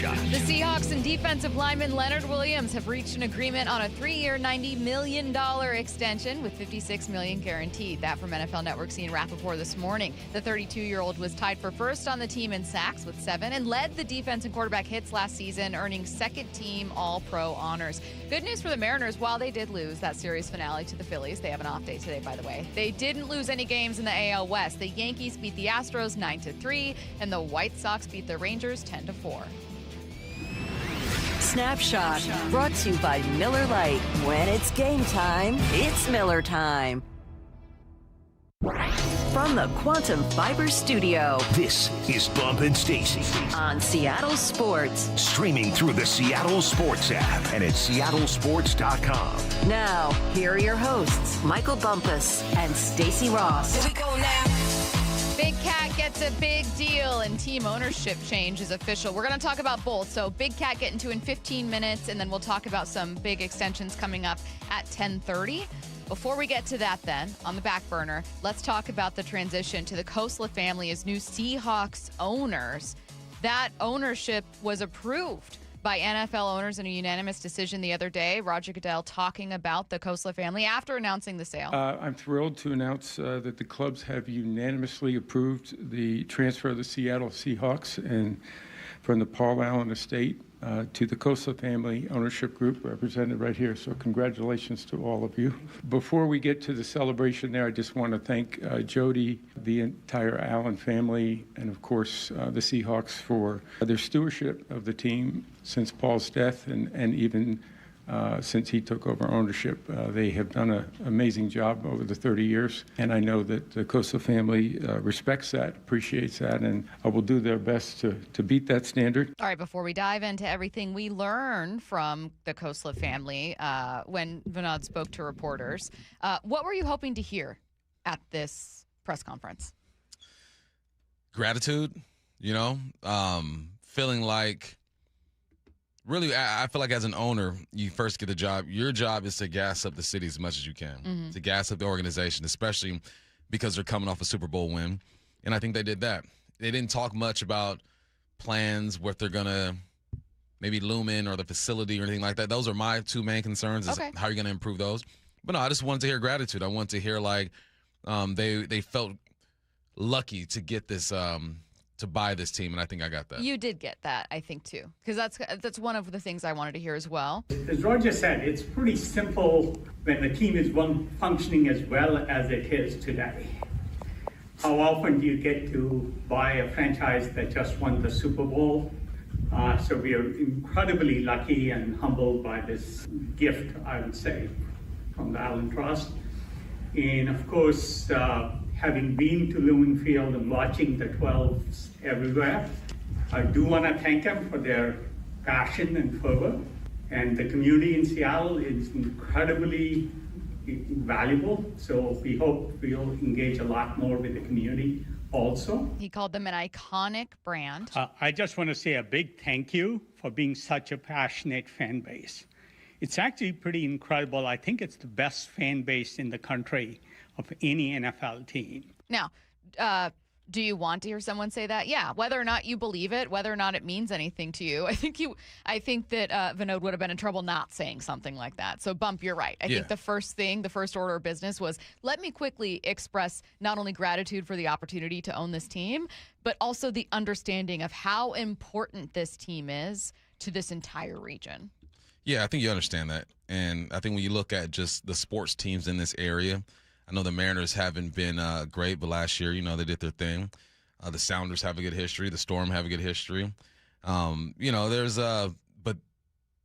Snapshot. The Seahawks and defensive lineman Leonard Williams have reached an agreement on a 3-year, $90 million extension with $56 million guaranteed. That from NFL Network's Ian Rappaport this morning. The 32-year-old was tied for first on the team in sacks with 7 and led the defense in quarterback hits last season, earning second-team All-Pro honors. Good news for the Mariners. While they did lose that series finale to the Phillies, they have an off day today, by the way. They didn't lose any games in the AL West. The Yankees beat the Astros 9-3, and the White Sox beat the Rangers 10-4. Snapshot, brought to you by Miller Lite. When it's game time, it's Miller time. From the Quantum Fiber Studio. This is Bump and Stacy On Seattle Sports. Streaming through the Seattle Sports app and at seattlesports.com. Now, here are your hosts, Michael Bumpus and Stacy Ross. Here we go now. Big Cat gets a big deal and team ownership change is official. We're going to talk about both. So Big Cat getting to in 15 minutes, and then we'll talk about some big extensions coming up at 10:30. Before we get to that then, on the back burner, let's talk about the transition to the Khoslas family as new Seahawks owners. That ownership was approved by NFL owners in a unanimous decision the other day. Roger Goodell talking about the Khoslas family after announcing the sale. I'm thrilled to announce that the clubs have unanimously approved the transfer of the Seattle Seahawks and from the Paul Allen estate to the Khoslas family ownership group represented right here. So congratulations to all of you. Before we get to the celebration there, I just want to thank Jody, the entire Allen family, and of course the Seahawks for their stewardship of the team since Paul's death and even since he took over ownership. They have done an amazing job over the 30 years, and I know that the Khoslas family respects that, appreciates that, and will do their best to beat that standard. All right, before we dive into everything we learned from the Khoslas family when Vinod spoke to reporters, what were you hoping to hear at this press conference? Gratitude, feeling like, really, I feel like as an owner, you first get the job. Your job is to gas up the city as much as you can, to gas up the organization, especially because they're coming off a Super Bowl win. And I think they did that. They didn't talk much about plans, what they're going to maybe loom in or the facility or anything like that. Those are my two main concerns is how you're going to improve those. But no, I just wanted to hear gratitude. I wanted to hear like they felt lucky to get this to buy this team, and I think I got that. You did get that, I think, too, because that's one of the things I wanted to hear as well. As Roger said, it's pretty simple when the team is functioning as well as it is today. How often do you get to buy a franchise that just won the Super Bowl? So we are incredibly lucky and humbled by this gift, I would say, from the Allen Trust. And of course, having been to Lumen Field and watching the 12s everywhere, I do want to thank them for their passion and fervor. And the community in Seattle is incredibly valuable. So we hope we'll engage a lot more with the community also. He called them an iconic brand. I just want to say a big thank you for being such a passionate fan base. It's actually pretty incredible. I think it's the best fan base in the country of any NFL team. Now, do you want to hear someone say that? Yeah, whether or not you believe it, whether or not it means anything to you. I think that Vinod would have been in trouble not saying something like that. So, Bump, you're right. I think the first order of business was, let me quickly express not only gratitude for the opportunity to own this team, but also the understanding of how important this team is to this entire region. Yeah, I think you understand that. And I think when you look at just the sports teams in this area, I know the Mariners haven't been great, but last year, they did their thing. The Sounders have a good history. The Storm have a good history. But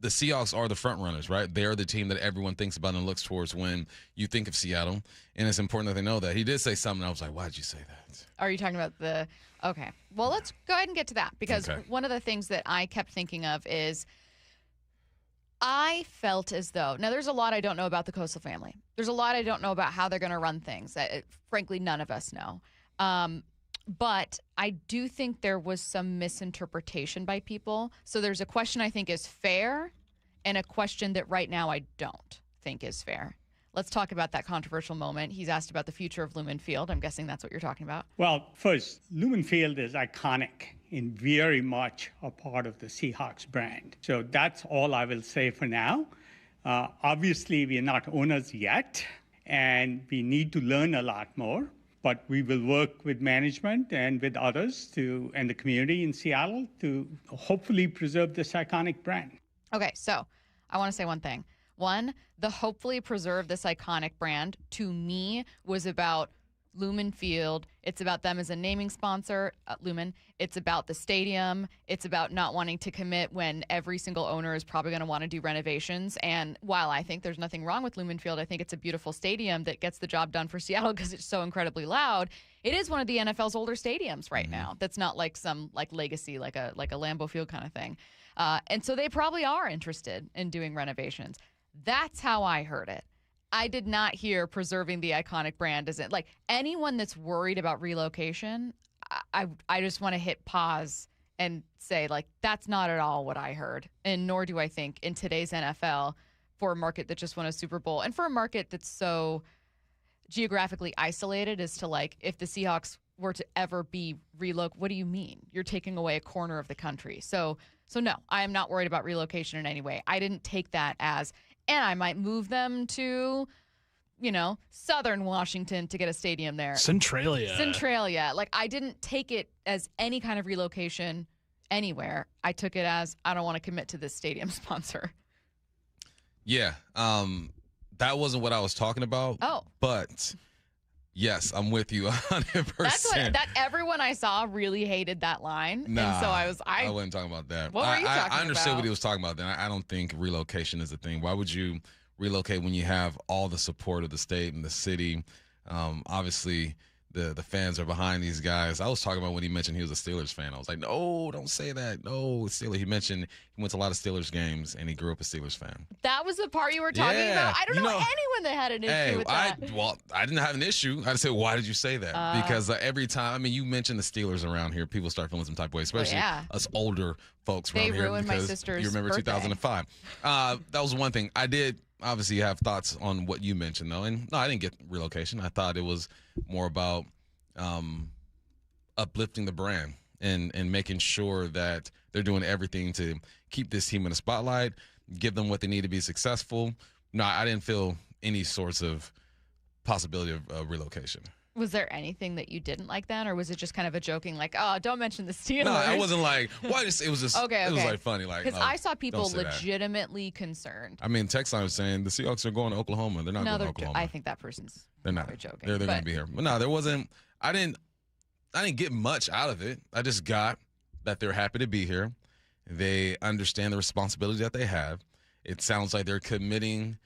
the Seahawks are the front runners, right? They're the team that everyone thinks about and looks towards when you think of Seattle. And it's important that they know that. He did say something. I was like, why did you say that? Are you talking about the – okay. Well, let's go ahead and get to that because one of the things that I kept thinking of is – I felt as though, now there's a lot I don't know about the Khoslas family. There's a lot I don't know about how they're going to run things. Frankly, none of us know. But I do think there was some misinterpretation by people. So there's a question I think is fair and a question that right now I don't think is fair. let's talk about that controversial moment. He's asked about the future of Lumen Field. I'm guessing that's what you're talking about. Well, first, Lumen Field is iconic and very much a part of the Seahawks brand. So that's all I will say for now. Obviously, we are not owners yet, and we need to learn a lot more. But we will work with management and with others and the community in Seattle to hopefully preserve this iconic brand. Okay, so I want to say one thing. One, the hopefully preserve this iconic brand, to me, was about Lumen Field. It's about them as a naming sponsor, Lumen. It's about the stadium. It's about not wanting to commit when every single owner is probably going to want to do renovations. And while I think there's nothing wrong with Lumen Field, I think it's a beautiful stadium that gets the job done for Seattle because it's so incredibly loud. It is one of the NFL's older stadiums right now. That's not like some legacy, like a Lambeau Field kind of thing. And so they probably are interested in doing renovations. That's how I heard it. I did not hear preserving the iconic brand as it, like, anyone that's worried about relocation. I just want to hit pause and say, like, that's not at all what I heard. And nor do I think in today's NFL, for a market that just won a Super Bowl and for a market that's so geographically isolated as to, like, if the Seahawks were to ever be relocated, what do you mean? You're taking away a corner of the country. So no, I am not worried about relocation in any way. I didn't take that as, and I might move them to, southern Washington to get a stadium there. Centralia. Like, I didn't take it as any kind of relocation anywhere. I took it as, I don't want to commit to this stadium sponsor. Yeah. That wasn't what I was talking about. Oh. But yes, I'm with you 100%. That's that everyone I saw really hated that line. Nah, and so I wasn't talking about that. What were you talking about? I understood what he was talking about then. I don't think relocation is a thing. Why would you relocate when you have all the support of the state and the city? Obviously, the fans are behind these guys. I was talking about when he mentioned he was a Steelers fan. I was like, no, don't say that. No, it's Steelers. He mentioned he went to a lot of Steelers games, and he grew up a Steelers fan. That was the part you were talking about? I don't know anyone that had an issue with that. I didn't have an issue. I just said, why did you say that? Because every time, you mention the Steelers around here, people start feeling some type of way, especially us older folks around here. They ruined my sister's You remember birthday. 2005. That was one thing. I did obviously have thoughts on what you mentioned, though. And no, I didn't get relocation. I thought it was more about uplifting the brand and making sure that they're doing everything to keep this team in the spotlight, give them what they need to be successful. No, I didn't feel any sorts of possibility of relocation. Was there anything that you didn't like then, or was it just kind of a joking, like, oh, don't mention the Steelers? No, I wasn't like, why? It was just, okay. It was like funny. Like, because I saw people legitimately concerned. Text line was saying the Seahawks are going to Oklahoma. They're not going to Oklahoma. I think that person's they're not joking. They're going to be here. But no, there wasn't. I didn't get much out of it. I just got that they're happy to be here. They understand the responsibility that they have. It sounds like they're committed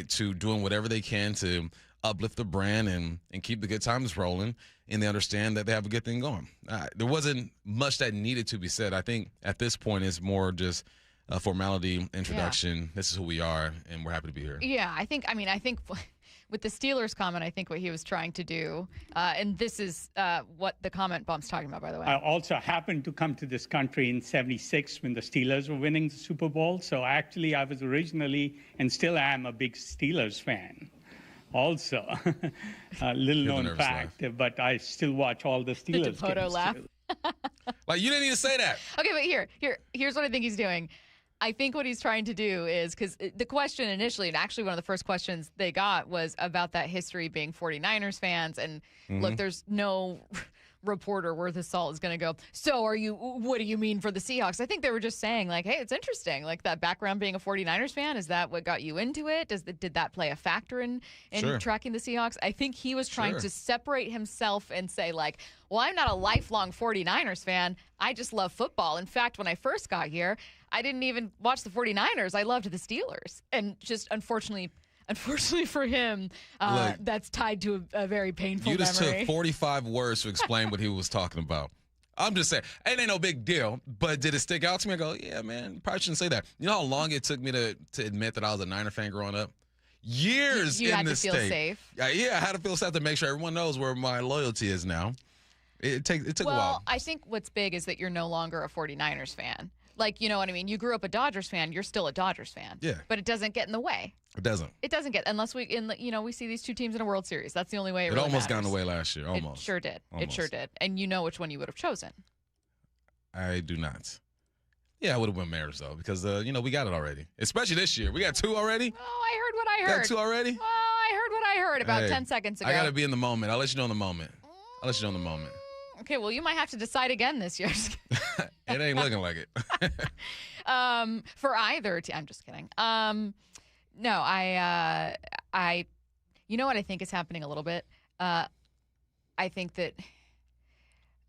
to doing whatever they can to uplift the brand and keep the good times rolling, and they understand that they have a good thing going. There wasn't much that needed to be said. I think at this point it's more just a formality introduction. Yeah. This is who we are, and we're happy to be here. Yeah, I think with the Steelers comment, I think what he was trying to do, and this is what the comment Bump's talking about, by the way. I also happened to come to this country in '76 when the Steelers were winning the Super Bowl. So actually, I was originally, and still am, a big Steelers fan. Also, a little known fact, but I still watch all the Steelers games. The Dipoto laugh. Like, you didn't even say that. Okay, but here's what I think he's doing. I think what he's trying to do is, because the question initially, and actually one of the first questions they got was about that history being 49ers fans. And look, there's no reporter worth of salt is going to go, so what do you mean for the Seahawks? I think they were just saying, like, hey, it's interesting. Like, that background being a 49ers fan, is that what got you into it? Did that play a factor in Sure. tracking the Seahawks? I think he was trying to separate himself and say, like, well, I'm not a lifelong 49ers fan. I just love football. In fact, when I first got here, I didn't even watch the 49ers. I loved the Steelers. And just unfortunately for him, that's tied to a very painful memory. You just took 45 words to explain what he was talking about. I'm just saying, it ain't no big deal, but did it stick out to me? I go, yeah, man, probably shouldn't say that. You know how long it took me to admit that I was a Niner fan growing up? Years you in had this to feel state. safe. Yeah, I had to feel safe to make sure everyone knows where my loyalty is now. It took a while. I think what's big is that you're no longer a 49ers fan. Like, you know what I mean? You grew up a Dodgers fan. You're still a Dodgers fan. Yeah. But it doesn't get in the way. It doesn't. It doesn't get, unless we see these two teams in a World Series. That's the only way it really almost matters. got in the way last year. Almost. It sure did. Almost. It sure did. And you know which one you would have chosen. I do not. Yeah, I would have went Mariners, though, because, we got it already. Especially this year. We got 2 already. Oh, I heard what I heard. Got 2 already? Oh, I heard what I heard about 10 seconds ago. I got to be in the moment. I'll let you know in the moment. Okay, well, you might have to decide again this year. It ain't looking like it. For either team. I'm just kidding. No, I, you know what I think is happening a little bit? I think that,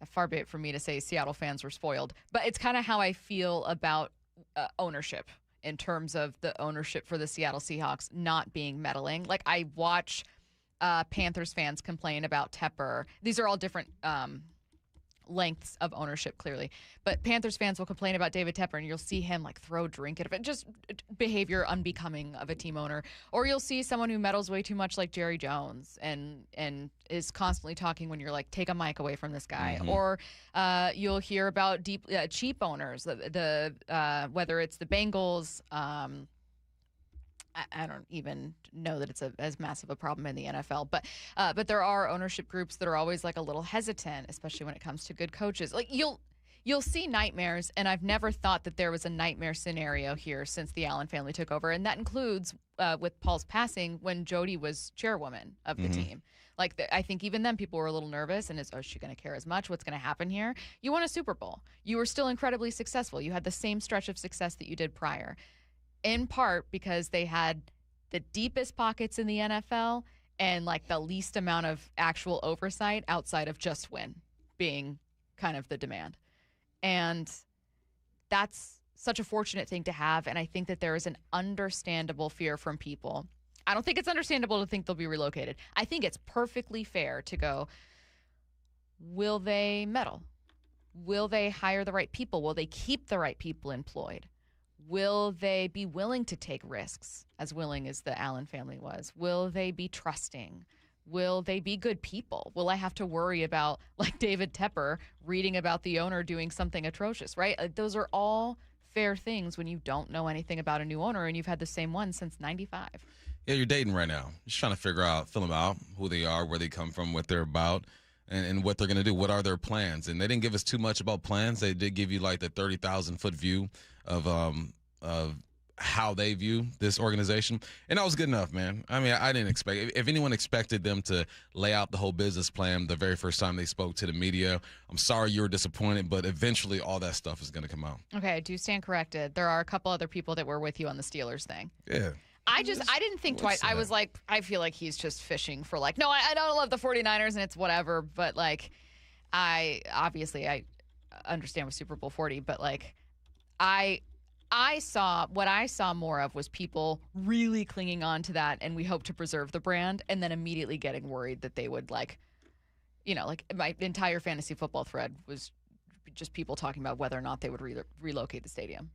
far be it from me to say Seattle fans were spoiled, but it's kind of how I feel about ownership in terms of the ownership for the Seattle Seahawks not being meddling. Like, I watch Panthers fans complain about Tepper. These are all different lengths of ownership, clearly. But Panthers fans will complain about David Tepper, and you'll see him like throw a drink at it, just behavior unbecoming of a team owner. Or you'll see someone who meddles way too much, like Jerry Jones, and is constantly talking when you're like, take a mic away from this guy. Mm-hmm. Or you'll hear about cheap owners, the whether it's the Bengals. I don't even know that it's as massive a problem in the NFL, but there are ownership groups that are always like a little hesitant, especially when it comes to good coaches. Like you'll see nightmares, and I've never thought that there was a nightmare scenario here since the Allen family took over, and that includes with Paul's passing when Jody was chairwoman of the team. Like I think even then people were a little nervous, and is she going to care as much? What's going to happen here? You won a Super Bowl. You were still incredibly successful. You had the same stretch of success that you did prior. In part because they had the deepest pockets in the NFL and like the least amount of actual oversight outside of just win being kind of the demand. And that's such a fortunate thing to have. And I think that there is an understandable fear from people. I don't think it's understandable to think they'll be relocated. I think it's perfectly fair to go, will they meddle? Will they hire the right people? Will they keep the right people employed? Will they be willing to take risks, as willing as the Allen family was? Will they be trusting? Will they be good people? Will I have to worry about, like David Tepper, reading about the owner doing something atrocious, right? Those are all fair things when you don't know anything about a new owner and you've had the same one since 95. Yeah, you're dating right now. Just trying to feel them out, who they are, where they come from, what they're about, and what they're going to do. What are their plans? And they didn't give us too much about plans. They did give you like the 30,000-foot view of how they view this organization. And that was good enough, man. I mean, I didn't expect, if anyone expected them to lay out the whole business plan the very first time they spoke to the media, I'm sorry you were disappointed, but eventually all that stuff is going to come out. Okay, I do stand corrected. There are a couple other people that were with you on the Steelers thing. Yeah. I didn't think twice. I was like, I feel like he's just fishing for like, no, I don't love the 49ers and it's whatever, but like, I understand with Super Bowl 40, but like, what I saw more of was people really clinging on to that, and we hope to preserve the brand, and then immediately getting worried that they would like my entire fantasy football thread was just people talking about whether or not they would relocate the stadium.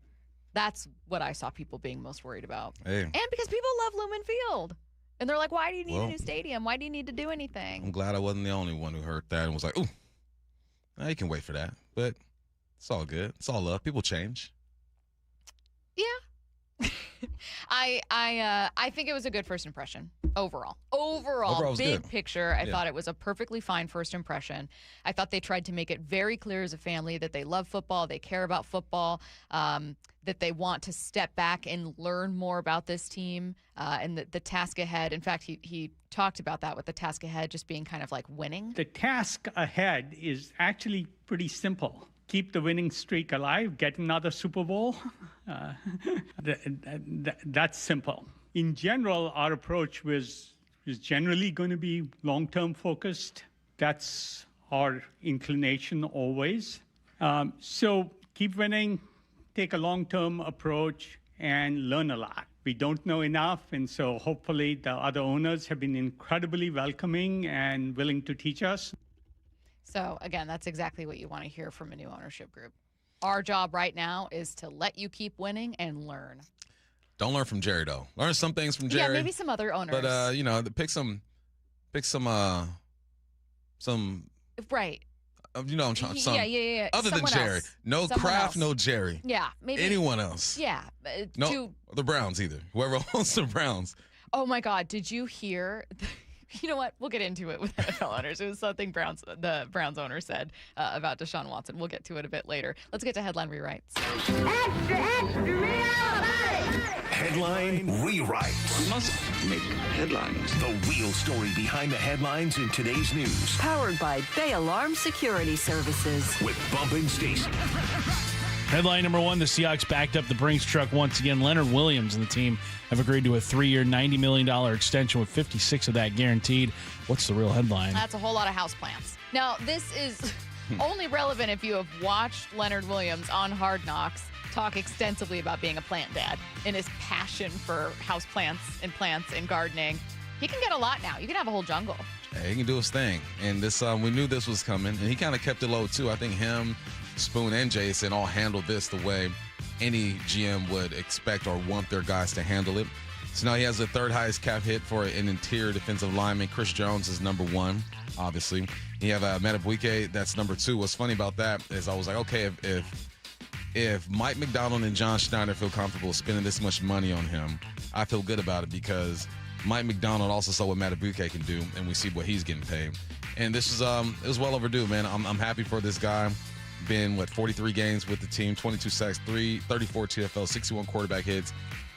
That's what I saw people being most worried about. Hey. And because people love Lumen Field. And they're like, why do you need a new stadium? Why do you need to do anything? I'm glad I wasn't the only one who heard that and was like, ooh, you can wait for that. But it's all good. It's all love. People change. Yeah. I think it was a good first impression overall. Big good. Picture, I thought it was a perfectly fine first impression. I thought they tried to make it very clear as a family that they love football, they care about football, that they want to step back and learn more about this team and the task ahead. In fact, he talked about that with the task ahead just being kind of like winning. The task ahead is actually pretty simple. Keep the winning streak alive, get another Super Bowl. That's simple. In general, our approach is generally going to be long-term focused. That's our inclination always. So keep winning, take a long-term approach, and learn a lot. We don't know enough, and so hopefully the other owners have been incredibly welcoming and willing to teach us. So, again, that's exactly what you want to hear from a new ownership group. Our job right now is to let you keep winning and learn. Don't learn from Jerry, though. Learn some things from Jerry. Yeah, maybe some other owners. But, pick some right. You know, I'm trying. Yeah. Other than Someone Jerry, else. no Someone Kraft, else. no Jerry. Yeah, maybe Anyone else? Yeah, No, the Browns either. Whoever owns the Browns. Oh my God! Did you hear? You know what? We'll get into it with NFL owners. It was something the Browns owner said about Deshaun Watson. We'll get to it a bit later. Let's get to headline rewrites. Extra, extra, real Headline rewrites. Must make headlines. The real story behind the headlines in today's news. Powered by Bay Alarm Security Services. With Bump and Stacy. Headline number one, the Seahawks backed up the Brinks truck once again. Leonard Williams and the team have agreed to a 3-year, $90 million extension with 56 of that guaranteed. What's the real headline? That's a whole lot of houseplants. Now, this is only relevant if you have watched Leonard Williams on Hard Knocks talk extensively about being a plant dad and his passion for houseplants and plants and gardening. He can get a lot now. You can have a whole jungle. Hey, he can do his thing. And this, we knew this was coming, and he kind of kept it low, too. I think him, Spoon, and Jason all handled this the way any GM would expect or want their guys to handle it. So now he has the third highest cap hit for an interior defensive lineman. Chris Jones is number one, obviously. You have Matabuike, that's number two. What's funny about that is I was like, okay, if Mike Macdonald and John Schneider feel comfortable spending this much money on him, I feel good about it because Mike Macdonald also saw what Matabuike can do, and we see what he's getting paid. And this is it was well overdue, man. I'm happy for this guy. Been, 43 games with the team, 22 sacks, 34 TFL, 61 quarterback hits.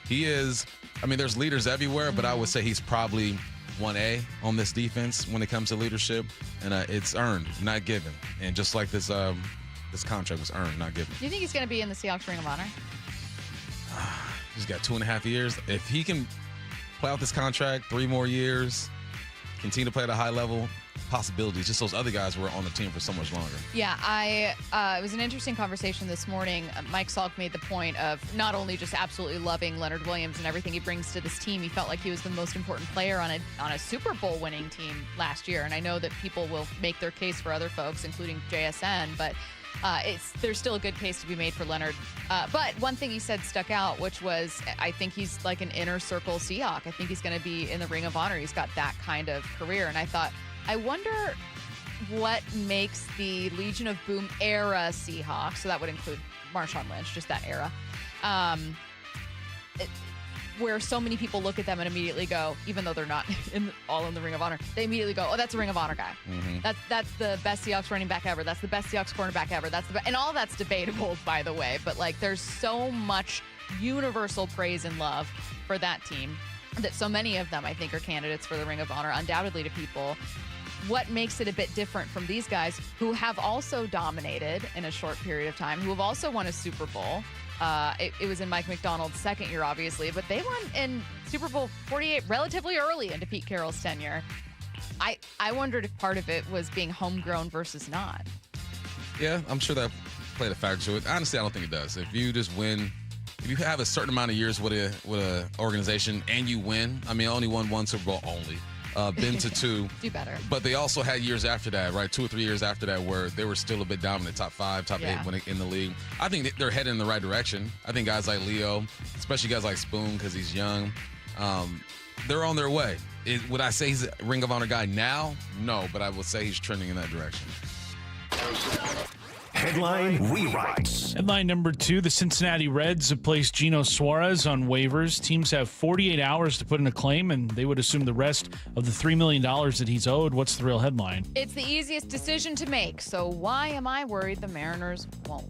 He is, there's leaders everywhere, but I would say he's probably 1A on this defense when it comes to leadership, and it's earned, not given. And just like this contract was earned, not given. Do you think he's going to be in the Seahawks Ring of Honor? He's got 2.5 years. If he can play out this contract 3 more years, continue to play at a high level, possibilities. Just those other guys were on the team for so much longer. Yeah, it was an interesting conversation this morning. Mike Salk made the point of not only just absolutely loving Leonard Williams and everything he brings to this team, he felt like he was the most important player on a Super Bowl winning team last year. And I know that people will make their case for other folks, including JSN, but there's still a good case to be made for Leonard. But one thing he said stuck out, which was, I think he's like an inner circle Seahawk. I think he's going to be in the Ring of Honor. He's got that kind of career. And I thought, I wonder what makes the Legion of Boom era Seahawks, so that would include Marshawn Lynch, just that era, where so many people look at them and immediately go, even though they're not all in the Ring of Honor, they immediately go, oh, that's a Ring of Honor guy. Mm-hmm. That's the best Seahawks running back ever. That's the best Seahawks cornerback ever. And all that's debatable, by the way. But there's so much universal praise and love for that team that so many of them, I think, are candidates for the Ring of Honor, undoubtedly to people. What makes it a bit different from these guys who have also dominated in a short period of time, who have also won a Super Bowl? It was in Mike Macdonald's second year, obviously, but they won in Super Bowl 48 relatively early into Pete Carroll's tenure. I wondered if part of it was being homegrown versus not. Yeah, I'm sure that played a factor to it. Honestly, I don't think it does. If you just win, if you have a certain amount of years with a organization and you win, only won one Super Bowl only. Been to 2. Do better. But they also had years after that, right? 2 or 3 years after that where they were still a bit dominant, top 5, top 8 in the league. I think they're heading in the right direction. I think guys like Leo, especially guys like Spoon because he's young, they're on their way. Would I say he's a Ring of Honor guy now? No, but I would say he's trending in that direction. Headline rewrites. Headline number 2, the Cincinnati Reds have placed Geno Suarez on waivers. Teams have 48 hours to put in a claim, and they would assume the rest of the $3 million that he's owed. What's the real headline? It's the easiest decision to make, so why am I worried the Mariners won't?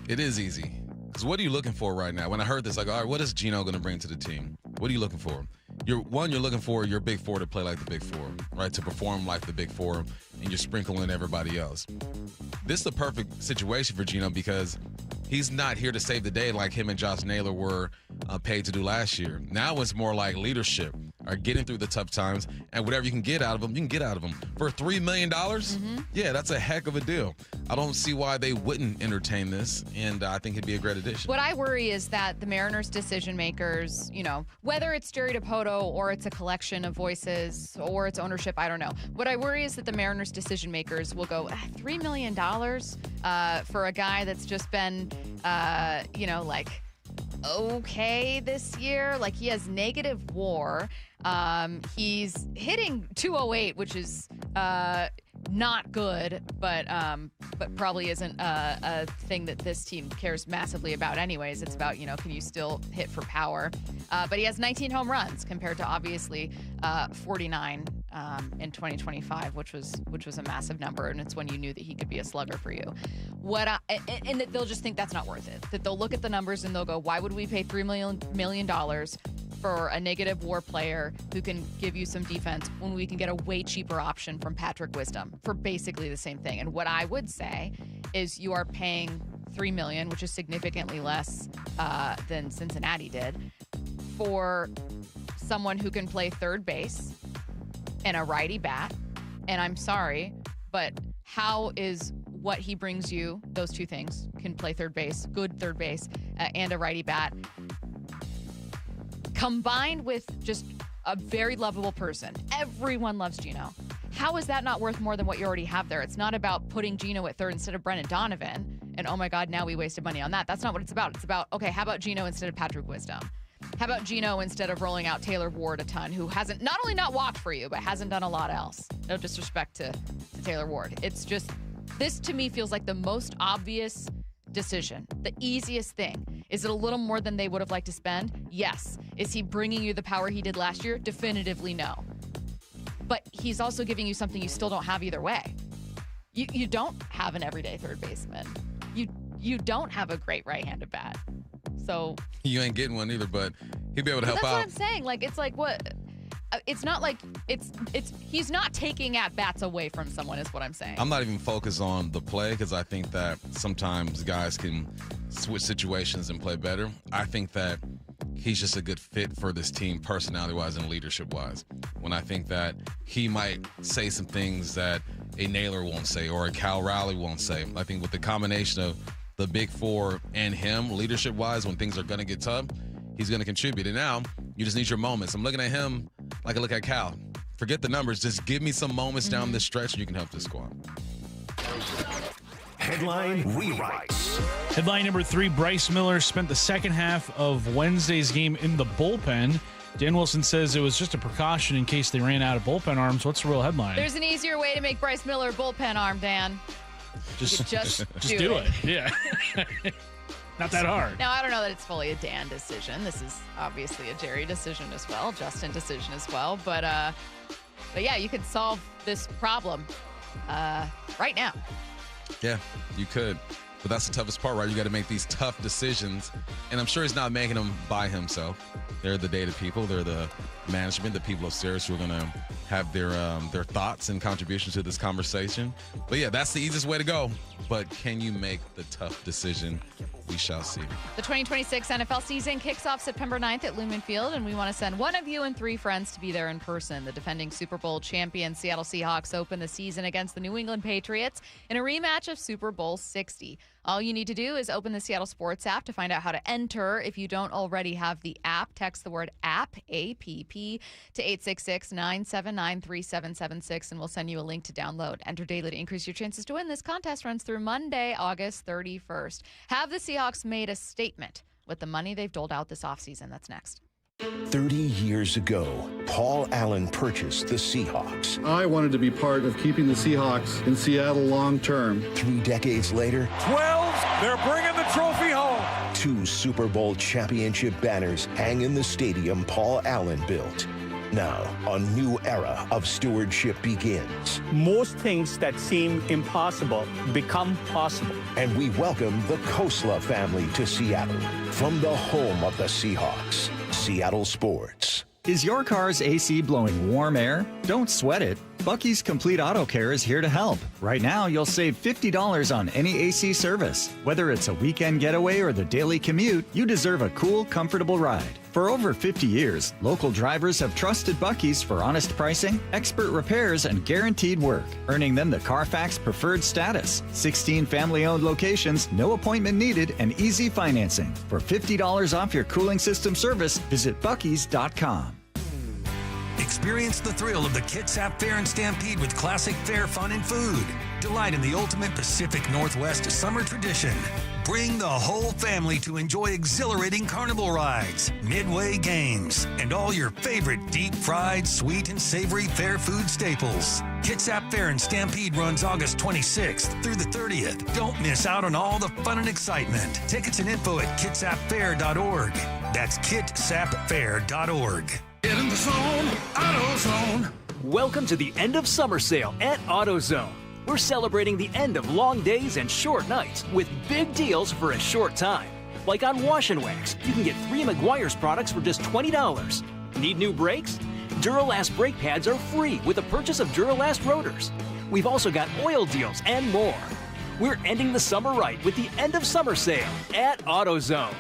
It is easy. Because what are you looking for right now? When I heard this, all right, what is Geno going to bring to the team? What are you looking for? You're looking for your Big Four to play like the Big Four, right? To perform like the Big Four, and you're sprinkling everybody else. This is the perfect situation for Geno because he's not here to save the day like him and Josh Naylor were paid to do last year. Now it's more like leadership, or getting through the tough times, and whatever you can get out of them, you can get out of them. For $3 million, yeah, that's a heck of a deal. I don't see why they wouldn't entertain this, and I think it'd be a great addition. What I worry is that the Mariners decision makers, whether it's Jerry DiPoto or it's a collection of voices or it's ownership, I don't know. What I worry is that the Mariners decision makers will go, $3 million for a guy that's just been, okay this year. Like, he has negative WAR. He's hitting 208, which is not good, but probably isn't a thing that this team cares massively about anyways. It's about, can you still hit for power? But he has 19 home runs compared to obviously 49 in 2025, which was a massive number, and it's when you knew that he could be a slugger for you. And that they'll just think that's not worth it. That they'll look at the numbers and they'll go, why would we pay $3 million for a negative WAR player who can give you some defense when we can get a way cheaper option from Patrick Wisdom for basically the same thing? And what I would say is you are paying $3 million, which is significantly less than Cincinnati did, for someone who can play third base and a righty bat. And I'm sorry, but how is what he brings you, those two things, can play third base, good third base, and a righty bat, combined with just a very lovable person? Everyone loves Geno. How is that not worth more than what you already have there? It's not about putting Geno at third instead of Brendan Donovan, and oh my God, now we wasted money on that. That's not what it's about. It's about, okay, how about Geno instead of Patrick Wisdom? How about Geno instead of rolling out Taylor Ward a ton, who hasn't not only not walked for you, but hasn't done a lot else? No disrespect to Taylor Ward. It's just, this to me feels like the most obvious decision, the easiest thing. Is it a little more than they would have liked to spend? Yes. Is he bringing you the power he did last year? Definitively no. But he's also giving you something you still don't have either way. You don't have an everyday third baseman. You don't have a great right-handed bat. So you ain't getting one either, but he'd be able to help out. That's what I'm saying. Like, it's like what? It's not like it's he's not taking at bats away from someone, is what I'm saying. I'm not even focused on the play because I think that sometimes guys can switch situations and play better. I think that he's just a good fit for this team personality-wise and leadership-wise. When I think that he might say some things that a Naylor won't say or a Cal Raleigh won't say. I think with the combination of the big four and him, leadership-wise, when things are going to get tough, he's going to contribute. And now you just need your moments. I'm looking at him like I look at Cal. Forget the numbers. Just give me some moments down this stretch and you can help this squad. Headline rewrites. Headline number 3, Bryce Miller spent the second half of Wednesday's game in the bullpen. Dan Wilson says it was just a precaution in case they ran out of bullpen arms. What's the real headline? There's an easier way to make Bryce Miller bullpen arm, Dan. Just do it. Yeah. Not that hard. Now, I don't know that it's fully a Dan decision. This is obviously a Jerry decision as well, Justin decision as well. But yeah, you could solve this problem right now. Yeah, you could. But that's the toughest part, right? You got to make these tough decisions. And I'm sure he's not making them by himself. They're the data people. They're the management, the people upstairs who are going to have their thoughts and contributions to this conversation. But yeah, that's the easiest way to go. But can you make the tough decision? We shall see. The 2026 NFL season kicks off September 9th at Lumen Field, and we want to send one of you and 3 friends to be there in person. The defending Super Bowl champion Seattle Seahawks open the season against the New England Patriots in a rematch of Super Bowl 60. All you need to do is open the Seattle Sports app to find out how to enter. If you don't already have the app, text the word app, A-P-P, to 866-979-3776, and we'll send you a link to download. Enter daily to increase your chances to win. This contest runs through Monday, August 31st. Have the Seahawks made a statement with the money they've doled out this offseason? That's next. 30 years ago, Paul Allen purchased the Seahawks. I wanted to be part of keeping the Seahawks in Seattle long term. 3 decades later, 12, they're bringing the trophy home. 2 Super Bowl championship banners hang in the stadium Paul Allen built. Now, a new era of stewardship begins. Most things that seem impossible become possible. And we welcome the Khoslas family to Seattle from the home of the Seahawks. Seattle Sports. Is your car's AC blowing warm air? Don't sweat it. Bucky's Complete Auto Care is here to help. Right now, you'll save $50 on any AC service. Whether it's a weekend getaway or the daily commute, you deserve a cool, comfortable ride. For over 50 years, local drivers have trusted Bucky's for honest pricing, expert repairs, and guaranteed work, earning them the Carfax Preferred status. 16 family-owned locations, no appointment needed, and easy financing. For $50 off your cooling system service, visit Bucky's.com. Experience the thrill of the Kitsap Fair and Stampede with classic fair fun and food. Delight in the ultimate Pacific Northwest summer tradition. Bring the whole family to enjoy exhilarating carnival rides, midway games, and all your favorite deep-fried, sweet, and savory fair food staples. Kitsap Fair and Stampede runs August 26th through the 30th. Don't miss out on all the fun and excitement. Tickets and info at kitsapfair.org. That's kitsapfair.org. Get in the zone, AutoZone. Welcome to the end of summer sale at AutoZone. We're celebrating the end of long days and short nights with big deals for a short time. Like on Wash and Wax, you can get 3 Meguiar's products for just $20. Need new brakes? Duralast brake pads are free with the purchase of Duralast rotors. We've also got oil deals and more. We're ending the summer right with the end of summer sale at AutoZone.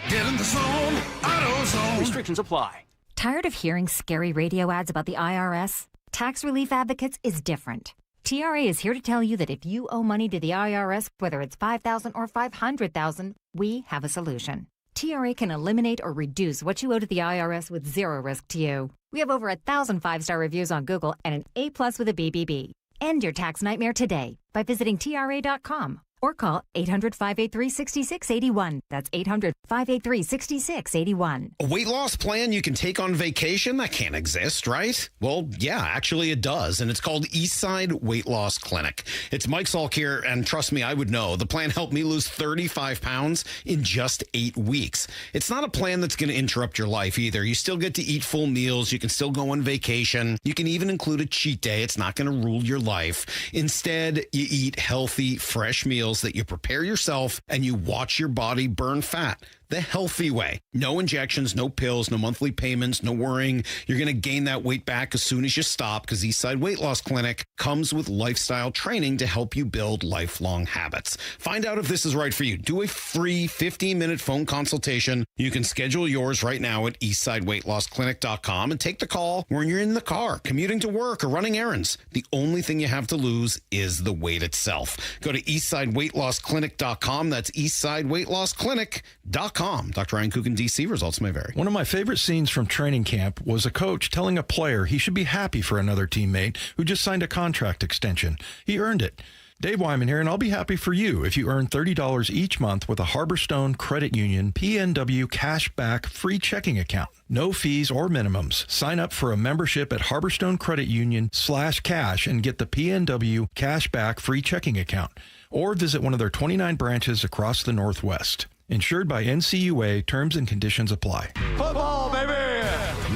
Get in the zone, AutoZone. Restrictions apply. Tired of hearing scary radio ads about the IRS? Tax Relief Advocates is different. TRA is here to tell you that if you owe money to the IRS, whether it's $5,000 or $500,000, we have a solution. TRA can eliminate or reduce what you owe to the IRS with zero risk to you. We have over 1,000 5-star reviews on Google and an A+ with a BBB. End your tax nightmare today by visiting TRA.com or call 800-583-6681. That's 800-583-6681. A weight loss plan you can take on vacation? That can't exist, right? Well, yeah, actually it does, and it's called Eastside Weight Loss Clinic. It's Mike Salk here, and trust me, I would know. The plan helped me lose 35 pounds in just 8 weeks. It's not a plan that's going to interrupt your life either. You still get to eat full meals. You can still go on vacation. You can even include a cheat day. It's not going to rule your life. Instead, you eat healthy, fresh meals that you prepare yourself and you watch your body burn fat the healthy way. No injections, no pills, no monthly payments, no worrying you're going to gain that weight back as soon as you stop, because Eastside Weight Loss Clinic comes with lifestyle training to help you build lifelong habits. Find out if this is right for you. Do a free 15-minute phone consultation. You can schedule yours right now at eastsideweightlossclinic.com and take the call when you're in the car, commuting to work, or running errands. The only thing you have to lose is the weight itself. Go to eastsideweightlossclinic.com. That's eastsideweightlossclinic.com. Dr. Ryan Coogan, D.C. Results may vary. One of my favorite scenes from training camp was a coach telling a player he should be happy for another teammate who just signed a contract extension. He earned it. Dave Wyman here, and I'll be happy for you if you earn $30 each month with a Harborstone Credit Union PNW Cashback free checking account. No fees or minimums. Sign up for a membership at Harborstone Credit Union/cash and get the PNW Cashback free checking account. Or visit one of their 29 branches across the Northwest. Insured by NCUA, terms and conditions apply. Football, baby!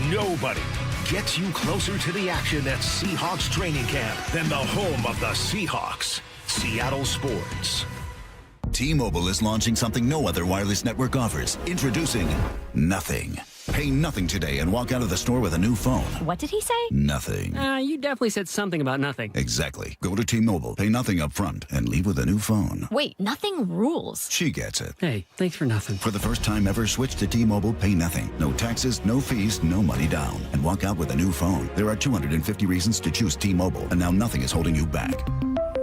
Nobody gets you closer to the action at Seahawks training camp than the home of the Seahawks, Seattle Sports. T-Mobile is launching something no other wireless network offers. Introducing Nothing. Pay nothing today and walk out of the store with a new phone. What did he say? Nothing. You definitely said something about nothing. Exactly. Go to T-Mobile, pay nothing up front, and leave with a new phone. Wait, nothing rules. She gets it. Hey, thanks for nothing. For the first time ever, switch to T-Mobile, pay nothing. No taxes, no fees, no money down. And walk out with a new phone. There are 250 reasons to choose T-Mobile, and now nothing is holding you back.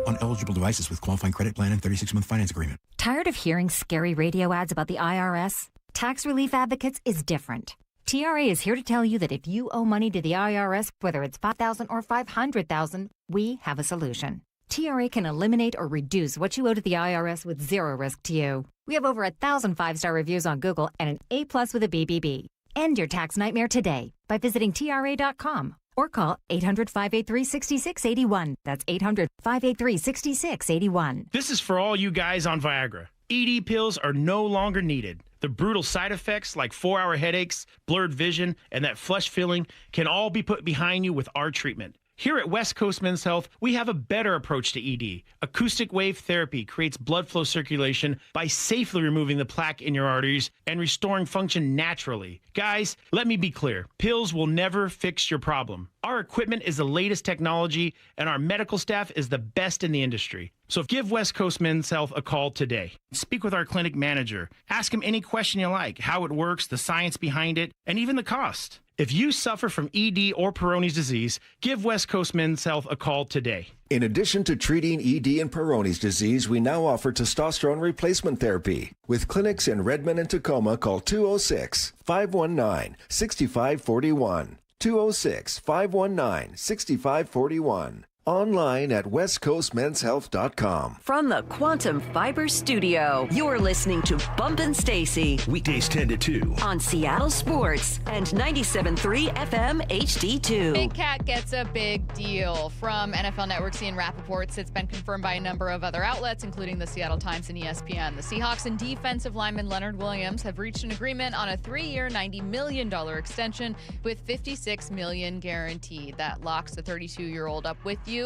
On eligible devices with qualifying credit plan and 36-month finance agreement. Tired of hearing scary radio ads about the IRS? Tax Relief Advocates is different. TRA is here to tell you that if you owe money to the IRS, whether it's $5,000 or $500,000, we have a solution. TRA can eliminate or reduce what you owe to the IRS with zero risk to you. We have over 1,000 5-star reviews on Google and an A+ with a BBB. End your tax nightmare today by visiting TRA.com or call 800-583-6681. That's 800-583-6681. This is for all you guys on Viagra. ED pills are no longer needed. The brutal side effects like 4-hour headaches, blurred vision, and that flush feeling can all be put behind you with our treatment. Here at West Coast Men's Health, we have a better approach to ED. Acoustic wave therapy creates blood flow circulation by safely removing the plaque in your arteries and restoring function naturally. Guys, let me be clear. Pills will never fix your problem. Our equipment is the latest technology, and our medical staff is the best in the industry. So give West Coast Men's Health a call today. Speak with our clinic manager. Ask him any question you like, how it works, the science behind it, and even the cost. If you suffer from ED or Peyronie's disease, give West Coast Men's Health a call today. In addition to treating ED and Peyronie's disease, we now offer testosterone replacement therapy. With clinics in Redmond and Tacoma, call 206-519-6541. 206-519-6541. Online at westcoastmenshealth.com. From the Quantum Fiber Studio, you're listening to Bump and Stacy. Weekdays 10 to 2. On Seattle Sports and 97.3 FM HD2. Big Cat gets a big deal from NFL Network's Ian Rappaport's. It's been confirmed by a number of other outlets, including the Seattle Times and ESPN. The Seahawks and defensive lineman Leonard Williams have reached an agreement on a 3-year, $90 million extension with $56 million guaranteed. That locks the 32-year-old up with you.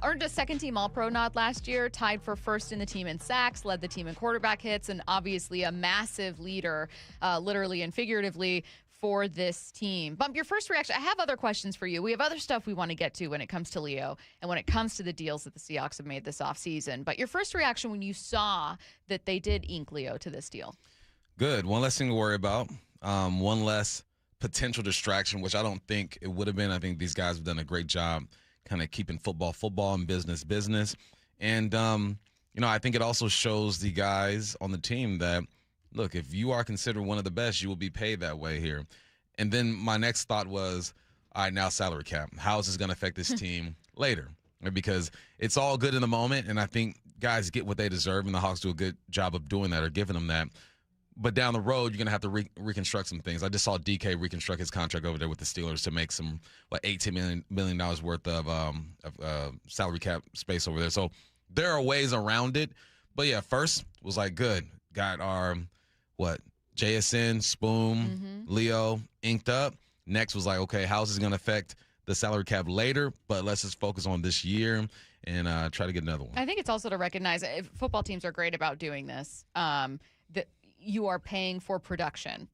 Earned a second-team All-Pro nod last year, tied for first in the team in sacks, led the team in quarterback hits, and obviously a massive leader, literally and figuratively, for this team. Bump, your first reaction. I have other questions for you. We have other stuff we want to get to when it comes to Leo and when it comes to the deals that the Seahawks have made this offseason. But your first reaction when you saw that they did ink Leo to this deal? Good. One less thing to worry about. One less potential distraction, which I don't think it would have been. I think these guys have done a great job kind of keeping football and business. And, I think it also shows the guys on the team that, look, if you are considered one of the best, you will be paid that way here. And then my next thought was, all right, now salary cap. How is this going to affect this team later? Because it's all good in the moment, and I think guys get what they deserve, and the Hawks do a good job of doing that or giving them that. But down the road, you're going to have to reconstruct some things. I just saw DK reconstruct his contract over there with the Steelers to make some, $18 million worth of salary cap space over there. So there are ways around it. But, yeah, first was good. Got our, JSN, Spoon, Leo inked up. Next was okay, how's this going to affect the salary cap later? But let's just focus on this year and try to get another one. I think it's also to recognize football teams are great about doing this. That you are paying for production.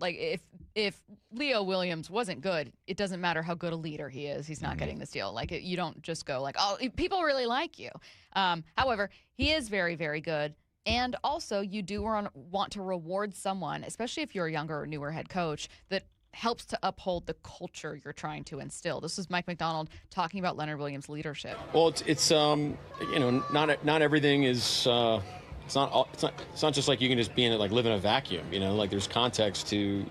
If Leo Williams wasn't good, it doesn't matter how good a leader he is. He's not getting this deal. You don't just go oh, people really like you. However, he is very, very good. And also, you do want to reward someone, especially if you're a younger or newer head coach, that helps to uphold the culture you're trying to instill. This is Mike Macdonald talking about Leonard Williams' leadership. Well, it's not everything is. It's not just like you can just be in it, live in a vacuum. There's context to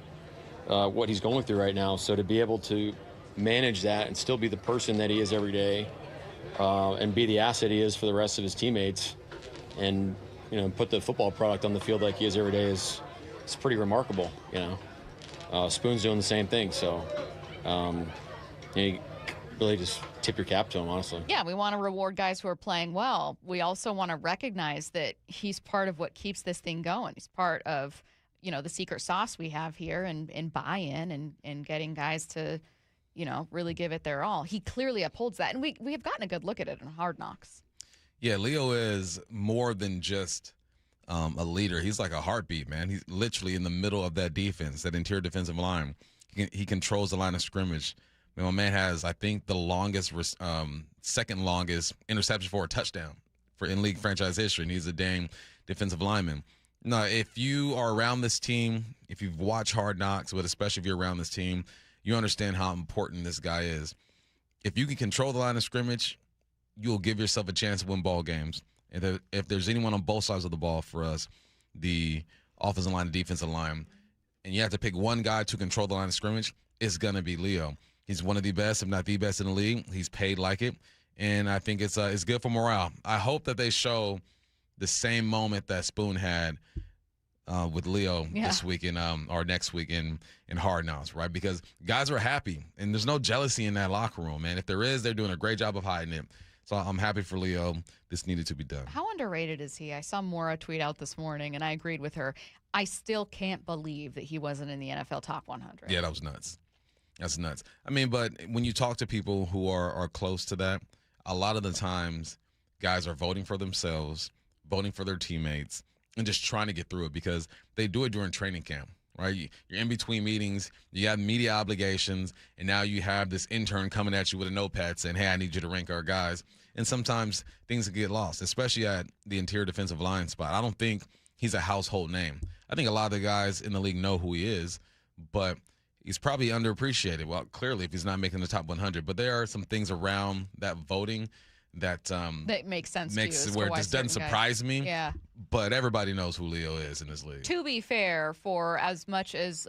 what he's going through right now. So to be able to manage that and still be the person that he is every day, and be the asset he is for the rest of his teammates, and put the football product on the field like he is every day is pretty remarkable. Spoon's doing the same thing. So you really just tip your cap to him, honestly. Yeah, we want to reward guys who are playing well. We also want to recognize that he's part of what keeps this thing going. He's part of, the secret sauce we have here and buy-in and getting guys to, really give it their all. He clearly upholds that. And we have gotten a good look at it in Hard Knocks. Yeah, Leo is more than just a leader. He's like a heartbeat, man. He's literally in the middle of that defense, that interior defensive line. He controls the line of scrimmage. My man has, I think, the second longest interception for a touchdown for in-league franchise history, and he's a dang defensive lineman. Now, if you are around this team, if you've watched Hard Knocks, but especially if you're around this team, you understand how important this guy is. If you can control the line of scrimmage, you'll give yourself a chance to win ball games. And if there's anyone on both sides of the ball for us, the offensive line and defensive line, and you have to pick one guy to control the line of scrimmage, it's going to be Leo. He's one of the best, if not the best in the league. He's paid like it, and I think it's good for morale. I hope that they show the same moment that Spoon had with Leo this weekend or next week in Hard Knocks, right? Because guys are happy, and there's no jealousy in that locker room, man. If there is, they're doing a great job of hiding it. So I'm happy for Leo. This needed to be done. How underrated is he? I saw Maura tweet out this morning, and I agreed with her. I still can't believe that he wasn't in the NFL Top 100. Yeah, that was nuts. That's nuts. I mean, but when you talk to people who are close to that, a lot of the times guys are voting for themselves, voting for their teammates, and just trying to get through it because they do it during training camp, right? You're in between meetings, you have media obligations, and now you have this intern coming at you with a notepad saying, hey, I need you to rank our guys. And sometimes things can get lost, especially at the interior defensive line spot. I don't think he's a household name. I think a lot of the guys in the league know who he is, but he's probably underappreciated. Well, clearly, if he's not making the top 100. But there are some things around that voting that makes sense makes to you, where it just doesn't surprise me. Yeah. But everybody knows who Leo is in this league. To be fair, for as much as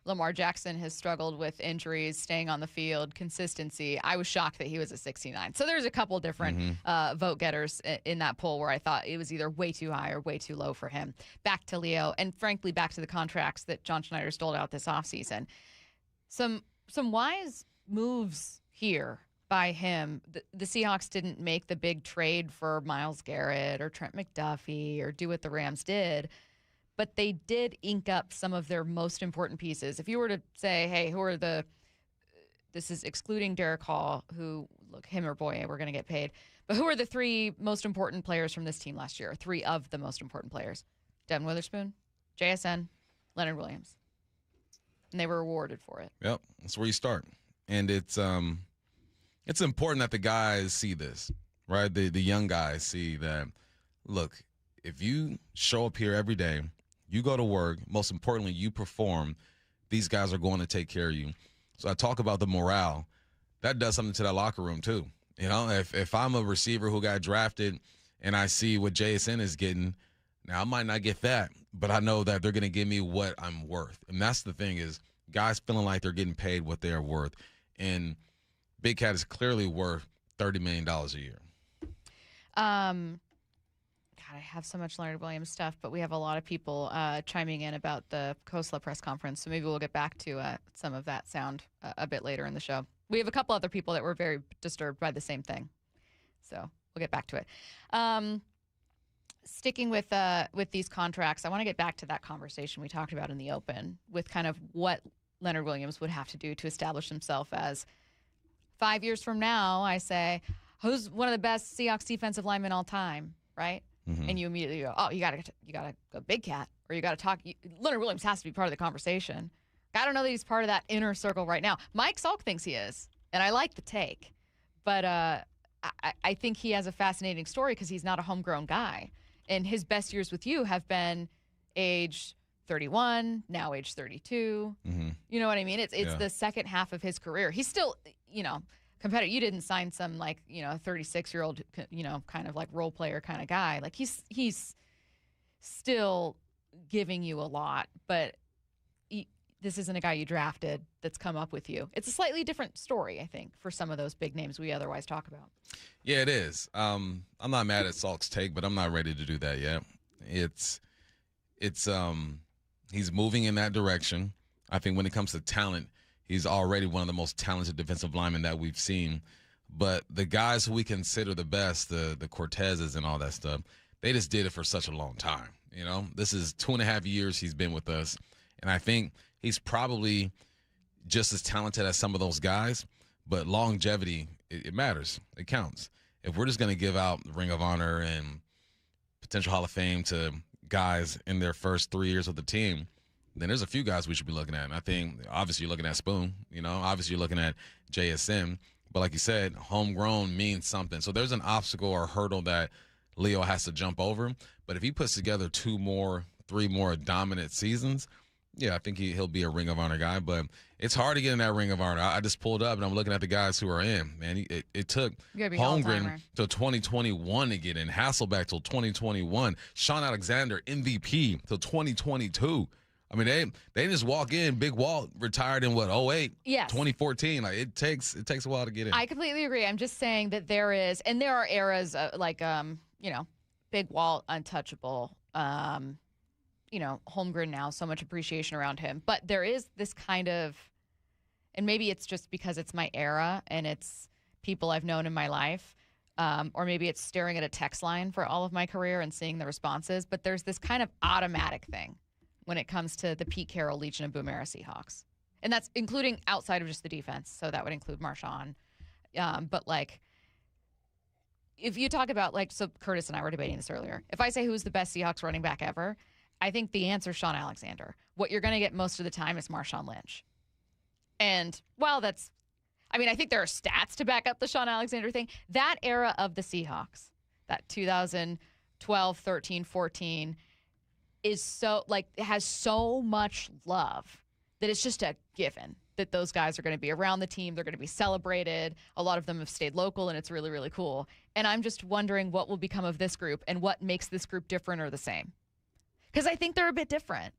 Lamar Jackson has struggled with injuries, staying on the field, consistency, I was shocked that he was at 69. So there's a couple different vote getters in that poll where I thought it was either way too high or way too low for him. Back to Leo, and frankly, back to the contracts that John Schneider's doled out this offseason. Some wise moves here by him. The Seahawks didn't make the big trade for Myles Garrett or Trent McDuffie or do what the Rams did, but they did ink up some of their most important pieces. If you were to say, hey, who are this is excluding Derek Hall, who, look, him or Boye, we're going to get paid, but who are the three most important players from this team last year? Three of the most important players: Devin Witherspoon, JSN, Leonard Williams. And they were rewarded for it. Yep, that's where you start. And it's important that the guys see this, right? The young guys see that, look, if you show up here every day, you go to work, most importantly, you perform, these guys are going to take care of you. So I talk about the morale. That does something to that locker room too. You know, if I'm a receiver who got drafted and I see what JSN is getting, now I might not get that, but I know that they're going to give me what I'm worth. And that's the thing, is guys feeling like they're getting paid what they're worth. And Big Cat is clearly worth $30 million a year. God, I have so much Leonard Williams stuff, but we have a lot of people chiming in about the Khoslas press conference, so maybe we'll get back to some of that sound a bit later in the show. We have a couple other people that were very disturbed by the same thing, so we'll get back to it. Sticking with these contracts, I want to get back to that conversation we talked about in the open with kind of what Leonard Williams would have to do to establish himself as, 5 years from now, I say, who's one of the best Seahawks defensive linemen all time, right? Mm-hmm. And you immediately go, oh, you gotta go Big Cat, or you gotta talk. Leonard Williams has to be part of the conversation. I don't know that he's part of that inner circle right now. Mike Salk thinks he is, and I like the take, but I think he has a fascinating story because he's not a homegrown guy, and his best years with you have been age 31, now age 32. Mm-hmm. You know what I mean? It's the second half of his career. He's still, competitive. You didn't sign some 36-year-old, kind of like role player kind of guy. Like he's still giving you a lot, but this isn't a guy you drafted that's come up with you. It's a slightly different story, I think, for some of those big names we otherwise talk about. Yeah, it is. I'm not mad at Salk's take, but I'm not ready to do that yet. He's moving in that direction. I think when it comes to talent, he's already one of the most talented defensive linemen that we've seen. But the guys who we consider the best, the Cortezes and all that stuff, they just did it for such a long time. This is 2.5 years he's been with us. And I think he's probably just as talented as some of those guys. But longevity, it matters. It counts. If we're just going to give out Ring of Honor and potential Hall of Fame to guys in their first 3 years of the team, then there's a few guys we should be looking at. And I think, obviously, you're looking at Spoon. Obviously, you're looking at JSN. But like you said, homegrown means something. So there's an obstacle or hurdle that Leo has to jump over. But if he puts together 3 more dominant seasons, yeah, I think he'll be a Ring of Honor guy. But it's hard to get in that Ring of Honor. I just pulled up, and I'm looking at the guys who are in. Man, it took Holmgren till 2021 to get in. Hasselbeck till 2021. Sean Alexander, MVP, till 2022. I mean, they just walk in. Big Walt retired in 08? Yes. 2014. Like it takes a while to get in. I completely agree. I'm just saying that there are eras Big Walt, untouchable. Holmgren now, so much appreciation around him. But there is this kind of, and maybe it's just because it's my era and it's people I've known in my life, or maybe it's staring at a text line for all of my career and seeing the responses. But there's this kind of automatic thing when it comes to the Pete Carroll Legion of Boom era Seahawks. And that's including outside of just the defense. So that would include Marshawn. But if you talk about so Curtis and I were debating this earlier. If I say who's the best Seahawks running back ever, I think the answer is Sean Alexander. What you're going to get most of the time is Marshawn Lynch. And I think there are stats to back up the Sean Alexander thing. That era of the Seahawks, that 2012, 13, 14, is so, has so much love that it's just a given that those guys are going to be around the team. They're going to be celebrated. A lot of them have stayed local, and it's really, really cool. And I'm just wondering what will become of this group and what makes this group different or the same. Because I think they're a bit different.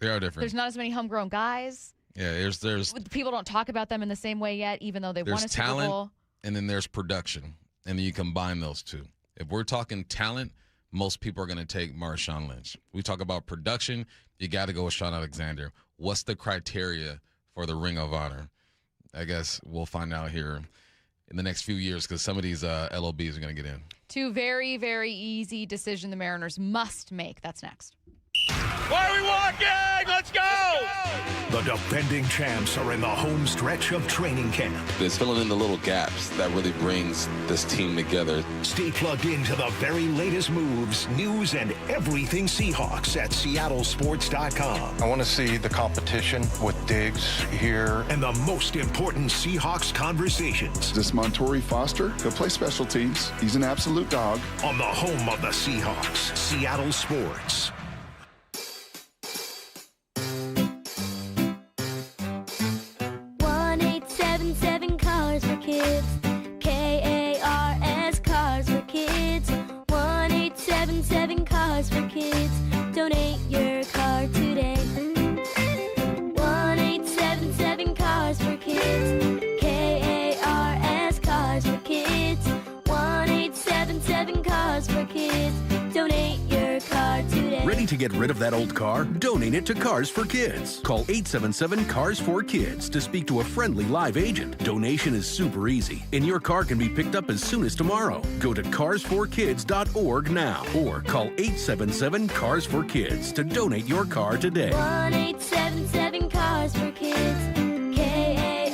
They are different. There's not as many homegrown guys. Yeah, there's people don't talk about them in the same way yet, even though they won a Super Bowl. There's talent, and then there's production, and then you combine those two. If we're talking talent, most people are going to take Marshawn Lynch. We talk about production, you got to go with Shaun Alexander. What's the criteria for the Ring of Honor? I guess we'll find out here in the next few years because some of these LOBs are going to get in. Two very, very easy decision the Mariners must make. That's next. Why are we walking? Let's go! The defending champs are in the home stretch of training camp. It's filling in the little gaps that really brings this team together. Stay plugged into the very latest moves, news, and everything Seahawks at seattlesports.com. I want to see the competition with Diggs here. And the most important Seahawks conversations. This Montori Foster, he'll play special teams. He's an absolute dog. On the home of the Seahawks, Seattle Sports. 1-877 Cars for Kids. KARS Cars for Kids. 1-877 Cars for Kids. Donate your car today. 1-877 Cars for Kids. KARS Cars for Kids. 1-877 Cars for Kids. Donate your car today. Ready to get rid of that old car? Donate it to Cars for Kids. Call 877-CARS-4-KIDS to speak to a friendly live agent. Donation is super easy, and your car can be picked up as soon as tomorrow. Go to carsforkids.org now or call 877-CARS-4-KIDS to donate your car today. 1-877 Cars for Kids.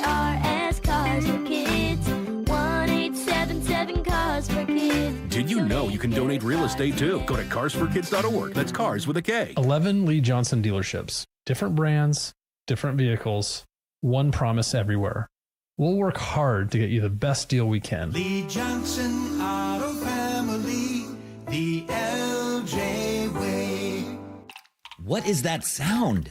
KARS Cars for Kids. 1-877 Cars for Kids. Did you know you can donate real estate too? Go to carsforkids.org. That's cars with a K. 11 Lee Johnson dealerships. Different brands, different vehicles, one promise everywhere. We'll work hard to get you the best deal we can. Lee Johnson Auto Family, the LJ way. What is that sound?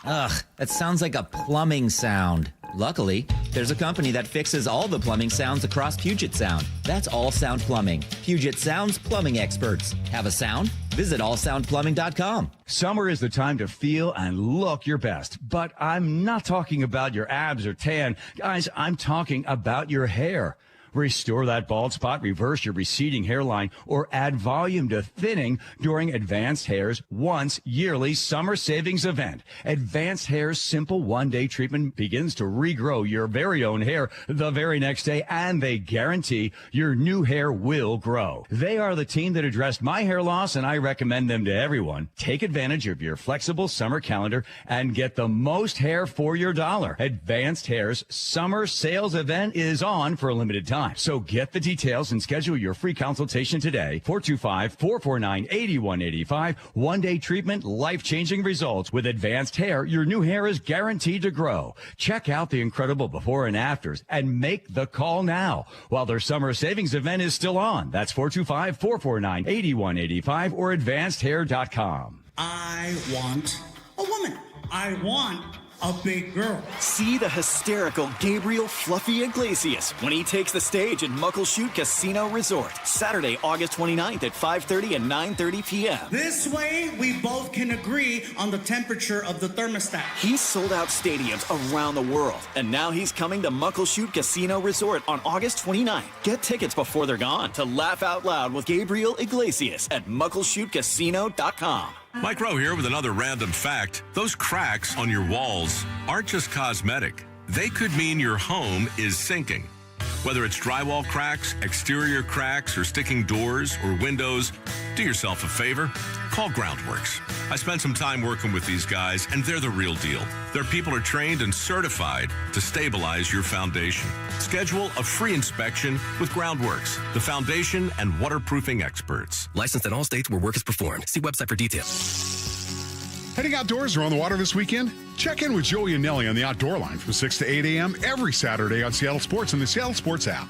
Ugh, that sounds like a plumbing sound. Luckily, there's a company that fixes all the plumbing sounds across Puget Sound. That's All Sound Plumbing. Puget Sound's plumbing experts. Have a sound? Visit allsoundplumbing.com. Summer is the time to feel and look your best, but I'm not talking about your abs or tan. Guys, I'm talking about your hair. Restore that bald spot, reverse your receding hairline, or add volume to thinning during Advanced Hair's once yearly summer savings event. Advanced Hair's simple one-day treatment begins to regrow your very own hair the very next day, and they guarantee your new hair will grow. They are the team that addressed my hair loss, and I recommend them to everyone. Take advantage of your flexible summer calendar and get the most hair for your dollar. Advanced Hair's summer sales event is on for a limited time. So get the details and schedule your free consultation today. 425-449-8185. One-day treatment, life-changing results. With Advanced Hair, your new hair is guaranteed to grow. Check out the incredible before and afters and make the call now while their summer savings event is still on. That's 425-449-8185 or advancedhair.com. I want a woman. I want a big girl. See the hysterical Gabriel Fluffy Iglesias when he takes the stage at Muckleshoot Casino Resort, Saturday, August 29th at 5:30 and 9:30 p.m. This way, we both can agree on the temperature of the thermostat. He's sold out stadiums around the world, and now he's coming to Muckleshoot Casino Resort on August 29th. Get tickets before they're gone to laugh out loud with Gabriel Iglesias at muckleshootcasino.com. Mike Rowe here with another random fact. Those cracks on your walls aren't just cosmetic. They could mean your home is sinking. Whether it's drywall cracks, exterior cracks, or sticking doors or windows, do yourself a favor. Call Groundworks. I spent some time working with these guys, and they're the real deal. Their people are trained and certified to stabilize your foundation. Schedule a free inspection with Groundworks, the foundation and waterproofing experts. Licensed in all states where work is performed. See website for details. Heading outdoors or on the water this weekend? Check in with Joey and Nelly on the Outdoor Line from 6 to 8 a.m. every Saturday on Seattle Sports and the Seattle Sports app.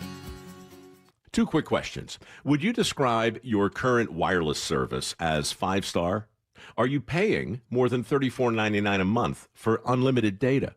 Two quick questions. Would you describe your current wireless service as 5-star? Are you paying more than $34.99 a month for unlimited data?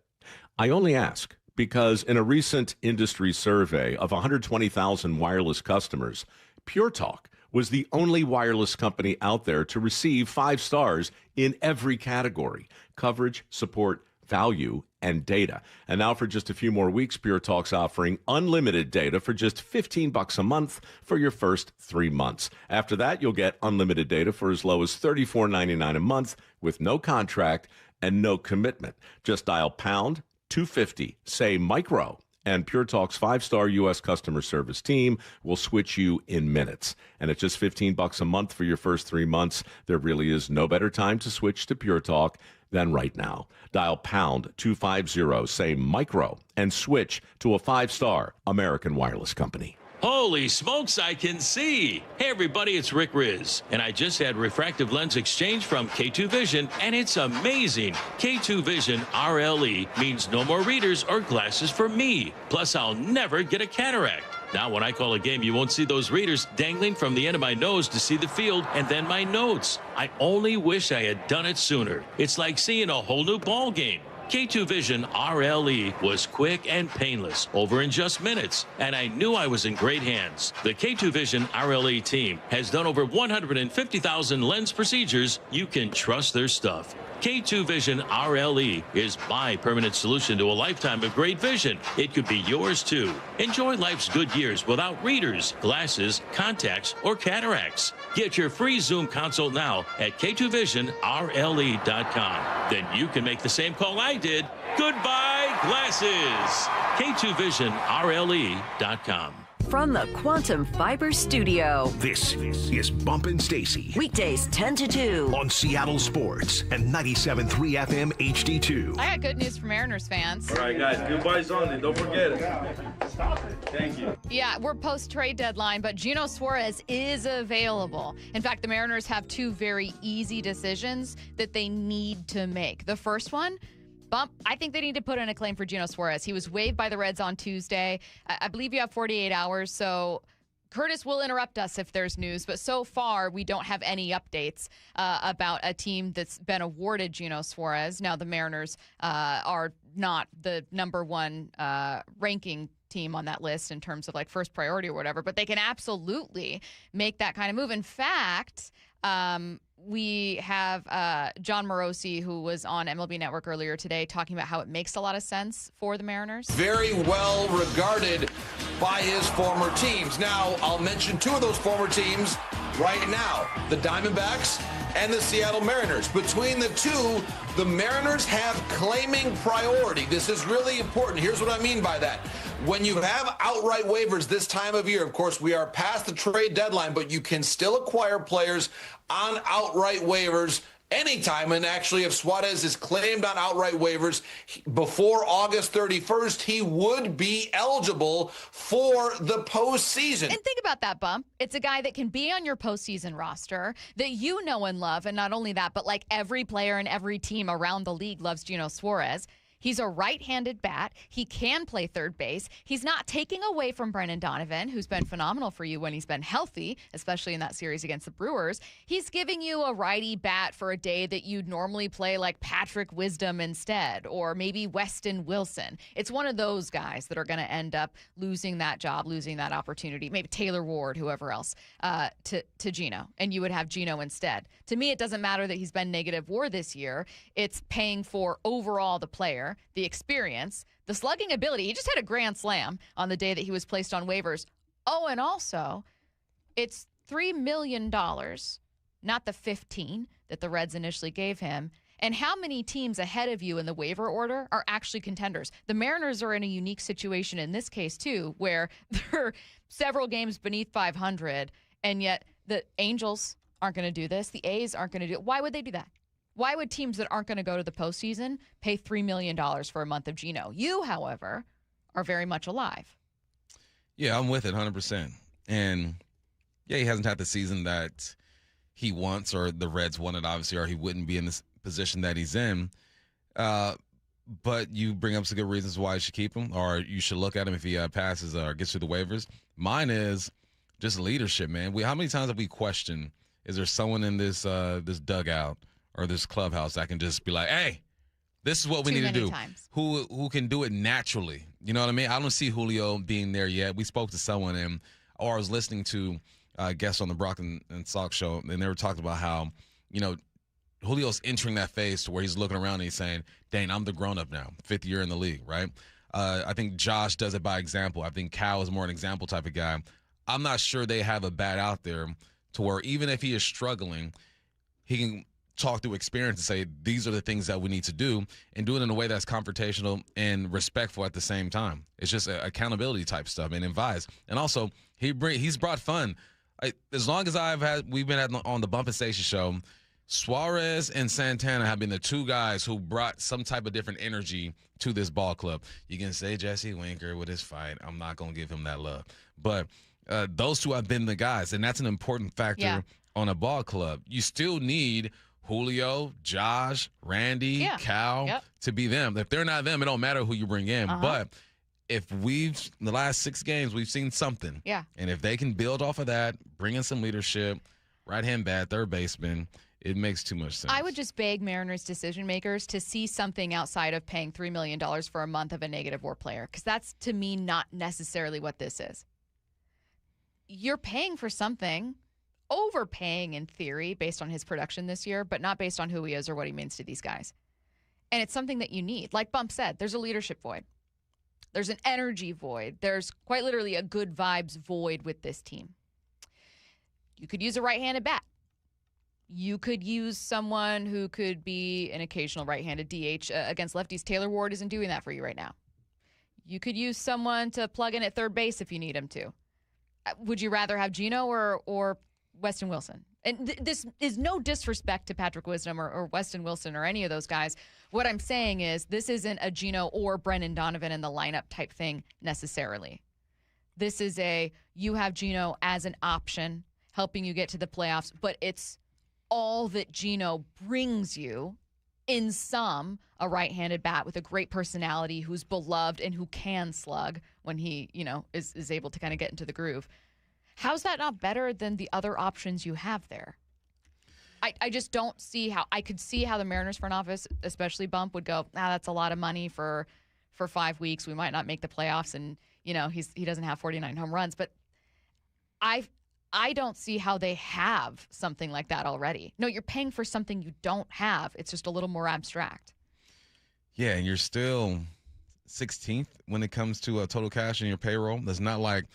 I only ask because in a recent industry survey of 120,000 wireless customers, Pure Talk was the only wireless company out there to receive 5 stars in every category: coverage, support, value, and data. And now for just a few more weeks, Pure Talk's offering unlimited data for just $15 a month for your first 3 months. After that, you'll get unlimited data for as low as $34.99 a month with no contract and no commitment. Just dial pound 250, say micro, and Pure Talk's 5-star U.S. customer service team will switch you in minutes. And at just $15 a month for your first 3 months, there really is no better time to switch to Pure Talk than right now. Dial pound 250, say micro, and switch to a 5-star American wireless company. Holy smokes, I can see. Hey, everybody, it's Rick Riz, and I just had refractive lens exchange from K2 Vision, and it's amazing. K2 Vision RLE means no more readers or glasses for me. Plus, I'll never get a cataract. Now, when I call a game, you won't see those readers dangling from the end of my nose to see the field and then my notes. I only wish I had done it sooner. It's like seeing a whole new ball game. K2 Vision RLE was quick and painless, over in just minutes, and I knew I was in great hands. The K2 Vision RLE team has done over 150,000 lens procedures. You can trust their stuff. K2 Vision RLE is my permanent solution to a lifetime of great vision. It could be yours too. Enjoy life's good years without readers, glasses, contacts, or cataracts. Get your free Zoom consult now at K2VisionRLE.com. Then you can make the same call I did. Goodbye, glasses. K2VisionRLE.com. From the Quantum Fiber Studio. This is Bumpin' Stacy. Weekdays 10 to 2. On Seattle Sports and 97.3 FM HD2. I got good news for Mariners fans. All right, guys, goodbyes only. Don't forget it. Thank you. Yeah, we're post-trade deadline, but Geno Suarez is available. In fact, the Mariners have 2 very easy decisions that they need to make. The first one, Bump, I think they need to put in a claim for Geno Suarez. He was waived by the Reds on Tuesday. I believe you have 48 hours, so Curtis will interrupt us if there's news, but so far we don't have any updates about a team that's been awarded Geno Suarez. Now, the Mariners are not the number 1 ranking team on that list in terms of like first priority or whatever, but they can absolutely make that kind of move. In fact, we have John Morosi, who was on MLB Network earlier today, talking about how it makes a lot of sense for the Mariners. Very well regarded by his former teams. Now, I'll mention 2 of those former teams right now, the Diamondbacks and the Seattle Mariners. Between the 2, the Mariners have claiming priority. This is really important. Here's what I mean by that. When you have outright waivers this time of year, of course, we are past the trade deadline, but you can still acquire players on outright waivers anytime. And actually, if Suarez is claimed on outright waivers before August 31st, he would be eligible for the postseason. And think about that, Bump. It's a guy that can be on your postseason roster that you know and love. And not only that, but like every player and every team around the league loves Geno Suarez. He's a right-handed bat. He can play third base. He's not taking away from Brendan Donovan, who's been phenomenal for you when he's been healthy, especially in that series against the Brewers. He's giving you a righty bat for a day that you'd normally play like Patrick Wisdom instead, or maybe Weston Wilson. It's one of those guys that are going to end up losing that job, losing that opportunity, maybe Taylor Ward, whoever else, to Geno, and you would have Geno instead. To me, it doesn't matter that he's been negative WAR this year. It's paying for overall the player, the experience, the slugging ability. He just had a grand slam on the day that he was placed on waivers. Oh, and also, it's $3 million, not the $15 that the Reds initially gave him. And how many teams ahead of you in the waiver order are actually contenders? The Mariners are in a unique situation in this case, too, where they're several games beneath 500, and yet the Angels aren't going to do this. The A's aren't going to do it. Why would they do that? Why would teams that aren't going to go to the postseason pay $3 million for a month of Geno? You, however, are very much alive. Yeah, I'm with it 100%. And, yeah, he hasn't had the season that he wants or the Reds wanted, obviously, or he wouldn't be in this position that he's in. But you bring up some good reasons why you should keep him, or you should look at him if he passes or gets through the waivers. Mine is just leadership, man. How many times have we questioned, is there someone in this this dugout or this clubhouse that can just be like, hey, This is what we need to do. Times. Who can do it naturally? You know what I mean? I don't see Julio being there yet. We spoke to someone, or I was listening to guests on the Brock and Salk show, and they were talking about how, Julio's entering that phase to where he's looking around and he's saying, dang, I'm the grown-up now, 5th year in the league, right? I think Josh does it by example. I think Cal is more an example type of guy. I'm not sure they have a bat out there to where even if he is struggling, he can talk through experience and say, these are the things that we need to do, and do it in a way that's confrontational and respectful at the same time. It's just accountability type stuff and advice. And also, he's brought fun. As long as we've been on the Bump Stacy Show, Suarez and Santana have been the two guys who brought some type of different energy to this ball club. You can say Jesse Winker with his fight. I'm not going to give him that love. But those two have been the guys, and that's an important factor on a ball club. You still need Julio, Josh, Randy, Cal to be them. If they're not them, it don't matter who you bring in. But if in the last 6 games, we've seen something. Yeah. And if they can build off of that, bring in some leadership, right-hand bat, third baseman, it makes too much sense. I would just beg Mariners decision makers to see something outside of paying $3 million for a month of a negative WAR player, because that's, to me, not necessarily what this is. You're paying for something, overpaying in theory based on his production this year, but not based on who he is or what he means to these guys. And it's something that you need. Like Bump said, there's a leadership void. There's an energy void. There's quite literally a good vibes void with this team. You could use a right-handed bat. You could use someone who could be an occasional right-handed DH against lefties. Taylor Ward isn't doing that for you right now. You could use someone to plug in at third base if you need him to. Would you rather have Geno or Weston Wilson? And this is no disrespect to Patrick Wisdom or Weston Wilson or any of those guys. What I'm saying is this isn't a Geno or Brendan Donovan in the lineup type thing necessarily. This is you have Geno as an option helping you get to the playoffs, but it's all that Geno brings you in a right-handed bat with a great personality who's beloved and who can slug when he, is able to kind of get into the groove. How's that not better than the other options you have there? I just don't see how. I could see how the Mariners front office, especially Bump, would go, that's a lot of money for 5 weeks. We might not make the playoffs, and, he doesn't have 49 home runs. But I don't see how they have something like that already. No, you're paying for something you don't have. It's just a little more abstract. Yeah, and you're still 16th when it comes to total cash in your payroll. That's not like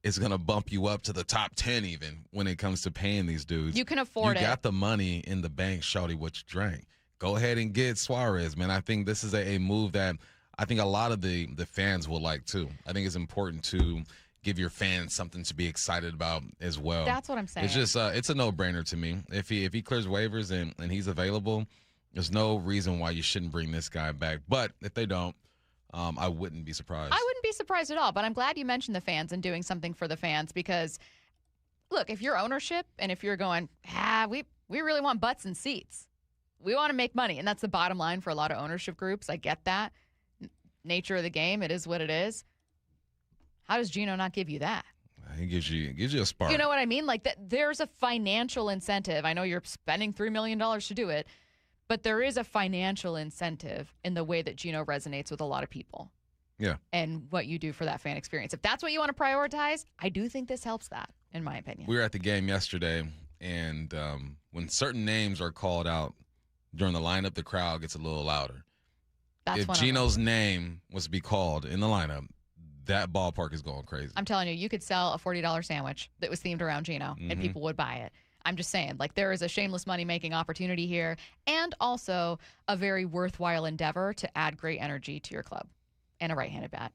it's going to bump you up to the top 10 even when it comes to paying these dudes. You can afford it. You got the money in the bank, shawty, what you drank. Go ahead and get Suarez, man. I think this is a move that I think a lot of the fans will like too. I think it's important to give your fans something to be excited about as well. That's what I'm saying. It's just it's a no-brainer to me. If he clears waivers and he's available, there's no reason why you shouldn't bring this guy back. But if they don't, I wouldn't be surprised. I wouldn't be surprised at all, but I'm glad you mentioned the fans and doing something for the fans because, look, if you're ownership and if you're going, we really want butts and seats. We want to make money, and that's the bottom line for a lot of ownership groups. I get that. Nature of the game, it is what it is. How does Geno not give you that? He gives you a spark. You know what I mean? Like there's a financial incentive. I know you're spending $3 million to do it, but there is a financial incentive in the way that Geno resonates with a lot of people. Yeah. And what you do for that fan experience. If that's what you want to prioritize, I do think this helps that, in my opinion. We were at the game yesterday, and when certain names are called out during the lineup, the crowd gets a little louder. If Geno's name was to be called in the lineup, that ballpark is going crazy. I'm telling you could sell a $40 sandwich that was themed around Geno, and people would buy it. I'm just saying, like, there is a shameless money-making opportunity here and also a very worthwhile endeavor to add great energy to your club and a right-handed bat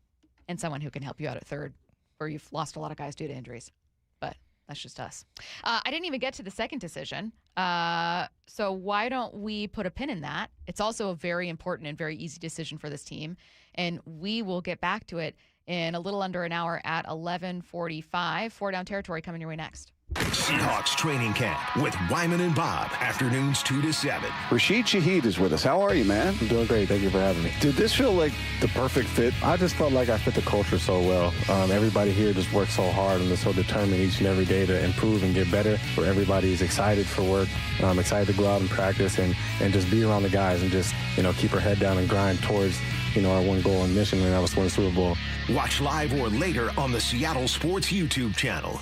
and someone who can help you out at third where you've lost a lot of guys due to injuries. But that's just us. I didn't even get to the second decision, so why don't we put a pin in that? It's also a very important and very easy decision for this team, and we will get back to it in a little under an hour at 11:45. 4 Down Territory coming your way next. Seahawks training camp with Wyman and Bob. Afternoons 2 to 7. Rashid Shaheed is with us. How are you, man? I'm doing great. Thank you for having me. Did this feel like the perfect fit? I just felt like I fit the culture so well. Everybody here just works so hard and is so determined each and every day to improve and get better. Where everybody is excited for work. I'm excited to go out and practice and just be around the guys and just, keep our head down and grind towards, our one goal and mission, and that was to win the Super Bowl. Watch live or later on the Seattle Sports YouTube channel.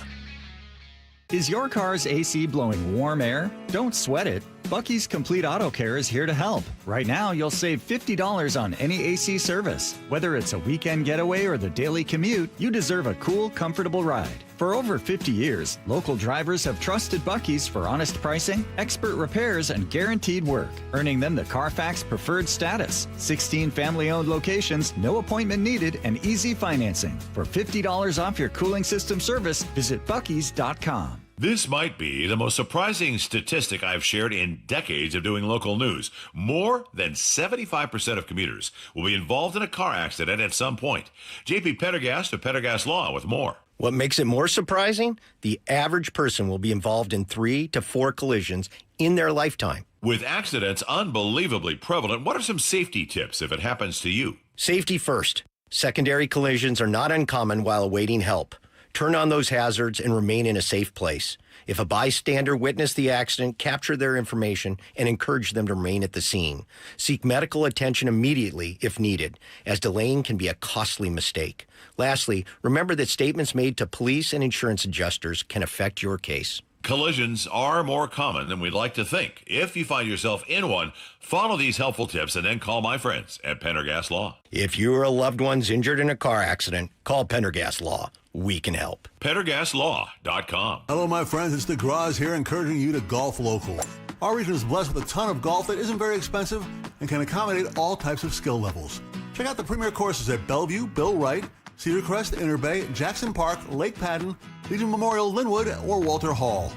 Is your car's AC blowing warm air? Don't sweat it. Bucky's Complete Auto Care is here to help. Right now, you'll save $50 on any AC service. Whether it's a weekend getaway or the daily commute, you deserve a cool, comfortable ride. For over 50 years, local drivers have trusted Bucky's for honest pricing, expert repairs, and guaranteed work, earning them the Carfax Preferred status. 16 family-owned locations, no appointment needed, and easy financing. For $50 off your cooling system service, visit Bucky's.com. This might be the most surprising statistic I've shared in decades of doing local news. More than 75% of commuters will be involved in a car accident at some point. JP Pendergast of Pendergast Law with more. What makes it more surprising? The average person will be involved in 3 to 4 collisions in their lifetime. With accidents unbelievably prevalent, what are some safety tips if it happens to you? Safety first. Secondary collisions are not uncommon while awaiting help. Turn on those hazards and remain in a safe place. If a bystander witnessed the accident, capture their information and encourage them to remain at the scene. Seek medical attention immediately if needed, as delaying can be a costly mistake. Lastly, remember that statements made to police and insurance adjusters can affect your case. Collisions are more common than we'd like to think. If you find yourself in one, follow these helpful tips and then call my friends at Pendergast Law. If you or a loved one's injured in a car accident, call Pendergast Law. We can help. PendergastLaw.com. Hello, my friends. It's DeGraws here, encouraging you to golf local. Our region is blessed with a ton of golf that isn't very expensive and can accommodate all types of skill levels. Check out the premier courses at Bellevue, Bill Wright, Cedar Crest, Inner Bay, Jackson Park, Lake Padden, Legion Memorial, Linwood, or Walter Hall.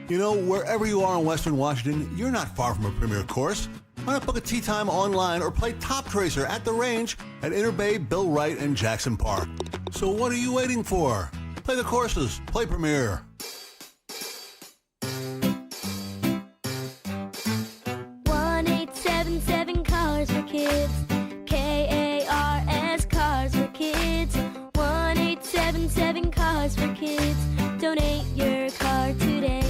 Wherever you are in Western Washington, you're not far from a premier course. Why not book a tee time online or play Top Tracer at the range at Inner Bay, Bill Wright, and Jackson Park? So what are you waiting for? Play the courses. Play Premier. Cars for Kids. KARS Cars for Kids. 1877 Cars for Kids. Donate your car today.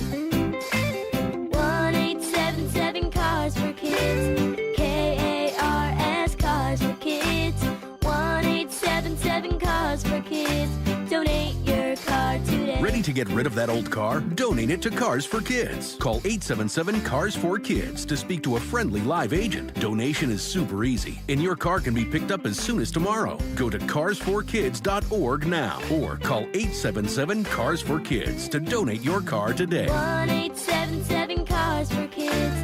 1877 Cars for Kids. KARS Cars for Kids. 1877 Cars for Kids. Donate your car today. Ready to get rid of that old car? Donate it to Cars for Kids. Call 877 Cars for Kids to speak to a friendly live agent. Donation is super easy, and your car can be picked up as soon as tomorrow. Go to carsforkids.org now or call 877 Cars for Kids to donate your car today. 1877 Cars for Kids.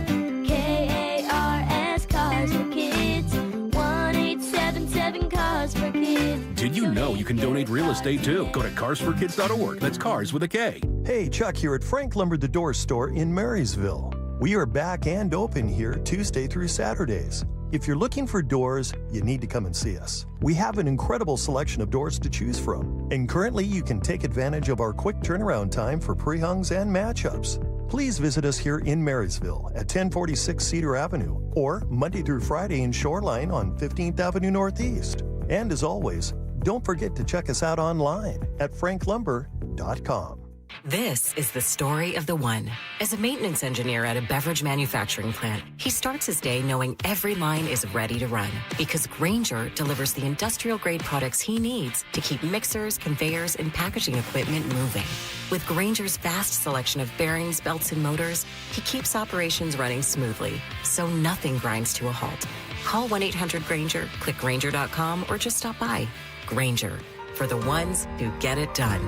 KARS Cars for Kids. 1877 Cars for Kids. Did you know you can donate real estate too? Go to carsforkids.org. That's cars with a K. Hey, Chuck here at Frank Lumber the Door Store in Marysville. We are back and open here Tuesday through Saturdays. If you're looking for doors, you need to come and see us. We have an incredible selection of doors to choose from, and currently you can take advantage of our quick turnaround time for pre-hungs and matchups. Please visit us here in Marysville at 1046 Cedar Avenue or Monday through Friday in Shoreline on 15th Avenue Northeast. And as always, don't forget to check us out online at franklumber.com. This is the story of the one. As a maintenance engineer at a beverage manufacturing plant, he starts his day knowing every line is ready to run because Grainger delivers the industrial-grade products he needs to keep mixers, conveyors, and packaging equipment moving. With Grainger's vast selection of bearings, belts, and motors, he keeps operations running smoothly, so nothing grinds to a halt. Call 1-800-GRAINGER, click Grainger.com, or just stop by. Grainger, for the ones who get it done.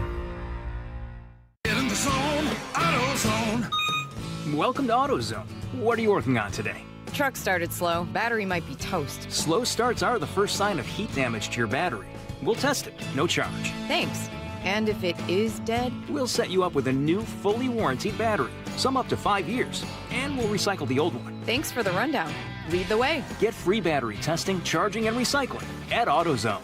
Get in the zone, AutoZone. Welcome to AutoZone. What are you working on today? Truck started slow. Battery might be toast. Slow starts are the first sign of heat damage to your battery. We'll test it, no charge. Thanks. And if it is dead? We'll set you up with a new, fully warranted battery, some up to 5 years, and we'll recycle the old one. Thanks for the rundown. Lead the way. Get free battery testing, charging, and recycling at AutoZone.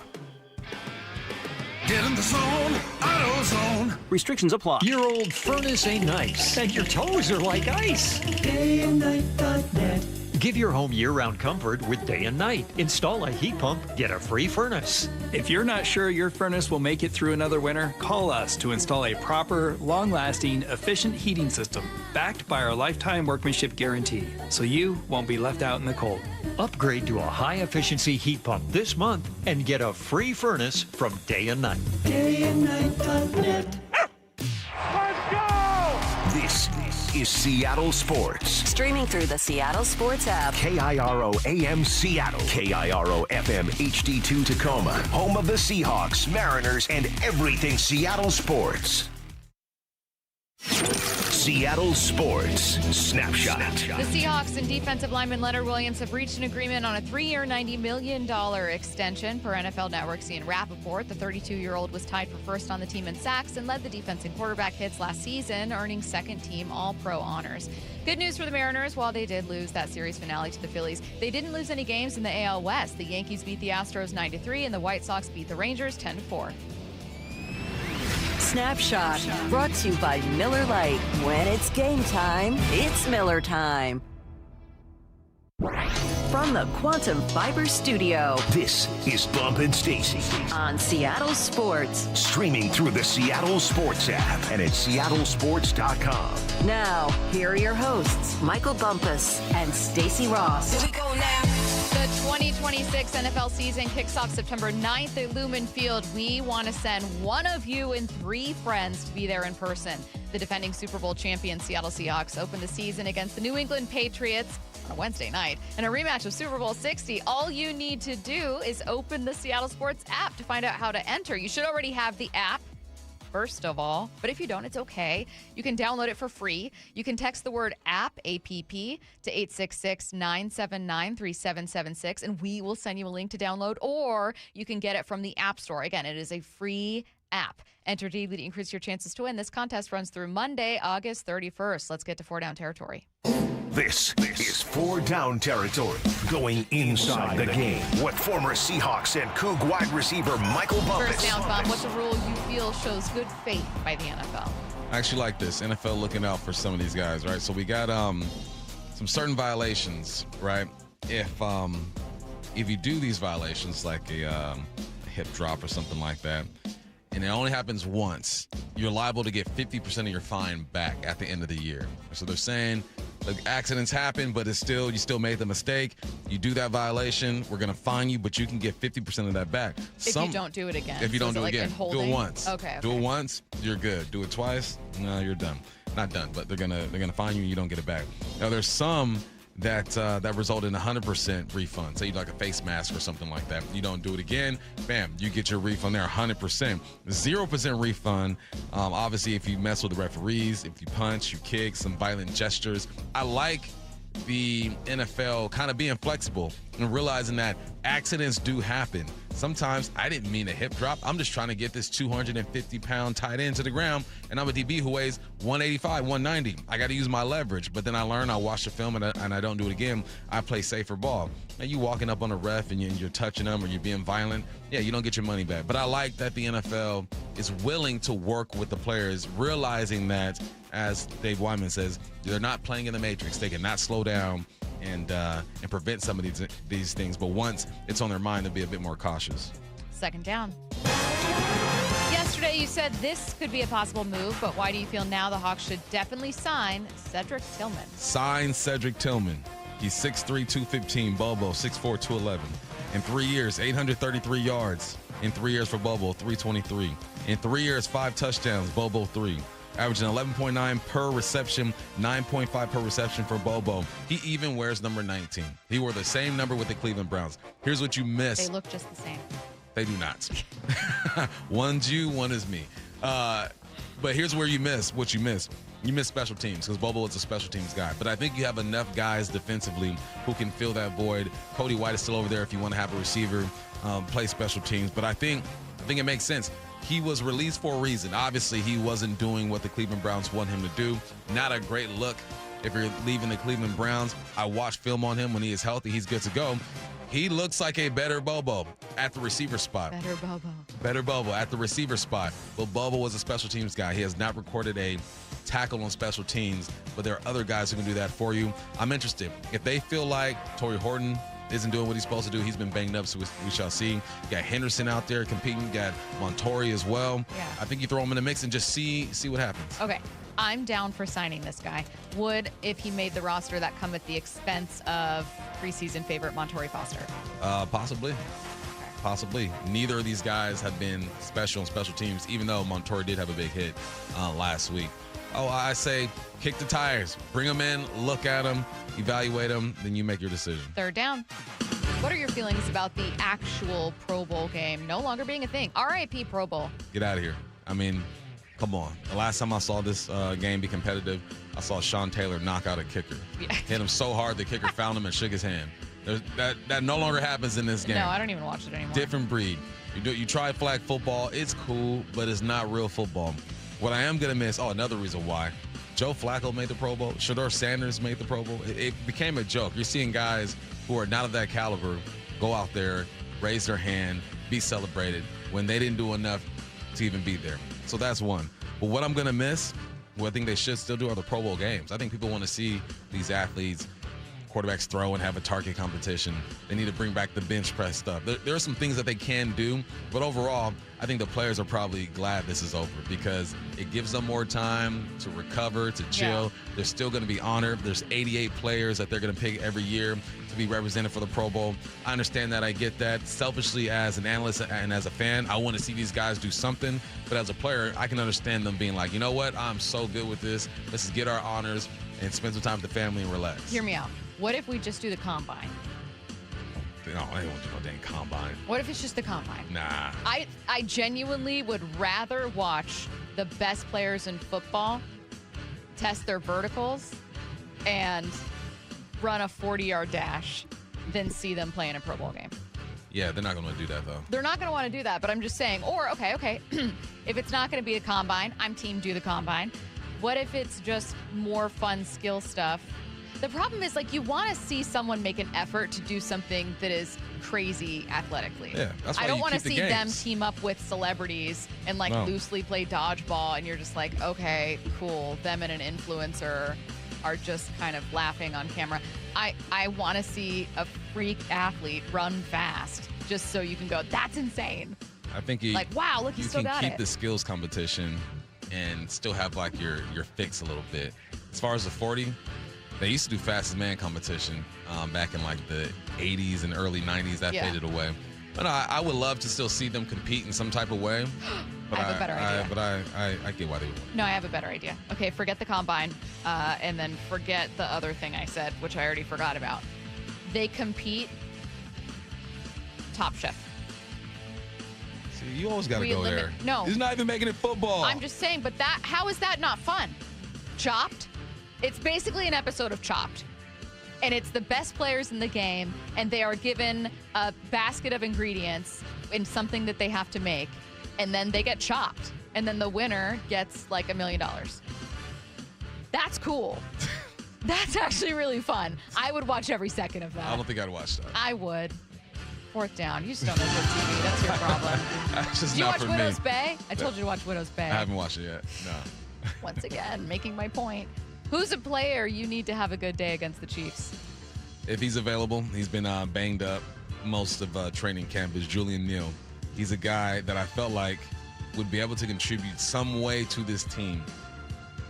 Get in the zone, AutoZone. Restrictions apply. Your old furnace ain't nice, and your toes are like ice. DayandNight.net. Give your home year-round comfort with Day and Night. Install a heat pump, get a free furnace. If you're not sure your furnace will make it through another winter, call us to install a proper, long-lasting, efficient heating system backed by our lifetime workmanship guarantee, so you won't be left out in the cold. Upgrade to a high-efficiency heat pump this month and get a free furnace from Day and Night. DayandNight.net. Let's go! This is Seattle Sports. Streaming through the Seattle Sports app. KIRO AM Seattle. KIRO FM HD2 Tacoma. Home of the Seahawks, Mariners, and everything Seattle sports. Seattle Sports Snapshot. The Seahawks and defensive lineman Leonard Williams have reached an agreement on a 3-year, $90 million extension. Per NFL Network's Ian Rappaport, the 32-year-old was tied for first on the team in sacks and led the defense in quarterback hits last season, earning second-team All-Pro honors. Good news for the Mariners. While they did lose that series finale to the Phillies, they didn't lose any games in the AL West. The Yankees beat the Astros 9-3, and the White Sox beat the Rangers 10-4. Snapshot, brought to you by Miller Lite. When it's game time, it's Miller time. From the Quantum Fiber Studio, this is Bump and Stacy on Seattle Sports. Streaming through the Seattle Sports app and at seattlesports.com. Now, here are your hosts, Michael Bumpus and Stacy Ross. Here we go now. The 2026 NFL season kicks off September 9th at Lumen Field. We want to send one of you and 3 friends to be there in person. The defending Super Bowl champion Seattle Seahawks open the season against the New England Patriots on a Wednesday night in a rematch of Super Bowl 60. All you need to do is open the Seattle Sports app to find out how to enter. You should already have the app, first of all, but if you don't, it's okay. You can download it for free. You can text the word app, APP, to 866-979-3776, and we will send you a link to download, or you can get it from the App Store. Again, it is a free app. Enter daily to increase your chances to win. This contest runs through Monday, August 31st. Let's get to 4 Down territory. This is 4 Down territory, going inside the game with former Seahawks and Coug wide receiver Michael Bumpus. First down, Bob, what's a rule you feel shows good faith by the NFL? I actually like this. NFL looking out for some of these guys, right? So we got some certain violations, right? If you do these violations, like a hip drop or something like that, and it only happens once, you're liable to get 50% of your fine back at the end of the year. So they're saying, look, accidents happen, but you still made the mistake. You do that violation, we're going to fine you, but you can get 50% of that back. If you don't do it again. If you don't do it again, do it once. Okay. Do it once, you're good. Do it twice, no, you're done. Not done, but they're gonna fine you and you don't get it back. Now, there's some that result in 100% refund. Say you like a face mask or something like that. You don't do it again, bam, you get your refund there, 100%. 0% refund, obviously, if you mess with the referees, if you punch, you kick, some violent gestures. I like the NFL kind of being flexible and realizing that accidents do happen. Sometimes I didn't mean a hip drop. I'm just trying to get this 250-pound tight end to the ground, and I'm a DB who weighs 185, 190. I got to use my leverage, but then I learn, I watch the film, and I don't do it again. I play safer ball. And you walking up on a ref and you're touching them or you're being violent, yeah, you don't get your money back. But I like that the NFL is willing to work with the players, realizing that, as Dave Wyman says, they're not playing in the matrix. They cannot slow down and prevent some of these things. But once it's on their mind, they'll be a bit more cautious. Second down. Yesterday, you said this could be a possible move, but why do you feel now the Hawks should definitely sign Cedric Tillman? Sign Cedric Tillman. He's 6'3", 215. Bobo, 6'4", 211. In 3 years, 833 yards. In 3 years for Bobo, 323. In 3 years, 5 touchdowns. Bobo, 3. Averaging 11.9 per reception, 9.5 per reception for Bobo. He even wears number 19. He wore the same number with the Cleveland Browns. Here's what you miss. They look just the same. They do not. One's you, one is me. But here's where you miss what you miss. You miss special teams because Bobo is a special teams guy. But I think you have enough guys defensively who can fill that void. Cody White is still over there if you want to have a receiver play special teams. But I think it makes sense. He was released for a reason. Obviously, he wasn't doing what the Cleveland Browns want him to do. Not a great look if you're leaving the Cleveland Browns. I watched film on him when he is healthy. He's good to go. He looks like a better Bobo at the receiver spot. Better Bobo at the receiver spot. But Bobo was a special teams guy. He has not recorded a tackle on special teams, but there are other guys who can do that for you. I'm interested. If they feel like Torrey Horton isn't doing what he's supposed to do, he's been banged up, so we shall see. You got Henderson out there competing. You got Montori as well. Yeah. I think you throw him in the mix and just see what happens. Okay. I'm down for signing this guy. Would, if he made the roster, that come at the expense of preseason favorite Montori Foster? Possibly. Possibly. Neither of these guys have been special on special teams, even though Montori did have a big hit last week. Oh, I say kick the tires. Bring them in, look at them, evaluate them, then you make your decision. Third down. What are your feelings about the actual Pro Bowl game no longer being a thing? RIP Pro Bowl. Get out of here. I mean, come on. The last time I saw this game be competitive, I saw Sean Taylor knock out a kicker. Yeah. Hit him so hard the kicker found him and shook his hand. That no longer happens in this game. No, I don't even watch it anymore. Different breed. You try flag football, it's cool, but it's not real football. What I am going to miss, another reason why, Joe Flacco made the Pro Bowl. Shedeur Sanders made the Pro Bowl. It became a joke. You're seeing guys who are not of that caliber go out there, raise their hand, be celebrated when they didn't do enough to even be there. So that's one. But what I'm going to miss, what I think they should still do, are the Pro Bowl games. I think people want to see these athletes, quarterbacks throw and have a target competition. They need to bring back the bench press stuff. There are some things that they can do, but overall, I think the players are probably glad this is over because it gives them more time to recover, to chill. Yeah. They're still going to be honored. There's 88 players that they're going to pick every year to be represented for the Pro Bowl. I understand that. I get that. Selfishly, as an analyst and as a fan, I want to see these guys do something. But as a player, I can understand them being like, you know what? I'm so good with this. Let's just get our honors and spend some time with the family and relax. Hear me out. What if we just do the combine? No, I don't want to do no dang combine. What if it's just the combine? Nah. I genuinely would rather watch the best players in football test their verticals and run a 40-yard dash than see them play in a Pro Bowl game. Yeah, they're not going to do that, though. They're not going to want to do that, but I'm just saying, or, okay. If it's not going to be a combine, I'm team do the combine. What if it's just more fun skill stuff? The problem is, you want to see someone make an effort to do something that is crazy athletically. Yeah, that's why I don't want to see them team up with celebrities and, loosely play dodgeball, and you're just like, okay, cool. Them and an influencer are just kind of laughing on camera. I want to see a freak athlete run fast just so you can go, that's insane. I think wow, look, he still got it. You can keep the skills competition and still have, your fix a little bit. As far as the 40, they used to do fastest man competition back in the 80s and early 90s. That faded away. But I would love to still see them compete in some type of way. But I have a better idea. But I get why they would. No, I have a better idea. Okay, forget the combine and then forget the other thing I said, which I already forgot about. They compete Top Chef. See, you always got to go there. No. He's not even making it football. I'm just saying, but how is that not fun? Chopped? It's basically an episode of Chopped. And it's the best players in the game, and they are given a basket of ingredients in something that they have to make, and then they get chopped. And then the winner gets $1 million. That's cool. That's actually really fun. I would watch every second of that. I don't think I'd watch that. I would. Fourth down. You just don't know good TV. That's your problem. That's just Did you not watch for Widow's me. Bay? I told you to watch Widow's Bay. I haven't watched it yet. No. Once again, making my point. Who's a player you need to have a good day against the Chiefs? If he's available, he's been banged up most of training camp, is Julian Neal. He's a guy that I felt like would be able to contribute some way to this team,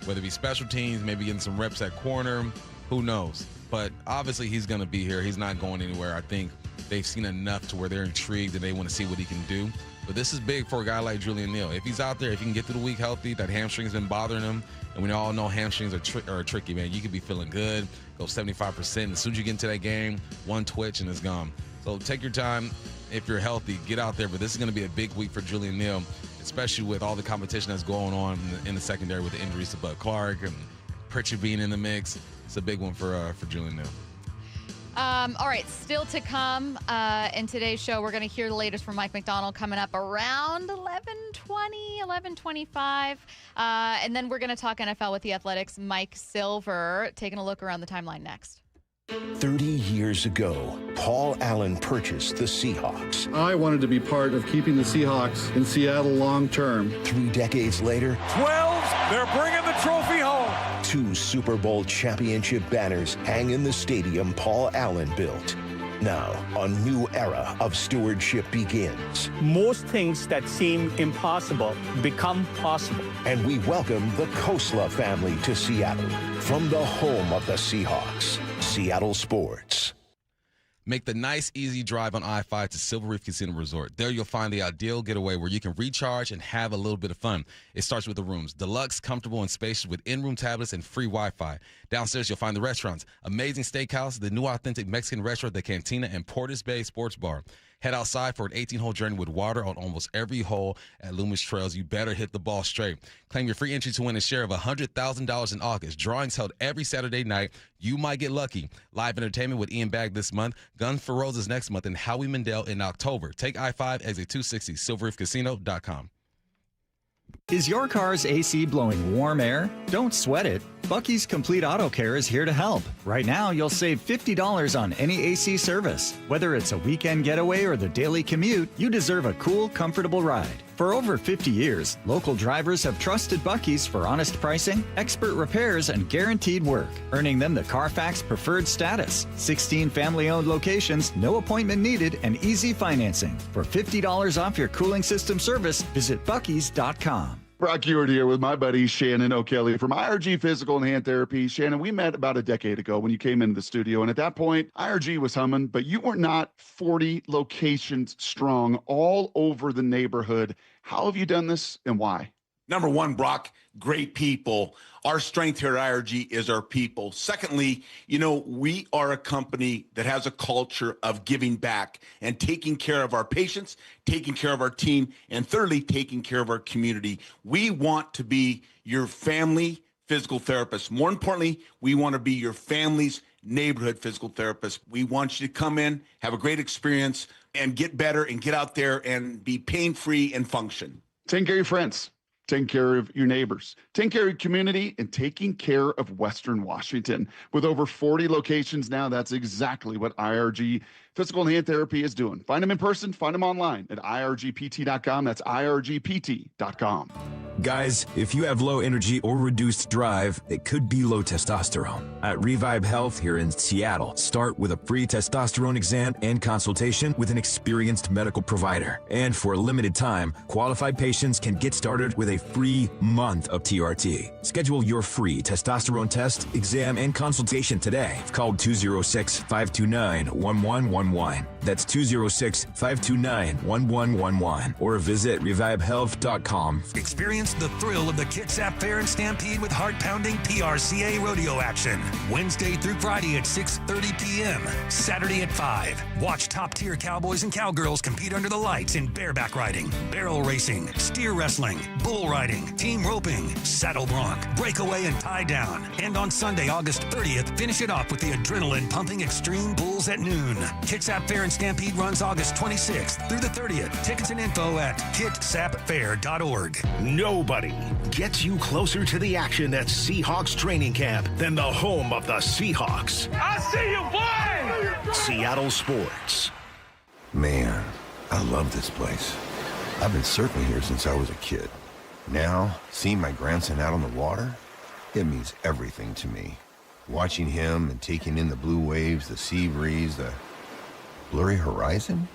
whether it be special teams, maybe getting some reps at corner, who knows. But obviously he's going to be here. He's not going anywhere. I think they've seen enough to where they're intrigued and they want to see what he can do. But this is big for a guy like Julian Neal. If he's out there, if he can get through the week healthy, that hamstring's been bothering him. And we all know hamstrings are tricky, man. You could be feeling good, go 75%. As soon as you get into that game, one twitch and it's gone. So take your time. If you're healthy, get out there. But this is going to be a big week for Julian Neal, especially with all the competition that's going on in the secondary with the injuries to Bud Clark and Pritchard being in the mix. It's a big one for Julian Neal. All right, still to come in today's show, we're going to hear the latest from Mike Macdonald coming up around 11:20, 11:25. And then we're going to talk NFL with the Athletics' Mike Silver, taking a look around the timeline next. 30 years ago, Paul Allen purchased the Seahawks. I wanted to be part of keeping the Seahawks in Seattle long term. 3 decades later, 12, they're bringing the trophy home. 2 Super Bowl championship banners hang in the stadium Paul Allen built. Now, a new era of stewardship begins. Most things that seem impossible become possible. And we welcome the Khoslas family to Seattle from the home of the Seahawks, Seattle Sports. Make the nice, easy drive on I-5 to Silver Reef Casino Resort. There you'll find the ideal getaway where you can recharge and have a little bit of fun. It starts with the rooms. Deluxe, comfortable, and spacious with in-room tablets and free Wi-Fi. Downstairs, you'll find the restaurants. Amazing steakhouse, the new authentic Mexican restaurant, the Cantina, and Portis Bay Sports Bar. Head outside for an 18-hole journey with water on almost every hole at Loomis Trails. You better hit the ball straight. Claim your free entry to win a share of $100,000 in August. Drawings held every Saturday night. You might get lucky. Live entertainment with Ian Bagg this month. Guns for Roses next month, and Howie Mandel in October. Take I-5 exit 260, silverreefcasino.com. Is your car's AC blowing warm air? Don't sweat it. Bucky's Complete Auto Care is here to help. Right now, you'll save $50 on any AC service. Whether it's a weekend getaway or the daily commute, you deserve a cool, comfortable ride. For over 50 years, local drivers have trusted Bucky's for honest pricing, expert repairs, and guaranteed work, earning them the Carfax Preferred status. 16 family-owned locations, no appointment needed, and easy financing. For $50 off your cooling system service, visit buckys.com. Brock Ewart here with my buddy Shannon O'Kelly from IRG Physical and Hand Therapy. Shannon, we met about a decade ago when you came into the studio, and at that point, IRG was humming, but you were not 40 locations strong all over the neighborhood. How have you done this, and why? Number one, Brock, great people. Our strength here at IRG is our people. Secondly, we are a company that has a culture of giving back and taking care of our patients, taking care of our team, and thirdly, taking care of our community. We want to be your family physical therapist. More importantly, we want to be your family's neighborhood physical therapist. We want you to come in, have a great experience, and get better and get out there and be pain-free and function. Take care of your friends. Taking care of your neighbors, taking care of your community, and taking care of Western Washington. With over 40 locations now, that's exactly what IRG Physical and Hand Therapy is doing. Find them in person, find them online at irgpt.com. That's irgpt.com. Guys, if you have low energy or reduced drive, it could be low testosterone. At Revive Health here in Seattle, start with a free testosterone exam and consultation with an experienced medical provider. And for a limited time, qualified patients can get started with a free month of TRT. Schedule your free testosterone test, exam, and consultation today. Call 206-529-1111. That's 206-529-1111. Or visit revivehealth.com. Experience the thrill of the Kitsap Fair and Stampede with heart-pounding PRCA rodeo action. Wednesday through Friday at 6:30 p.m. Saturday at 5. Watch top-tier cowboys and cowgirls compete under the lights in bareback riding, barrel racing, steer wrestling, bull riding, team roping, saddle bronc, breakaway, and tie down. And on Sunday, August 30th, finish it off with the adrenaline-pumping Extreme Bulls at noon. Kitsap Fair and Stampede runs August 26th through the 30th. Tickets and info at kitsapfair.org. Nobody gets you closer to the action at Seahawks training camp than the home of the Seahawks. I see you, boy! Seattle Sports. Man, I love this place. I've been surfing here since I was a kid. Now, seeing my grandson out on the water, it means everything to me. Watching him and taking in the blue waves, the sea breeze, the blurry horizon.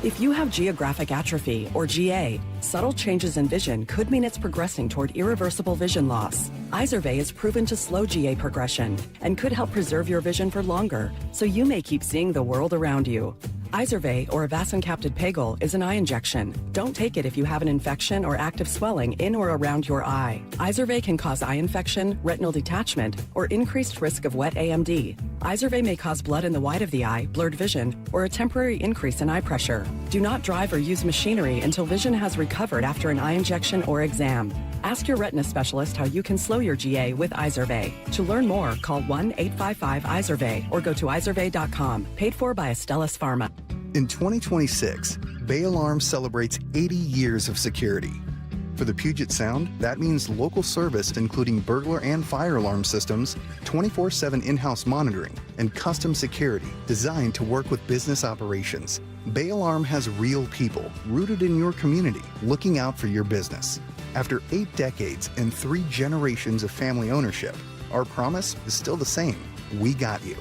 If you have geographic atrophy, or GA, subtle changes in vision could mean it's progressing toward irreversible vision loss. Izervay is proven to slow GA progression and could help preserve your vision for longer, so you may keep seeing the world around you. Izervay, or avacincaptad pegol, is an eye injection. Don't take it if you have an infection or active swelling in or around your eye. Izervay can cause eye infection, retinal detachment, or increased risk of wet AMD. Izervay may cause blood in the white of the eye, blurred vision, or a temporary increase in eye pressure. Do not drive or use machinery until vision has recovered after an eye injection or exam. Ask your retina specialist how you can slow your GA with Izervay. To learn more, call 1-855-IZERVAY or go to izervay.com. Paid for by Astellas Pharma. In 2026, Bay Alarm celebrates 80 years of security. For the Puget Sound, that means local service including burglar and fire alarm systems, 24/7 in-house monitoring, and custom security designed to work with business operations. Bay Alarm has real people rooted in your community looking out for your business. After 8 decades and 3 generations of family ownership, our promise is still the same. We got you.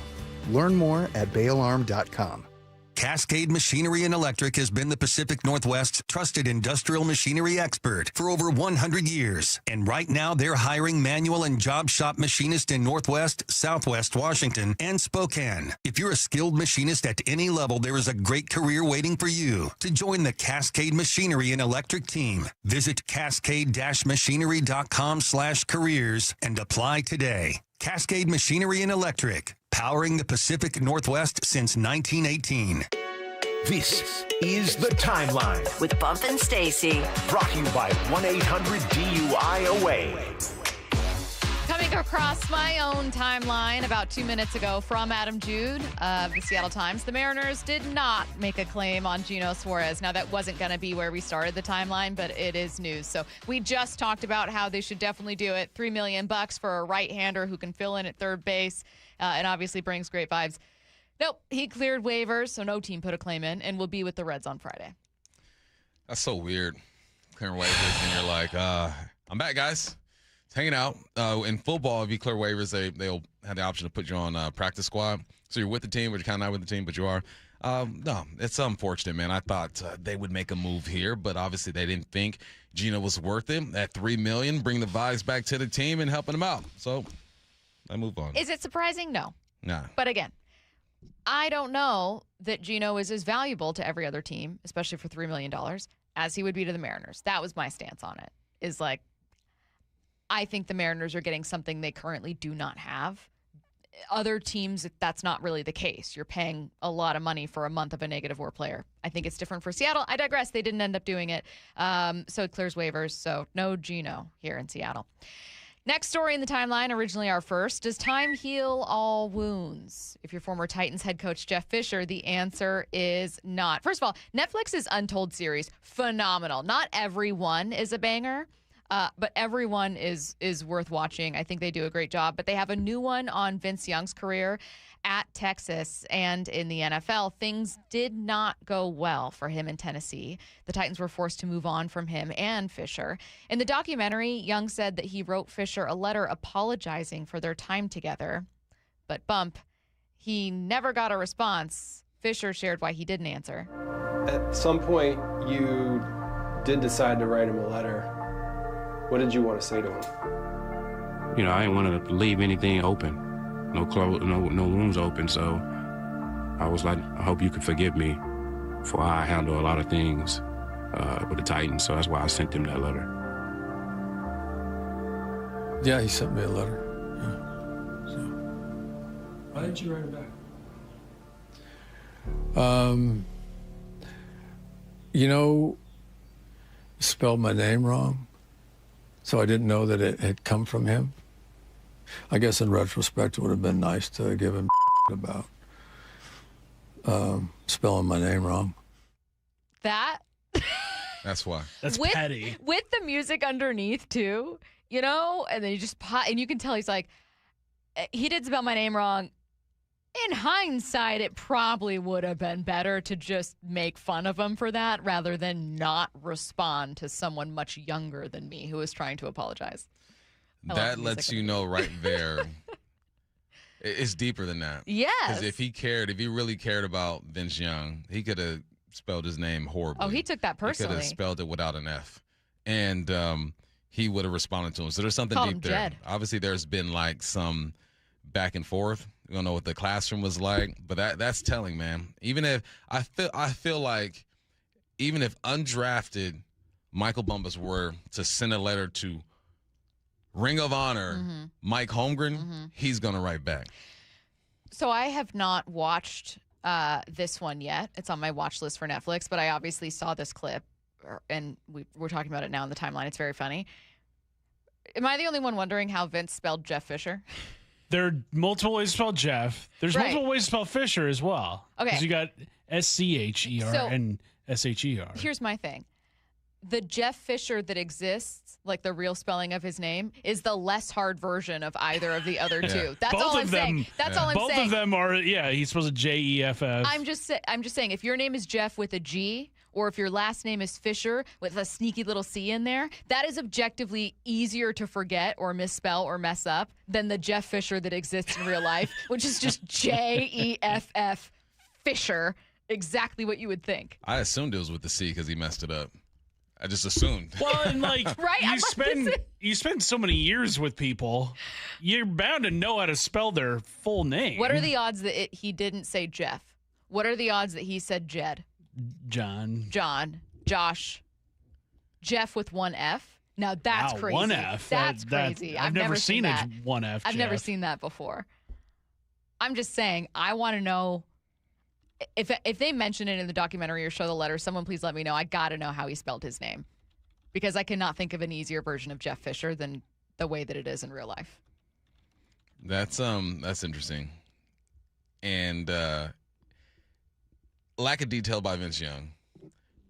Learn more at bayalarm.com. Cascade Machinery and Electric has been the Pacific Northwest's trusted industrial machinery expert for over 100 years. And right now, they're hiring manual and job shop machinists in Northwest, Southwest Washington, and Spokane. If you're a skilled machinist at any level, there is a great career waiting for you. To join the Cascade Machinery and Electric team, visit cascade-machinery.com/careers and apply today. Cascade Machinery and Electric, powering the Pacific Northwest since 1918. This is The Timeline with Bump and Stacy. Brought to you by 1-800-DUI-AWAY. Coming across my own timeline about 2 minutes ago from Adam Jude of the Seattle Times, the Mariners did not make a claim on Geno Suarez. Now, that wasn't going to be where we started the timeline, but it is news. So we just talked about how they should definitely do it. $3 million for a right-hander who can fill in at third base and obviously brings great vibes. Nope, he cleared waivers, so no team put a claim in, and will be with the Reds on Friday. That's so weird. Clearing waivers, and you're like, I'm back, guys. Hanging out. In football, if you clear waivers, they'll have the option to put you on practice squad. So you're with the team, but you're kind of not with the team, but you are. No, it's unfortunate, man. I thought they would make a move here, but obviously they didn't think Geno was worth it. At $3 million, bring the vibes back to the team and helping them out. So I move on. Is it surprising? No. Nah. But again, I don't know that Geno is as valuable to every other team, especially for $3 million, as he would be to the Mariners. That was my stance on it, is like, I think the Mariners are getting something they currently do not have. Other teams, that's not really the case. You're paying a lot of money for a month of a negative WAR player. I think it's different for Seattle. I digress. They didn't end up doing it. So it clears waivers. So no Geno here in Seattle. Next story in the timeline, originally our first. Does time heal all wounds? If you're former Titans head coach Jeff Fisher, the answer is not. First of all, Netflix's Untold series, phenomenal. Not everyone is a banger. But everyone is worth watching. I think they do a great job. But they have a new one on Vince Young's career at Texas and in the NFL. Things did not go well for him in Tennessee. The Titans were forced to move on from him and Fisher. In the documentary, Young said that he wrote Fisher a letter apologizing for their time together. But Bump, he never got a response. Fisher shared why he didn't answer. At some point, you did decide to write him a letter. What did you want to say to him? You know, I didn't want to leave anything open, no wounds open. So I was like, I hope you could forgive me for how I handle a lot of things with the Titans. So that's why I sent him that letter. Yeah, he sent me a letter. Yeah. So. Why didn't you write it back? You know, you spelled my name wrong. So I didn't know that it had come from him. I guess in retrospect, it would have been nice to give him about spelling my name wrong. That's why. That's petty. With the music underneath, too, you know? And then you just and you can tell he's like, he did spell my name wrong. In hindsight, it probably would have been better to just make fun of him for that rather than not respond to someone much younger than me who was trying to apologize. That lets you know right there. It's deeper than that. Yes. Because if he really cared about Vince Young, he could have spelled his name horribly. Oh, he took that personally. He could have spelled it without an F. And he would have responded to him. So there's something Call deep him there. Jed. Obviously, there's been like some back and forth. We don't know what the classroom was like, but that's telling, man. Even if I feel like even if undrafted Michael Bumpus were to send a letter to Ring of Honor Mike Holmgren, he's going to write back. So I have not watched this one yet. It's on my watch list for Netflix, but I obviously saw this clip, and we're talking about it now in the timeline. It's very funny. Am I the only one wondering how Vince spelled Jeff Fisher? There are multiple ways to spell Jeff. There's multiple ways to spell Fisher as well. Okay. Because you got SCHER and SHER. Here's my thing. the Jeff Fisher that exists, like the real spelling of his name, is the less hard version of either of the other two. That's all I'm saying. That's all I'm saying. Both of them are, he's supposed to Jeff. I'm just saying, if your name is Jeff with a G, or if your last name is Fisher with a sneaky little C in there, that is objectively easier to forget or misspell or mess up than the Jeff Fisher that exists in real life, which is just Jeff Fisher, exactly what you would think. I assumed it was with the C because he messed it up. I just assumed. Well, and like right? you spend so many years with people, you're bound to know how to spell their full name. What are the odds that he didn't say Jeff? What are the odds that he said Jed? John, Josh, Jeff with one F. Now that's crazy. One F. That's crazy. I've never seen that. a one F. I've never seen that before. I'm just saying, I want to know if they mention it in the documentary or show the letter. Someone please let me know. I got to know how he spelled his name, because I cannot think of an easier version of Jeff Fisher than the way that it is in real life. That's interesting, and lack of detail by Vince Young,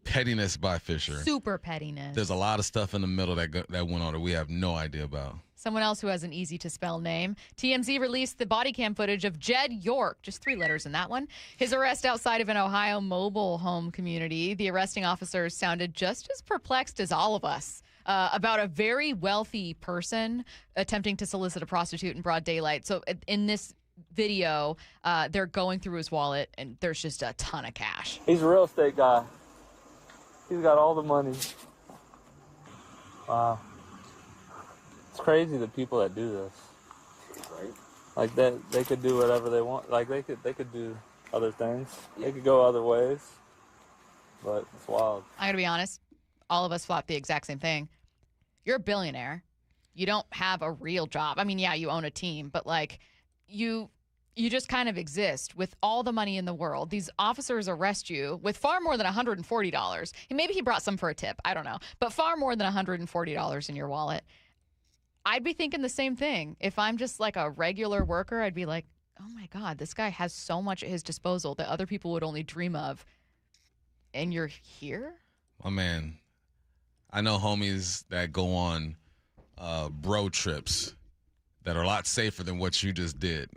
pettiness by Fisher, super pettiness. There's a lot of stuff in the middle that went on that we have no idea about. Someone else who has an easy-to-spell name. TMZ released the body cam footage of Jed York, just 3 letters in that one. His arrest outside of an Ohio mobile home community. The arresting officers sounded just as perplexed as all of us about a very wealthy person attempting to solicit a prostitute in broad daylight. So in this video, they're going through his wallet, and there's just a ton of cash. He's a real estate guy. He's got all the money. Wow. It's crazy the people that do this. Right. Like that, they could do whatever they want. Like they could do other things. Yeah. They could go other ways. But it's wild. I gotta be honest, all of us thought the exact same thing. You're a billionaire. You don't have a real job. I mean, yeah, you own a team, but like you just kind of exist with all the money in the world. These officers arrest you with far more than $140. Maybe he brought some for a tip. I don't know. But far more than $140 in your wallet. I'd be thinking the same thing. If I'm just like a regular worker, I'd be like, oh my God, this guy has so much at his disposal that other people would only dream of. And you're here? Oh, man. I know homies that go on bro trips that are a lot safer than what you just did.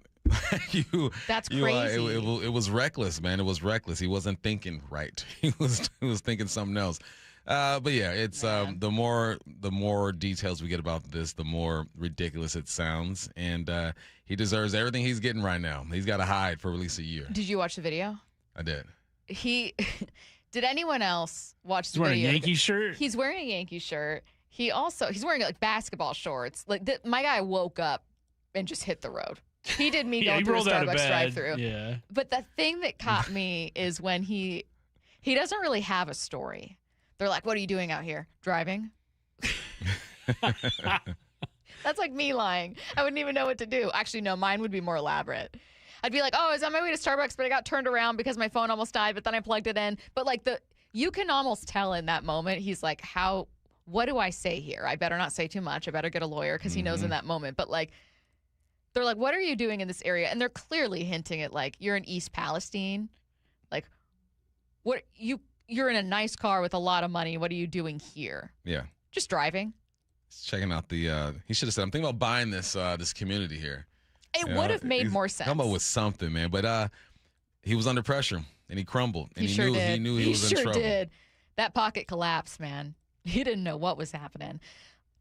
That's crazy. It was reckless, man. It was reckless. He wasn't thinking right. He was thinking something else. But yeah, it's the more details we get about this, the more ridiculous it sounds. And he deserves everything he's getting right now. He's got to hide for at least a year. Did you watch the video? I did. Did anyone else watch the video? He's wearing a Yankee shirt? He's wearing a Yankee shirt. He's wearing like basketball shorts. Like my guy woke up and just hit the road. He did me going through a Starbucks drive-through. Yeah. But the thing that caught me is when he doesn't really have a story. They're like, what are you doing out here? Driving? That's like me lying. I wouldn't even know what to do. Actually, no, mine would be more elaborate. I'd be like, oh, I was on my way to Starbucks, but I got turned around because my phone almost died, but then I plugged it in. But like you can almost tell in that moment, he's like, what do I say here? I better not say too much. I better get a lawyer because he knows in that moment. But like, they're like, what are you doing in this area? And they're clearly hinting at like, you're in East Palestine. Like, what you're in a nice car with a lot of money. What are you doing here? Yeah. Just driving. Checking out he should have said, I'm thinking about buying this community here. It would have made more sense. Come up with something, man. But he was under pressure and he crumbled. And he knew he was in trouble. He sure did. That pocket collapsed, man. He didn't know what was happening.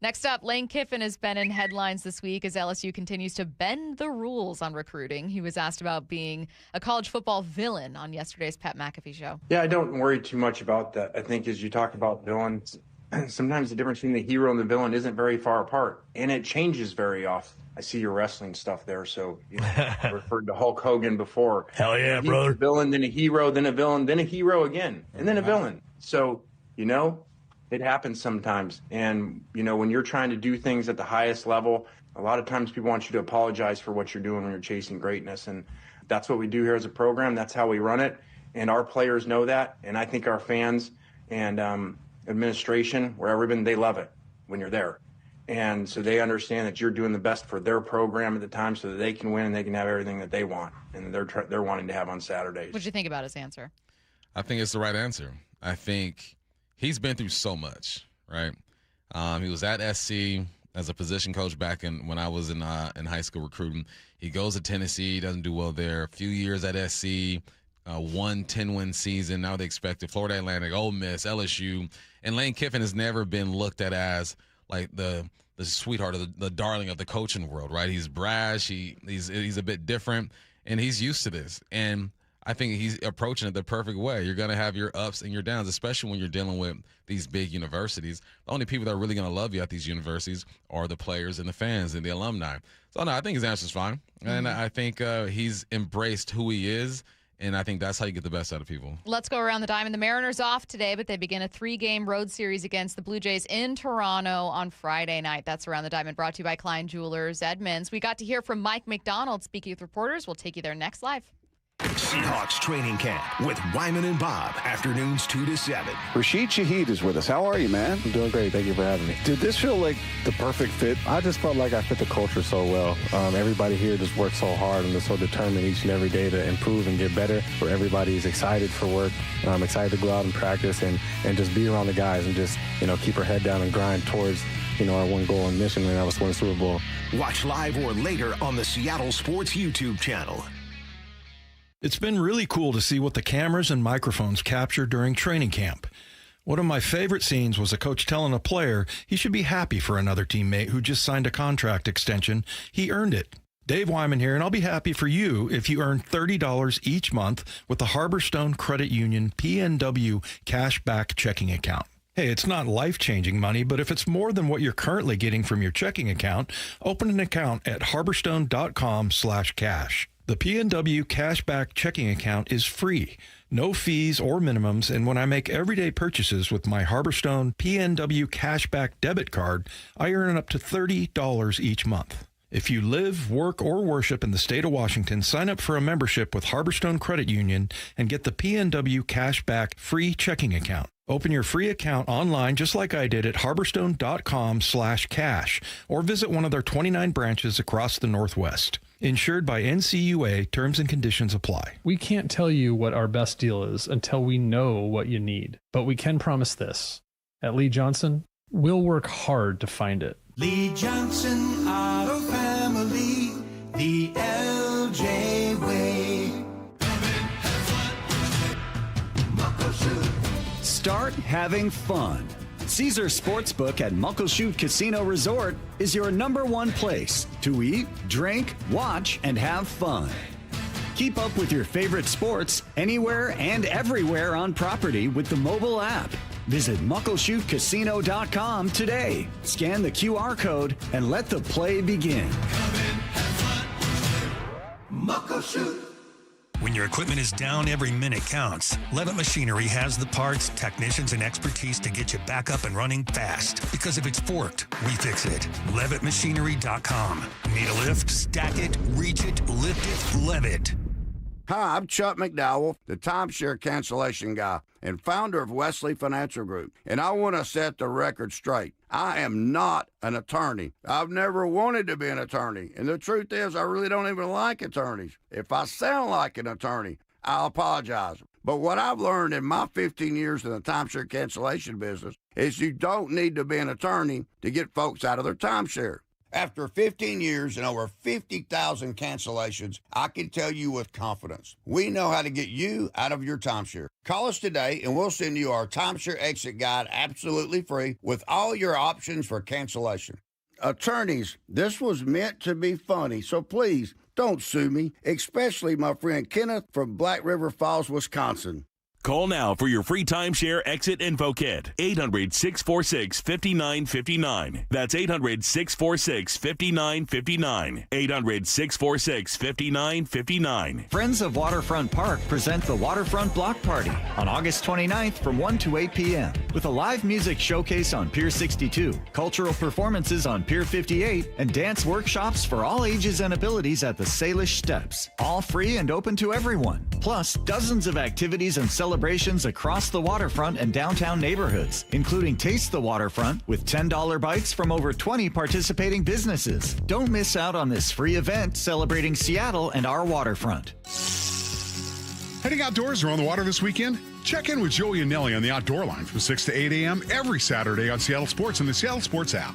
Next up, Lane Kiffin has been in headlines this week as LSU continues to bend the rules on recruiting. He was asked about being a college football villain on yesterday's Pat McAfee show. Yeah, I don't worry too much about that. I think as you talk about villains, sometimes the difference between the hero and the villain isn't very far apart, and it changes very often. I see your wrestling stuff there, so I referred to Hulk Hogan before. Hell yeah, brother. A villain, then a hero, then a villain, then a hero again, and then a villain. So, it happens sometimes. And, when you're trying to do things at the highest level, a lot of times people want you to apologize for what you're doing when you're chasing greatness. And that's what we do here as a program. That's how we run it. And our players know that. And I think our fans and administration, wherever been, they love it when you're there. And so they understand that you're doing the best for their program at the time so that they can win and they can have everything that they want and they're wanting to have on Saturdays. What'd you think about his answer? I think it's the right answer. I think he's been through so much, right? He was at SC as a position coach back when I was in high school recruiting. He goes to Tennessee, doesn't do well there. A few years at SC, 10-win season. Now they expect it. Florida Atlantic, Ole Miss, LSU. And Lane Kiffin has never been looked at as like the sweetheart, the darling of the coaching world, right? He's brash. He's a bit different, and he's used to this. And I think he's approaching it the perfect way. You're going to have your ups and your downs, especially when you're dealing with these big universities. The only people that are really going to love you at these universities are the players and the fans and the alumni. So, no, I think his answer's fine. And I think he's embraced who he is, and I think that's how you get the best out of people. Let's go around the diamond. The Mariners off today, but they begin a 3-game road series against the Blue Jays in Toronto on Friday night. That's Around the Diamond, brought to you by Klein Jewelers Edmonds. We got to hear from Mike Macdonald speaking with reporters. We'll take you there next live. Seahawks training camp with Wyman and Bob, afternoons 2 to 7. Rashid Shaheed is with us. How are you, man? I'm doing great. Thank you for having me. Did this feel like the perfect fit? I just felt like I fit the culture so well. Everybody here just works so hard and they're so determined each and every day to improve and get better. Where everybody's excited for work. I'm excited to go out and practice and just be around the guys and just, keep our head down and grind towards, our one goal and mission, and that was to win the Super Bowl. Watch live or later on the Seattle Sports YouTube channel. It's been really cool to see what the cameras and microphones capture during training camp. One of my favorite scenes was a coach telling a player he should be happy for another teammate who just signed a contract extension. He earned it. Dave Wyman here, and I'll be happy for you if you earn $30 each month with the Harborstone Credit Union PNW Cashback Checking Account. Hey, it's not life-changing money, but if it's more than what you're currently getting from your checking account, open an account at harborstone.com/cash. The PNW Cashback Checking Account is free, no fees or minimums, and when I make everyday purchases with my Harborstone PNW Cashback debit card, I earn up to $30 each month. If you live, work, or worship in the state of Washington, sign up for a membership with Harborstone Credit Union and get the PNW Cashback free checking account. Open your free account online just like I did at harborstone.com/cash or visit one of their 29 branches across the Northwest. Insured by NCUA, terms and conditions apply. We can't tell you what our best deal is until we know what you need, but we can promise this. At Lee Johnson, we'll work hard to find it. Lee Johnson Auto Family, the LJ way. Start having fun. Caesar Sportsbook at Muckleshoot Casino Resort is your #1 place to eat, drink, watch, and have fun. Keep up with your favorite sports anywhere and everywhere on property with the mobile app. Visit muckleshootcasino.com today. Scan the QR code and let the play begin. Muckleshoot. When your equipment is down, every minute counts. Levitt Machinery has the parts, technicians, and expertise to get you back up and running fast. Because if it's forked, we fix it. LevittMachinery.com. Need a lift? Stack it, reach it, lift it, Levitt. Hi, I'm Chuck McDowell, the timeshare cancellation guy and founder of Wesley Financial Group. And I want to set the record straight. I am not an attorney. I've never wanted to be an attorney. And the truth is, I really don't even like attorneys. If I sound like an attorney, I'll apologize. But what I've learned in my 15 years in the timeshare cancellation business is you don't need to be an attorney to get folks out of their timeshare. After 15 years and over 50,000 cancellations, I can tell you with confidence, we know how to get you out of your timeshare. Call us today and we'll send you our timeshare exit guide absolutely free with all your options for cancellation. Attorneys, this was meant to be funny, so please don't sue me, especially my friend Kenneth from Black River Falls, Wisconsin. Call now for your free timeshare exit info kit. 800-646-5959. That's 800-646-5959. 800-646-5959. Friends of Waterfront Park present the Waterfront Block Party on August 29th from 1 to 8 p.m. with a live music showcase on Pier 62, cultural performances on Pier 58, and dance workshops for all ages and abilities at the Salish Steps. All free and open to everyone. Plus, dozens of activities and celebrations across the waterfront and downtown neighborhoods, including Taste the Waterfront with $10 bites from over 20 participating businesses. Don't miss out on this free event celebrating Seattle and our waterfront. Heading outdoors or on the water this weekend? Check in with Joey and Nelly on the Outdoor Line from 6 to 8 a.m. every Saturday on Seattle Sports and the Seattle Sports app.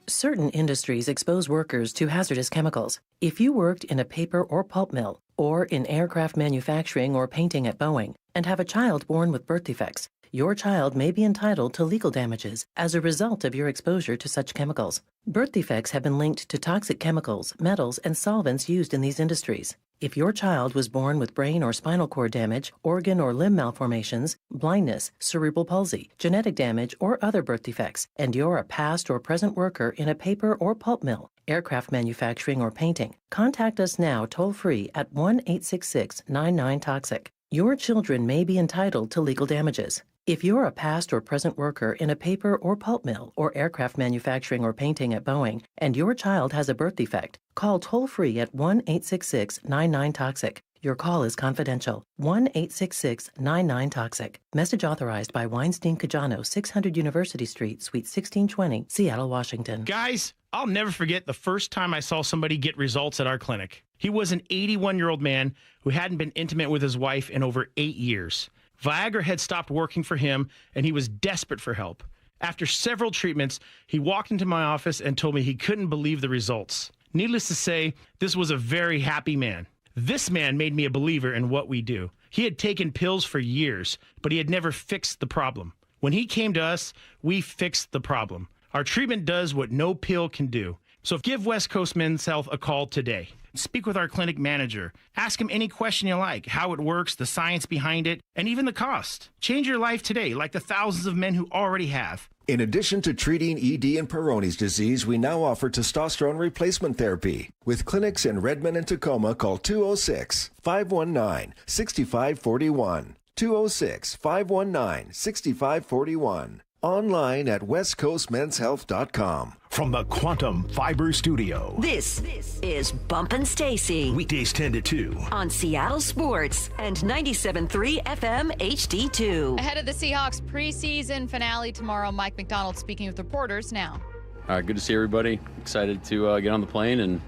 Certain industries expose workers to hazardous chemicals. If you worked in a paper or pulp mill, or in aircraft manufacturing or painting at Boeing, and have a child born with birth defects, your child may be entitled to legal damages as a result of your exposure to such chemicals. Birth defects have been linked to toxic chemicals, metals, and solvents used in these industries. If your child was born with brain or spinal cord damage, organ or limb malformations, blindness, cerebral palsy, genetic damage, or other birth defects, and you're a past or present worker in a paper or pulp mill, aircraft manufacturing, or painting, contact us now toll-free at 1-866-99-TOXIC. Your children may be entitled to legal damages. If you're a past or present worker in a paper or pulp mill or aircraft manufacturing or painting at Boeing, and your child has a birth defect, call toll-free at 1-866-99-TOXIC. Your call is confidential. 1-866-99-TOXIC. Message authorized by Weinstein Cajano, 600 University Street, Suite 1620, Seattle, Washington. Guys, I'll never forget the first time I saw somebody get results at our clinic. He was an 81-year-old man who hadn't been intimate with his wife in over 8 years. Viagra had stopped working for him, and he was desperate for help. After several treatments, he walked into my office and told me he couldn't believe the results. Needless to say, this was a very happy man. This man made me a believer in what we do. He had taken pills for years, but he had never fixed the problem. When he came to us, we fixed the problem. Our treatment does what no pill can do. So give West Coast Men's Health a call today. Speak with our clinic manager. Ask him any question you like, how it works, the science behind it, and even the cost. Change your life today, like the thousands of men who already have. In addition to treating ED and Peyronie's disease, we now offer testosterone replacement therapy. With clinics in Redmond and Tacoma, call 206-519-6541. 206-519-6541. Online at westcoastmenshealth.com. From the Quantum Fiber Studio. This is Bumpin' Stacy. Weekdays 10 to 2. On Seattle Sports and 97.3 FM HD2. Ahead of the Seahawks preseason finale tomorrow, Mike Macdonald speaking with reporters now. All right, good to see everybody. Excited to get on the plane and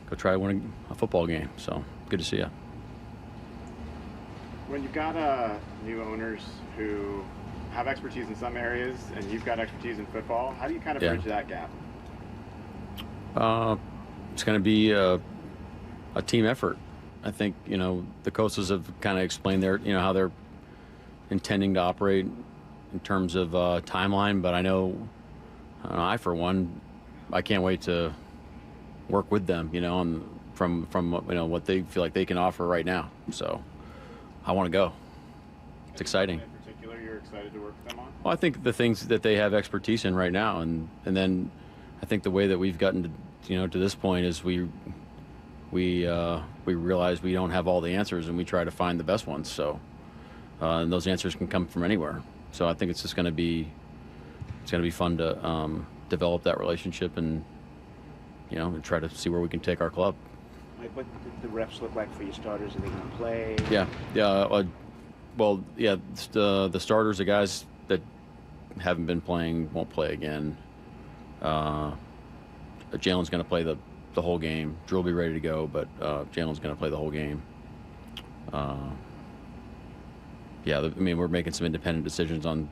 go try to win a football game. So, good to see you. When you've got new owners who have expertise in some areas and you've got expertise in football, how do you kind of bridge that gap? It's going to be a team effort. I think, the Khoslas have kind of explained how they're intending to operate in terms of timeline, but I know, I for one, I can't wait to work with them, from what they feel like they can offer right now. So I want to go. It's exciting. You're excited to work with them on? Well, I think the things that they have expertise in right now, and then I think the way that we've gotten to this point is we realize we don't have all the answers, and we try to find the best ones. So, and those answers can come from anywhere. So I think it's just going to be fun to develop that relationship and and try to see where we can take our club. Mike, what did the reps look like for your starters? Are they going to play? Yeah. The starters, the guys that haven't been playing, won't play again. Jalen's going to play the whole game. Drew will be ready to go, but Jalen's going to play the whole game. We're making some independent decisions on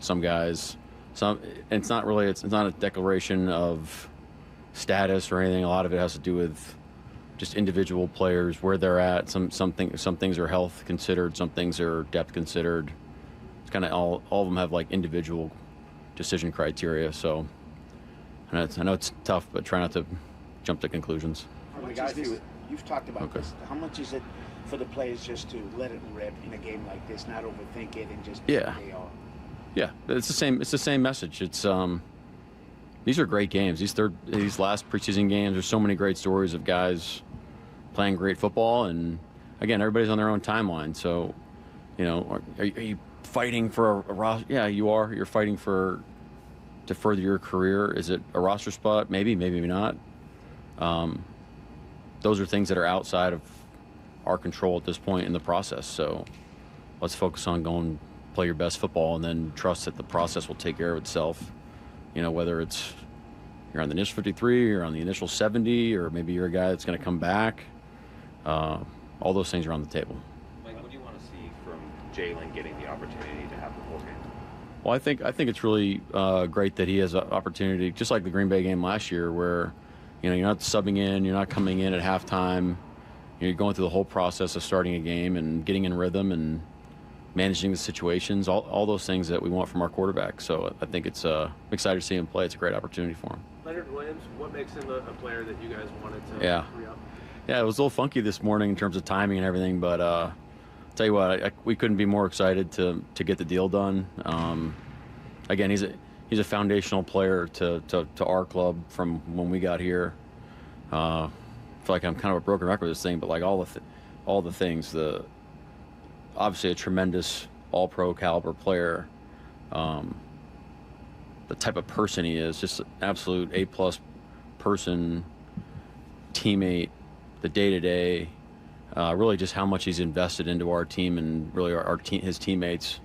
some guys. It's not a declaration of status or anything. A lot of it has to do with just individual players, where they're at. Some things are health considered, some things are depth considered. It's kind of all of them have like individual decision criteria. So I know it's tough, but try not to jump to conclusions. For the guys you've talked about this, how much is it for the players just to let it rip in a game like this, not overthink it, and just be what they are? Yeah, it's the same message. It's these are great games. These last preseason games, there's so many great stories of guys playing great football, and again, everybody's on their own timeline. So, are you fighting for a roster? Yeah, you are. You're fighting to further your career. Is it a roster spot? Maybe not. Those are things that are outside of our control at this point in the process. So, let's focus on going play your best football, and then trust that the process will take care of itself. Whether it's you're on the initial 53, or on the initial 70, or maybe you're a guy that's going to come back. All those things are on the table. Mike, what do you want to see from Jalen getting the opportunity to have the full game? Well, I think it's really great that he has an opportunity, just like the Green Bay game last year, where you're not subbing in, you're not coming in at halftime, you're going through the whole process of starting a game and getting in rhythm and managing the situations, all those things that we want from our quarterback. So I think I'm excited to see him play. It's a great opportunity for him. Leonard Williams, what makes him a player that you guys wanted to free up? Yeah, it was a little funky this morning in terms of timing and everything, but tell you what, we couldn't be more excited to get the deal done. Again, he's a foundational player to our club from when we got here. I feel like I'm kind of a broken record with this thing, but like all the things, obviously a tremendous all-pro caliber player. The type of person he is, just an absolute A+ person, teammate, the day-to-day. Really just how much he's invested into our team and really his teammates,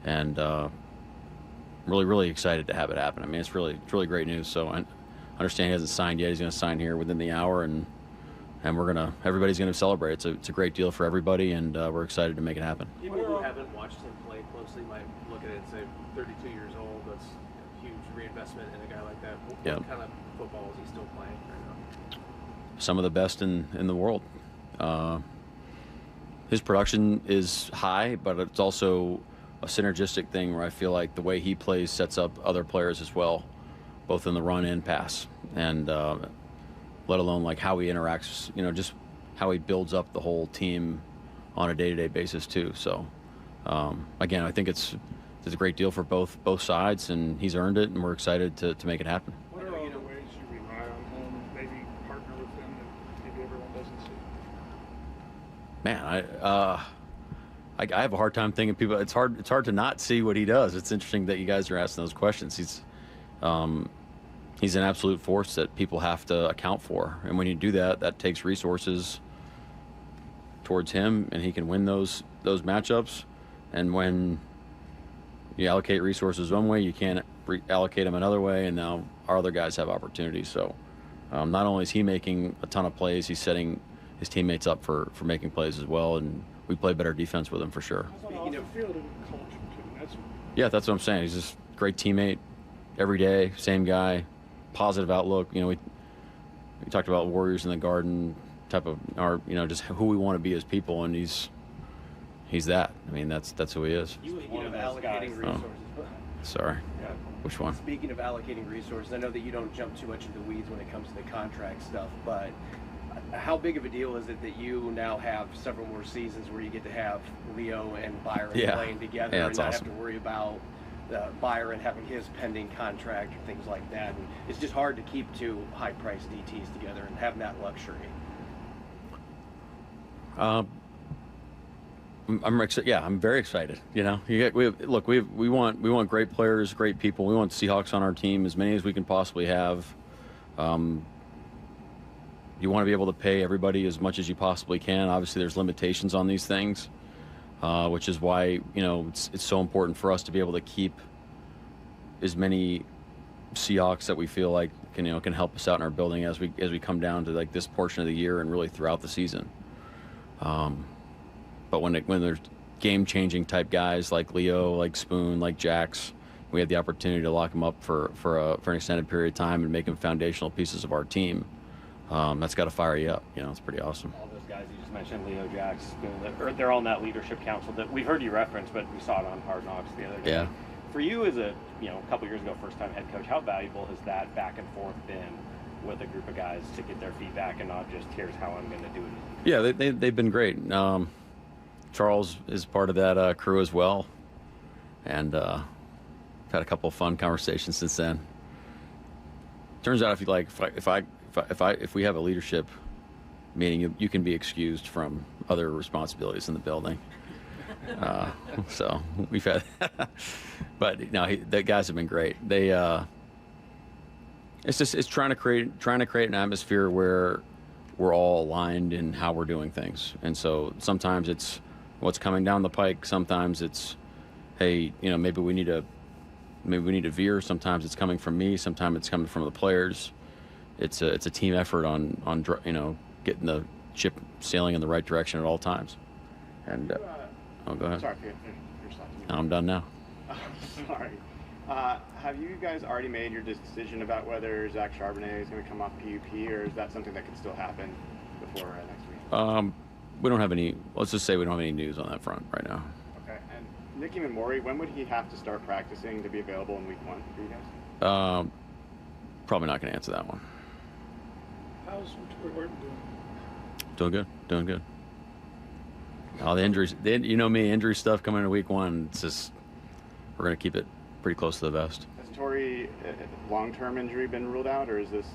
and really, really excited to have it happen. I mean, it's really great news. So I understand he hasn't signed yet. He's going to sign here within the hour, and everybody's going to celebrate. It's a great deal for everybody, and we're excited to make it happen. People who haven't watched him play closely might look at it and say, 32 years old, that's a huge reinvestment in a guy like that. What kind of football is he still playing right now? Some of the best in the world. His production is high, but it's also a synergistic thing where I feel like the way he plays sets up other players as well, both in the run and pass, and let alone like how he interacts, just how he builds up the whole team on a day-to-day basis too. So again, I think it's a great deal for both sides, and he's earned it, and we're excited to make it happen. What are all the ways you rely on him, maybe partner with him that maybe everyone doesn't see? Man, I have a hard time thinking people. It's hard to not see what he does. It's interesting that you guys are asking those questions. He's an absolute force that people have to account for, and when you do that, that takes resources towards him, and he can win those matchups. And when you allocate resources one way, you can't allocate them another way, and now our other guys have opportunities. So not only is he making a ton of plays, he's setting his teammates up for making plays as well, and we play better defense with him for sure. Speaking of field and culture too, That's what I'm saying. He's just a great teammate every day, same guy, positive outlook. We talked about Warriors in the Garden type of, or just who we want to be as people, and he's that. I mean, that's who he is. Speaking of allocating resources. Sorry. Yeah. Which one? Speaking of allocating resources, I know that you don't jump too much into the weeds when it comes to the contract stuff, but how big of a deal is it that you now have several more seasons where you get to have Leo and Byron playing together and not have to worry about Byron having his pending contract and things like that? And it's just hard to keep two high-priced DTs together and having that luxury. I'm very excited. We want great players, great people. We want Seahawks on our team, as many as we can possibly have. You want to be able to pay everybody as much as you possibly can. Obviously, there's limitations on these things, which is why it's so important for us to be able to keep as many Seahawks that we feel like can help us out in our building as we come down to like this portion of the year and really throughout the season. But when there's game-changing type guys like Leo, like Spoon, like Jax, we have the opportunity to lock them up for an extended period of time and make them foundational pieces of our team. That's got to fire you up. It's pretty awesome. All those guys you just mentioned, Leo, Jax, Spoon, they're all in that leadership council that we've heard you reference, but we saw it on Hard Knocks the other day. Yeah. For you as a couple years ago, first-time head coach, how valuable has that back and forth been with a group of guys to get their feedback and not just here's how I'm going to do it? Yeah, they've been great. Charles is part of that crew as well, and had a couple of fun conversations since then. Turns out if we have a leadership meeting, you can be excused from other responsibilities in the building. So we've had, but the guys have been great. They, it's trying to create an atmosphere where we're all aligned in how we're doing things. And so sometimes it's what's coming down the pike. Sometimes it's, hey, maybe we need to veer. Sometimes it's coming from me. Sometimes it's coming from the players. It's a team effort on getting the ship sailing in the right direction at all times. And Oh, go ahead. Sorry, you're No, I'm done now. Sorry. Have you guys already made your decision about whether Zach Charbonnet is going to come off PUP, or is that something that could still happen before next week? We don't have any. Let's just say we don't have any news on that front right now. Okay. And Nicky Memori, when would he have to start practicing to be available in week 1 for you guys? Probably not going to answer that one. How's Jordan doing? Doing good. All the injuries, you know me, injury stuff coming into week 1. It's just we're going to keep it pretty close to the vest. Has Torrey long-term injury been ruled out, or is this?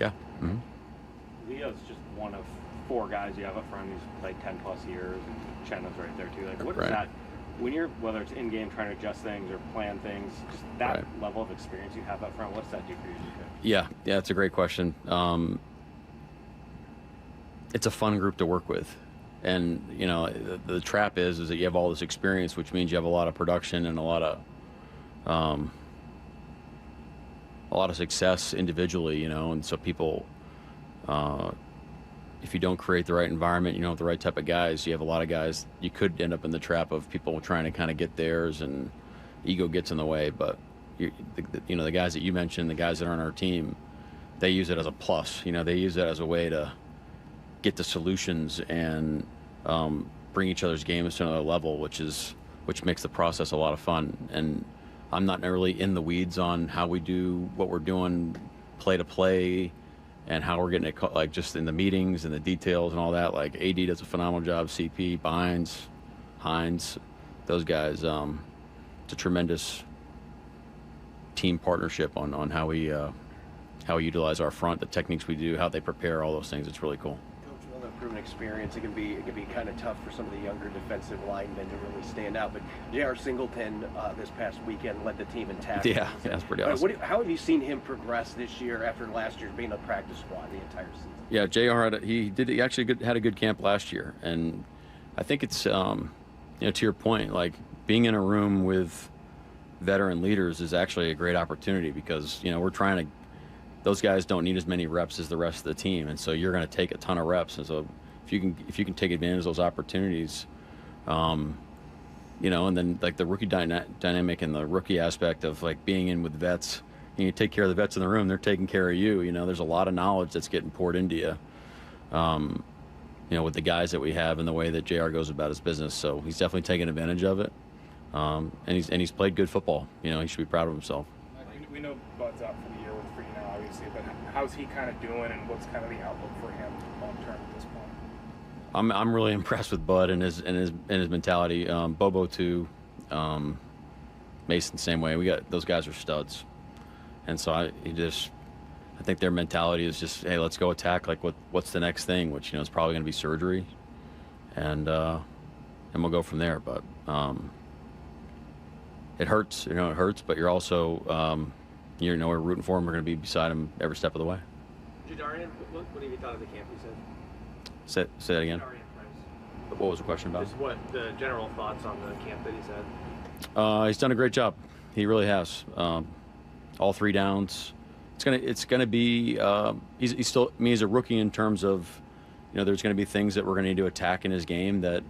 Yeah. Mm-hmm. Leo's just one of 4 guys you have up front who's played 10+ years, and Cheno's right there too. Like, what is that? When you're, whether it's in game trying to adjust things or plan things, just that level of experience you have up front, what's that do for you? Yeah, it's a great question. It's a fun group to work with, and you know the trap is that you have all this experience, which means you have a lot of production and a lot of success individually, you know, and so people. If you don't create the right environment, you know, the right type of guys, you have a lot of guys, you could end up in the trap of people trying to kind of get theirs and ego gets in the way. But, you know, the guys that you mentioned, the guys that are on our team, they use it as a plus. You know, they use it as a way to get the solutions and bring each other's games to another level, which makes the process a lot of fun. And I'm not really in the weeds on how we do what we're doing play to play, and how we're getting it, like just in the meetings and the details and all that. Like AD does a phenomenal job, CP, Bynes, Hines, those guys. It's a tremendous team partnership on how we utilize our front, the techniques we do, how they prepare, all those things. It's really cool. Coach, well, that proven experience, it can be kind of tough for some of the younger defensive linemen to really stand out. But J.R. Singleton this past weekend led the team in tackles. Yeah, that's pretty awesome. How have you seen him progress this year after last year being a practice squad the entire season? Yeah, JR he actually had a good camp last year, and I think it's you know, to your point, like being in a room with veteran leaders is actually a great opportunity because, you know, we're trying to. Those guys don't need as many reps as the rest of the team, and so you're going to take a ton of reps. And so if you can take advantage of those opportunities, you know, and then like the rookie dynamic and the rookie aspect of like being in with vets, and you take care of the vets in the room, they're taking care of you. You know, there's a lot of knowledge that's getting poured into you. You know, with the guys that we have and the way that JR goes about his business, so he's definitely taking advantage of it, and he's played good football. You know, he should be proud of himself. We know Bud's out for the year with Free now, obviously, but how's he kind of doing, and what's kind of the outlook for him long term at this point? I'm really impressed with Bud and his mentality. Bobo too, Mason same way. We got those guys are studs, and so I think their mentality is just, hey, let's go attack. Like what's the next thing? Which, you know, is probably going to be surgery, and we'll go from there. But it hurts, you know, it hurts. But you're also you know, we're rooting for him. We're going to be beside him every step of the way. Jadarian, what have you thought of the camp he said? Say that again. What was the question about? Just what the general thoughts on the camp that he said? He's done a great job. He really has. All 3 downs. It's gonna be. He's still. I mean, he's a rookie in terms of, you know, there's going to be things that we're going to need to attack in his game that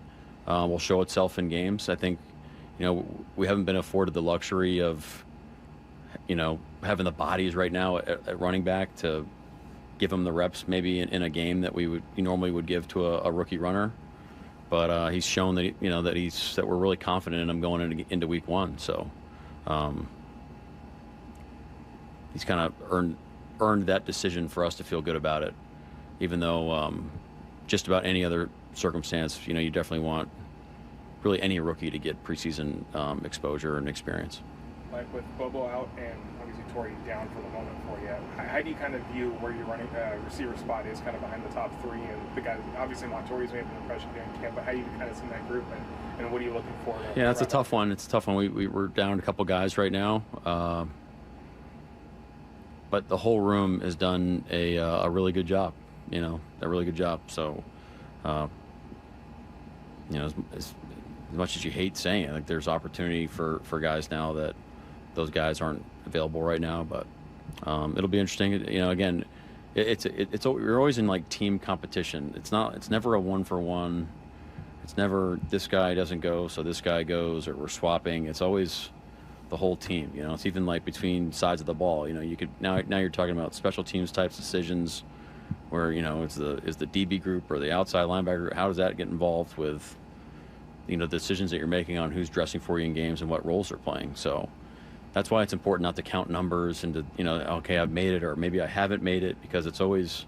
will show itself in games. I think, you know, we haven't been afforded the luxury of, you know, having the bodies right now at running back to give him the reps maybe in a game that we normally would give to a rookie runner. But he's shown that, you know, that we're really confident in him going into week 1. So he's kind of earned that decision for us to feel good about it, even though just about any other circumstance, you know, you definitely want really any rookie to get preseason exposure and experience. Like with Bobo out and obviously Torrey down for the moment for you, how do you kind of view where your running receiver spot is kind of behind the top 3? And the guys, obviously Montori's made an impression during camp, but how do you kind of see that group and what are you looking for? Yeah, it's a tough one. It's a tough one. We're down a couple guys right now. But the whole room has done a really good job, you know, a really good job. So, you know, as much as you hate saying it, like there's opportunity for guys now that those guys aren't available right now. But it'll be interesting. You know, again, it's you're always in like team competition. It's never a 1-for-1. It's never this guy doesn't go, so this guy goes, or we're swapping. It's always the whole team. You know, it's even like between sides of the ball. You know, you could now you're talking about special teams types decisions, where you know is the DB group or the outside linebacker. How does that get involved with, you know, the decisions that you're making on who's dressing for you in games and what roles they're playing? So that's why it's important not to count numbers and to, you know, okay, I've made it or maybe I haven't made it, because it's always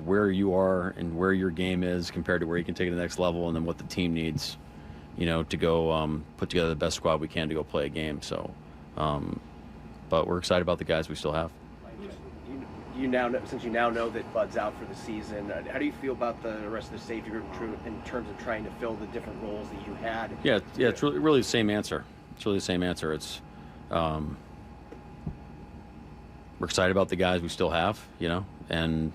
where you are and where your game is compared to where you can take it to the next level, and then what the team needs, you know, to go put together the best squad we can to go play a game. So, but we're excited about the guys we still have. You now know, since you now know that Bud's out for the season, how do you feel about the rest of the safety group in terms of trying to fill the different roles that you had? Yeah, it's really the same answer. It's really the same answer. It's we're excited about the guys we still have, you know, and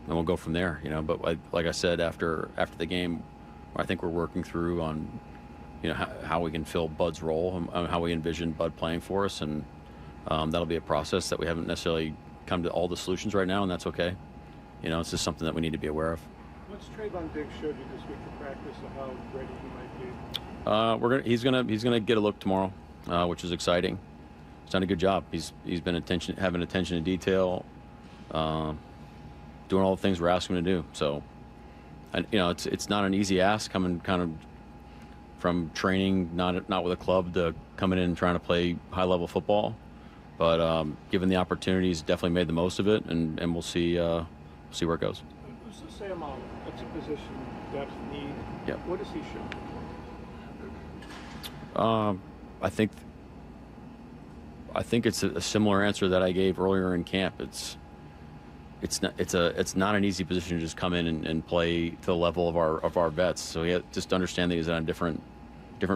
we'll go from there, you know. But like I said, after the game, I think we're working through on, you know, how we can fill Bud's role and how we envision Bud playing for us, and that'll be a process that we haven't necessarily come to all the solutions right now, and that's okay. You know, it's just something that we need to be aware of. What's Trayvon Diggs showed you this week in practice of how ready he might be? He's gonna get a look tomorrow, which is exciting. He's done a good job. He's been having attention to detail, doing all the things we're asking him to do. So, and you know, it's not an easy ask coming kind of from training, not with a club, to coming in and trying to play high level football. But given the opportunities, definitely made the most of it, and we'll see where it goes. So Sam, that's a position depth need. Yep. What does he show? I think it's a similar answer that I gave earlier in camp. It's not an easy position to just come in and play to the level of our vets. So yeah, just understand that he's on a different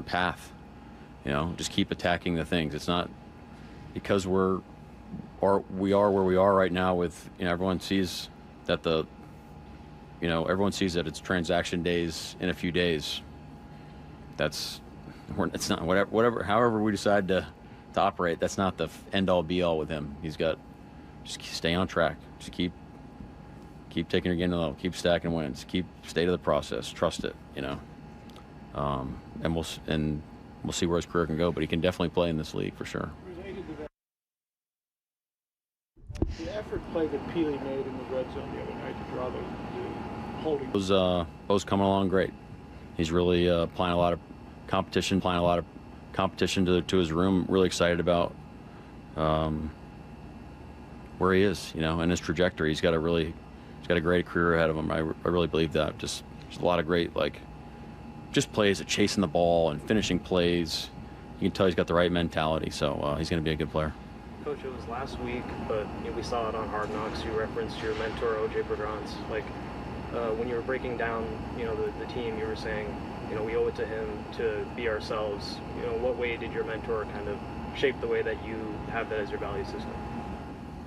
path. You know, just keep attacking the things. It's not because we are where we are right now with, you know, everyone sees that it's transaction days in a few days. It's not however we decide to operate. That's not the end all be all with him. He's got just stay on track. Just keep taking your game to the level. Keep stacking wins. Stay to the process. Trust it. You know, and we'll see where his career can go. But he can definitely play in this league for sure. The effort play that Peely made in the red zone the other night to draw the holding. Those coming along great. He's really applying a lot of competition to his room. Really excited about where he is, you know, and his trajectory. He's got a great career ahead of him. I really believe that. Just a lot of great, like, just plays at chasing the ball and finishing plays. You can tell he's got the right mentality. So he's going to be a good player. Coach, it was last week, but we saw it on Hard Knocks. You referenced your mentor, O.J. Bergrance. Like, when you were breaking down, you know, the team, you were saying, you know, we owe it to him to be ourselves. You know, what way did your mentor kind of shape the way that you have that as your value system?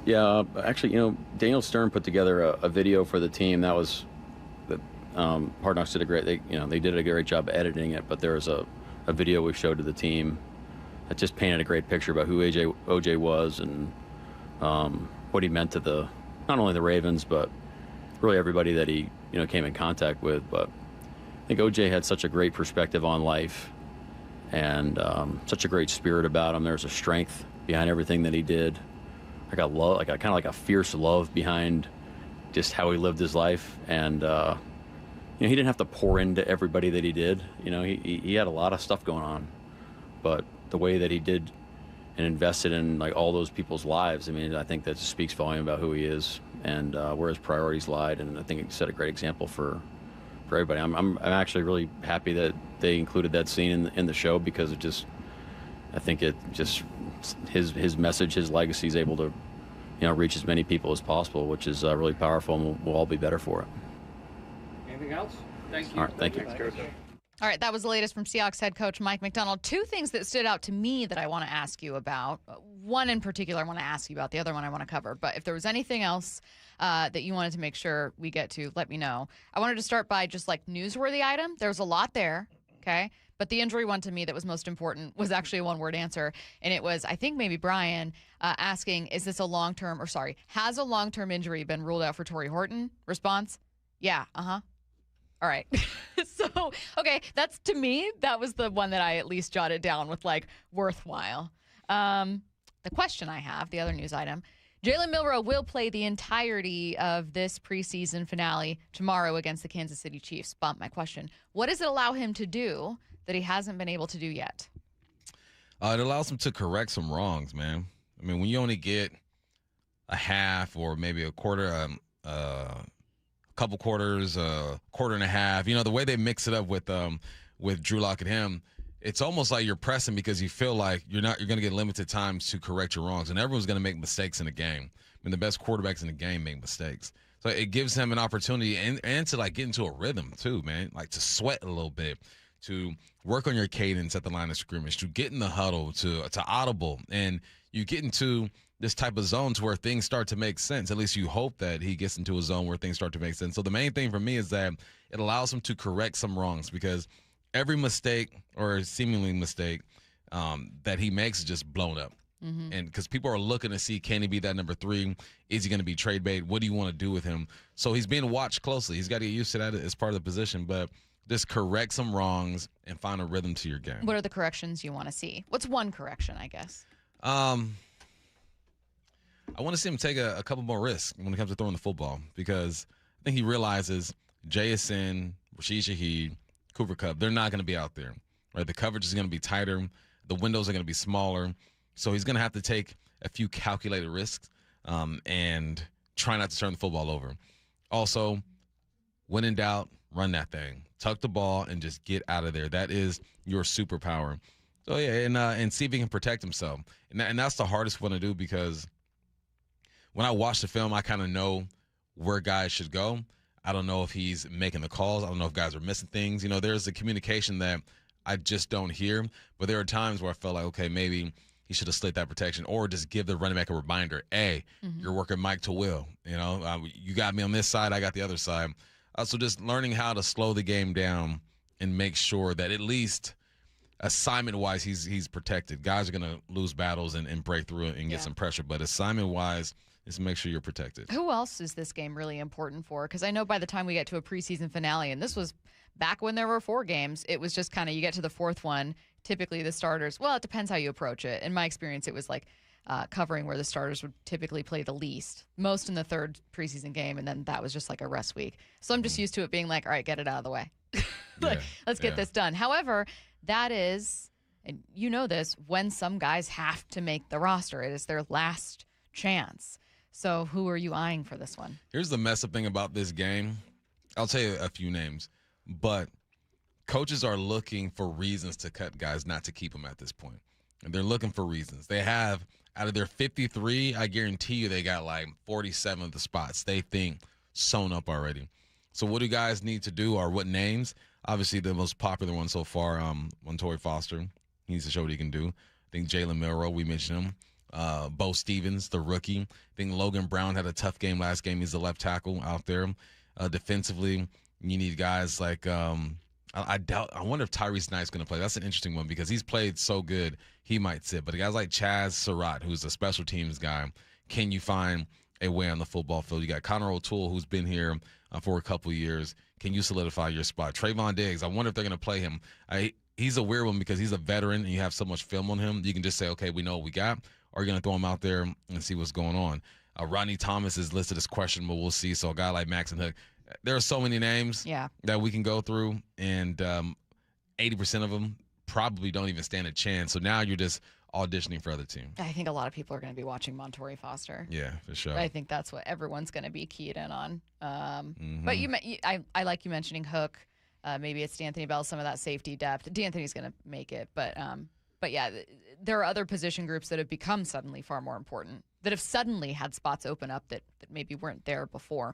Yeah, actually, you know, Daniel Stern put together a video for the team. That was Hard Knocks did they did a great job editing it, but there was a video we showed to the team that just painted a great picture about who OJ was and what he meant to not only the Ravens, but really everybody that he, you know, came in contact with. But I think OJ had such a great perspective on life and such a great spirit about him. There's a strength behind everything that he did. I got love, kind of like a fierce love behind just how he lived his life. And you know, he didn't have to pour into everybody that he did. You know, he had a lot of stuff going on, but the way that he did and invested in like all those people's lives, I mean, I think that just speaks volume about who he is and where his priorities lied. And I think it set a great example for everybody. I'm actually really happy that they included that scene in the show, because I think it just his message, his legacy is able to, you know, reach as many people as possible, which is really powerful, and we'll all be better for it. Anything else? Thank you. All right, thank you. All right, that was the latest from Seahawks head coach Mike Macdonald. Two things that stood out to me that I want to ask you about. One in particular I want to ask you about. The other one I want to cover. But if there was anything else that you wanted to make sure we get to, let me know. I wanted to start by just like newsworthy item. There's a lot there, okay? But the injury one to me that was most important was actually a one-word answer. And it was, I think maybe Brian asking, has a long-term injury been ruled out for Torrey Horton? Response, yeah, All right. So, okay, to me, that was the one that I at least jotted down with, like, worthwhile. The question I have, the other news item, Jalen Milroe will play the entirety of this preseason finale tomorrow against the Kansas City Chiefs. Bump, my question. What does it allow him to do that he hasn't been able to do yet? It allows him to correct some wrongs, man. I mean, when you only get a half or maybe a quarter, a couple quarters, a quarter and a half, the way they mix it up with Drew Lock and him, it's almost like you're pressing because you feel like you're going to get limited times to correct your wrongs, and everyone's going to make mistakes in a game. I mean, the best quarterbacks in the game make mistakes. So it gives him an opportunity and to, like, get into a rhythm too, man, like to sweat a little bit, to work on your cadence at the line of scrimmage, to get in the huddle, to audible, and you get into this type of zones where things start to make sense. At least you hope that he gets into a zone where things start to make sense. So the main thing for me is that it allows him to correct some wrongs, because every mistake or seemingly mistake that he makes is just blown up. Mm-hmm. And because people are looking to see, can he be that number 3? Is he going to be trade bait? What do you want to do with him? So he's being watched closely. He's got to get used to that as part of the position. But just correct some wrongs and find a rhythm to your game. What are the corrections you want to see? What's one correction, I guess? I want to see him take a couple more risks when it comes to throwing the football, because I think he realizes JSN, Rashid Shaheed, Cooper Kupp, they're not going to be out there, right? The coverage is going to be tighter. The windows are going to be smaller. So he's going to have to take a few calculated risks and try not to turn the football over. Also, when in doubt, run that thing. Tuck the ball and just get out of there. That is your superpower. So, yeah, and see if he can protect himself. And that's the hardest one to do, because when I watch the film, I kind of know where guys should go. I don't know if he's making the calls. I don't know if guys are missing things. There's a communication that I just don't hear. But there are times where I felt like, okay, maybe he should have slid that protection, or just give the running back a reminder, hey, you're working Mike to Will. You got me on this side, I got the other side. So just learning how to slow the game down and make sure that at least assignment-wise he's protected. Guys are going to lose battles and break through it and get some pressure. But assignment-wise, is make sure you're protected. Who else is this game really important for? Because I know by the time we get to a preseason finale, and this was back when there were 4 games, it was just kind of you get to the 4th one, typically the starters, well, it depends how you approach it. In my experience, it was like covering where the starters would typically play the least, most in the 3rd preseason game, and then that was just like a rest week. So I'm just used to it being like, all right, get it out of the way. Let's get this done. However, that is, and you know this, when some guys have to make the roster. It is their last chance. So who are you eyeing for this one? Here's the mess up thing about this game. I'll tell you a few names, but coaches are looking for reasons to cut guys, not to keep them at this point. And they're looking for reasons. They have, out of their 53, I guarantee you they got like 47 of the spots they think sewn up already. So what do guys need to do, or what names? Obviously, the most popular one so far, Montorie Foster. He needs to show what he can do. I think Jalen Milroe, we mentioned him. Bo Stevens, the rookie. I think Logan Brown had a tough game last game. He's the left tackle out there. Defensively, you need guys like I wonder if Tyrese Knight's going to play. That's an interesting one, because he's played so good, he might sit. But guys like Chaz Surratt, who's a special teams guy, can you find a way on the football field? You got Connor O'Toole, who's been here for a couple of years. Can you solidify your spot? Trayvon Diggs, I wonder if they're going to play him. He's a weird one because he's a veteran and you have so much film on him. You can just say, okay, we know what we got. Or you're going to throw him out there and see what's going on. Rodney Thomas is listed as questionable. We'll see. So a guy like Maxon Hook. There are so many names that we can go through, and 80% of them probably don't even stand a chance. So now you're just auditioning for other teams. I think a lot of people are going to be watching Montorie Foster. Yeah, for sure. I think that's what everyone's going to be keyed in on. But I like you mentioning Hook. Maybe it's D'Anthony Bell, some of that safety depth. D'Anthony's going to make it. But yeah, there are other position groups that have become suddenly far more important, that have suddenly had spots open up that maybe weren't there before.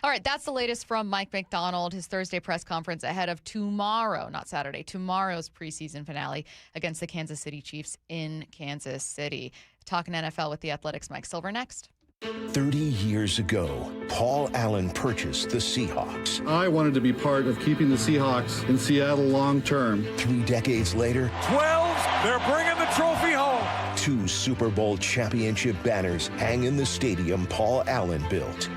All right, that's the latest from Mike Macdonald, his Thursday press conference ahead of tomorrow, not Saturday, tomorrow's preseason finale against the Kansas City Chiefs in Kansas City. Talking NFL with the Athletics' Mike Silver next. 30 years ago, Paul Allen purchased the Seahawks. I wanted to be part of keeping the Seahawks in Seattle long term. 3 decades later, 12, they're bringing the trophy home. 2 Super Bowl championship banners hang in the stadium Paul Allen built.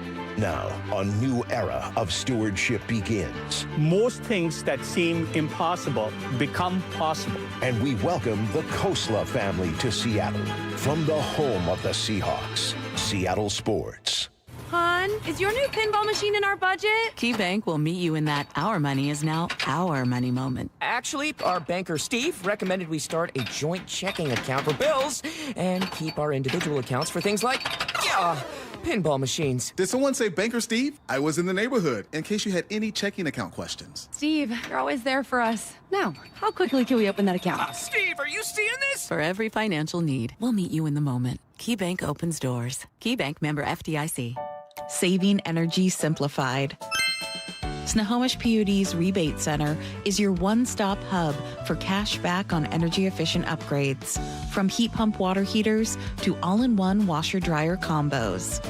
Now, a new era of stewardship begins. Most things that seem impossible become possible. And we welcome the Khoslas family to Seattle from the home of the Seahawks, Seattle Sports. Hon, is your new pinball machine in our budget? KeyBank will meet you in that our money is now our money moment. Actually, our banker Steve recommended we start a joint checking account for bills and keep our individual accounts for things like, pinball machines. Did someone say Banker Steve? I was in the neighborhood, in case you had any checking account questions. Steve, you're always there for us. Now, how quickly can we open that account? Steve, are you seeing this? For every financial need, we'll meet you in the moment. KeyBank opens doors. KeyBank, member FDIC. Saving energy simplified. Snohomish PUD's Rebate Center is your one-stop hub for cash back on energy-efficient upgrades. From heat pump water heaters to all-in-one washer-dryer combos.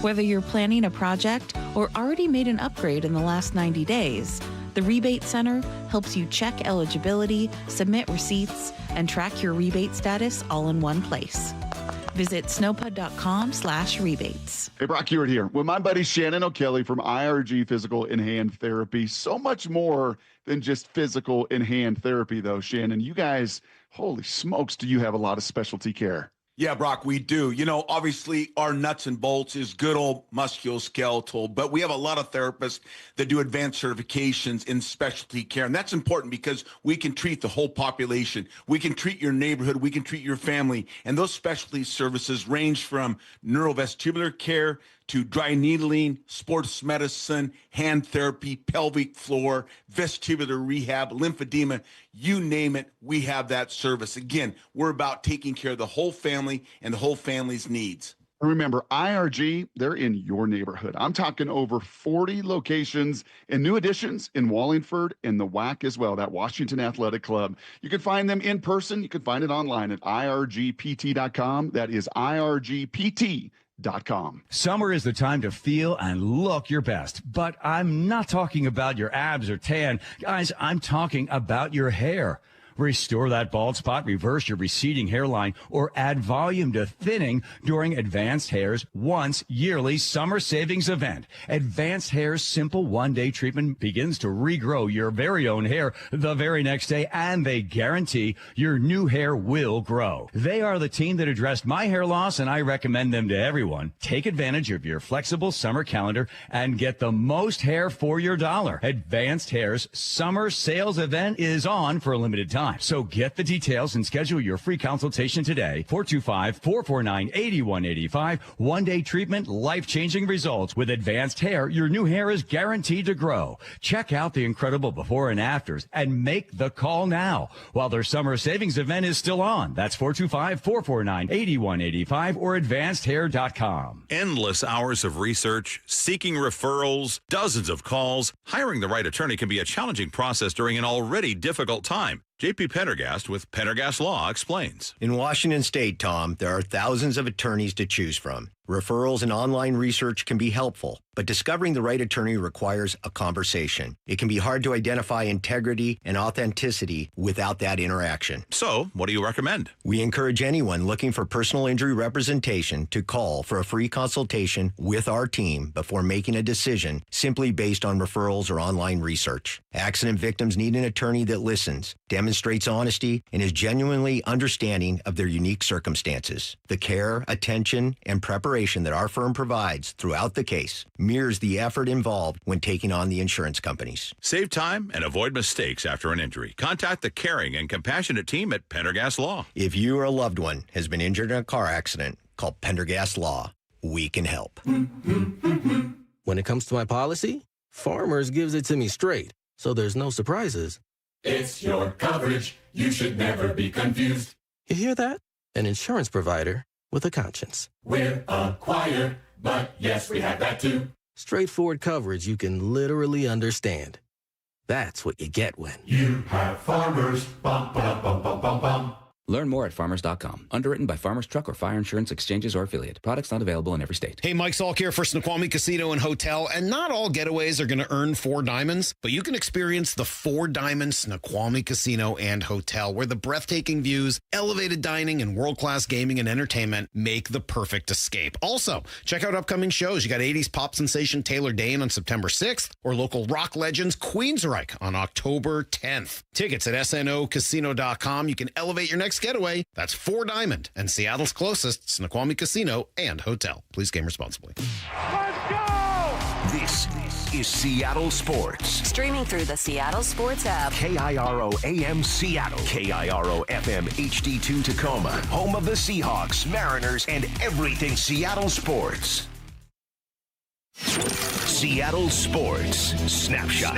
Whether you're planning a project or already made an upgrade in the last 90 days, the Rebate Center helps you check eligibility, submit receipts, and track your rebate status all in one place. Visit snowpud.com/rebates. Hey, Brock Hewitt here with my buddy Shannon O'Kelly from IRG Physical and Hand Therapy. So much more than just physical and hand therapy, though, Shannon. You guys, holy smokes, do you have a lot of specialty care? Yeah, Brock, we do. You know, obviously our nuts and bolts is good old musculoskeletal, but we have a lot of therapists that do advanced certifications in specialty care. And that's important because we can treat the whole population. We can treat your neighborhood. We can treat your family. And those specialty services range from neurovestibular care to dry needling, sports medicine, hand therapy, pelvic floor, vestibular rehab, lymphedema, you name it, we have that service. Again, we're about taking care of the whole family and the whole family's needs. Remember, IRG, they're in your neighborhood. I'm talking over 40 locations and new additions in Wallingford and the WAC as well, that Washington Athletic Club. You can find them in person. You can find it online at irgpt.com. That is irgpt.com. Summer is the time to feel and look your best, but I'm not talking about your abs or tan. Guys, I'm talking about your hair. Restore that bald spot, reverse your receding hairline, or add volume to thinning during Advanced Hair's once yearly summer savings event. Advanced Hair's simple one-day treatment begins to regrow your very own hair the very next day, and they guarantee your new hair will grow. They are the team that addressed my hair loss, and I recommend them to everyone. Take advantage of your flexible summer calendar and get the most hair for your dollar. Advanced Hair's summer sales event is on for a limited time. So get the details and schedule your free consultation today. 425-449-8185. One-day treatment, life-changing results. With Advanced Hair, your new hair is guaranteed to grow. Check out the incredible before and afters and make the call now while their summer savings event is still on. That's 425-449-8185 or advancedhair.com. Endless hours of research, seeking referrals, dozens of calls. Hiring the right attorney can be a challenging process during an already difficult time. J.P. Pendergast with Pendergast Law explains. In Washington State, Tom, there are thousands of attorneys to choose from. Referrals and online research can be helpful, but discovering the right attorney requires a conversation. It can be hard to identify integrity and authenticity without that interaction. So, what do you recommend? We encourage anyone looking for personal injury representation to call for a free consultation with our team before making a decision simply based on referrals or online research. Accident victims need an attorney that listens, demonstrates honesty, and is genuinely understanding of their unique circumstances. The care, attention, and preparation that our firm provides throughout the case mirrors the effort involved when taking on the insurance companies. Save time and avoid mistakes after an injury. Contact the caring and compassionate team at Pendergast Law. If you or a loved one has been injured in a car accident, call Pendergast Law. We can help. When it comes to my policy, Farmers gives it to me straight, so there's no surprises. It's your coverage. You should never be confused. You hear that? An insurance provider with a conscience. We're a choir, but yes, we have that too. Straightforward coverage you can literally understand. That's what you get when you have Farmers. Bum, ba, bum, bum, bum, bum. Learn more at farmers.com. Underwritten by Farmers Truck or Fire Insurance Exchanges or Affiliate. Products not available in every state. Hey, Mike Salk here for Snoqualmie Casino and Hotel. And not all getaways are going to earn 4 diamonds, but you can experience the 4 Diamond Snoqualmie Casino and Hotel, where the breathtaking views, elevated dining, and world-class gaming and entertainment make the perfect escape. Also, check out upcoming shows. You got 80s pop sensation Taylor Dane on September 6th, or local rock legends Queensryche on October 10th. Tickets at snocasino.com. You can elevate your next getaway. That's 4 Diamond and Seattle's closest Snoqualmie Casino and Hotel. Please game responsibly. Let's go! This is Seattle Sports. Streaming through the Seattle Sports app. KIRO AM Seattle. KIRO FM HD2 Tacoma. Home of the Seahawks, Mariners, and everything Seattle sports. Seattle Sports Snapshot.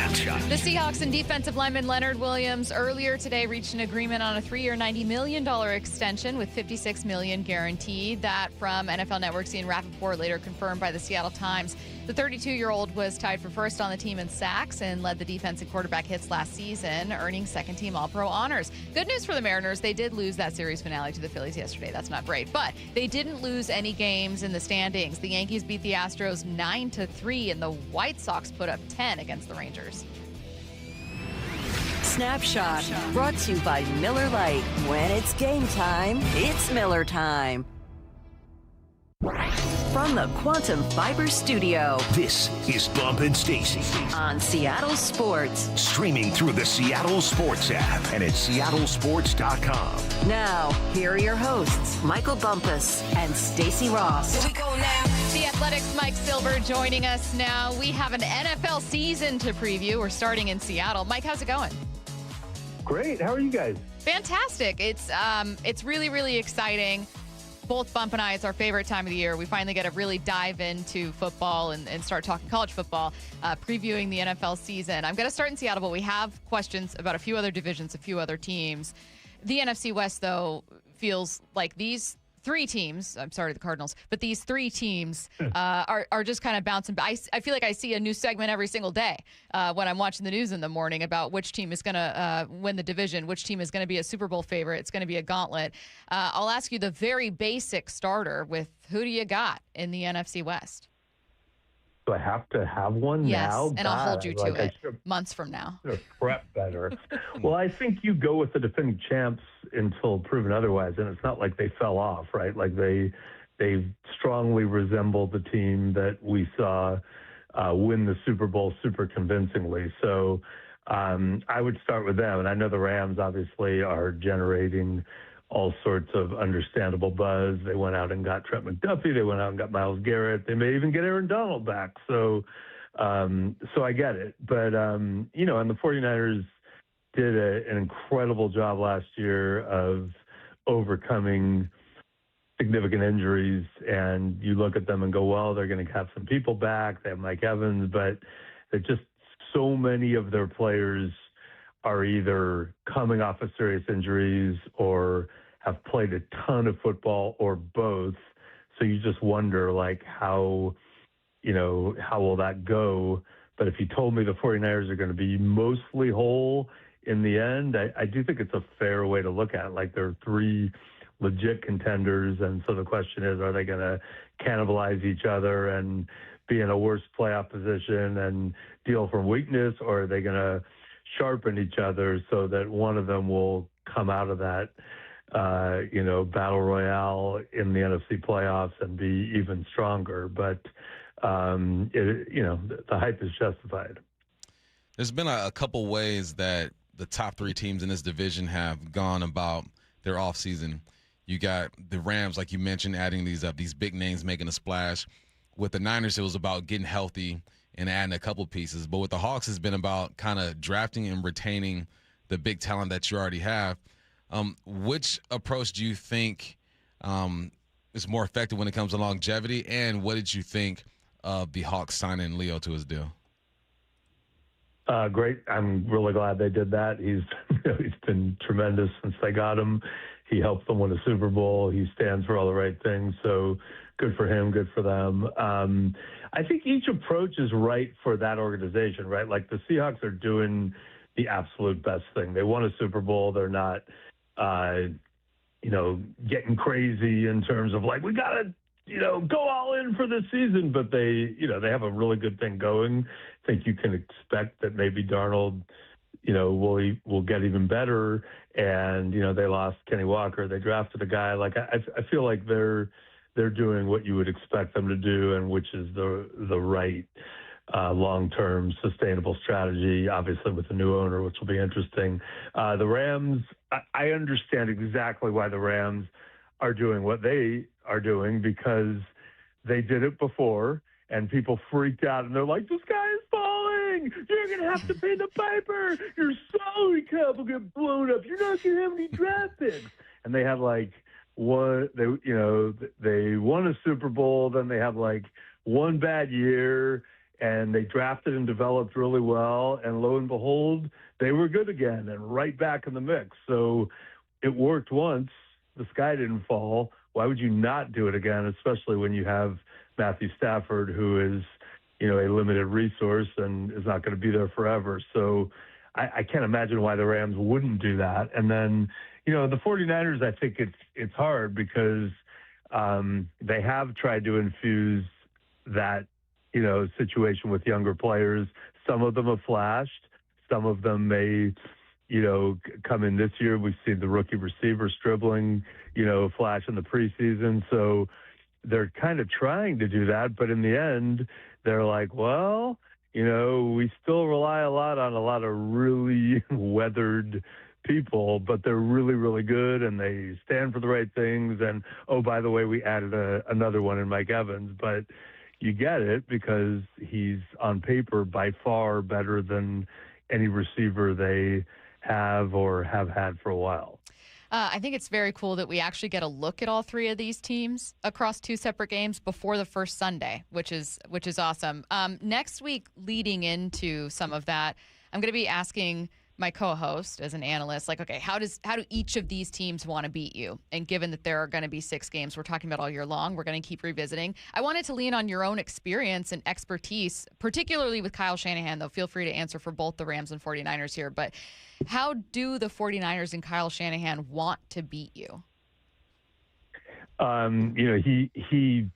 The Seahawks and defensive lineman Leonard Williams earlier today reached an agreement on a 3-year, $90 million extension with $56 million guaranteed. That from NFL Network's Ian Rappaport, later confirmed by the Seattle Times. The 32-year-old was tied for first on the team in sacks and led the defense in quarterback hits last season, earning second-team All-Pro honors. Good news for the Mariners. They did lose that series finale to the Phillies yesterday. That's not great. But they didn't lose any games in the standings. The Yankees beat the Astros 9-3, and the White Sox put up 10 against the Rangers. Snapshot, brought to you by Miller Lite. When it's game time, it's Miller time. From the Quantum Fiber Studio, this is Bump and Stacy on Seattle Sports. Streaming through the Seattle Sports app and at seattlesports.com. Now, here are your hosts, Michael Bumpus and Stacy Ross. Here we go now. The Athletics' Mike Silver joining us now. We have an NFL season to preview. We're starting in Seattle. Mike, how's it going? Great. How are you guys? Fantastic. It's really, really exciting. Both Bump and I, it's our favorite time of the year. We finally get to really dive into football and start talking college football, previewing the NFL season. I'm going to start in Seattle, but we have questions about a few other divisions, a few other teams. The NFC West, though, feels like these 3 teams, I'm sorry, the Cardinals, but these 3 teams are just kind of bouncing back. I feel like I see a new segment every single day when I'm watching the news in the morning about which team is going to win the division, which team is going to be a Super Bowl favorite. It's going to be a gauntlet. I'll ask you the very basic starter with who do you got in the NFC West? Do I have to have one now? Yes, and I'll hold you to it I months from now. Prep better. Well, I think you go with the defending champs until proven otherwise, and it's not like they fell off, right? Like they strongly resemble the team that we saw win the Super Bowl super convincingly. So I would start with them, and I know the Rams obviously are generating all sorts of understandable buzz. They went out and got Trent McDuffie. They went out and got Myles Garrett. They may even get Aaron Donald back. So I get it. But, and the 49ers did an incredible job last year of overcoming significant injuries. And you look at them and go, well, they're going to have some people back. They have Mike Evans, but they're just so many of their players are either coming off of serious injuries or have played a ton of football or both. So you just wonder, like, how will that go? But if you told me the 49ers are going to be mostly whole in the end, I do think it's a fair way to look at it. Like, there are 3 legit contenders. And so the question is, are they going to cannibalize each other and be in a worse playoff position and deal from weakness? Or are they going to sharpen each other so that one of them will come out of that, battle royale in the NFC playoffs and be even stronger. But, the hype is justified. There's been a couple ways that the top 3 teams in this division have gone about their offseason. You got the Rams, like you mentioned, adding these big names, making a splash. With the Niners, it was about getting healthy and adding a couple pieces. But with the Hawks, it's been about kind of drafting and retaining the big talent that you already have. Which approach do you think is more effective when it comes to longevity? And what did you think of the Hawks signing Leo to his deal? Great. I'm really glad they did that. He's been tremendous since they got him. He helped them win a Super Bowl. He stands for all the right things. So good for him. Good for them. I think each approach is right for that organization, right? Like the Seahawks are doing the absolute best thing. They won a Super Bowl. They're not, getting crazy in terms of like, we got to, go all in for this season, but they have a really good thing going. I think you can expect that maybe Darnold, will get even better. And, they lost Kenny Walker. They drafted a guy. Like, I feel like they're doing what you would expect them to do, and which is the right long-term sustainable strategy, obviously with the new owner, which will be interesting. The Rams, I understand exactly why the Rams are doing what they are doing, because they did it before and people freaked out and they're like, the sky is falling. You're going to have to pay the piper. Your salary cap will get blown up. You're not going to have any draft picks. And they had like they won a Super Bowl. Then they had like one bad year, and they drafted and developed really well. And lo and behold, they were good again and right back in the mix. So it worked once. The sky didn't fall. Why would you not do it again, especially when you have Matthew Stafford, who is, a limited resource and is not going to be there forever. So I can't imagine why the Rams wouldn't do that. And then, the 49ers, I think it's hard because they have tried to infuse that, situation with younger players. Some of them have flashed. Some of them may, come in this year. We've seen the rookie receiver Stribling, flash in the preseason. So they're kind of trying to do that. But in the end, they're like, well, we still rely a lot on a lot of really weathered people, but they're really, really good, and they stand for the right things. And, oh, by the way, we added another one in Mike Evans. But you get it because he's on paper by far better than any receiver they have or have had for a while. I think it's very cool that we actually get a look at all three of these teams across two separate games before the first Sunday, which is awesome. Next week, leading into some of that, I'm going to be asking my co-host as an analyst, like, okay, how do each of these teams want to beat you? And given that there are going to be 6 games we're talking about all year long, we're going to keep revisiting. I wanted to lean on your own experience and expertise, particularly with Kyle Shanahan, though. Feel free to answer for both the Rams and 49ers here. But how do the 49ers and Kyle Shanahan want to beat you? He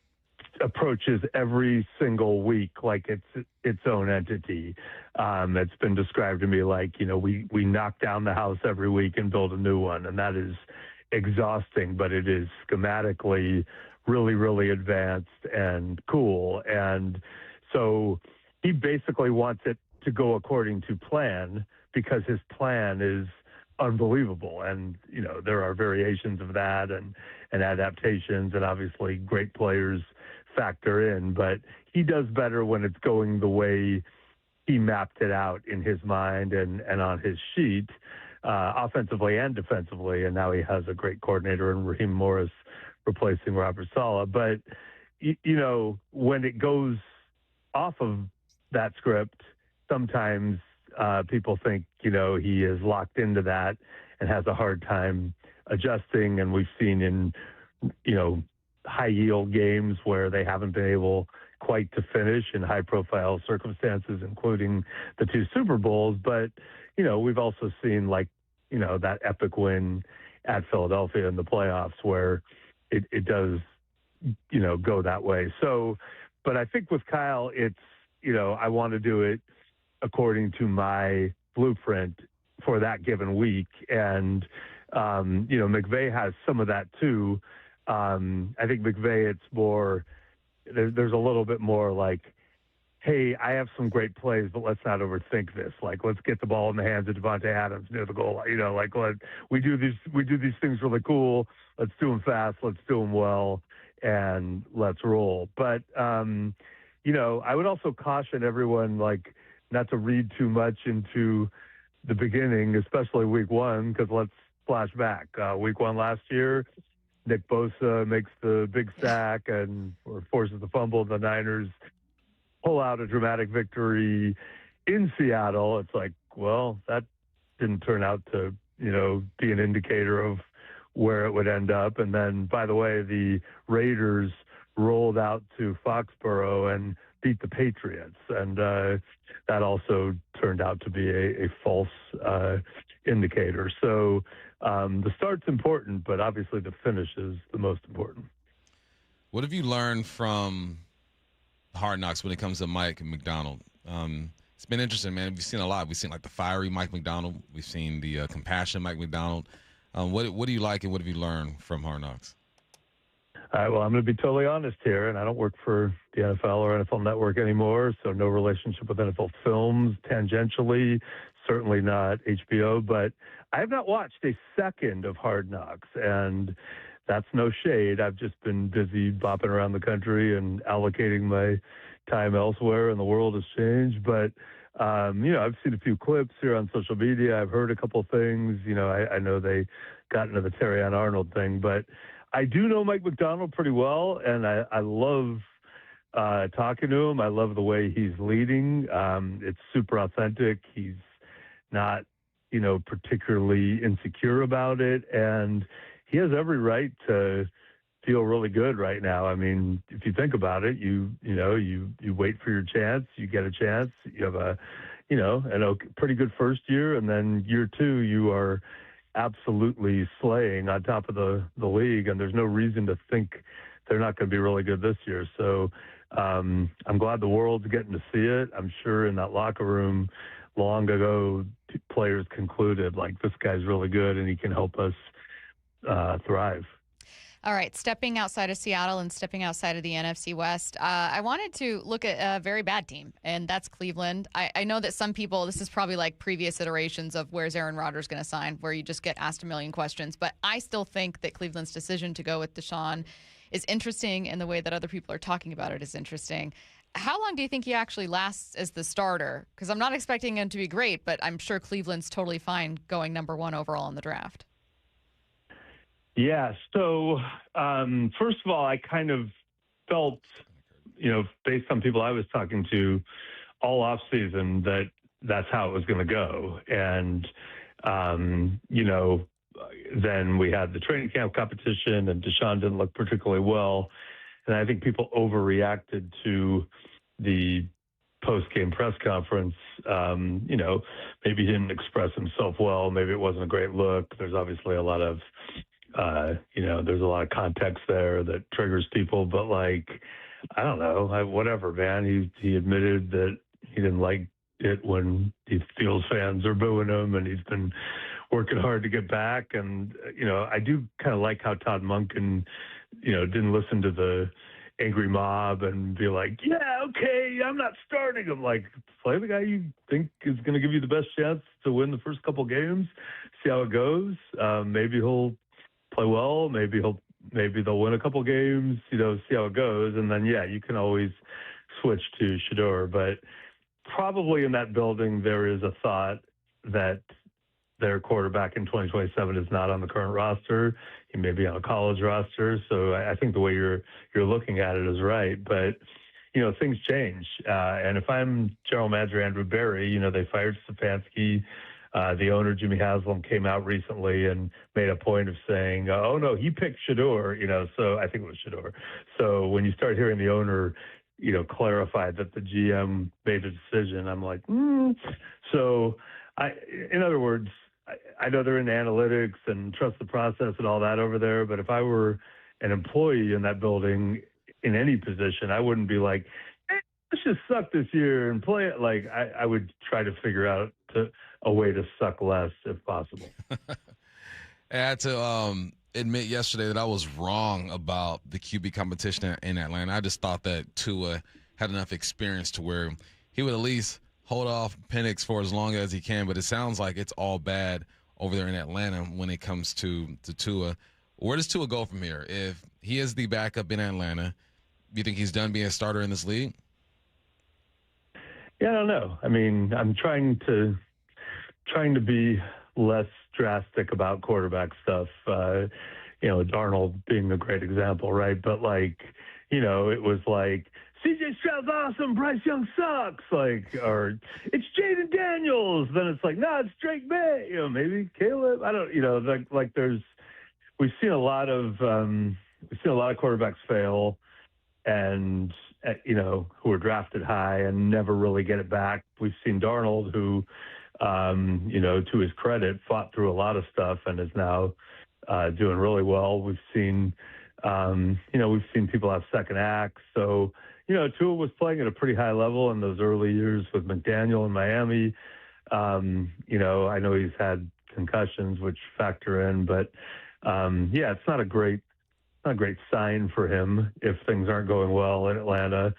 approaches every single week like it's its own entity. It's been described to me like, we knock down the house every week and build a new one. And that is exhausting, but it is schematically really, really advanced and cool. And so he basically wants it to go according to plan because his plan is unbelievable. And, there are variations of that and adaptations, and obviously great players factor in, but he does better when it's going the way he mapped it out in his mind and on his sheet, offensively and defensively. And now he has a great coordinator in Raheem Morris replacing Robert Saleh. But, when it goes off of that script, sometimes people think, he is locked into that and has a hard time adjusting. And we've seen in, high yield games where they haven't been able quite to finish in high profile circumstances, including the 2 Super Bowls. But, we've also seen that epic win at Philadelphia in the playoffs where it does, go that way. So, but I think with Kyle, it's, I want to do it according to my blueprint for that given week. And, McVay has some of that too. I think McVay, it's more, there's a little bit more like, hey, I have some great plays, but let's not overthink this. Like, let's get the ball in the hands of Devontae Adams near the goal. We do these things really cool. Let's do them fast. Let's do them well, and let's roll. But, I would also caution everyone, not to read too much into the beginning, especially week 1, because let's flash back. Week 1 last year, Nick Bosa makes the big sack or forces the fumble. The Niners pull out a dramatic victory in Seattle. It's like, well, that didn't turn out to, be an indicator of where it would end up. And then, by the way, the Raiders rolled out to Foxborough and beat the Patriots. And that also turned out to be a false indicator. So, the start's important, but obviously the finish is the most important. What have you learned from Hard Knocks when it comes to Mike Macdonald? It's been interesting, man. We've seen a lot. We've seen like the fiery Mike Macdonald. We've seen the compassionate Mike Macdonald. What do you like and what have you learned from Hard Knocks? All right, well, I'm going to be totally honest here, and I don't work for the NFL or NFL Network anymore, so no relationship with NFL Films tangentially, certainly not HBO, but I have not watched a second of Hard Knocks, and that's no shade. I've just been busy bopping around the country and allocating my time elsewhere, and the world has changed, but I've seen a few clips here on social media. I've heard a couple things. I know they got into the Terrion Arnold thing, but I do know Mike Macdonald pretty well, and I love talking to him. I love the way he's leading. It's super authentic. He's not, particularly insecure about it, and he has every right to feel really good right now. I mean, if you think about it, you wait for your chance, you get a chance, you have a pretty good first year, and then year two, you are absolutely slaying on top of the league, and there's no reason to think they're not going to be really good this year. So I'm glad the world's getting to see it. I'm sure in that locker room long ago, players concluded, like, this guy's really good and he can help us thrive. All right, stepping outside of Seattle and stepping outside of the NFC West, I wanted to look at a very bad team, and that's Cleveland. I know that some people, this is probably like previous iterations of where's Aaron Rodgers going to sign, where you just get asked a million questions, but I still think that Cleveland's decision to go with Deshaun is interesting, and the way that other people are talking about it is interesting. How long do you think he actually lasts as the starter? Because I'm not expecting him to be great, but I'm sure Cleveland's totally fine going number 1 overall in the draft. Yeah. So, first of all, I kind of felt, based on people I was talking to all off season, that that's how it was going to go. And, then we had the training camp competition and Deshaun didn't look particularly well. And I think people overreacted to the post-game press conference. Maybe he didn't express himself well. Maybe it wasn't a great look. There's obviously a lot of, there's a lot of context there that triggers people, but I don't know, whatever, man. He admitted that he didn't like it when the Steelers fans are booing him, and he's been working hard to get back. And, I do kind of like how Todd Monken, didn't listen to the angry mob and be like, yeah, okay, I'm not starting him. Like, play the guy you think is going to give you the best chance to win the first couple games, see how it goes. Maybe he'll play well. Maybe they'll win a couple games, see how it goes. And then, you can always switch to Shedeur. But probably in that building, there is a thought that their quarterback in 2027 is not on the current roster. He may be on a college roster. So I think the way you're looking at it is right. But, things change. And if I'm general manager Andrew Berry, they fired Stefanski. The owner, Jimmy Haslam, came out recently and made a point of saying, oh, no, he picked Shedeur, so I think it was Shedeur. So when you start hearing the owner, clarify that the GM made a decision, I'm like, So in other words, I know they're in analytics and trust the process and all that over there, but if I were an employee in that building in any position, I wouldn't be like, hey, let's just suck this year and play it. Like, I would try to figure out a way to suck less if possible. I had to admit yesterday that I was wrong about the QB competition in Atlanta. I just thought that Tua had enough experience to where he would at least hold off Penix for as long as he can, but it sounds like it's all bad over there in Atlanta when it comes to Tua. Where does Tua go from here? If he is the backup in Atlanta, do you think he's done being a starter in this league? Yeah, I don't know. I mean, I'm trying to be less drastic about quarterback stuff. Darnold being a great example, right? But it was like, CJ Stroud's awesome, Bryce Young sucks, or it's Jaden Daniels. Then it's like, no, it's Drake May, maybe Caleb. I don't, we've seen a lot of quarterbacks fail, and who were drafted high and never really get it back. We've seen Darnold, who to his credit, fought through a lot of stuff and is now doing really well. We've seen people have second acts. So, Tua was playing at a pretty high level in those early years with McDaniel in Miami. I know he's had concussions, which factor in, but it's not a great sign for him if things aren't going well in Atlanta.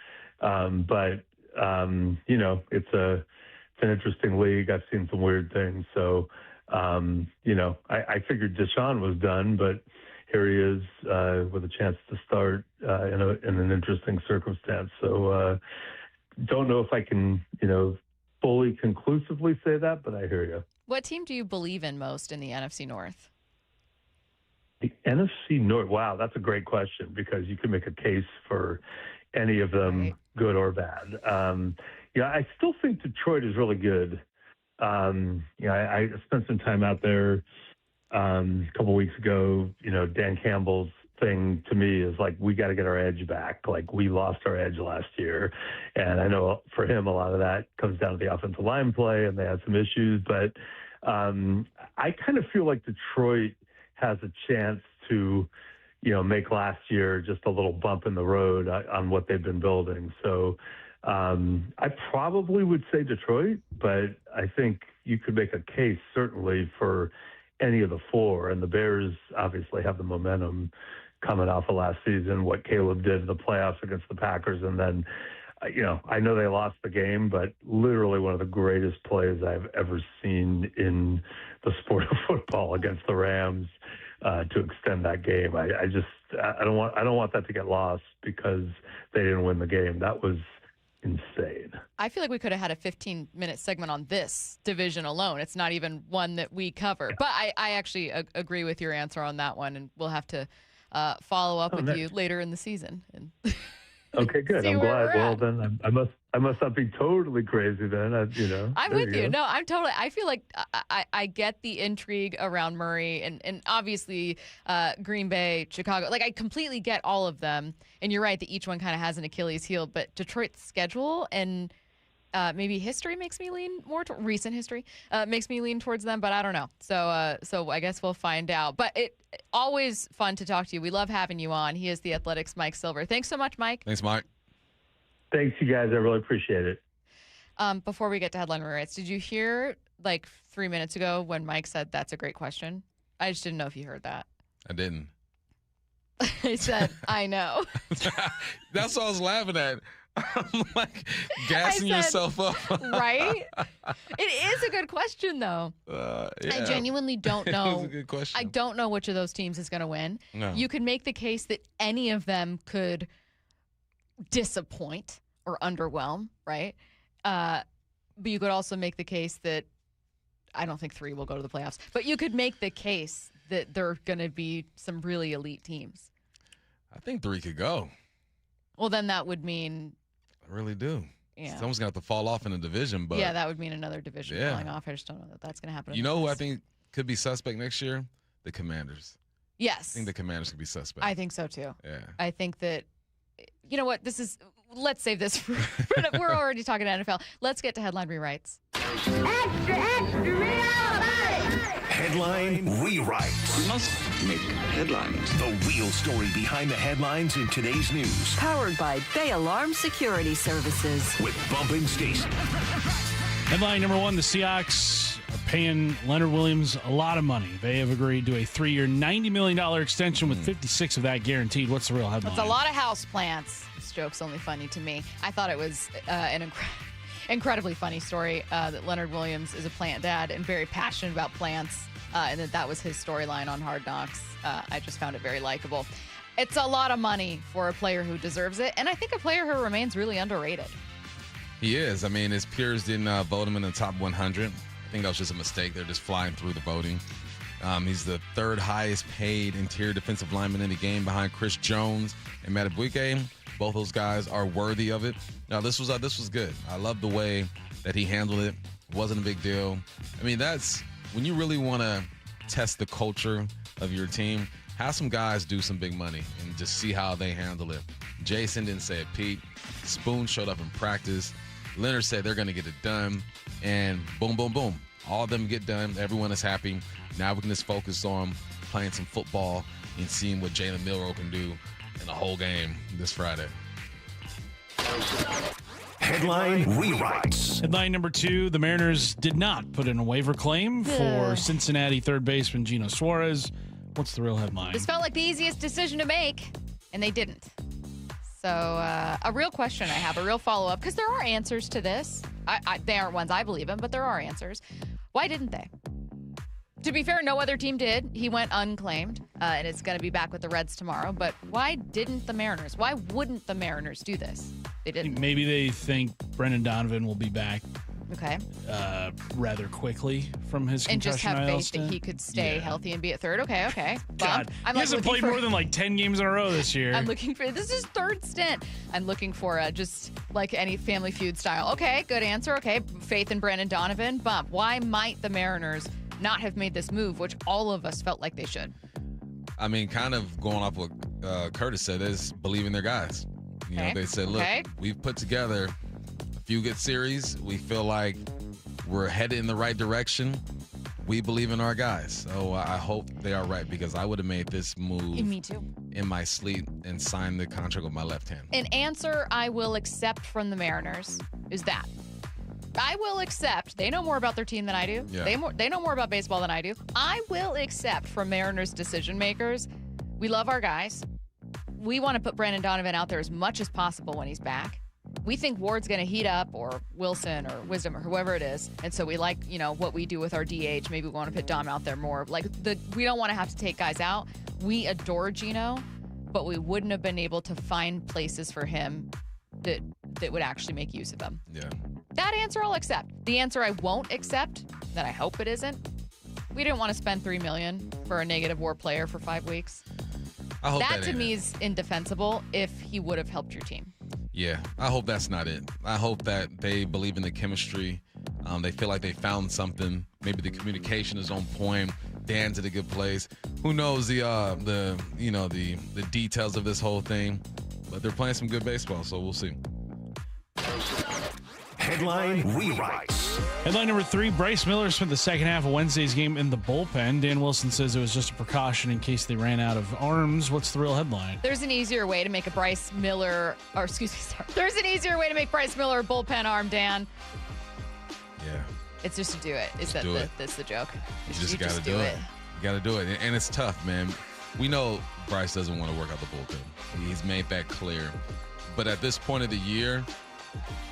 It's an interesting league. I've seen some weird things. So, I figured Deshaun was done, but here he is with a chance to start in an interesting circumstance. So, don't know if I can, fully conclusively say that, but I hear you. What team do you believe in most in the NFC North? The NFC North. Wow, that's a great question because you can make a case for any of them, right, good or bad. I still think Detroit is really good. I spent some time out there a couple weeks ago. Dan Campbell's thing to me is like, we got to get our edge back. Like, we lost our edge last year. And I know for him, a lot of that comes down to the offensive line play, and they had some issues. But I kind of feel like Detroit has a chance to, make last year just a little bump in the road on what they've been building. So I probably would say Detroit, but I think you could make a case certainly for any of the four. And the Bears obviously have the momentum coming off of last season, what Caleb did in the playoffs against the Packers. And then, I know they lost the game, but literally one of the greatest plays I've ever seen in the sport of football against the Rams to extend that game. I don't want that to get lost because they didn't win the game. That was insane. I feel like we could have had a 15-minute segment on this division alone. It's not even one that we cover. But I actually agree with your answer on that one, and we'll have to follow up with you later in the season. Okay, good. I'm glad. Well, then I must not be totally crazy then. I'm with you. No, I feel like I get the intrigue around Murray and obviously Green Bay, Chicago. Like, I completely get all of them. And you're right that each one kind of has an Achilles heel. But Detroit's schedule and maybe history makes me lean more to recent history makes me lean towards them. But I don't know. So I guess we'll find out. But always fun to talk to you. We love having you on. He is the Athletics' Mike Silver. Thanks so much, Mike. Thanks, Mike. Thanks, you guys. I really appreciate it. Before we get to headline rewrites, did you hear like 3 minutes ago when Mike said that's a great question? I just didn't know if you heard that. I didn't. I said, I know. That's what I was laughing at. I'm like gassing yourself up. Right? It is a good question, though. Yeah. I genuinely don't know. It was a good question. I don't know which of those teams is going to win. No. You could make the case that any of them could disappoint or underwhelm, right? But you could also make the case that I don't think 3 will go to the playoffs. But you could make the case that there are going to be some really elite teams. I think 3 could go. Well, then that would mean... I really do. Yeah. Someone's going to have to fall off in a division. But yeah, that would mean another division falling off. I just don't know that that's going to happen. You know who I think could be suspect next year? The Commanders. Yes. I think the Commanders could be suspect. I think so, too. Yeah. I think that, you know what, let's save this for we're already talking NFL. Let's get to headline rewrites. Extra, extra, rewrite! Headline rewrites. We must make headlines. The real story behind the headlines in today's news. Powered by Bay Alarm Security Services. With Bump Stacy. Headline number 1, the Seahawks are paying Leonard Williams a lot of money. They have agreed to a 3-year, $90 million extension with 56 of that guaranteed. What's the real headline? That's a lot of house plants. This joke's only funny to me. I thought it was an incredibly funny story that Leonard Williams is a plant dad and very passionate about plants, and that was his storyline on Hard Knocks. I just found it very likable. It's a lot of money for a player who deserves it, and I think a player who remains really underrated. He is. I mean, his peers didn't vote him in the top 100. I think that was just a mistake. They're just flying through the voting. He's the 3rd highest paid interior defensive lineman in the game behind Chris Jones and Madubuike. Both those guys are worthy of it. Now, this was good. I love the way that he handled it. It wasn't a big deal. I mean, that's when you really want to test the culture of your team, have some guys do some big money and just see how they handle it. Jason didn't say it, Pete. Spoon showed up in practice. Leonard said they're going to get it done. And boom, boom, boom. All of them get done. Everyone is happy. Now we can just focus on playing some football and seeing what Jalen Milroe can do in the whole game this Friday. Headline rewrites. Headline number 2, the Mariners did not put in a waiver claim for Cincinnati third baseman Geno Suarez. What's the real headline? This felt like the easiest decision to make, and they didn't. So a real question I have, a real follow-up, because there are answers to this. They aren't ones I believe in, but there are answers. Why didn't they? To be fair, no other team did. He went unclaimed, and it's going to be back with the Reds tomorrow. But why didn't the Mariners? Why wouldn't the Mariners do this? They didn't. Maybe they think Brendan Donovan will be back rather quickly from his and concussion just have faith stint. that he could stay healthy and be at third. Okay. God, he hasn't played more than like 10 games in a row this year. I'm looking for, this is his third stint. I'm looking for just like any Family Feud style. Okay, good answer. Okay, faith in Brandon Donovan. Bump. Why might the Mariners not have made this move, which all of us felt like they should? I mean, kind of going off what Curtis said, is believe in their guys. You know, they said, look, we've put together a few good series. We feel like we're headed in the right direction. We believe in our guys. So I hope they are right, because I would have made this move Me too. in my sleep and signed the contract with my left hand. An answer I will accept from the Mariners is that. I will accept. They know more about their team than I do. Yeah. They know more about baseball than I do. I will accept from Mariners decision makers. We love our guys. We want to put Brandon Donovan out there as much as possible when he's back. We think Ward's going to heat up, or Wilson or Wisdom or whoever it is. And so we like, what we do with our DH. Maybe we want to put Dom out there more. We don't want to have to take guys out. We adore Geno, but we wouldn't have been able to find places for him that would actually make use of him. Yeah. That answer I'll accept. The answer I won't accept, that I hope it isn't, we didn't want to spend $3 million for a negative WAR player for 5 weeks. I hope that to me is indefensible if he would have helped your team. Yeah, I hope that's not it. I hope that they believe in the chemistry. They feel like they found something. Maybe the communication is on point. Dan's at a good place. Who knows the details of this whole thing? But they're playing some good baseball, so we'll see. Headline rewrites. Headline number 3, Bryce Miller spent the second half of Wednesday's game in the bullpen. Dan Wilson says it was just a precaution in case they ran out of arms. What's the real headline? There's an easier way to make There's an easier way to make Bryce Miller a bullpen arm, Dan. Yeah. It's just to do it. That's the joke. You just got to do it. You got to do it. And it's tough, man. We know Bryce doesn't want to work out the bullpen. He's made that clear. But at this point of the year,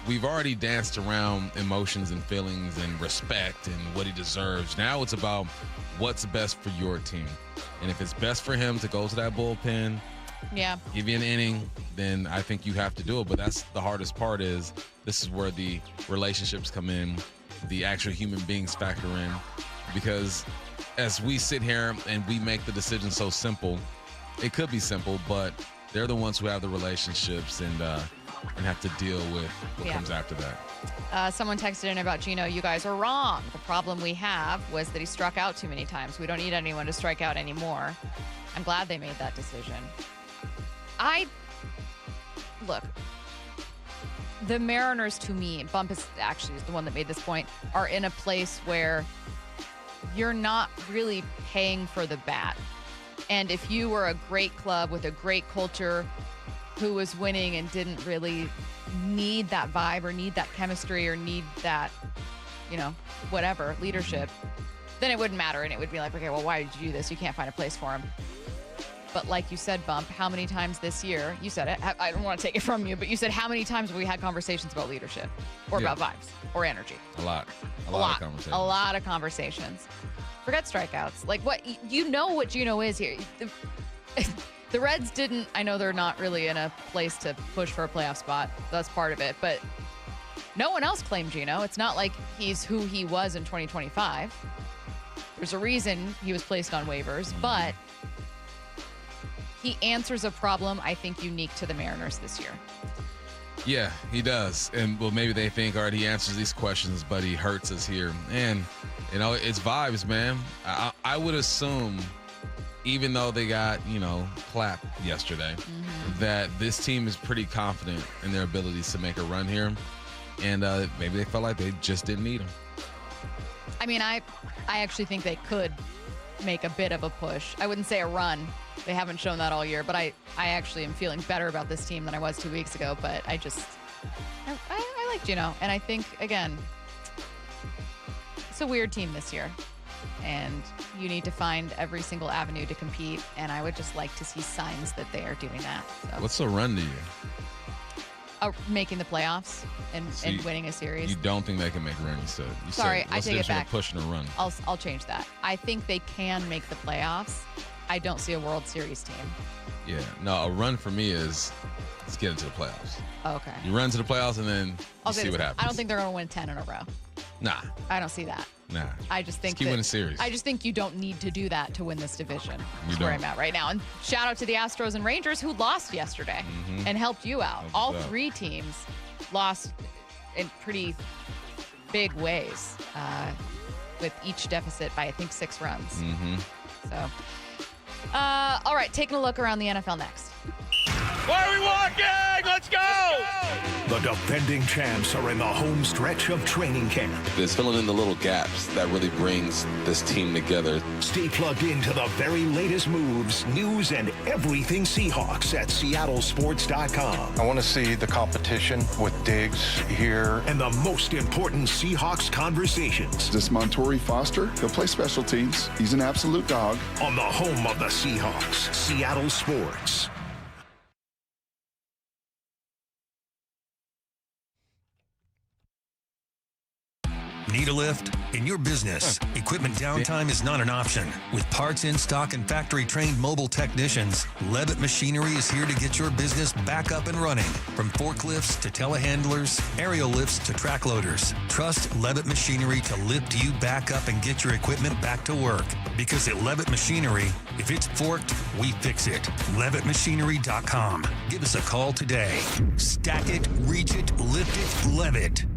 we've already danced around emotions and feelings and respect and what he deserves. Now it's about what's best for your team. And if it's best for him to go to that bullpen, give you an inning, then I think you have to do it. But that's the hardest part, is this is where the relationships come in, the actual human beings factor in. Because as we sit here and we make the decision so simple, it could be simple, but they're the ones who have the relationships and have to deal with what comes after that. Someone texted in about Geno. You guys are wrong. The problem we have was that he struck out too many times. We don't need anyone to strike out anymore. I'm glad they made that decision. Look, the Mariners, to me, Bump is actually the one that made this point, are in a place where you're not really paying for the bat. And if you were a great club with a great culture who was winning and didn't really need that vibe or need that chemistry or need that, whatever, leadership, then it wouldn't matter. And it would be like, okay, well, why did you do this? You can't find a place for him. But like you said, Bump, how many times this year, you said it, I don't want to take it from you, but you said how many times have we had conversations about leadership or about vibes or energy? A lot of conversations. A lot of conversations. Forget strikeouts. Like what Geno is here. The Reds didn't, I know they're not really in a place to push for a playoff spot. That's part of it. But no one else claimed Geno. It's not like he's who he was in 2025. There's a reason he was placed on waivers, but he answers a problem, I think, unique to the Mariners this year. Yeah, he does. And, well, maybe they think, all right, he answers these questions, but he hurts us here. And, it's vibes, man. I would assume, even though they got, clapped yesterday, that this team is pretty confident in their abilities to make a run here. And maybe they felt like they just didn't need him. I mean, I actually think they could make a bit of a push. I wouldn't say a run. They haven't shown that all year, but I actually am feeling better about this team than I was 2 weeks ago. But I like Geno, and I think, again, it's a weird team this year, and you need to find every single avenue to compete, and I would just like to see signs that they are doing that. So. What's a run to you? Making the playoffs and winning a series. You don't think they can make a run? Sorry, I take it back. A push and a run. I'll change that. I think they can make the playoffs. I don't see a World Series team. Yeah, no, a run for me is let's get into the playoffs. Okay. You run to the playoffs and then you see what happens. I don't think they're going to win 10 in a row. Nah. I don't see that. Nah. I just think keep winning series. I just think you don't need to do that to win this division. That's where I'm at right now. And shout out to the Astros and Rangers who lost yesterday and helped you out. All three teams lost in pretty big ways, with each deficit by I think 6 runs. So, all right, taking a look around the NFL next. Why are we walking? Let's go! The defending champs are in the home stretch of training camp. It's filling in the little gaps that really brings this team together. Stay plugged into the very latest moves, news, and everything Seahawks at seattlesports.com. I want to see the competition with Diggs here. And the most important Seahawks conversations. This Montori Foster, he'll play special teams. He's an absolute dog. On the home of the Seahawks, Seattle Sports. Need a lift? In your business, equipment downtime is not an option. With parts in stock and factory-trained mobile technicians, Levitt Machinery is here to get your business back up and running. From forklifts to telehandlers, aerial lifts to track loaders. Trust Levitt Machinery to lift you back up and get your equipment back to work. Because at Levitt Machinery, if it's forked, we fix it. LevittMachinery.com. Give us a call today. Stack it, reach it, lift it, Levitt.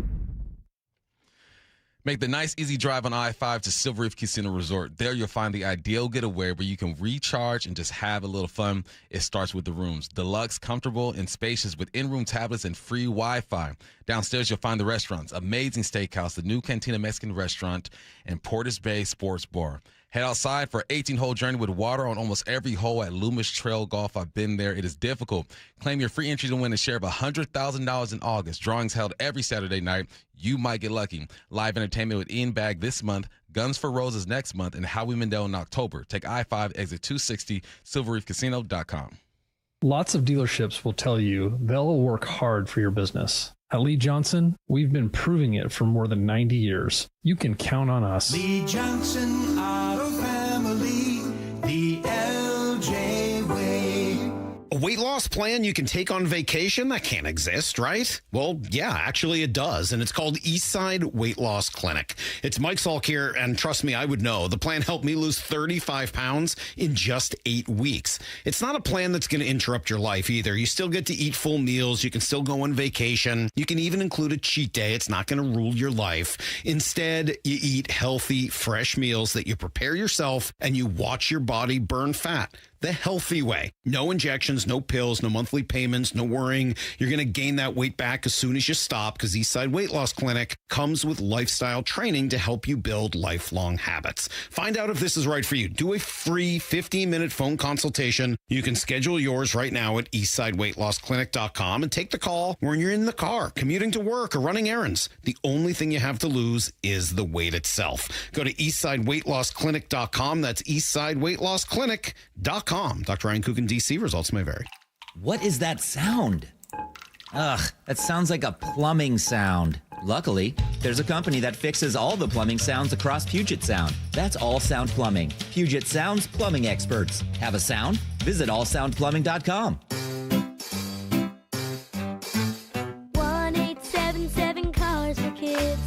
Make the nice, easy drive on I-5 to Silver Reef Casino Resort. There you'll find the ideal getaway where you can recharge and just have a little fun. It starts with the rooms. Deluxe, comfortable, and spacious with in-room tablets and free Wi-Fi. Downstairs you'll find the restaurants. Amazing steakhouse, the new Cantina Mexican restaurant, and Portis Bay Sports Bar. Head outside for an 18-hole journey with water on almost every hole at Loomis Trail Golf. I've been there. It is difficult. Claim your free entry to win a share of $100,000 in August. Drawings held every Saturday night. You might get lucky. Live entertainment with Ian Bagg this month, Guns for Roses next month, and Howie Mandel in October. Take I-5, exit 260, silverreefcasino.com. Lots of dealerships will tell you they'll work hard for your business. At Lee Johnson, we've been proving it for more than 90 years. You can count on us. Lee Johnson Auto Family, the LJ way. A weight loss plan you can take on vacation? That can't exist, right? Well, yeah, actually it does, and it's called Eastside Weight Loss Clinic. It's Mike Salk here, and trust me, I would know. The plan helped me lose 35 pounds in just 8 weeks. It's not a plan that's going to interrupt your life either. You still get to eat full meals. You can still go on vacation. You can even include a cheat day. It's not going to rule your life. Instead, you eat healthy, fresh meals that you prepare yourself, and you watch your body burn fat the healthy way. No injections, no pills, no monthly payments, no worrying you're going to gain that weight back as soon as you stop, because Eastside Weight Loss Clinic comes with lifestyle training to help you build lifelong habits. Find out if this is right for you. Do a free 15-minute phone consultation. You can schedule yours right now at eastsideweightlossclinic.com and take the call when you're in the car, commuting to work, or running errands. The only thing you have to lose is the weight itself. Go to eastsideweightlossclinic.com. That's eastsideweightlossclinic.com. Dr. Ryan Coogan, D.C. Results may vary. What is that sound? Ugh, that sounds like a plumbing sound. Luckily, there's a company that fixes all the plumbing sounds across Puget Sound. That's All Sound Plumbing. Puget Sound's plumbing experts. Have a sound? Visit allsoundplumbing.com. 1877 Cars for Kids.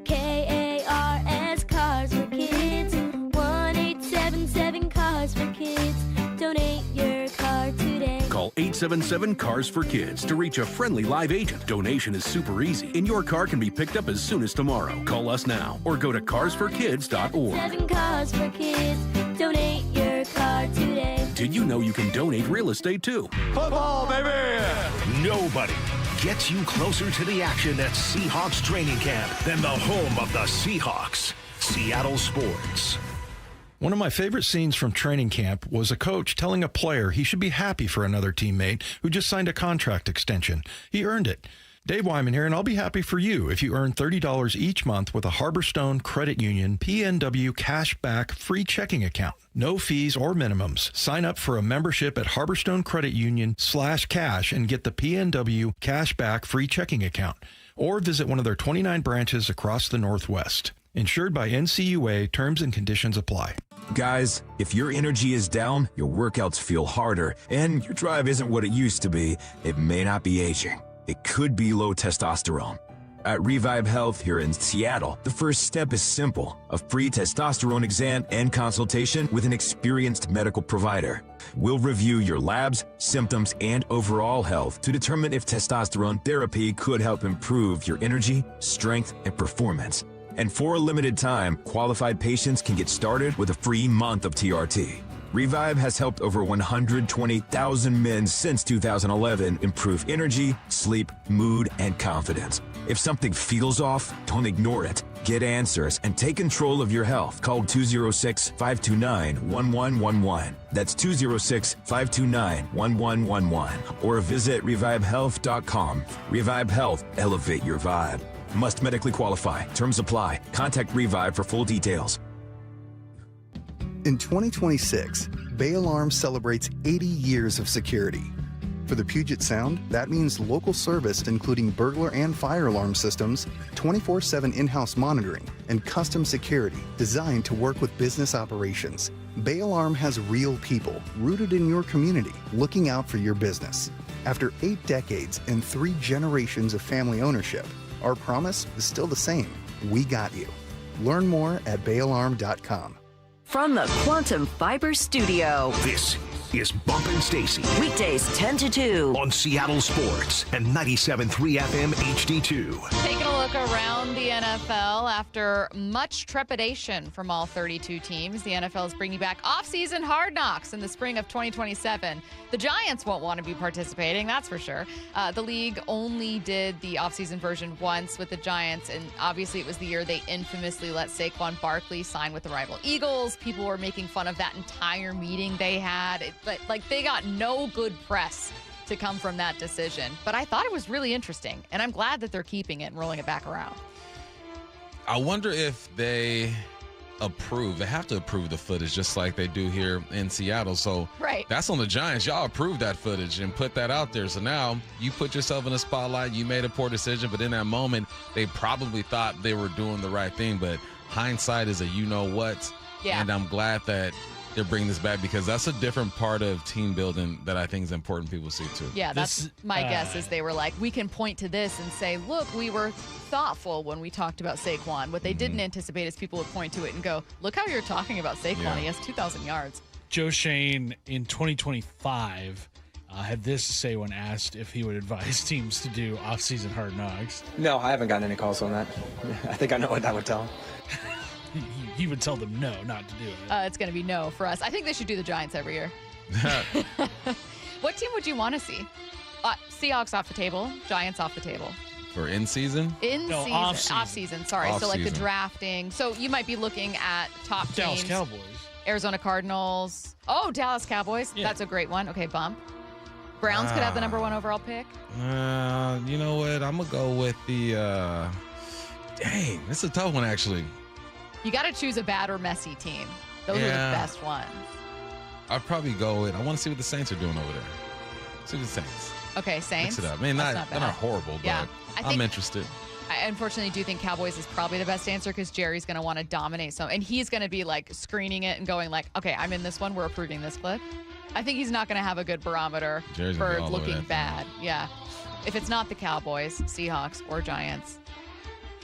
KARS Cars for Kids. 1877 Cars for Kids. Donate your car today. Call 877 Cars for Kids to reach a friendly live agent. Donation is super easy, and your car can be picked up as soon as tomorrow. Call us now or go to carsforkids.org. 7 Cars for Kids. Donate your car today. Did you know you can donate real estate too? Football, baby! Nobody gets you closer to the action at Seahawks training camp than the home of the Seahawks. Seattle Sports. One of my favorite scenes from training camp was a coach telling a player he should be happy for another teammate who just signed a contract extension. He earned it. Dave Wyman here, and I'll be happy for you if you earn $30 each month with a Harborstone Credit Union PNW Cashback free checking account. No fees or minimums. Sign up for a membership at Harborstone Credit Union /cash and get the PNW Cashback free checking account. Or visit one of their 29 branches across the Northwest. Insured by NCUA, terms and conditions apply. Guys, if your energy is down, your workouts feel harder, and your drive isn't what it used to be, it may not be aging. It could be low testosterone. At Revive Health here in Seattle, the first step is simple: a free testosterone exam and consultation with an experienced medical provider. We'll review your labs, symptoms, and overall health to determine if testosterone therapy could help improve your energy, strength, and performance. And for a limited time, qualified patients can get started with a free month of TRT. Revive has helped over 120,000 men since 2011 improve energy, sleep, mood, and confidence. If something feels off, don't ignore it. Get answers and take control of your health. Call 206-529-1111. That's 206-529-1111. Or visit revivehealth.com. Revive Health, elevate your vibe. Must medically qualify. Terms apply. Contact Revive for full details. In 2026, Bay Alarm celebrates 80 years of security. For the Puget Sound, that means local service including burglar and fire alarm systems, 24/7 in-house monitoring, and custom security designed to work with business operations. Bay Alarm has real people rooted in your community looking out for your business. After 8 decades and 3 generations of family ownership, our promise is still the same. We got you. Learn more at bayalarm.com. From the Quantum Fiber Studio. This is Bump and Stacy. Weekdays 10 to 2. On Seattle Sports and 97.3 FM HD2. Taking a look around the NFL after much trepidation from all 32 teams. The NFL is bringing back off-season Hard Knocks in the spring of 2027. The Giants won't want to be participating, that's for sure. The league only did the off-season version once with the Giants, and obviously it was the year they infamously let Saquon Barkley sign with the rival Eagles. People were making fun of that entire meeting they had. But they got no good press to come from that decision. But I thought it was really interesting, and I'm glad that they're keeping it and rolling it back around. I wonder if they have to approve the footage just like they do here in Seattle. So right. That's on the Giants. Y'all approve that footage and put that out there. So now you put yourself in a spotlight. You made a poor decision, but in that moment, they probably thought they were doing the right thing. But hindsight is a you-know-what. Yeah. And I'm glad that they're bringing this back because that's a different part of team building that I think is important people see too. Yeah, that's my guess is they were like, we can point to this and say, look, we were thoughtful when we talked about Saquon. What they didn't anticipate is people would point to it and go, look how you're talking about Saquon. Yeah. He has 2,000 yards. Joe Shane in 2025 had this to say when asked if he would advise teams to do off-season Hard Knocks. No, I haven't gotten any calls on that. I think I know what that would tell him. He would tell them no, not to do it. It's going to be no for us. I think they should do the Giants every year. What team would you want to see? Seahawks off the table, Giants off the table. For in-season? Off-season, sorry. So like the drafting. So you might be looking at top Dallas teams. Cowboys. Arizona Cardinals. Oh, Dallas Cowboys. Yeah. That's a great one. Okay, Bump. Browns could have the number 1 overall pick. You know what? I'm going to go with the... Dang, this is a tough one, actually. You got to choose a bad or messy team. Those are the best ones. I'd probably go with, I want to see what the Saints are doing over there. See what the Saints. Okay, Saints. Mix it up. I mean, they're not horrible, yeah. but I'm interested. I unfortunately do think Cowboys is probably the best answer because Jerry's going to want to dominate some. And he's going to be like screening it and going like, okay, I'm in this one. We're approving this clip. I think he's not going to have a good barometer for looking bad. Yeah. If it's not the Cowboys, Seahawks, or Giants.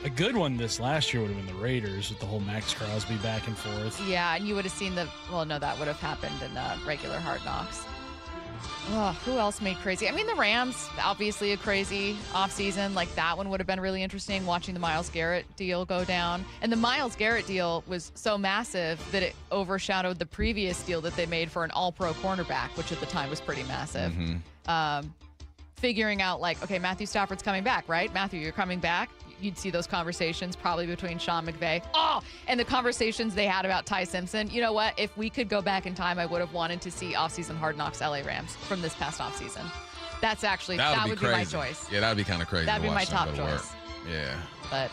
A good one this last year would have been the Raiders with the whole Max Crosby back and forth. Yeah, and you would have seen that would have happened in regular Hard Knocks. Oh, who else made crazy? I mean, the Rams, obviously a crazy offseason. Like, that one would have been really interesting, watching the Myles Garrett deal go down. And the Myles Garrett deal was so massive that it overshadowed the previous deal that they made for an all-pro cornerback, which at the time was pretty massive. Mm-hmm. Figuring out, like, okay, Matthew Stafford's coming back, right? Matthew, you're coming back. you'd see those conversations probably between Sean McVay. And the conversations they had about Ty Simpson. You know what? If we could go back in time, I would have wanted to see offseason Hard Knocks LA Rams from this past offseason. That's actually, that would be my choice. Yeah, that would be kind of crazy. That'd be my top choice. Yeah. But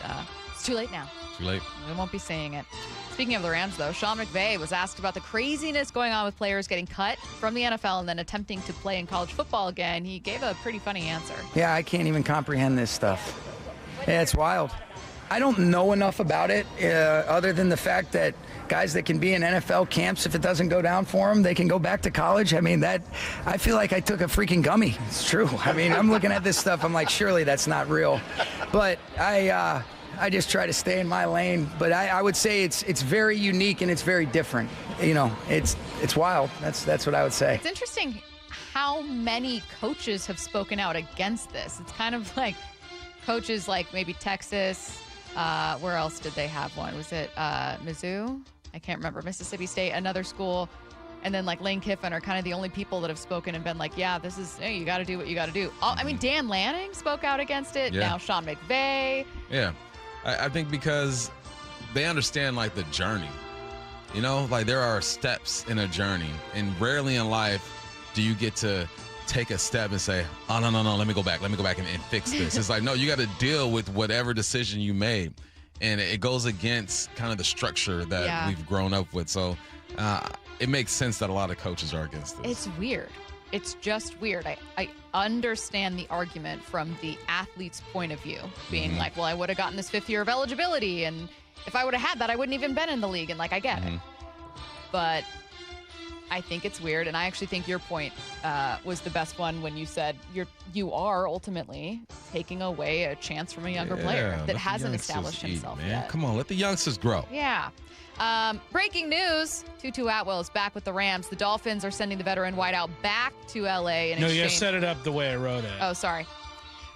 it's too late now. Too late. We won't be seeing it. Speaking of the Rams, though, Sean McVay was asked about the craziness going on with players getting cut from the NFL and then attempting to play in college football again. He gave a pretty funny answer. Yeah, I can't even comprehend this stuff. Yeah, it's wild. I don't know enough about it other than the fact that guys that can be in NFL camps, if it doesn't go down for them, they can go back to college. I mean, I feel like I took a freaking gummy. It's true. I mean, I'm looking at this stuff. I'm like, surely that's not real. But I just try to stay in my lane. But I would say it's very unique and it's very different. You know, it's wild. That's what I would say. It's interesting how many coaches have spoken out against this. It's kind of like coaches like maybe Texas. Where else did they have one? Was it Mizzou? I can't remember. Mississippi State, another school. And then like Lane Kiffin are kind of the only people that have spoken and been like, yeah, this is, hey, you got to do what you got to do. I mean, Dan Lanning spoke out against it. Yeah. Now Sean McVay. Yeah. I think because they understand like the journey, you know, like there are steps in a journey, and rarely in life do you get to take a step and say, oh, no, let me go back and fix this. It's like, no, you got to deal with whatever decision you made. And it goes against kind of the structure that we've grown up with. So it makes sense that a lot of coaches are against this. It's weird. It's just weird. I understand the argument from the athlete's point of view, being like, well, I would have gotten this 5th year of eligibility, and if I would have had that, I wouldn't even been in the league, and like, I get it. But I think it's weird, and I actually think your point was the best one when you said you are ultimately taking away a chance from a younger player that hasn't established himself yet. Come on, let the youngsters grow. Yeah. Breaking news, Tutu Atwell is back with the Rams. The Dolphins are sending the veteran wideout back to L.A. in exchange. No, you set it up the way I wrote it. Oh, sorry.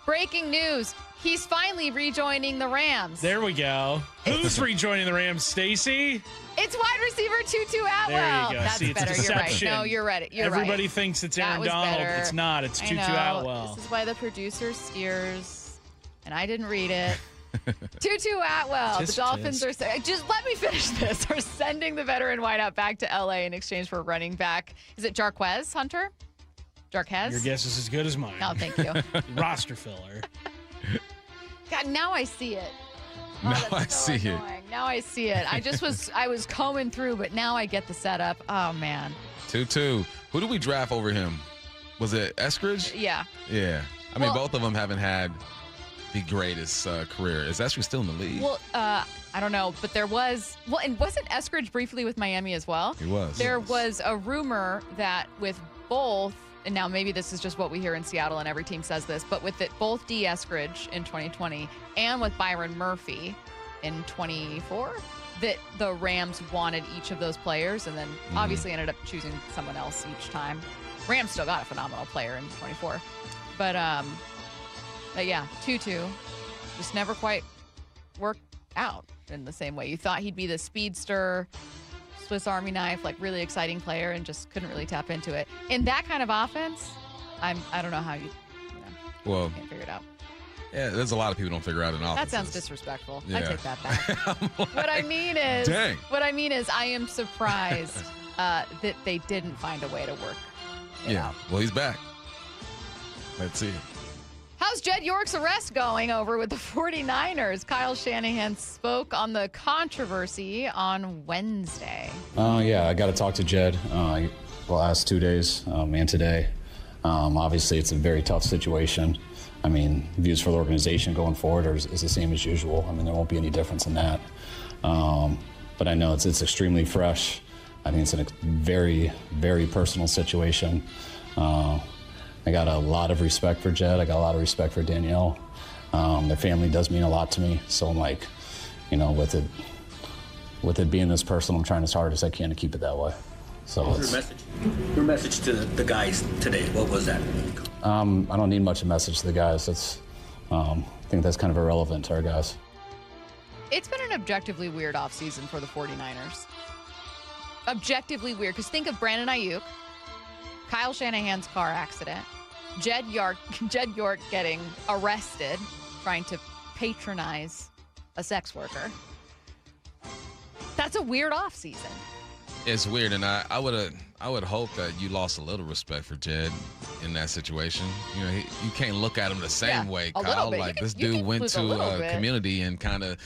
Breaking news, he's finally rejoining the Rams. There we go. Who's rejoining the Rams, Stacy? It's wide receiver Tutu Atwell. There you go. That's See, better. You're right. No, you're right. Everybody thinks it's Aaron Donald. Better. It's not. It's Tutu Atwell. This is why the producer steers, and I didn't read it. Tutu Atwell. The Dolphins are just let me finish this. Are sending the veteran wideout back to LA in exchange for running back. Is it Jarquez Hunter? Jarquez? Your guess is as good as mine. No, thank you. Roster filler. God, now I see it. Now I see it. Now I see it. I was combing through, but now I get the setup. Oh man. Tutu. Who did we draft over him? Was it Eskridge? Yeah. Yeah. I mean, both of them haven't had the greatest career. Is Eskridge still in the league? Well, I don't know, but there was. Well, and wasn't Eskridge briefly with Miami as well? He was. There was a rumor that with both, and now maybe this is just what we hear in Seattle, and every team says this, but with it, both D. Eskridge in 2020 and with Byron Murphy in 24, that the Rams wanted each of those players, and then obviously ended up choosing someone else each time. Rams still got a phenomenal player in 24, but yeah, Tutu just never quite worked out in the same way. You thought he'd be the speedster, Swiss Army knife, like really exciting player, and just couldn't really tap into it. In that kind of offense, I don't know how you can't figure it out. Yeah, there's a lot of people who don't figure out an offense. That sounds disrespectful. Yeah. I take that back. What I mean is, I am surprised that they didn't find a way to work it out. Well, he's back. Let's see. How's Jed York's arrest going over with the 49ers? Kyle Shanahan spoke on the controversy on Wednesday. Yeah, I got to talk to Jed the last 2 days and today. Obviously, it's a very tough situation. I mean, views for the organization going forward is the same as usual. I mean, there won't be any difference in that. But I know it's extremely fresh. I think it's a very, very personal situation. I got a lot of respect for Jed. I got a lot of respect for Danielle. Their family does mean a lot to me. So I'm like, with it being this personal, I'm trying as hard as I can to keep it that way. So what was your message to the guys today? What was that? I don't need much of a message to the guys. I think that's kind of irrelevant to our guys. It's been an objectively weird offseason for the 49ers. Objectively weird, because think of Brandon Ayuk, Kyle Shanahan's car accident, Jed York getting arrested, trying to patronize a sex worker. That's a weird off season. It's weird, and I would hope that you lost a little respect for Jed in that situation. You know, you can't look at him the same way, Kyle. Like, this dude went to a community and kind of,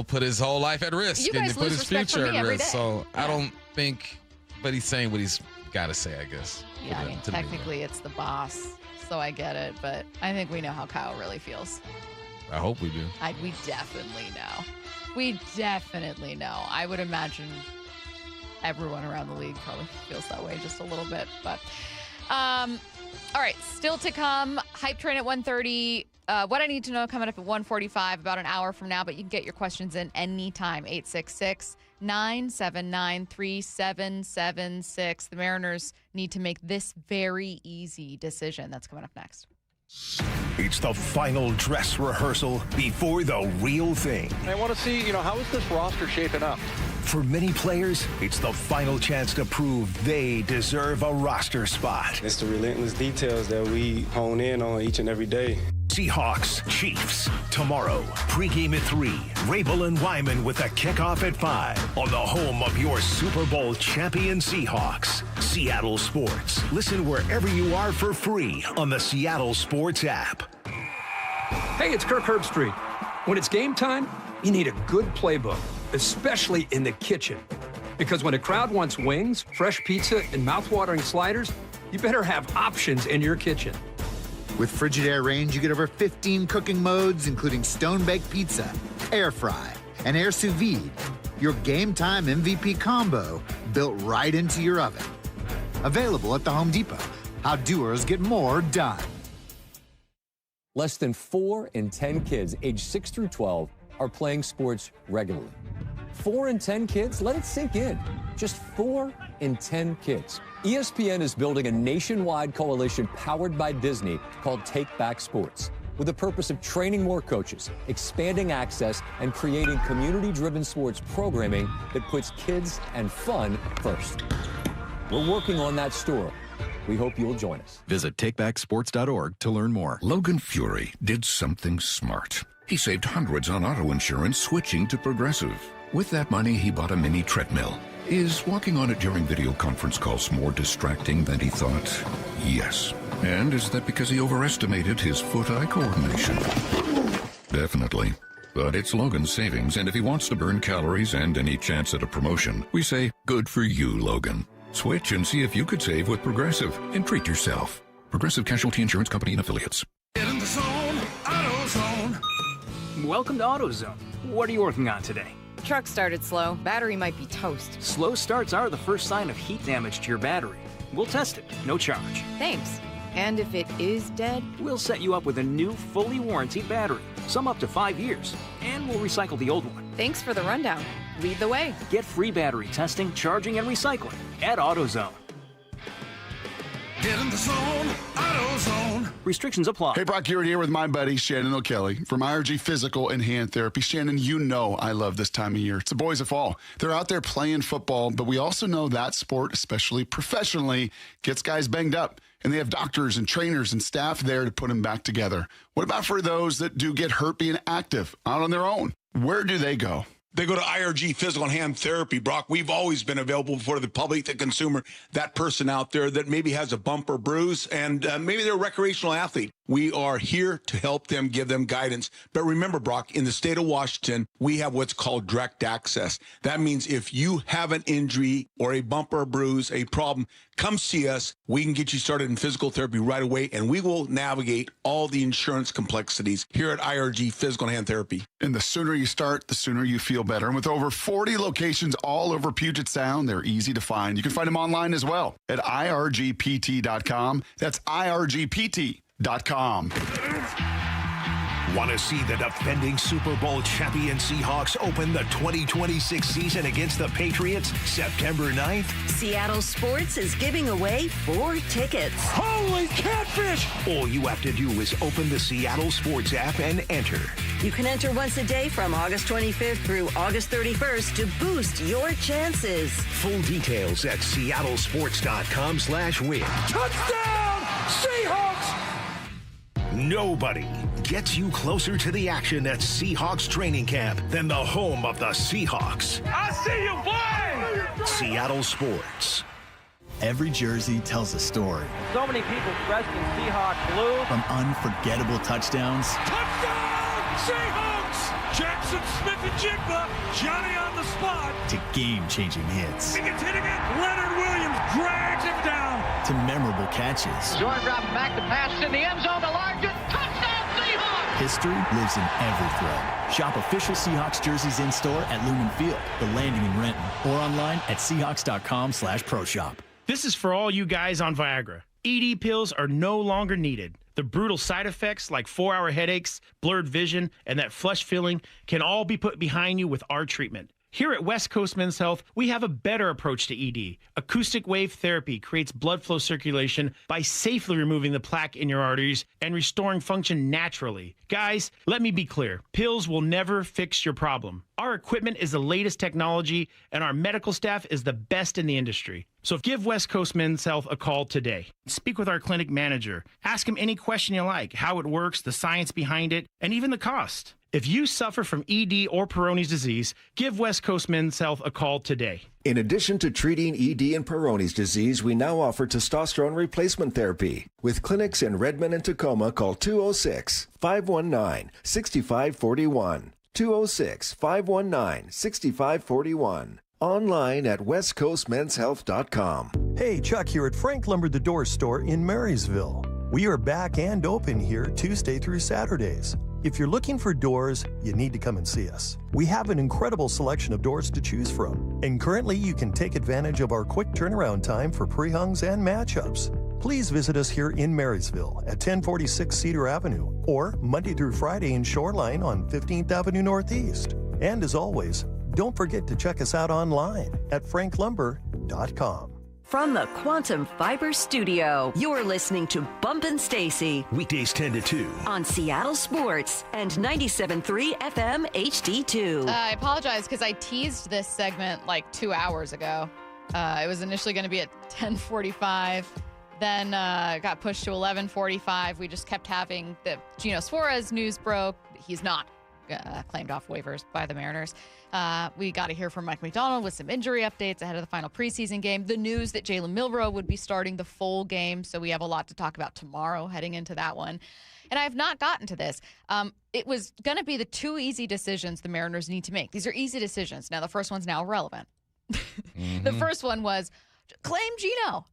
put his whole life at risk and put his future at risk. So I don't think, but he's saying what he's got to say, I guess. Yeah, I mean, technically it's the boss, so I get it, but I think we know how Kyle really feels. I hope we do. We definitely know. We definitely know. I would imagine everyone around the league probably feels that way just a little bit. But all right, still to come. Hype Train at 1:30. What I need to know coming up at 1:45, about an hour from now. But you can get your questions in anytime. 866-979-3776. The Mariners need to make this very easy decision. That's coming up next. It's the final dress rehearsal before the real thing. I want to see, how is this roster shaping up? For many players, it's the final chance to prove they deserve a roster spot. It's the relentless details that we hone in on each and every day. Seahawks, Chiefs, tomorrow. Pregame at 3. Rabel and Wyman with a kickoff at 5 on the home of your Super Bowl champion Seahawks. Seattle Sports. Listen wherever you are for free on the Seattle Sports app. Hey, it's Kirk Herbstreit. When it's game time, you need a good playbook, especially in the kitchen. Because when a crowd wants wings, fresh pizza, and mouth-watering sliders, you better have options in your kitchen. With Frigidaire Range, you get over 15 cooking modes, including stone-baked pizza, air fry, and air sous vide. Your game time MVP combo built right into your oven. Available at the Home Depot. How doers get more done. Less than 4 in 10 kids aged 6 through 12 are playing sports regularly. 4 in 10 kids? Let it sink in. Just 4 in 10 kids. ESPN is building a nationwide coalition powered by Disney called Take Back Sports, with the purpose of training more coaches, expanding access, and creating community-driven sports programming that puts kids and fun first. We're working on that story. We hope you'll join us. Visit takebacksports.org to learn more. Logan Fury did something smart. He saved hundreds on auto insurance switching to Progressive. With that money, he bought a mini treadmill. Is walking on it during video conference calls more distracting than he thought? Yes. And is that because he overestimated his foot-eye coordination? Definitely. But it's Logan's savings, and if he wants to burn calories and any chance at a promotion, we say, good for you, Logan. Switch and see if you could save with Progressive and treat yourself. Progressive Casualty Insurance Company and Affiliates. Get in the zone, AutoZone. Welcome to AutoZone. What are you working on today? Truck started slow. Battery might be toast. Slow starts are the first sign of heat damage to your battery. We'll test it, no charge. Thanks. And if it is dead? We'll set you up with a new, fully warranted battery, some up to 5 years, and we'll recycle the old one. Thanks for the rundown. Lead the way. Get free battery testing, charging, and recycling at AutoZone. Get in the zone, AutoZone. Restrictions apply. Hey, Brock, you're here with my buddy Shannon O'Kelly from IRG Physical and Hand Therapy. Shannon, you know I love this time of year. It's the boys of fall. They're out there playing football, but we also know that sport, especially professionally, gets guys banged up. And they have doctors and trainers and staff there to put them back together. What about for those that do get hurt being active out on their own? Where do they go? They go to IRG Physical and Hand Therapy, Brock. We've always been available for the public, the consumer, that person out there that maybe has a bump or bruise, and maybe they're a recreational athlete. We are here to help them, give them guidance. But remember, Brock, in the state of Washington, we have what's called direct access. That means if you have an injury or a bump or a bruise, a problem, come see us. We can get you started in physical therapy right away, and we will navigate all the insurance complexities here at IRG Physical and Hand Therapy. And the sooner you start, the sooner you feel better. And with over 40 locations all over Puget Sound, they're easy to find. You can find them online as well at irgpt.com. That's irgpt.com. Want to see the defending Super Bowl champion Seahawks open the 2026 season against the Patriots September 9th? Seattle Sports is giving away 4 tickets. Holy catfish! All you have to do is open the Seattle Sports app and enter. You can enter once a day from August 25th through August 31st to boost your chances. Full details at seattlesports.com/win. Touchdown, Seahawks! Nobody gets you closer to the action at Seahawks training camp than the home of the Seahawks. I see you, boy! Seattle Sports. Every jersey tells a story. So many people dressed in Seahawks blue. From unforgettable touchdowns. Touchdown, Seahawks! Jackson Smith-Njigba, Johnny on the spot. To game-changing hits. He gets hit again. Leonard Williams drags him down. To memorable catches. Jordan dropping back to pass in the end zone to Largent. Touchdown, Seahawks! History lives in every thread. Shop official Seahawks jerseys in-store at Lumen Field, The Landing in Renton, or online at Seahawks.com/ProShop. This is for all you guys on Viagra. ED pills are no longer needed. The brutal side effects like 4-hour headaches, blurred vision, and that flush feeling can all be put behind you with our treatment. Here at West Coast Men's Health, we have a better approach to ED. Acoustic wave therapy creates blood flow circulation by safely removing the plaque in your arteries and restoring function naturally. Guys, let me be clear. Pills will never fix your problem. Our equipment is the latest technology, and our medical staff is the best in the industry. So give West Coast Men's Health a call today. Speak with our clinic manager. Ask him any question you like, how it works, the science behind it, and even the cost. If you suffer from ED or Peyronie's disease, give West Coast Men's Health a call today. In addition to treating ED and Peyronie's disease, we now offer testosterone replacement therapy. With clinics in Redmond and Tacoma, call 206-519-6541. 206-519-6541. Online at westcoastmenshealth.com. Hey, Chuck here at Frank Lumber the Door Store in Marysville. We are back and open here Tuesday through Saturdays. If you're looking for doors, you need to come and see us. We have an incredible selection of doors to choose from, and currently you can take advantage of our quick turnaround time for pre-hungs and matchups. Please visit us here in Marysville at 1046 Cedar Avenue, or Monday through Friday in Shoreline on 15th Avenue Northeast. And as always, don't forget to check us out online at franklumber.com. From the Quantum Fiber Studio, you're listening to Bump and Stacy. Weekdays 10 to 2. On Seattle Sports and 97.3 FM HD2. I apologize because I teased this segment like 2 hours ago. It was initially going to be at 10:45. Then got pushed to 11:45. We just kept having the Geno Suarez news broke. He's not claimed off waivers by the Mariners. We got to hear from Mike Macdonald with some injury updates ahead of the final preseason game. The news that Jalen Milroe would be starting the full game, so we have a lot to talk about tomorrow heading into that one. And I have not gotten to this. It was going to be the two easy decisions the Mariners need to make. These are easy decisions. Now, the first one's now irrelevant. The first one was claim Geno.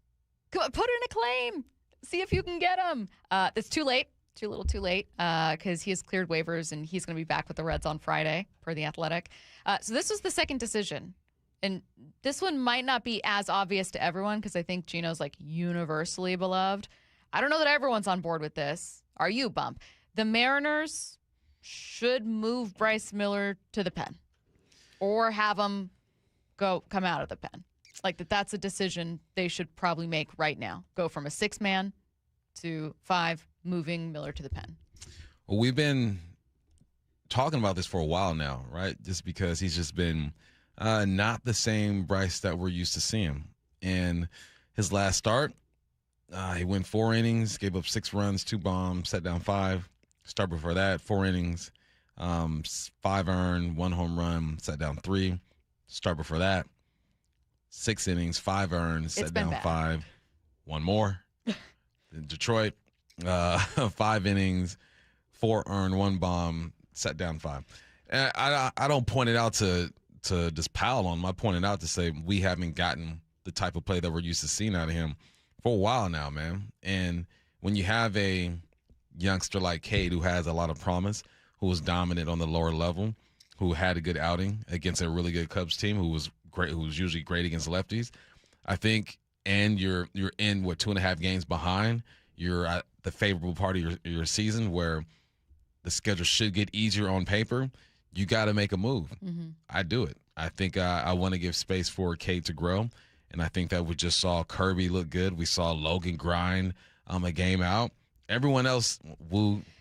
Put in a claim. See if you can get him. It's too late. Too little too late because he has cleared waivers and he's going to be back with the Reds on Friday per The Athletic. So this was the second decision. And this one might not be as obvious to everyone because I think Geno's like universally beloved. I don't know that everyone's on board with this. Are you, Bump? The Mariners should move Bryce Miller to the pen or have him come out of the pen. Like that's a decision they should probably make right now. Go from a 6-man to 5, moving Miller to the pen. Well, we've been talking about this for a while now, right? Just because he's just been not the same Bryce that we're used to seeing. In his last start, he went 4 innings, gave up 6 runs, 2 bombs, set down 5. Start before that, 4 innings, 5 earned, 1 home run, set down 3. Start before that, 6 innings, 5 earned, set down 5. 1 more. In Detroit, 5 innings, 4 earned, 1 bomb, set down 5. And I don't point it out to just pile on him. I point it out to say we haven't gotten the type of play that we're used to seeing out of him for a while now, man. And when you have a youngster like Cade who has a lot of promise, who was dominant on the lower level, who had a good outing against a really good Cubs team, who was great, who was usually great against lefties, I think. And you're in 2.5 games behind. You're at the favorable part of your season where the schedule should get easier on paper. You got to make a move. Mm-hmm. I do it. I think I want to give space for Cade to grow, and I think that we just saw Kirby look good. We saw Logan grind a game out. Everyone else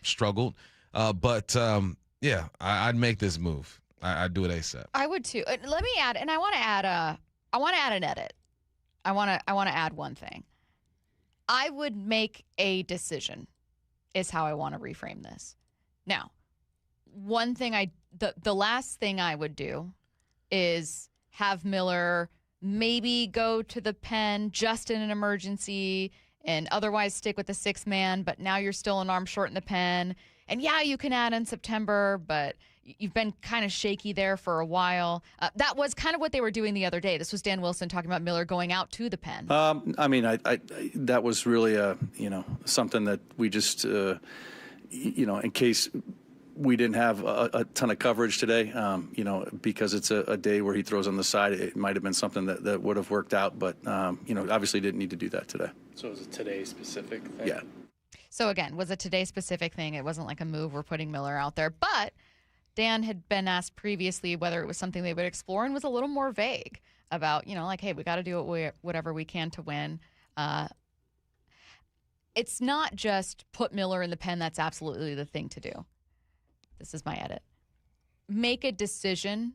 struggled, but I'd make this move. I'd do it ASAP. I would too. Let me add, and I want to add an edit. I want to add one thing. I would make a decision is how I want to reframe this. Now, one thing the last thing I would do is have Miller maybe go to the pen just in an emergency and otherwise stick with the 6th man, but now you're still an arm short in the pen. And yeah, you can add in September, but you've been kind of shaky there for a while. That was kind of what they were doing the other day. This was Dan Wilson talking about Miller going out to the pen. I mean, that was really something that we just, in case we didn't have a ton of coverage today, because it's a day where he throws on the side, it might have been something that would have worked out, but, obviously didn't need to do that today. So is it today specific thing? Yeah. So again, was a today specific thing. It wasn't like a move. We're putting Miller out there, but Dan had been asked previously whether it was something they would explore and was a little more vague about, hey, we got to do whatever we can to win. It's not just put Miller in the pen. That's absolutely the thing to do. This is my edit. Make a decision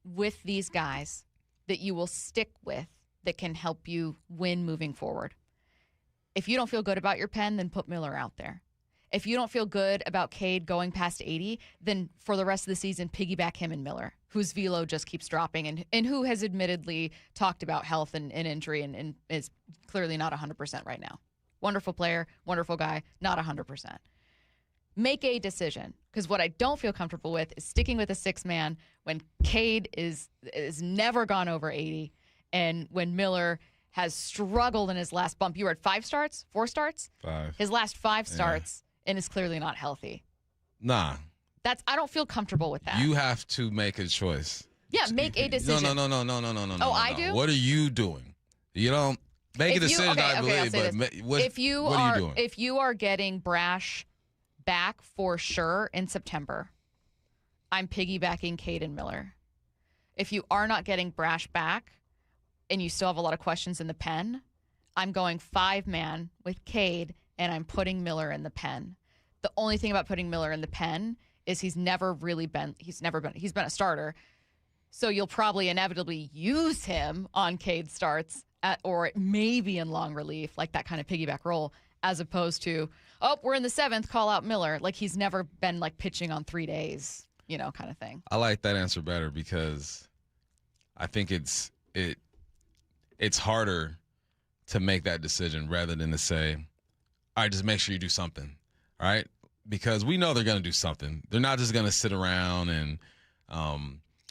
with these guys that you will stick with that can help you win moving forward. If you don't feel good about your pen, then put Miller out there. If you don't feel good about Cade going past 80, then for the rest of the season, piggyback him and Miller, whose velo just keeps dropping and who has admittedly talked about health and injury and is clearly not 100% right now. Wonderful player, wonderful guy, not 100%. Make a decision, because what I don't feel comfortable with is sticking with a 6 man when Cade is never gone over 80 and when Miller has struggled in his last bump. You were at 4 starts? 5. His last 5 starts and is clearly not healthy. Nah. I don't feel comfortable with that. You have to make a choice. Yeah, make a decision. No. Oh, I do? What are you doing? You don't make a decision, I believe, but what are you doing? If you are getting Brash back for sure in September, I'm piggybacking Cade and Miller. If you are not getting Brash back and you still have a lot of questions in the pen, I'm going 5-man with Cade and I'm putting Miller in the pen. The only thing about putting Miller in the pen is he's been a starter. So you'll probably inevitably use him on Cade starts or maybe in long relief, like that kind of piggyback role, as opposed to, we're in the 7th, call out Miller. Like he's never been like pitching on 3 days, kind of thing. I like that answer better because I think it's harder to make that decision rather than to say, all right, just make sure you do something, all right? Because we know they're going to do something. They're not just going to sit around and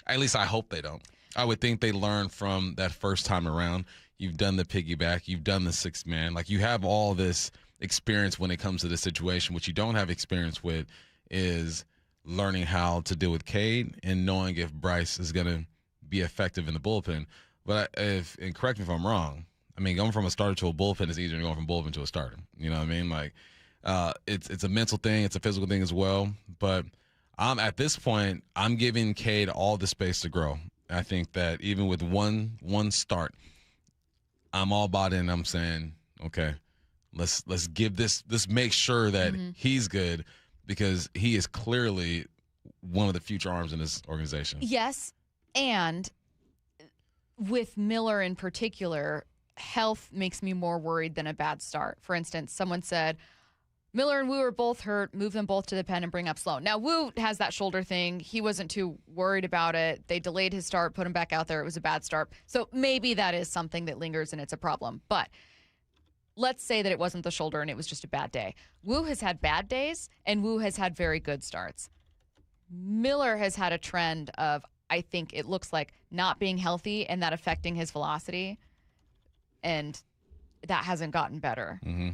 at least I hope they don't. I would think they learn from that first time around. You've done the piggyback. You've done the 6-man. Like you have all this experience when it comes to this situation. What you don't have experience with is learning how to deal with Cade and knowing if Bryce is going to be effective in the bullpen. But and correct me if I'm wrong, I mean, going from a starter to a bullpen is easier than going from bullpen to a starter. You know what I mean? Like, it's a mental thing. It's a physical thing as well. But at this point, I'm giving Cade all the space to grow. I think that even with one start, I'm all bought in. I'm saying, okay, let's give this. Let's make sure that he's good because he is clearly one of the future arms in this organization. Yes, and with Miller in particular, health makes me more worried than a bad start. For instance, someone said, Miller and Wu are both hurt, move them both to the pen and bring up Sloan. Now, Wu has that shoulder thing. He wasn't too worried about it. They delayed his start, put him back out there. It was a bad start. So maybe that is something that lingers and it's a problem. But let's say that it wasn't the shoulder and it was just a bad day. Wu has had bad days and Wu has had very good starts. Miller has had a trend of, I think it looks like, not being healthy and that affecting his velocity. And that hasn't gotten better. Mm-hmm.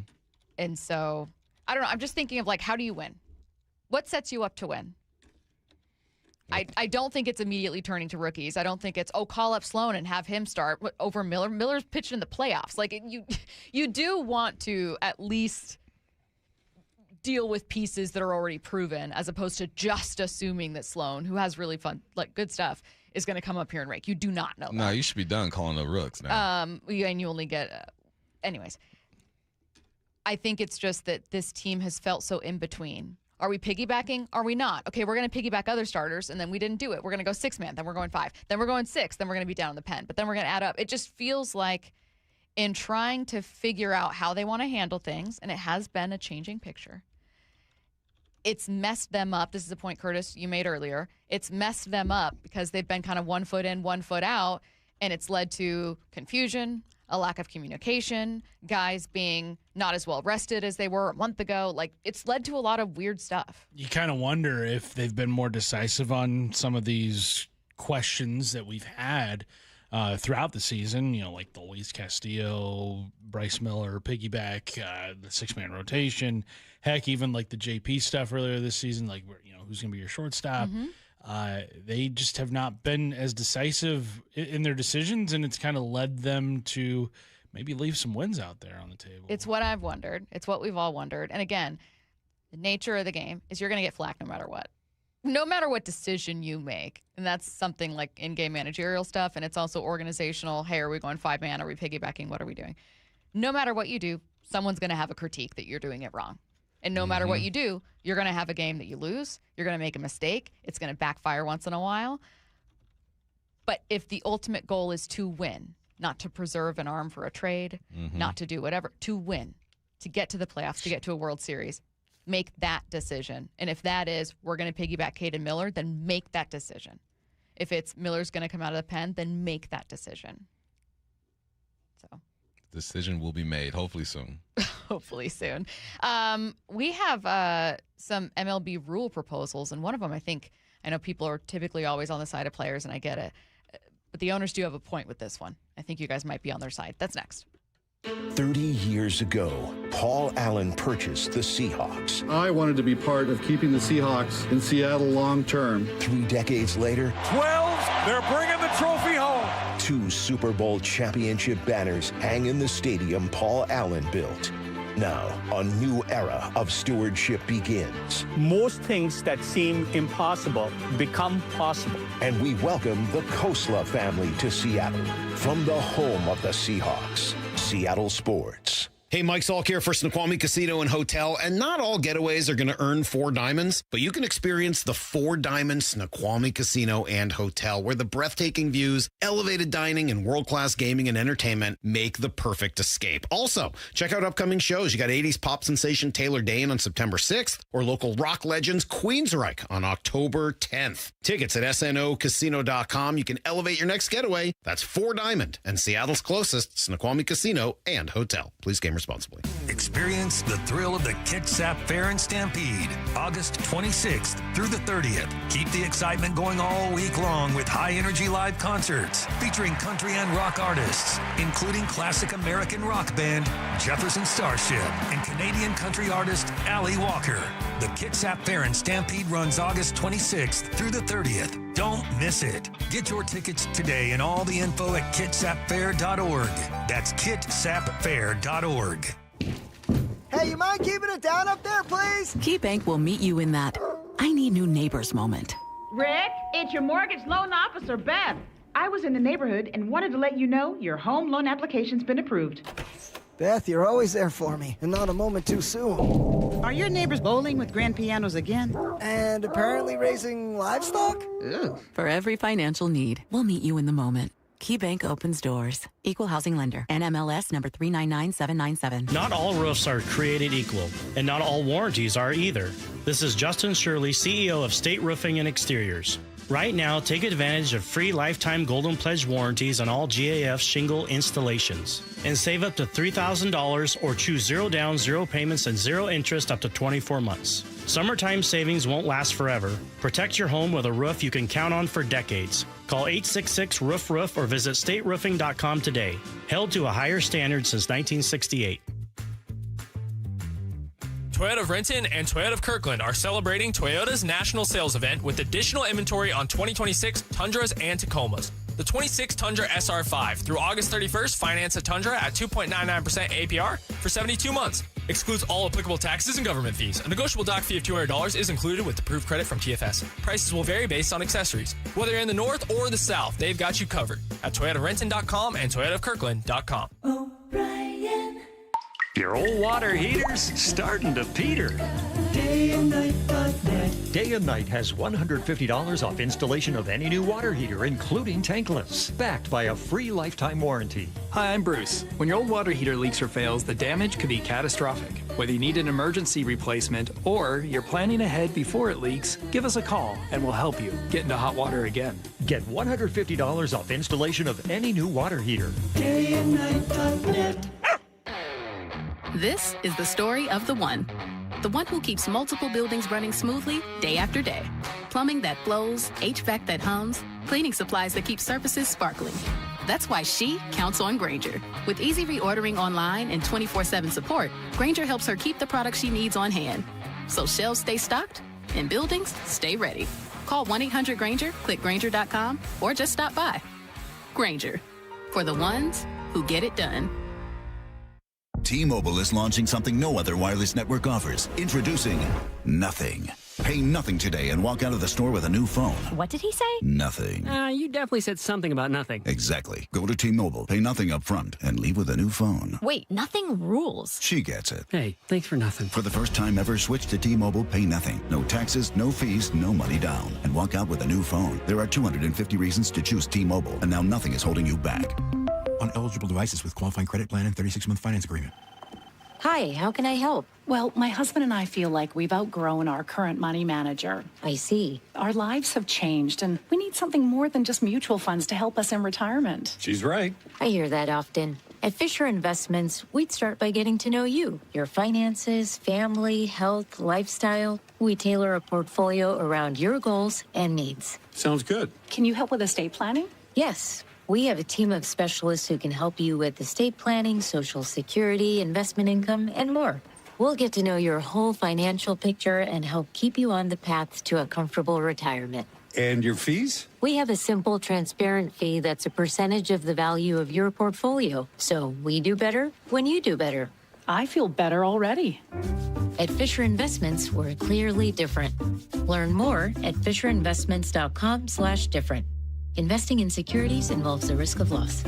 And so, I don't know. I'm just thinking of, like, how do you win? What sets you up to win? I don't think it's immediately turning to rookies. I don't think it's, call up Sloan and have him start over Miller. Miller's pitched in the playoffs. Like, you do want to at least deal with pieces that are already proven as opposed to just assuming that Sloan, who has really fun, like, good stuff, is going to come up here and rake. You do not know that. No, you should be done calling the rooks now. And you only get anyways. I think it's just that this team has felt so in between. Are we piggybacking? Are we not? Okay, we're going to piggyback other starters, and then we didn't do it. We're going to go 6-man, then we're going 5, then we're going 6, then we're going to be down in the pen, but then we're going to add up. It just feels like in trying to figure out how they want to handle things, and it has been a changing picture, it's messed them up. This is a point, Curtis, you made earlier. It's messed them up because they've been kind of 1 foot in, 1 foot out, and it's led to confusion, a lack of communication, guys being not as well rested as they were a month ago. Like, it's led to a lot of weird stuff. You kind of wonder if they've been more decisive on some of these questions that we've had throughout the season, like the Luis Castillo, Bryce Miller, piggyback, the 6-man rotation, heck, even like the JP stuff earlier this season, like, who's going to be your shortstop. They just have not been as decisive in their decisions, and it's kind of led them to maybe leave some wins out there on the table. It's what I've wondered. It's what we've all wondered. And again, the nature of the game is you're going to get flack no matter what. No matter what decision you make. And that's something like in-game managerial stuff, and it's also organizational. Hey, are we going 5-man? Are we piggybacking? What are we doing? No matter what you do, someone's going to have a critique that you're doing it wrong. And no matter what you do, you're going to have a game that you lose. You're going to make a mistake. It's going to backfire once in a while. But if the ultimate goal is to win, not to preserve an arm for a trade, not to do whatever, to win, to get to the playoffs, to get to a World Series, make that decision. And if that is, we're going to piggyback Caden Miller, then make that decision. If it's Miller's going to come out of the pen, then make that decision. So, decision will be made, hopefully soon. Hopefully soon. We have some MLB rule proposals, and one of them, I know people are typically always on the side of players, and I get it. But the owners do have a point with this one. I think you guys might be on their side. That's next. 30 years ago, Paul Allen purchased the Seahawks. I wanted to be part of keeping the Seahawks in Seattle long term. 3 decades later, 12, they're bringing the trophy home. 2 Super Bowl championship banners hang in the stadium Paul Allen built. Now, a new era of stewardship begins. Most things that seem impossible become possible. And we welcome the Khoslas family to Seattle from the home of the Seahawks. Seattle Sports. Hey, Mike Salk here for Snoqualmie Casino and Hotel, and not all getaways are going to earn 4 diamonds, but you can experience the 4-diamond Snoqualmie Casino and Hotel, where the breathtaking views, elevated dining, and world-class gaming and entertainment make the perfect escape. Also, check out upcoming shows. You got 80s pop sensation Taylor Dane on September 6th, or local rock legends Queensryche on October 10th. Tickets at snocasino.com. You can elevate your next getaway. That's 4-diamond and Seattle's closest Snoqualmie Casino and Hotel. Please game responsibly. Experience the thrill of the Kitsap Fair and Stampede, August 26th through the 30th. Keep the excitement going all week long with high-energy live concerts featuring country and rock artists, including classic American rock band Jefferson Starship and Canadian country artist Allie Walker. The Kitsap Fair and Stampede runs August 26th through the 30th. Don't miss it. Get your tickets today and all the info at kitsapfair.org. That's kitsapfair.org. Hey, you mind keeping it down up there, please? KeyBank will meet you in that I need new neighbors moment. Rick, it's your mortgage loan officer, Beth. I was in the neighborhood and wanted to let you know your home loan application's been approved. Beth, you're always there for me, and not a moment too soon. Are your neighbors bowling with grand pianos again? And apparently raising livestock? Ew. For every financial need, we'll meet you in the moment. KeyBank opens doors. Equal housing lender. NMLS number 399797. Not all roofs are created equal, and not all warranties are either. This is Justin Shirley, CEO of State Roofing and Exteriors. Right now, take advantage of free lifetime Golden Pledge warranties on all GAF shingle installations. And save up to $3,000 or choose 0 down, 0 payments, and 0 interest up to 24 months. Summertime savings won't last forever. Protect your home with a roof you can count on for decades. Call 866-ROOF-ROOF or visit stateroofing.com today. Held to a higher standard since 1968. Toyota of Renton and Toyota of Kirkland are celebrating Toyota's national sales event with additional inventory on 2026 Tundras and Tacomas. The 26 Tundra SR5 through August 31st, finance a Tundra at 2.99% APR for 72 months. Excludes all applicable taxes and government fees. A negotiable doc fee of $200 is included with approved credit from TFS. Prices will vary based on accessories. Whether you're in the north or the south, they've got you covered at ToyotaRenton.com and ToyotaofKirkland.com. O'Brien. You Your old water heater's starting to peter. DayandNight.net. Day and Night has $150 off installation of any new water heater, including tankless, backed by a free lifetime warranty. Hi, I'm Bruce. When your old water heater leaks or fails, the damage could be catastrophic. Whether you need an emergency replacement or you're planning ahead before it leaks, give us a call and we'll help you get into hot water again. Get $150 off installation of any new water heater. DayandNight.net. This is the story of the one who keeps multiple buildings running smoothly day after day. Plumbing that flows, HVAC that hums, cleaning supplies that keep surfaces sparkling. That's why she counts on Grainger. With easy reordering online and 24/7 support, Grainger helps her keep the products she needs on hand. So shelves stay stocked and buildings stay ready. Call 1-800-GRAINGER, click Grainger.com, or just stop by. Grainger, for the ones who get it done. T-Mobile is launching something no other wireless network offers. Introducing Nothing. Pay nothing today and walk out of the store with a new phone. What did he say? Nothing. You definitely said something about nothing. Exactly. Go to T-Mobile, pay nothing up front, and leave with a new phone. Wait, nothing rules. She gets it. Hey, thanks for nothing. For the first time ever, switch to T-Mobile, pay nothing. No taxes, no fees, no money down. And walk out with a new phone. There are 250 reasons to choose T-Mobile, and now nothing is holding you back. On eligible devices with qualifying credit plan and 36-month finance agreement. Hi, how can I help? Well, my husband and I feel like we've outgrown our current money manager. I see. Our lives have changed, and we need something more than just mutual funds to help us in retirement. She's right. I hear that often. At Fisher Investments, we'd start by getting to know you, your finances, family, health, lifestyle. We tailor a portfolio around your goals and needs. Sounds good. Can you help with estate planning? Yes. We have a team of specialists who can help you with estate planning, Social Security, investment income, and more. We'll get to know your whole financial picture and help keep you on the path to a comfortable retirement. And your fees? We have a simple, transparent fee that's a percentage of the value of your portfolio. So we do better when you do better. I feel better already. At Fisher Investments, we're clearly different. Learn more at fisherinvestments.com/different. Investing in securities involves the risk of loss.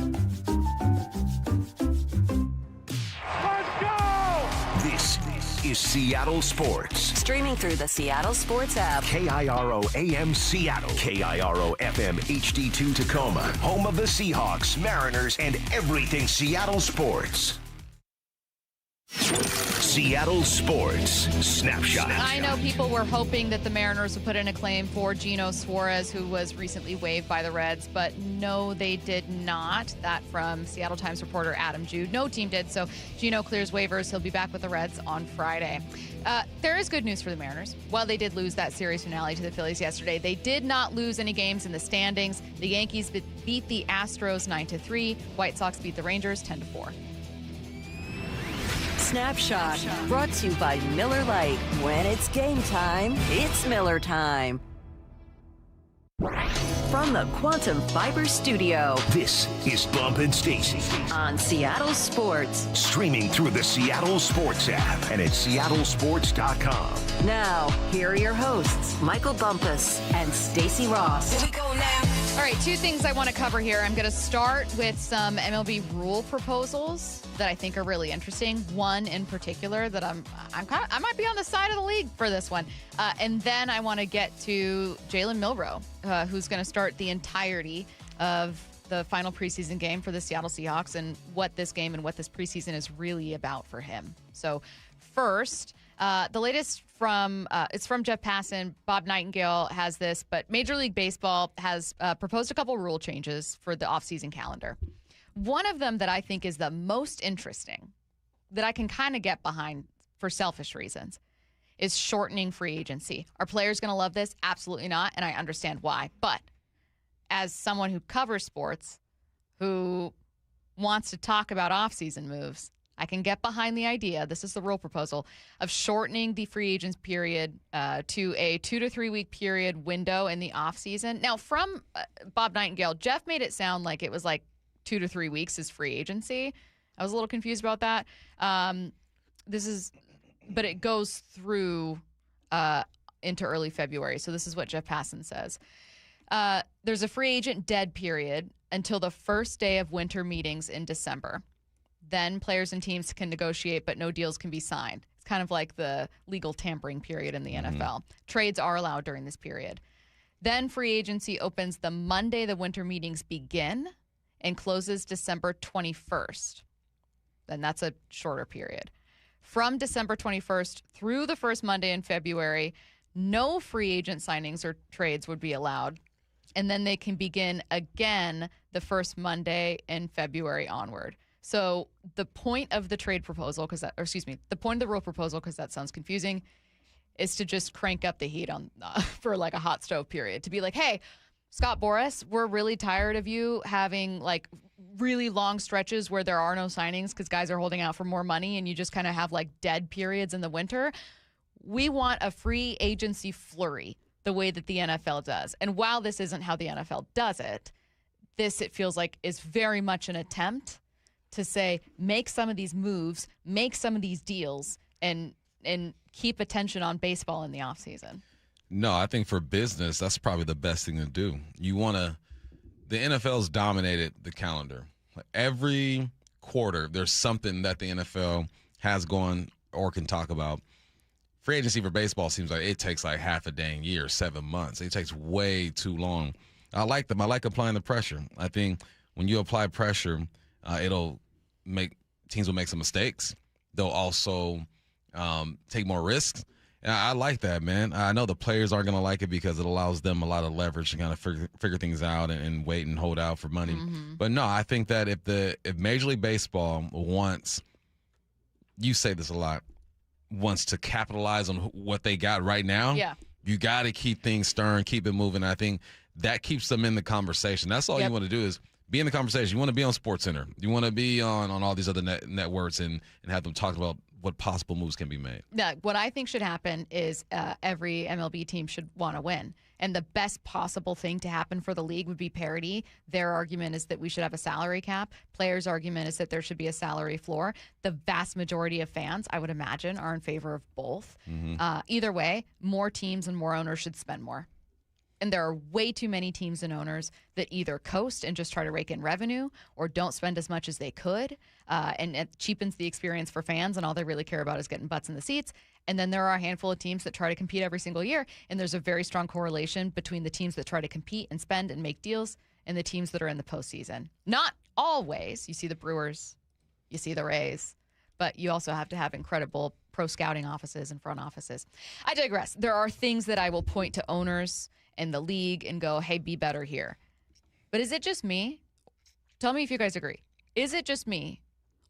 This is Seattle Sports. Streaming through the Seattle Sports app. KIRO AM Seattle. KIRO FM HD2 Tacoma. Home of the Seahawks, Mariners, and everything Seattle sports. Seattle Sports Snapshot. I know people were hoping that the Mariners would put in a claim for Geno Suarez, who was recently waived by the Reds, but no, they did not. That from Seattle Times reporter Adam Jude. No team did, so Geno clears waivers. He'll be back with the Reds on Friday. There is good news for the Mariners. While they did lose that series finale to the Phillies yesterday, they did not lose any games in the standings. The Yankees beat the Astros 9-3. White Sox beat the Rangers 10-4. Snapshot, brought to you by Miller Lite. When it's game time, it's Miller time. From the Quantum Fiber Studio, this is Bump and Stacy on Seattle Sports. Streaming through the Seattle Sports app and at seattlesports.com. Now, here are your hosts, Michael Bumpus and Stacy Ross. Here we go now. All right, two things I want to cover here. I'm going to start with some MLB rule proposals that I think are really interesting. One in particular that I might be on the side of the league for this one. And then I want to get to Jalen Milroe, who's going to start the entirety of the final preseason game for the Seattle Seahawks and what this game and what this preseason is really about for him. So first, the latest from Jeff Passan. Bob Nightingale has this, but Major League Baseball has proposed a couple rule changes for the offseason calendar. One of them that I think is the most interesting, that I can kind of get behind for selfish reasons, is shortening free agency. Are players going to love this? Absolutely not, and I understand why. But as someone who covers sports, who wants to talk about offseason moves, I can get behind the idea, this is the rule proposal, of shortening the free agents period to a 2 to 3 week period window in the offseason. Now, from Bob Nightingale, Jeff made it sound like it was like 2 to 3 weeks is free agency. I was a little confused about that. But it goes through into early February. So this is what Jeff Passan says. There's a free agent dead period until the first day of winter meetings in December. Then players and teams can negotiate, but no deals can be signed. It's kind of like the legal tampering period in the NFL. Trades are allowed during this period. Then free agency opens the Monday the winter meetings begin and closes December 21st. Then that's a shorter period. From December 21st through the first Monday in February, no free agent signings or trades would be allowed. And then they can begin again the first Monday in February onward. So the point of the trade proposal, the point of the rule proposal, because that sounds confusing, is to just crank up the heat on for like a hot stove period. To be like, hey, Scott Boras, we're really tired of you having like really long stretches where there are no signings because guys are holding out for more money and you just kind of have like dead periods in the winter. We want a free agency flurry the way that the NFL does. And while this isn't how the NFL does it, it feels like is very much an attempt to say, make some of these moves, make some of these deals, and keep attention on baseball in the offseason. No, I think for business, that's probably the best thing to do. The NFL's dominated the calendar. Every quarter, there's something that the NFL has going or can talk about. Free agency for baseball seems like it takes like half a dang year, 7 months. It takes way too long. I like them. I like applying the pressure. I think when you apply pressure, teams will make some mistakes. They'll also take more risks. And I like that, man. I know the players aren't going to like it because it allows them a lot of leverage to kind of figure things out and wait and hold out for money. But no, I think that if Major League Baseball wants, you say this a lot, wants to capitalize on what they got right now, you got to keep things stirring, keep it moving. I think that keeps them in the conversation. That's all you want to do is be in the conversation. You want to be on SportsCenter. You want to be on all these other networks and have them talk about what possible moves can be made. Yeah, what I think should happen is every MLB team should want to win. And the best possible thing to happen for the league would be parity. Their argument is that we should have a salary cap. Players' argument is that there should be a salary floor. The vast majority of fans, I would imagine, are in favor of both. Either way, more teams and more owners should spend more. And there are way too many teams and owners that either coast and just try to rake in revenue or don't spend as much as they could. And it cheapens the experience for fans, and all they really care about is getting butts in the seats. And then there are a handful of teams that try to compete every single year. And there's a very strong correlation between the teams that try to compete and spend and make deals and the teams that are in the postseason. Not always. You see the Brewers, you see the Rays, but you also have to have incredible pro scouting offices and front offices. I digress. There are things that I will point to owners and the league and go, hey, be better here. But is it just me? Tell me if you guys agree. Is it just me?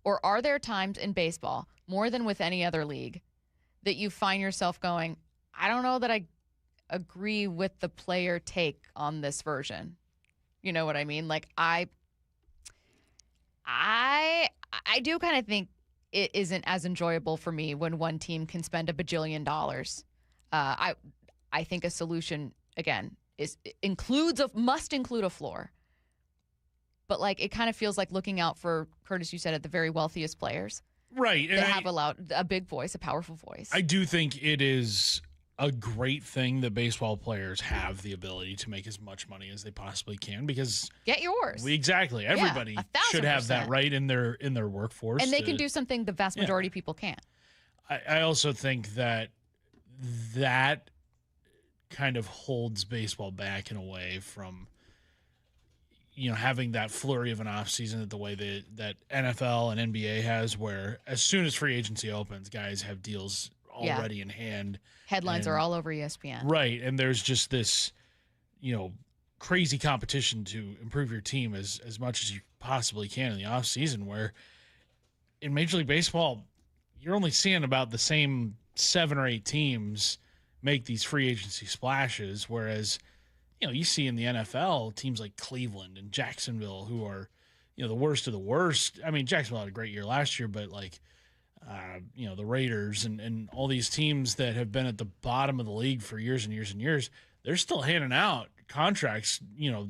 Or are there times in baseball, more than with any other league, that you find yourself going, I don't know that I agree with the player take on this version? You know what I mean? Like I do kind of think it isn't as enjoyable for me when one team can spend $1 bajillion. I think a solution, again, must include a floor. But like it kind of feels like looking out for, Curtis, you said it, the very wealthiest players. Right. That have a big voice, a powerful voice. I do think it is a great thing that baseball players have the ability to make as much money as they possibly can because get yours. Exactly. Everybody should have that right in their workforce. And they can do something the vast majority of people can't. I also think that kind of holds baseball back in a way from having that flurry of an offseason the way that NFL and NBA has, where as soon as free agency opens, guys have deals already in hand. Headlines are all over ESPN. Right, and there's just this, crazy competition to improve your team as much as you possibly can in the offseason, where in Major League Baseball, you're only seeing about the same 7 or 8 teams make these free agency splashes, whereas you see in the NFL teams like Cleveland and Jacksonville who are, the worst of the worst. I mean, Jacksonville had a great year last year, but like, the Raiders and all these teams that have been at the bottom of the league for years and years and years, they're still handing out contracts,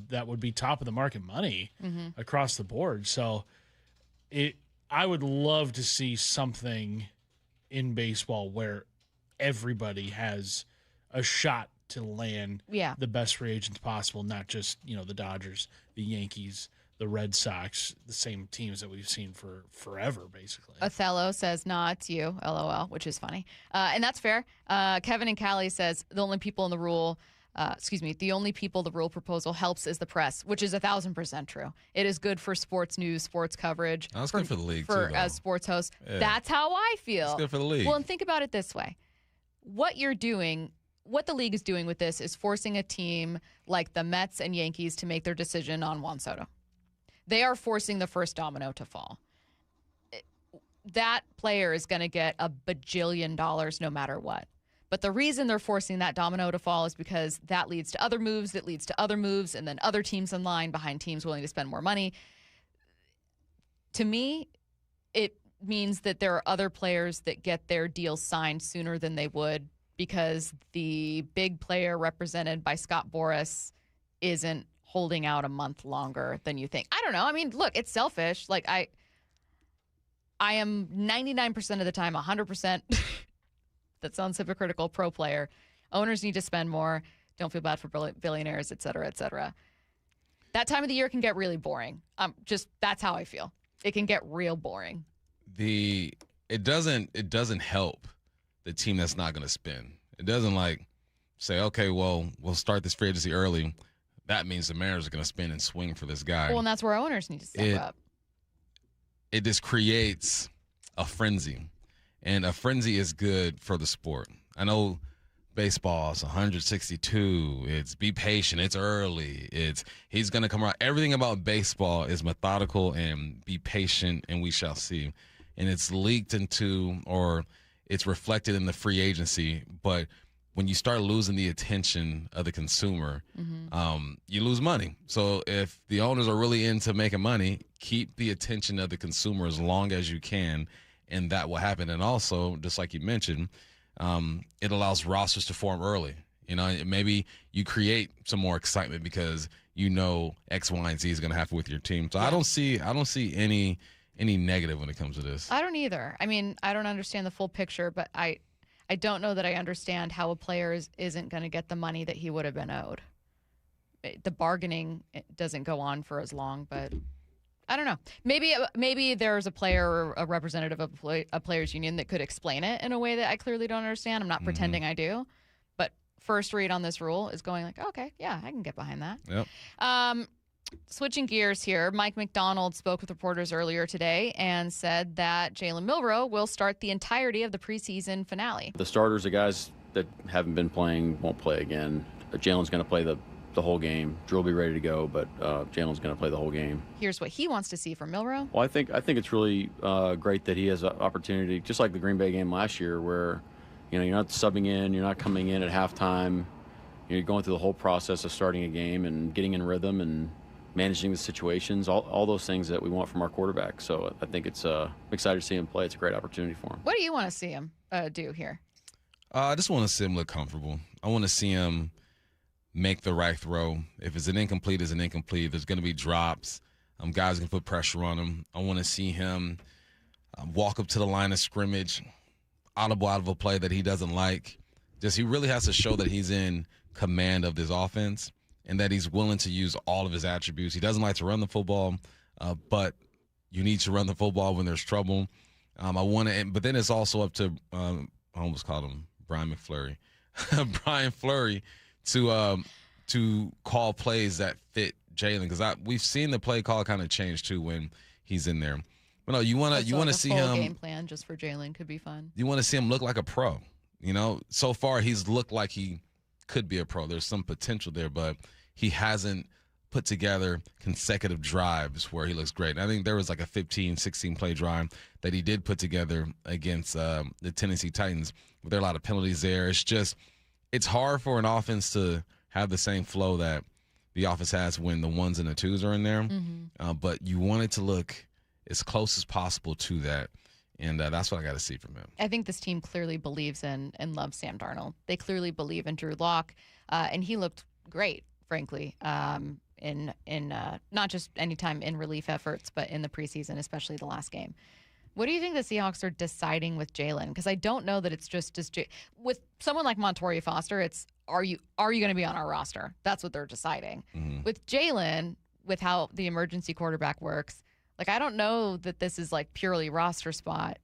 that would be top of the market money across the board. So I would love to see something in baseball where everybody has a shot to land the best free agents possible, not just, the Dodgers, the Yankees, the Red Sox, the same teams that we've seen for forever, basically. Othello says, nah, it's you, LOL, which is funny. And that's fair. Kevin and Callie says, the only people the rule proposal helps is the press, which is 1,000% true. It is good for sports news, sports coverage. That's good for the league, too, as sports hosts. Yeah. That's how I feel. It's good for the league. Well, and think about it this way. What the league is doing with this is forcing a team like the Mets and Yankees to make their decision on Juan Soto. They are forcing the first domino to fall. That player is going to get $1 bajillion no matter what. But the reason they're forcing that domino to fall is because that leads to other moves, that leads to other moves, and then other teams in line behind teams willing to spend more money. To me, it means that there are other players that get their deals signed sooner than they would because the big player represented by Scott Boras isn't holding out a month longer than you think. I don't know. I mean, look, it's selfish. Like, I am 99% of the time, 100%, that sounds hypocritical, pro player. Owners need to spend more. Don't feel bad for billionaires, et cetera, et cetera. That time of the year can get really boring. That's how I feel. It can get real boring. It doesn't help the team that's not going to spend. It doesn't say, okay, well, we'll start this free agency early. That means the Mariners are going to spin and swing for this guy. Well, and that's where owners need to step up. It just creates a frenzy, and a frenzy is good for the sport. I know baseball is 162. It's be patient. It's early. He's going to come around. Everything about baseball is methodical and be patient, and we shall see. And it's leaked into, or it's reflected in the free agency, but when you start losing the attention of the consumer, you lose money. So if the owners are really into making money, keep the attention of the consumer as long as you can, and that will happen. And also, just like you mentioned, it allows rosters to form early. Maybe you create some more excitement because X, Y, and Z is going to happen with your team. So yeah. I don't see any negative when it comes to this. I don't either. I mean, I don't understand the full picture, but I don't know that I understand how a player isn't going to get the money that he would have been owed. The bargaining doesn't go on for as long, but I don't know. Maybe there's a player or a representative of a players' union that could explain it in a way that I clearly don't understand. I'm not pretending I do. But first read on this rule is going okay, yeah, I can get behind that. Yep. Switching gears here, Mike Macdonald spoke with reporters earlier today and said that Jalen Milroe will start the entirety of the preseason finale. The starters, the guys that haven't been playing, won't play again. Jalen's going to play the whole game. Drew will be ready to go, but Jalen's going to play the whole game. Here's what he wants to see from Milroe. Well, I think it's really great that he has an opportunity, just like the Green Bay game last year, where you're not subbing in, you're not coming in at halftime. You're going through the whole process of starting a game and getting in rhythm and managing the situations, all those things that we want from our quarterback. So I think I'm excited to see him play. It's a great opportunity for him. What do you want to see him do here? I just want to see him look comfortable. I want to see him make the right throw. If it's an incomplete, it's an incomplete. There's going to be drops. Guys can put pressure on him. I want to see him walk up to the line of scrimmage, audible out of a play that he doesn't like. He really has to show that he's in command of this offense, and that he's willing to use all of his attributes. He doesn't like to run the football, but you need to run the football when there's trouble. But then it's also up to, I almost called him Brian McFlurry, Brian Fleury to call plays that fit Jalen, because we've seen the play call kind of change too when he's in there. But no, you want to see him. Game plan just for Jalen could be fun. You want to see him look like a pro. So far he's looked like he could be a pro. There's some potential there, but he hasn't put together consecutive drives where he looks great. And I think there was like a 15, 16 play drive that he did put together against the Tennessee Titans. But there are a lot of penalties there. It's hard for an offense to have the same flow that the offense has when the ones and the twos are in there. But you want it to look as close as possible to that. And that's what I got to see from him. I think this team clearly believes in and loves Sam Darnold. They clearly believe in Drew Lock, and he looked great, frankly, in not just anytime in relief efforts, but in the preseason, especially the last game. What do you think the Seahawks are deciding with Jalen? Because I don't know that it's just with someone like Montoria Foster. It's are you going to be on our roster? That's what they're deciding. With Jalen, with how the emergency quarterback works, like, I don't know that this is like purely roster spot.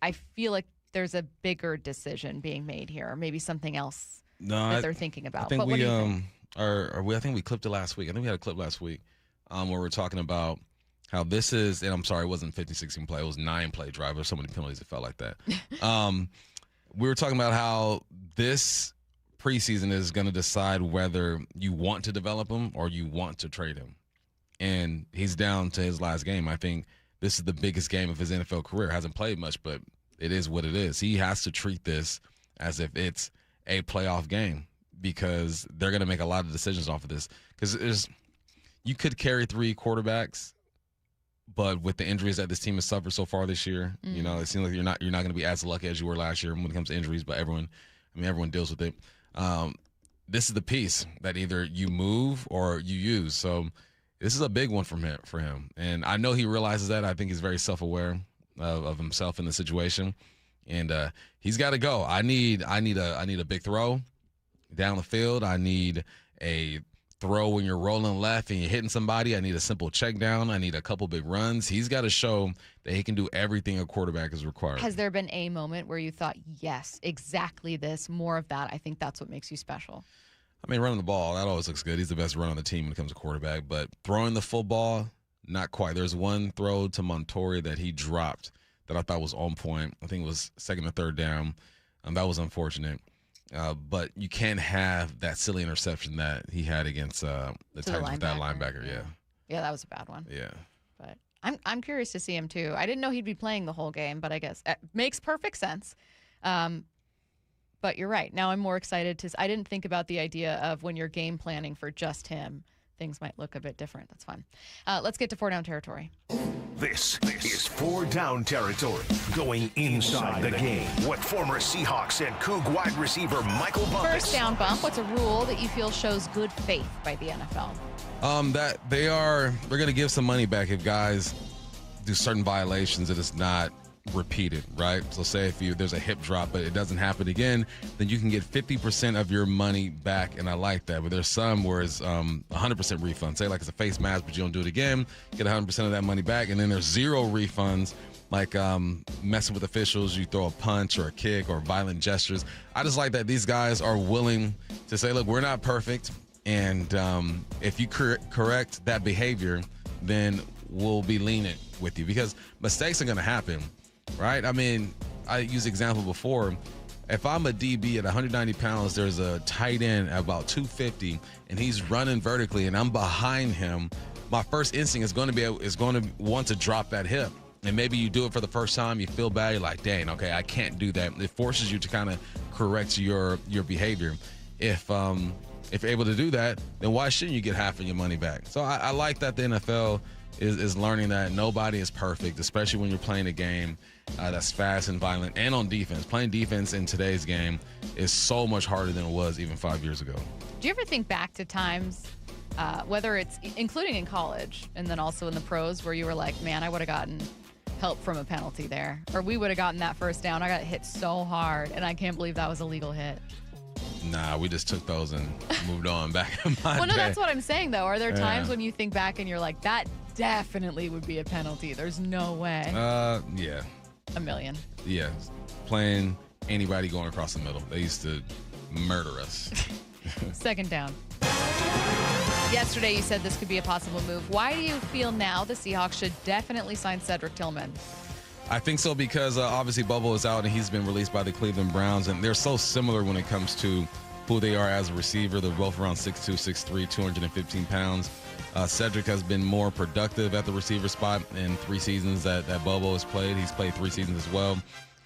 I feel like there's a bigger decision being made here, or maybe something else that they're thinking about. I think but what do you think? I think we clipped it last week. I think we had a clip last week where we're talking about how this is, and I'm sorry, it wasn't 50-16 play. It was 9-play drive. There's so many penalties it felt like that. We were talking about how this preseason is going to decide whether you want to develop him or you want to trade him. And he's down to his last game. I think this is the biggest game of his NFL career. Hasn't played much, but it is what it is. He has to treat this as if it's a playoff game because they're going to make a lot of decisions off of this. Because you could carry 3 quarterbacks, but with the injuries that this team has suffered so far this year, you know, it seems like you're not going to be as lucky as you were last year when it comes to injuries. But everyone deals with it. This is the piece that either you move or you use. So this is a big one for him. And I know he realizes that. I think he's very self-aware of himself in the situation. And he's got to go. I need a big throw down the field. I need a throw when you're rolling left and you're hitting somebody. I need a simple check down. I need a couple big runs. He's got to show that he can do everything a quarterback is required. Has there been a moment where you thought, yes, exactly this, more of that? I think that's what makes you special. I mean, running the ball, that always looks good. He's the best runner on the team when it comes to quarterback. But throwing the football, not quite. There's one throw to Montori that he dropped that I thought was on point. I think it was second or third down. That was unfortunate. But you can't have that silly interception that he had against the Titans with that linebacker. Yeah. Yeah, that was a bad one. Yeah. But I'm curious to see him too. I didn't know he'd be playing the whole game, but I guess it makes perfect sense. But you're right. Now I'm more excited I didn't think about the idea of when you're game planning for just him, things might look a bit different. That's fun. Let's get to 4 down territory. This is 4 down territory, going inside the game with former Seahawks and Coug wide receiver Michael Bump. First down, Bump. What's a rule that you feel shows good faith by the NFL? That they're going to give some money back if guys do certain violations that it's not repeated, right? So say if there's a hip drop but it doesn't happen again, then you can get 50% of your money back, and I like that. But there's some where it's 100% refund. Say like it's a face mask but you don't do it again, get 100% of that money back. And then there's 0 refunds, like messing with officials, you throw a punch or a kick or violent gestures. I just like that these guys are willing to say, look, we're not perfect, and if you correct that behavior, then we'll be lenient with you, because mistakes are going to happen. Right? I mean, I used the example before. If I'm a DB at 190 pounds, there's a tight end at about 250, and he's running vertically, and I'm behind him, my first instinct is going to want to drop that hip. And maybe you do it for the first time, you feel bad, you're like, dang, okay, I can't do that. It forces you to kind of correct your behavior. If you're able to do that, then why shouldn't you get half of your money back? So I like that the NFL is learning that nobody is perfect, especially when you're playing a game that's fast and violent and on defense. Playing defense in today's game is so much harder than it was even 5 years ago. Do you ever think back to times, whether it's including in college and then also in the pros, where you were like, man, I would have gotten help from a penalty there, or we would have gotten that first down. I got hit so hard, and I can't believe that was a legal hit. Nah, we just took those and moved on back in my Well, no, day. that's what I'm saying, though. Are there times when you think back and you're like, that definitely would be a penalty? There's no way. Yeah. A million. Yeah. Playing anybody going across the middle. They used to murder us. Second down. Yesterday, you said this could be a possible move. Why do you feel now the Seahawks should definitely sign Cedric Tillman? I think so because obviously Bubble is out and he's been released by the Cleveland Browns, and they're so similar when it comes to who they are as a receiver. They're both around 6'2", 6'3", 215 pounds. Cedric has been more productive at the receiver spot in 3 seasons that Bubble has played. He's played 3 seasons as well.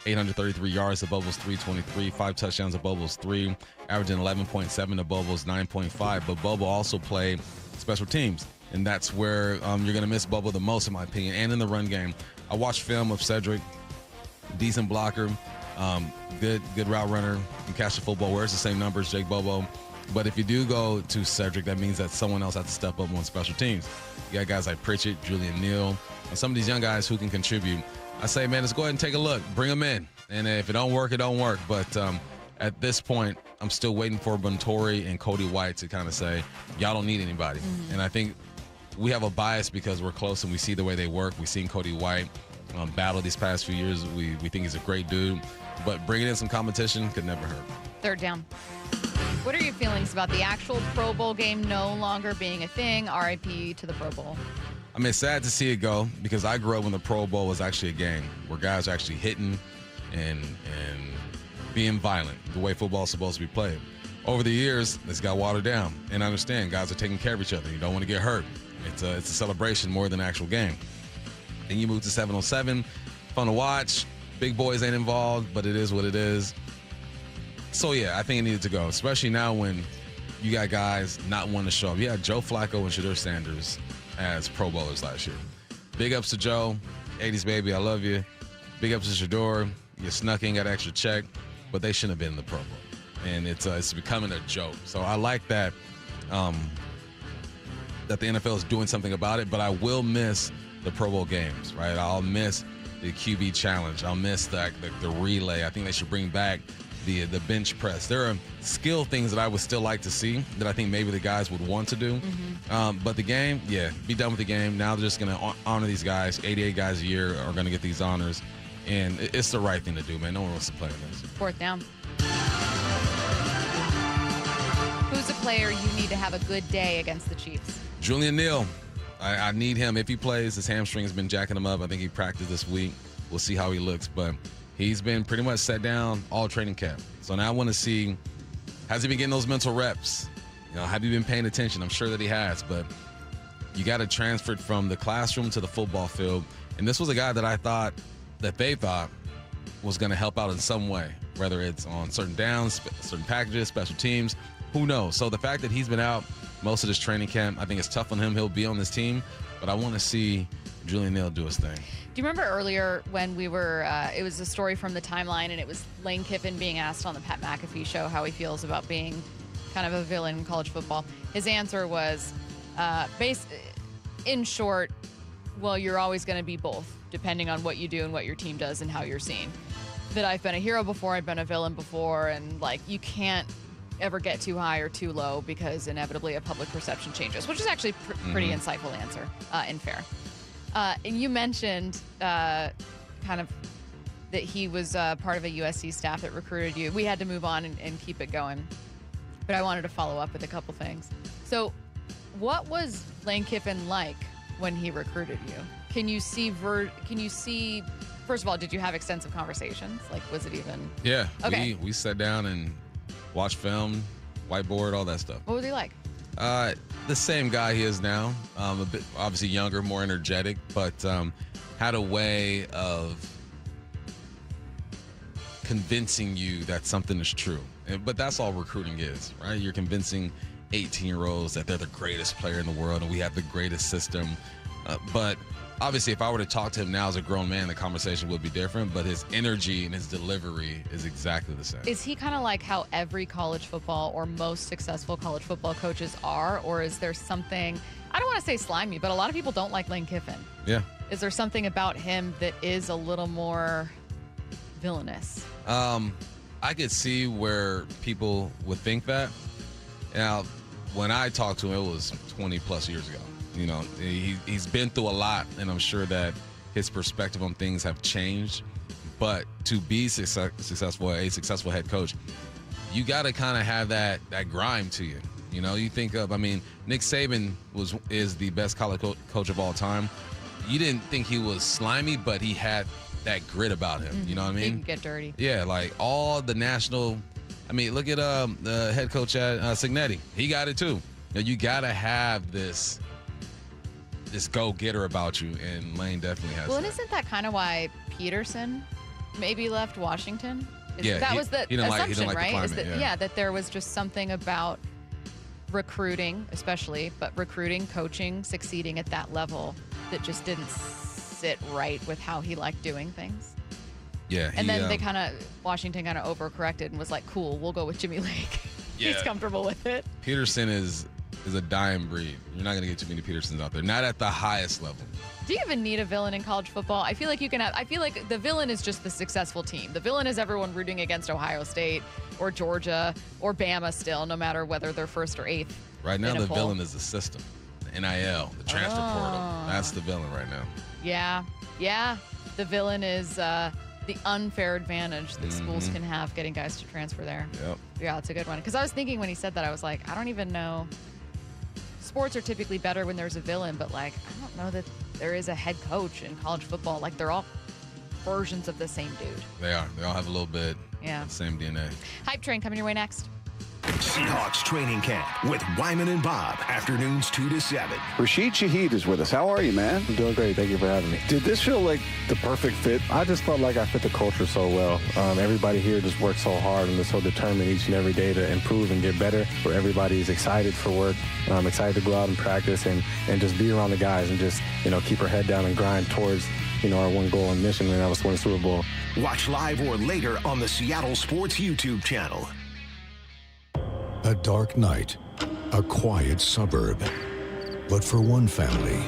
833 yards to Bubbles 323, 5 touchdowns to Bubbles 3, averaging 11.7 to Bubbles 9.5. But Bubble also played special teams, and that's where you're going to miss Bubble the most, in my opinion, and in the run game. I watched film of Cedric, decent blocker, good route runner, can catch the football, wears the same numbers, Jake Bobo. But if you do go to Cedric, that means that someone else has to step up on special teams. You got guys like Pritchett, Julian Neal, and some of these young guys who can contribute. I say, man, let's go ahead and take a look. Bring them in. And if it don't work, it don't work. But at this point, I'm still waiting for Montori and Cody White to kind of say, y'all don't need anybody. Mm-hmm. And I think we have a bias because we're close and we see the way they work. We've seen Cody White battle these past few years. We think he's a great dude, but bringing in some competition could never hurt. Third down. What are your feelings about the actual Pro Bowl game no longer being a thing? RIP to the Pro Bowl. I mean, it's sad to see it go because I grew up when the Pro Bowl was actually a game where guys are actually hitting and being violent, the way football is supposed to be played. Over the years, this got watered down. And I understand guys are taking care of each other. You don't want to get hurt. It's a celebration more than an actual game. Then you move to 7-on-7, fun to watch. Big boys ain't involved, but it is what it is. So, yeah, I think it needed to go, especially now when you got guys not wanting to show up. You had Joe Flacco and Shedeur Sanders as Pro Bowlers last year. Big ups to Joe, 80s baby, I love you. Big ups to Shedeur, you snuck in, got an extra check, but they shouldn't have been in the Pro Bowl. And it's becoming a joke. So I like that that the NFL is doing something about it, but I will miss the Pro Bowl games, right? I'll miss the QB challenge. I'll miss the relay. I think they should bring back the bench press. There are skill things that I would still like to see that I think maybe the guys would want to do. But the game, yeah, be done with the game. Now they're just going to honor these guys. 88 guys a year are going to get these honors. And it's the right thing to do, man. No one wants to play in this. Fourth down. Who's a player you need to have a good day against the Chiefs? Julian Neal. I need him. If he plays, his hamstring has been jacking him up. I think he practiced this week. We'll see how he looks. But he's been pretty much set down all training camp. So now I want to see, has he been getting those mental reps? You know, have you been paying attention? I'm sure that he has. But you got to transfer it from the classroom to the football field. And this was a guy that they thought was going to help out in some way, whether it's on certain downs, certain packages, special teams. Who knows? So the fact that he's been out most of this training camp, I think it's tough on him. He'll be on this team, but I want to see Julian Neal do his thing. Do you remember earlier when we were, it was a story from the timeline, and it was Lane Kiffin being asked on the Pat McAfee show how he feels about being kind of a villain in college football. His answer was, in short, well, you're always going to be both, depending on what you do and what your team does and how you're seen. That I've been a hero before, I've been a villain before, and like you can't ever get too high or too low because inevitably a public perception changes, which is actually pretty insightful answer and fair. And you mentioned kind of that he was part of a USC staff that recruited you. We had to move on and keep it going, but I wanted to follow up with a couple things. So what was Lane Kiffin like when he recruited you? Can you see, first of all, did you have extensive conversations? Like, was it even? Yeah. Okay. We sat down and watched film, whiteboard, all that stuff. What was he like? The same guy he is now. A bit obviously younger, more energetic, but had a way of convincing you that something is true. But that's all recruiting is, right? You're convincing 18-year-olds that they're the greatest player in the world and we have the greatest system. But obviously, if I were to talk to him now as a grown man, the conversation would be different, but his energy and his delivery is exactly the same. Is he kind of like how every college football or most successful college football coaches are, or is there something, I don't want to say slimy, but a lot of people don't like Lane Kiffin. Yeah. Is there something about him that is a little more villainous? I could see where people would think that. Now, when I talked to him, it was 20-plus years ago. You know, he's been through a lot, and I'm sure that his perspective on things have changed. But to be successful, a successful head coach, you got to kind of have that grime to you. You know, you think of, I mean, Nick Saban is the best college coach of all time. You didn't think he was slimy, but he had that grit about him. You know what I mean? He can get dirty. Yeah, like all the national. I mean, look at the head coach at Cignetti. He got it too. You got to have this go-getter about you, and Lane definitely has. Well, and isn't that kind of why Peterson maybe left Washington? Yeah, that was the assumption, like right? The climate, that there was just something about recruiting, especially, but recruiting, coaching, succeeding at that level that just didn't sit right with how he liked doing things. Yeah, and then Washington kind of overcorrected and was like, "Cool, we'll go with Jimmy Lake." He's comfortable with it. Peterson is a dying breed. You're not going to get too many Petersons out there. Not at the highest level. Do you even need a villain in college football? I feel like you can have. I feel like the villain is just the successful team. The villain is everyone rooting against Ohio State or Georgia or Bama still, no matter whether they're first or eighth. Right now, the villain is the system. NIL, the transfer portal. That's the villain right now. Yeah. The villain is the unfair advantage that schools can have getting guys to transfer there. Yep. Yeah, it's a good one. Because I was thinking when he said that, I was like, I don't even know. Sports are typically better when there's a villain, but like, I don't know that there is a head coach in college football. Like, they're all versions of the same dude. They are. They all have a little bit of the same DNA. Hype Train coming your way next. Seahawks training camp with Wyman and Bob. Afternoons 2 to 7. Rashid Shaheed is with us. How are you, man? I'm doing great. Thank you for having me. Did this feel like the perfect fit? I just felt like I fit the culture so well. Everybody here just works so hard and is so determined each and every day to improve and get better. Where everybody is excited for work, excited to go out and practice and just be around the guys and just, keep our head down and grind towards, our one goal and mission, and that was to win the Super Bowl. Watch live or later on the Seattle Sports YouTube channel. A dark night, a quiet suburb. But for one family,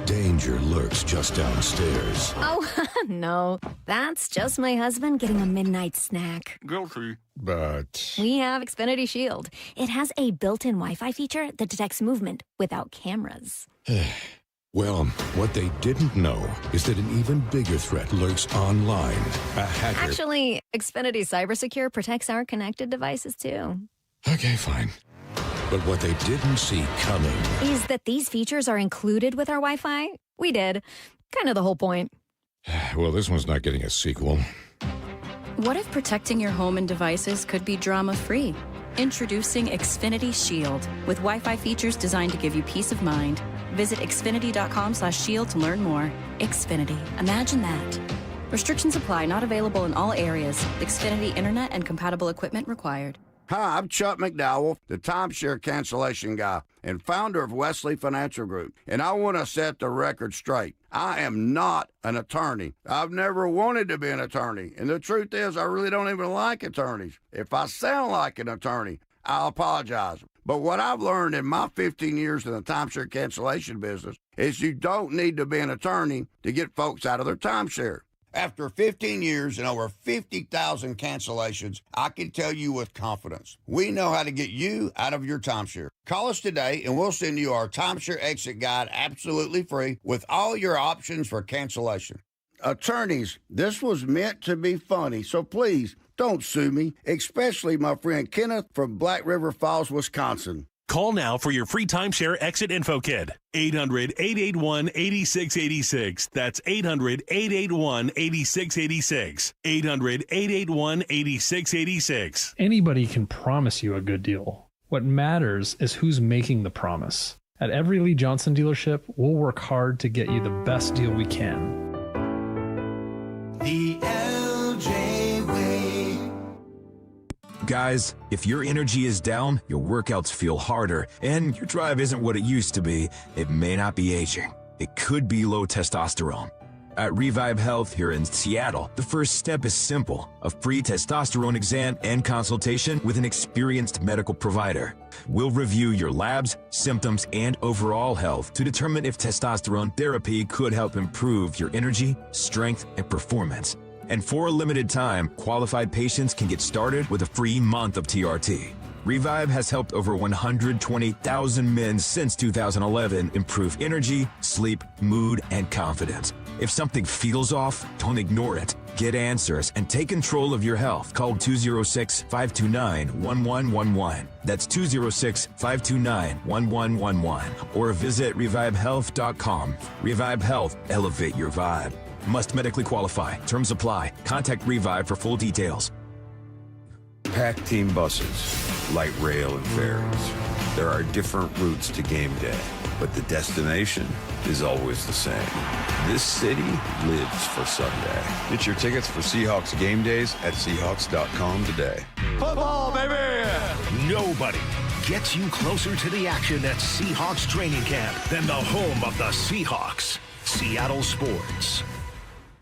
danger lurks just downstairs. Oh, no. That's just my husband getting a midnight snack. Guilty. But We have Xfinity Shield. It has a built-in Wi-Fi feature that detects movement without cameras. well, what they didn't know is that an even bigger threat lurks online. A hacker. Actually, Xfinity CyberSecure protects our connected devices, too. Okay, fine. But what they didn't see coming is that these features are included with our Wi-Fi. We did. Kind of the whole point. Well, this one's not getting a sequel. What if protecting your home and devices could be drama-free? Introducing Xfinity Shield with Wi-Fi features designed to give you peace of mind. Visit xfinity.com/shield to learn more. Xfinity. Imagine that. Restrictions apply. Not available in all areas. Xfinity Internet and compatible equipment required. Hi, I'm Chuck McDowell, the timeshare cancellation guy and founder of Wesley Financial Group. And I want to set the record straight. I am not an attorney. I've never wanted to be an attorney. And the truth is, I really don't even like attorneys. If I sound like an attorney, I'll apologize. But what I've learned in my 15 years in the timeshare cancellation business is you don't need to be an attorney to get folks out of their timeshare. After 15 years and over 50,000 cancellations, I can tell you with confidence, we know how to get you out of your timeshare. Call us today and we'll send you our timeshare exit guide absolutely free with all your options for cancellation. Attorneys, this was meant to be funny, so please don't sue me, especially my friend Kenneth from Black River Falls, Wisconsin. Call now for your free timeshare exit info kit. 800-881-8686. That's 800-881-8686. 800-881-8686. Anybody can promise you a good deal. What matters is who's making the promise. At every Lee Johnson dealership, we'll work hard to get you the best deal we can. The LJ Way. Guys, if your energy is down, your workouts feel harder, and your drive isn't what it used to be, it may not be aging. It could be low testosterone. At Revive Health here in Seattle, the first step is simple: a free testosterone exam and consultation with an experienced medical provider. We'll review your labs, symptoms, and overall health to determine if testosterone therapy could help improve your energy, strength, and performance. And for a limited time, qualified patients can get started with a free month of TRT. Revive has helped over 120,000 men since 2011 improve energy, sleep, mood, and confidence. If something feels off, don't ignore it. Get answers and take control of your health. Call 206-529-1111. That's 206-529-1111. Or visit revivehealth.com. Revive Health. Elevate your vibe. Must medically qualify. Terms apply. Contact Revive for full details. Packed team buses, light rail and ferries. There are different routes to game day, but the destination is always the same. This city lives for Sunday. Get your tickets for Seahawks game days at Seahawks.com today. Football, baby! Nobody gets you closer to the action at Seahawks training camp than the home of the Seahawks. Seattle Sports.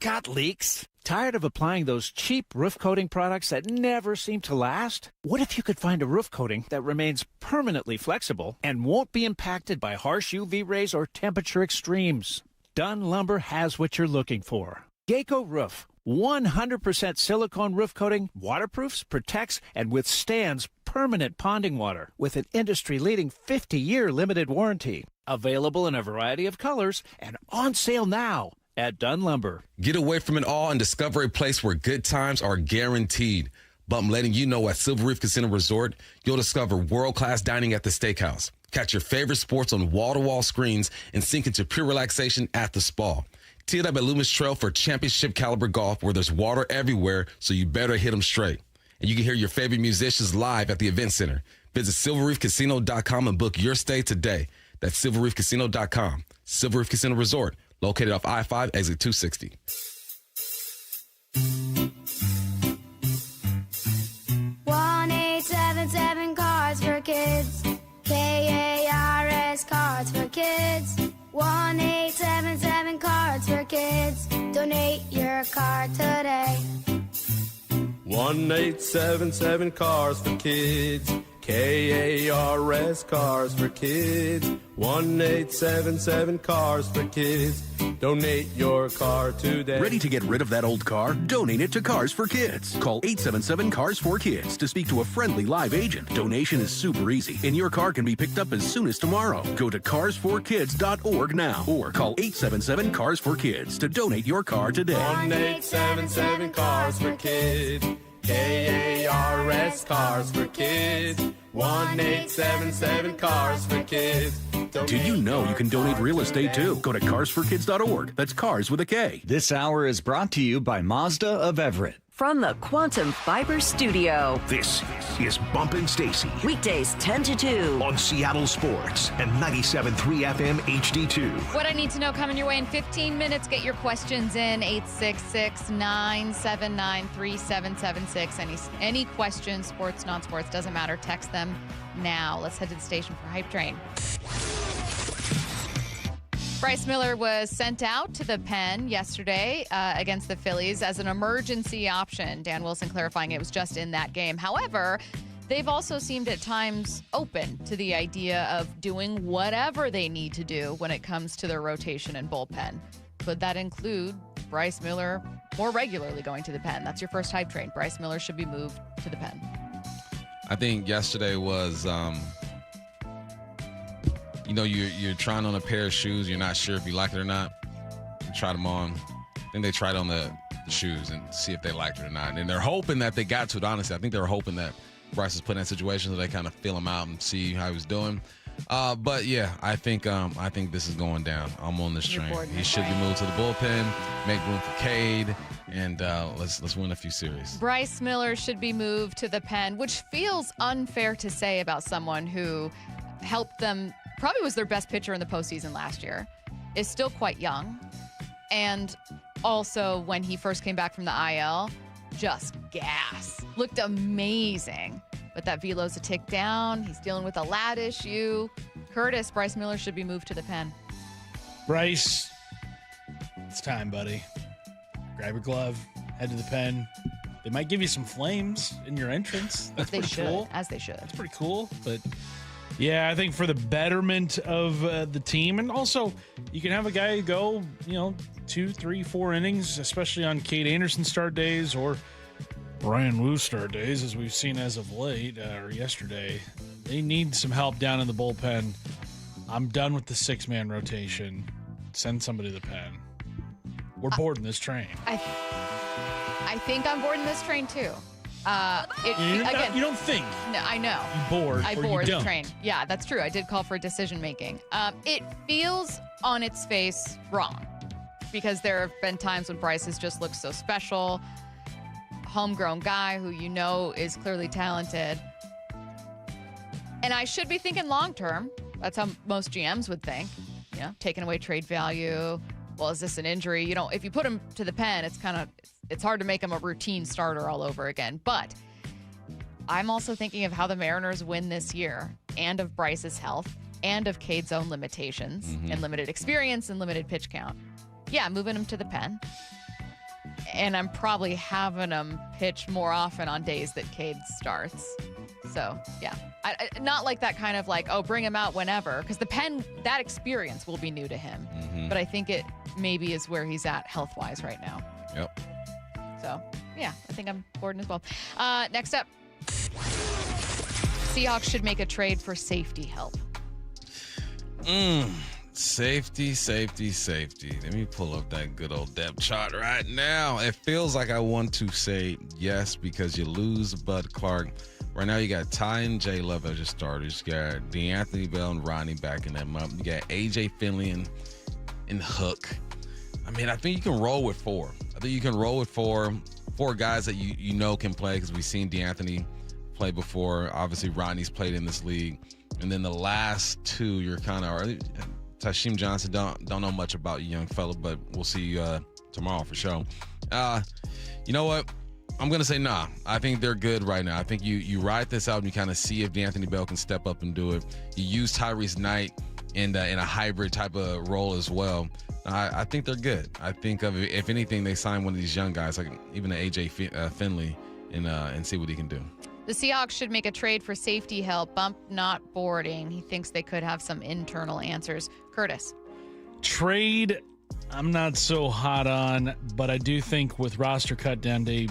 Got leaks? Tired of applying those cheap roof coating products that never seem to last? What if you could find a roof coating that remains permanently flexible and won't be impacted by harsh UV rays or temperature extremes? Dunn Lumber has what you're looking for. Geico Roof. 100% silicone roof coating, waterproofs, protects, and withstands permanent ponding water with an industry-leading 50-year limited warranty. Available in a variety of colors and on sale now at Dunn Lumber. Get away from it all and discover a place where good times are guaranteed. Bump letting you know at Silver Reef Casino Resort, you'll discover world-class dining at the steakhouse. Catch your favorite sports on wall-to-wall screens and sink into pure relaxation at the spa. Tee it up at Loomis Trail for championship caliber golf where there's water everywhere, so you better hit them straight. And you can hear your favorite musicians live at the event center. Visit silverreefcasino.com and book your stay today. That's silverreefcasino.com. Silver Reef Casino Resort, located off I-5, exit 260. Cards for Kids. KARS Cards for Kids. 1-877 Cards for Kids. Donate your card today. 1-877 Cars for Kids. KARS Cars for Kids. 1-877 Cars for Kids. Donate your car today. Ready to get rid of that old car? Donate it to Cars for Kids. Call 877 Cars for Kids to speak to a friendly live agent. Donation is super easy, and your car can be picked up as soon as tomorrow. Go to carsforkids.org now or call 877 Cars for Kids to donate your car today. 1-877 Cars for Kids. KARS Cars for Kids. 1-877 Cars for Kids. Did you know you can donate real estate too? Go to carsforkids.org. That's cars with a K. This hour is brought to you by Mazda of Everett. From the Quantum Fiber Studio. This is Bump Stacy. Weekdays 10 to 2. On Seattle Sports and 97.3 FM HD2. What I need to know coming your way in 15 minutes. Get your questions in. 866-979-3776. Any questions, sports, non-sports, doesn't matter. Text them now. Let's head to the station for Hype Train. Bryce Miller was sent out to the pen yesterday against the Phillies as an emergency option. Dan Wilson clarifying it was just in that game. However, they've also seemed at times open to the idea of doing whatever they need to do when it comes to their rotation and bullpen. Could that include Bryce Miller more regularly going to the pen? That's your first Hype Train. Bryce Miller should be moved to the pen. I think yesterday was... you're trying on a pair of shoes. You're not sure if you like it or not. You tried them on. Then they tried on the shoes and see if they liked it or not. And they're hoping that they got to it, honestly. I think they were hoping that Bryce was put in that situation so they kind of feel him out and see how he was doing. But, yeah, I think this is going down. I'm on this train. He should be moved to the bullpen, make room for Cade, and let's win a few series. Bryce Miller should be moved to the pen, which feels unfair to say about someone who helped them, probably was their best pitcher in the postseason last year, is still quite young. And also, when he first came back from the IL, just gas. Looked amazing. But that velo's a tick down. He's dealing with a lat issue. Bryce Miller should be moved to the pen. Bryce, it's time, buddy. Grab your glove, head to the pen. They might give you some flames in your entrance. That's pretty cool. As they should. That's pretty cool. But, yeah, I think for the betterment of the team, and also you can have a guy go, 2, 3, 4 innings, especially on Cade Anderson start days or Brian Wu start days, as we've seen as of late or yesterday. They need some help down in the bullpen. I'm done with the 6-man rotation. Send somebody to the pen. We're boarding this train. I think I'm boarding this train too. You don't think? No, I know. You board the train. Yeah, that's true. I did call for decision making. It feels on its face wrong because there have been times when Bryce has just looked so special. Homegrown guy who is clearly talented. And I should be thinking long term. That's how most GMs would think. Taking away trade value. Well, is this an injury? If you put him to the pen, it's hard to make him a routine starter all over again. But I'm also thinking of how the Mariners win this year and of Bryce's health and of Cade's own limitations and limited experience and limited pitch count. Yeah, moving him to the pen. And I'm probably having him pitch more often on days that Cade starts. So, yeah. Not like that kind of bring him out whenever. Because the pen, that experience will be new to him. But I think it maybe is where he's at health-wise right now. Yep. So, yeah, I think I'm boarding as well. Next up, Seahawks should make a trade for safety help. Safety. Let me pull up that good old depth chart right now. It feels like I want to say yes because you lose Bud Clark. Right now you got Ty and Jay Love as your starters. You got DeAnthony Bell and Ronnie backing them up. You got A.J. Finley and Hook. I mean, I think you can roll with four. Four guys that you know can play because we've seen DeAnthony play before. Obviously, Ronnie's played in this league. And then the last two, you're kind of Tasheem Johnson. Don't know much about you, young fella, but we'll see you tomorrow for sure. You know what? I'm going to say nah. I think they're good right now. I think you ride this out and you kind of see if DeAnthony Bell can step up and do it. You use Tyrese Knight in a hybrid type of role as well. I think they're good. I think if anything, they sign one of these young guys, like even the A.J. Finley, and see what he can do. The Seahawks should make a trade for safety help. Bump not boarding. He thinks they could have some internal answers. Curtis. Trade, I'm not so hot on, but I do think with roster cut down day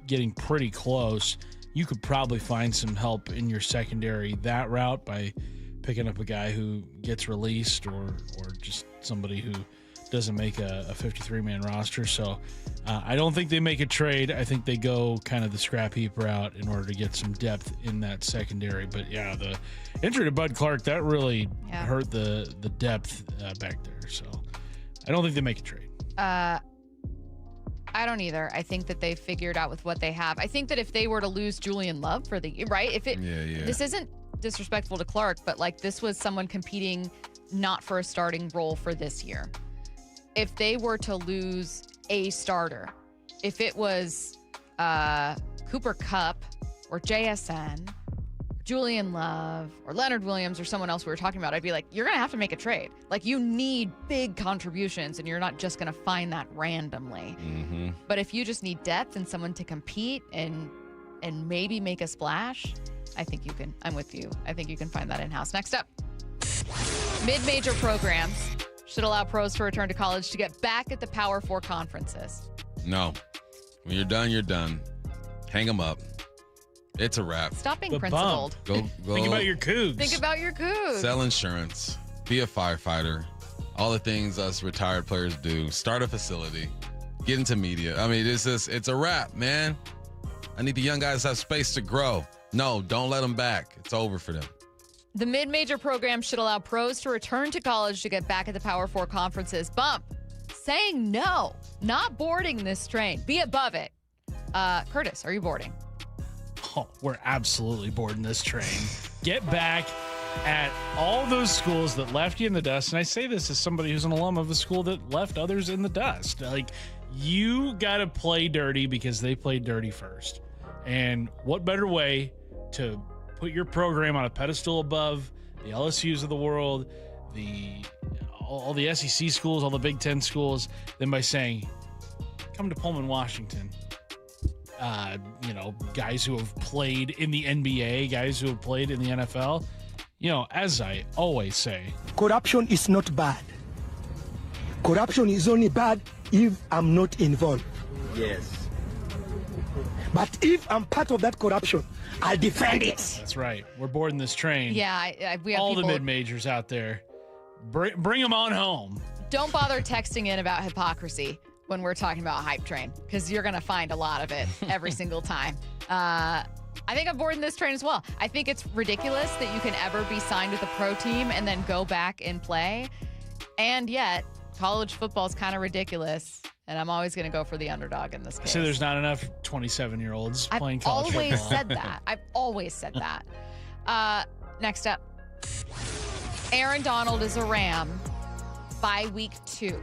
getting pretty close, you could probably find some help in your secondary that route by picking up a guy who gets released or just somebody who doesn't make a 53-man roster. So I don't think they make a trade. I think they go kind of the scrap heap route in order to get some depth in that secondary. But, yeah, the injury to Bud Clark, that really hurt the depth back there. So I don't think they make a trade. I don't either. I think that they figured out with what they have. I think that if they were to lose Julian Love for the right, this isn't disrespectful to Clark, but like this was someone competing not for a starting role for this year. If they were to lose a starter, if it was Cooper Kupp or JSN, Julian Love or Leonard Williams or someone else we were talking about, I'd be like, you're going to have to make a trade. Like, you need big contributions, and you're not just going to find that randomly. Mm-hmm. But if you just need depth and someone to compete and maybe make a splash, I think you can. I'm with you. I think you can find that in-house. Next up, mid-major programs should allow pros to return to college to get back at the Power 4 conferences. No. When you're done, you're done. Hang them up. It's a wrap. Stop being principled. Go. Think about your cougs. Think about your cougs. Sell insurance. Be a firefighter. All the things us retired players do. Start a facility. Get into media. I mean, it's a wrap, man. I need the young guys to have space to grow. No, don't let them back. It's over for them. The mid-major program should allow pros to return to college to get back at the Power 4 conferences. Bump saying no, not boarding this train. Be above it. Curtis, are you boarding? Oh, we're absolutely boarding this train. Get back at all those schools that left you in the dust. And I say this as somebody who's an alum of a school that left others in the dust. Like, you got to play dirty because they played dirty first. And what better way to put your program on a pedestal above the LSUs of the world, all the SEC schools, all the Big Ten schools, than by saying, come to Pullman, Washington. Guys who have played in the NBA, guys who have played in the NFL. As I always say, corruption is not bad. Corruption is only bad if I'm not involved. Yes. But if I'm part of that corruption, I'll defend it. That's right. We're boarding this train. Yeah, we have all people, the mid-majors out there. Bring them on home. Don't bother texting in about hypocrisy when we're talking about hype train, because you're going to find a lot of it every single time. I think I'm boarding this train as well. I think it's ridiculous that you can ever be signed with a pro team and then go back and play. And yet, college football is kind of ridiculous. And I'm always going to go for the underdog in this case. So there's not enough 27-year-olds playing college football. I've always said that. Next up, Aaron Donald is a Ram by week 2.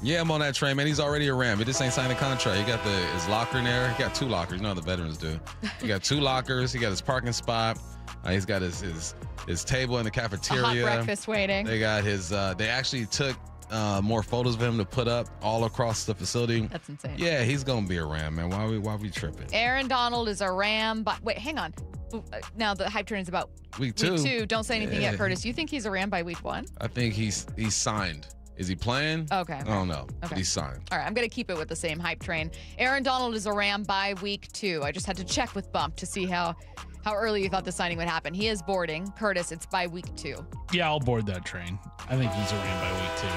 Yeah, I'm on that train, man. He's already a Ram. He just ain't signed a contract. He got his locker in there. He got 2 lockers. You know how the veterans do. He got 2 lockers. He got his parking spot. He's got his table in the cafeteria. A hot breakfast waiting. They got his. They actually took more photos of him to put up all across the facility. That's insane. Yeah, he's gonna be a Ram, man. Why we tripping? Aaron Donald is a Ram. But wait, hang on. Now the hype train is about week 2. Don't say anything yet, Curtis. You think he's a Ram by week 1? I think he's signed. Is he playing? Okay. I don't know. Okay. But he's signed. All right, I'm going to keep it with the same hype train. Aaron Donald is a Ram by week 2. I just had to check with Bump to see how how early you thought the signing would happen. He is boarding. Curtis, it's by week 2. Yeah, I'll board that train. I think he's a Ram by week 2.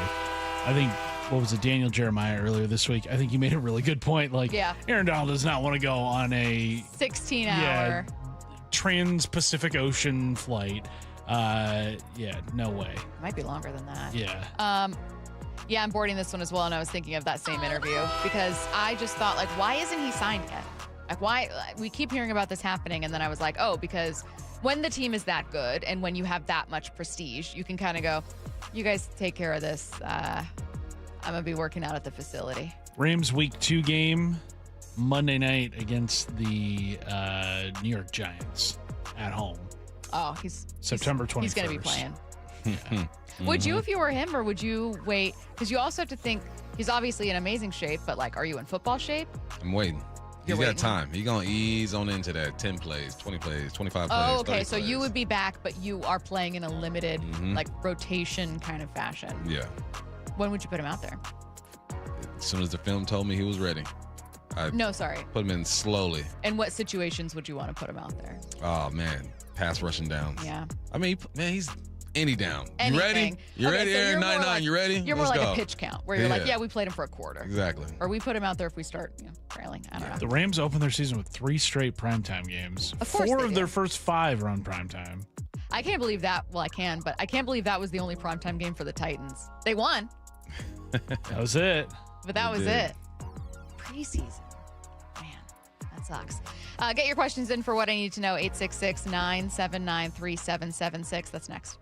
I think, what was it, Daniel Jeremiah earlier this week? I think he made a really good point. Like, Aaron Donald does not want to go on a 16-hour trans-Pacific Ocean flight. No way. Might be longer than that. Yeah. Yeah, I'm boarding this one as well, and I was thinking of that same interview because I just thought, like, why isn't he signed yet? Like, why? We keep hearing about this happening, and then I was like, oh, because when the team is that good and when you have that much prestige, you can kind of go, you guys take care of this. I'm going to be working out at the facility. Rams week 2 game, Monday night against the New York Giants at home. Oh, he's September 21st. He's going to be playing. Would you if you were him, or would you wait? Because you also have to think he's obviously in amazing shape, but like, are you in football shape? I'm waiting. He's got time. He's going to ease on into that 10 plays, 20 plays, 25 plays. Oh, okay. So plays. you would be back, but you are playing in a limited, like, rotation kind of fashion. Yeah. When would you put him out there? As soon as the film told me he was ready. No, sorry. Put him in slowly. In what situations would you want to put him out there? Oh, man. Pass rushing down. Yeah. I mean, man, he's any down. Anything. You ready? You okay, ready, so Aaron? 9-9. Like, you ready? You're more Let's like go. a pitch count where you're like, yeah, we played him for a quarter. Exactly. Or we put him out there if we start trailing. I don't know. The Rams opened their season with 3 straight primetime games. Of course 4 of their first 5 are on primetime. I can't believe that. Well, I can, but I can't believe that was the only primetime game for the Titans. They won. That was it. But that was it. Preseason. Man, that sucks. Get your questions in for What I Need to Know, 866-979-3776. That's next.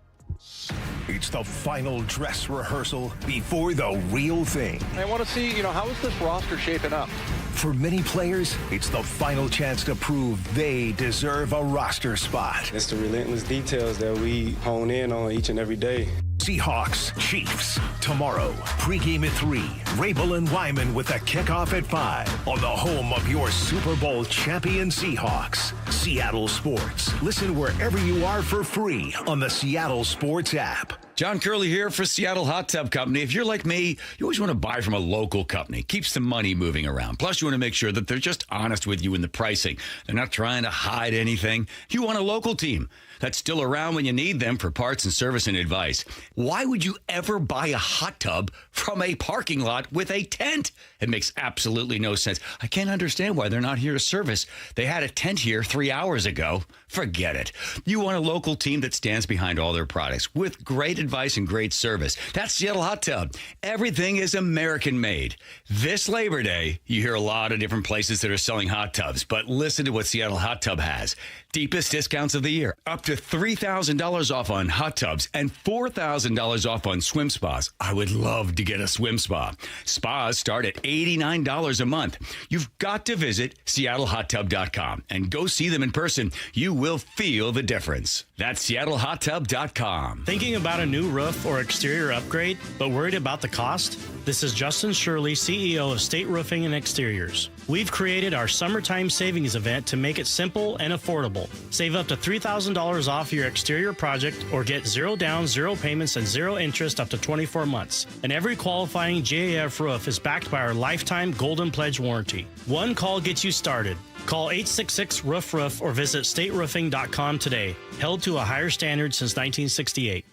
It's the final dress rehearsal before the real thing. I want to see, how is this roster shaping up? For many players, it's the final chance to prove they deserve a roster spot. It's the relentless details that we hone in on each and every day. Seahawks, Chiefs, tomorrow. Pregame at 3. Rabel and Wyman with a kickoff at 5 on the home of your Super Bowl champion Seahawks. Seattle Sports. Listen wherever you are for free on the Seattle Sports app. John Curley here for Seattle Hot Tub Company. If you're like me, you always want to buy from a local company. Keeps the money moving around. Plus, you want to make sure that they're just honest with you in the pricing. They're not trying to hide anything. You want a local team that's still around when you need them for parts and service and advice. Why would you ever buy a hot tub from a parking lot with a tent? It makes absolutely no sense. I can't understand why they're not here to service. They had a tent here 3 hours ago. Forget it. You want a local team that stands behind all their products with great advice and great service. That's Seattle Hot Tub. Everything is American made. This Labor Day, you hear a lot of different places that are selling hot tubs, but listen to what Seattle Hot Tub has. Deepest discounts of the year. Up to $3,000 off on hot tubs and $4,000 off on swim spas. I would love to get a swim spa. Spas start at $89 a month. You've got to visit SeattleHotTub.com and go see them in person. You will feel the difference. That's SeattleHotTub.com. Thinking about a new roof or exterior upgrade, but worried about the cost? This is Justin Shirley, CEO of State Roofing and Exteriors. We've created our summertime savings event to make it simple and affordable. Save up to $3,000 off your exterior project or get 0 down, 0 payments, and 0 interest up to 24 months. And every qualifying GAF roof is backed by our lifetime Golden Pledge warranty. One call gets you started. Call 866-ROOF-ROOF or visit stateroofing.com today. Held to a higher standard since 1968.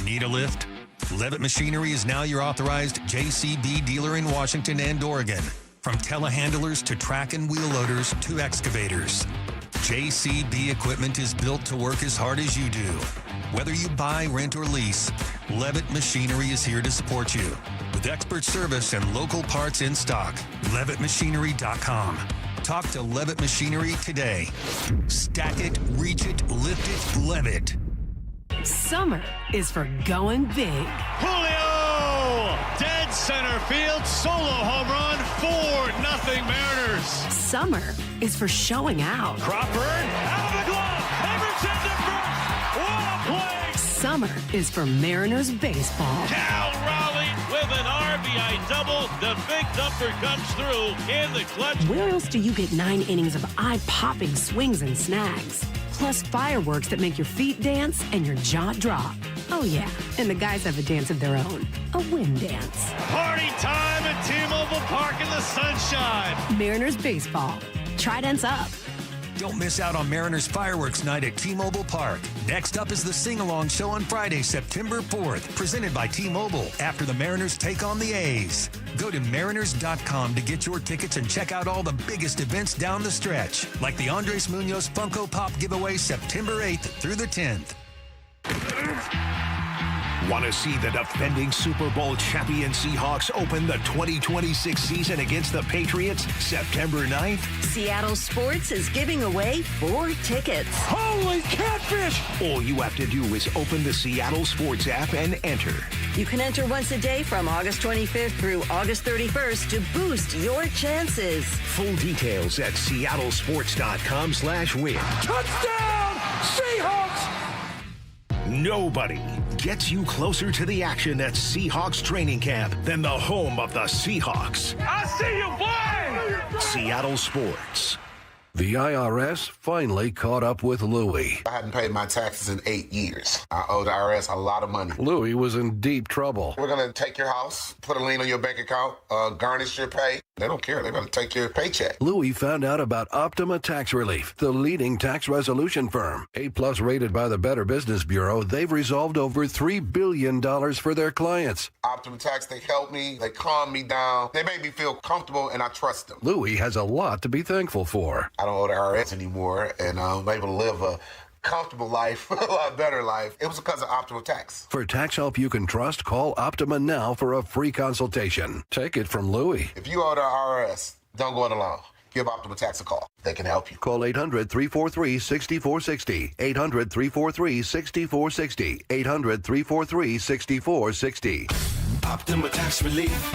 Need a lift? Levitt Machinery is now your authorized JCB dealer in Washington and Oregon. From telehandlers to track and wheel loaders to excavators. JCB equipment is built to work as hard as you do. Whether you buy, rent, or lease, Levitt Machinery is here to support you. With expert service and local parts in stock, LevittMachinery.com. Talk to Levitt Machinery today. Stack it, reach it, lift it, Levitt. Summer is for going big. Julio! Dead center field, solo home run, 4-0 Mariners. Summer is for showing out. Crawford, out of the glove, Emerson to first. What a play! Summer is for Mariners baseball. Cal Raleigh with an RBI double. The big thumper comes through in the clutch. Where else do you get 9 innings of eye-popping swings and snags? Plus fireworks that make your feet dance and your jaw drop. Oh yeah, and the guys have a dance of their own. A wind dance. Party time at T-Mobile Park in the sunshine. Mariners baseball. Trident's up. Don't miss out on Mariners Fireworks Night at T-Mobile Park. Next up is the Sing-Along Show on Friday, September 4th, presented by T-Mobile after the Mariners take on the A's. Go to mariners.com to get your tickets and check out all the biggest events down the stretch, like the Andres Munoz Funko Pop giveaway September 8th through the 10th. Want to see the defending Super Bowl champion Seahawks open the 2026 season against the Patriots September 9th? Seattle Sports is giving away 4 tickets. Holy catfish! All you have to do is open the Seattle Sports app and enter. You can enter once a day from August 25th through August 31st to boost your chances. Full details at seattlesports.com/win. Touchdown, Seahawks! Nobody gets you closer to the action at Seahawks training camp than the home of the Seahawks. I see you, boy! Seattle Sports. The IRS finally caught up with Louie. I hadn't paid my taxes in 8 years. I owe the IRS a lot of money. Louie was in deep trouble. We're going to take your house, put a lien on your bank account, garnish your pay. They don't care. They're going to take your paycheck. Louie found out about Optima Tax Relief, the leading tax resolution firm. A+ rated by the Better Business Bureau, they've resolved over $3 billion for their clients. Optima Tax, they help me. They calm me down. They make me feel comfortable, and I trust them. Louie has a lot to be thankful for. I don't owe the IRS anymore, and I'm able to live a comfortable life, a lot better life. It was because of Optima Tax. For tax help you can trust, call Optima now for a free consultation. Take it from Louie. If you owe the IRS, don't go it alone. Give Optima Tax a call. They can help you. Call 800-343-6460. 800-343-6460. 800-343-6460. Optima Tax Relief.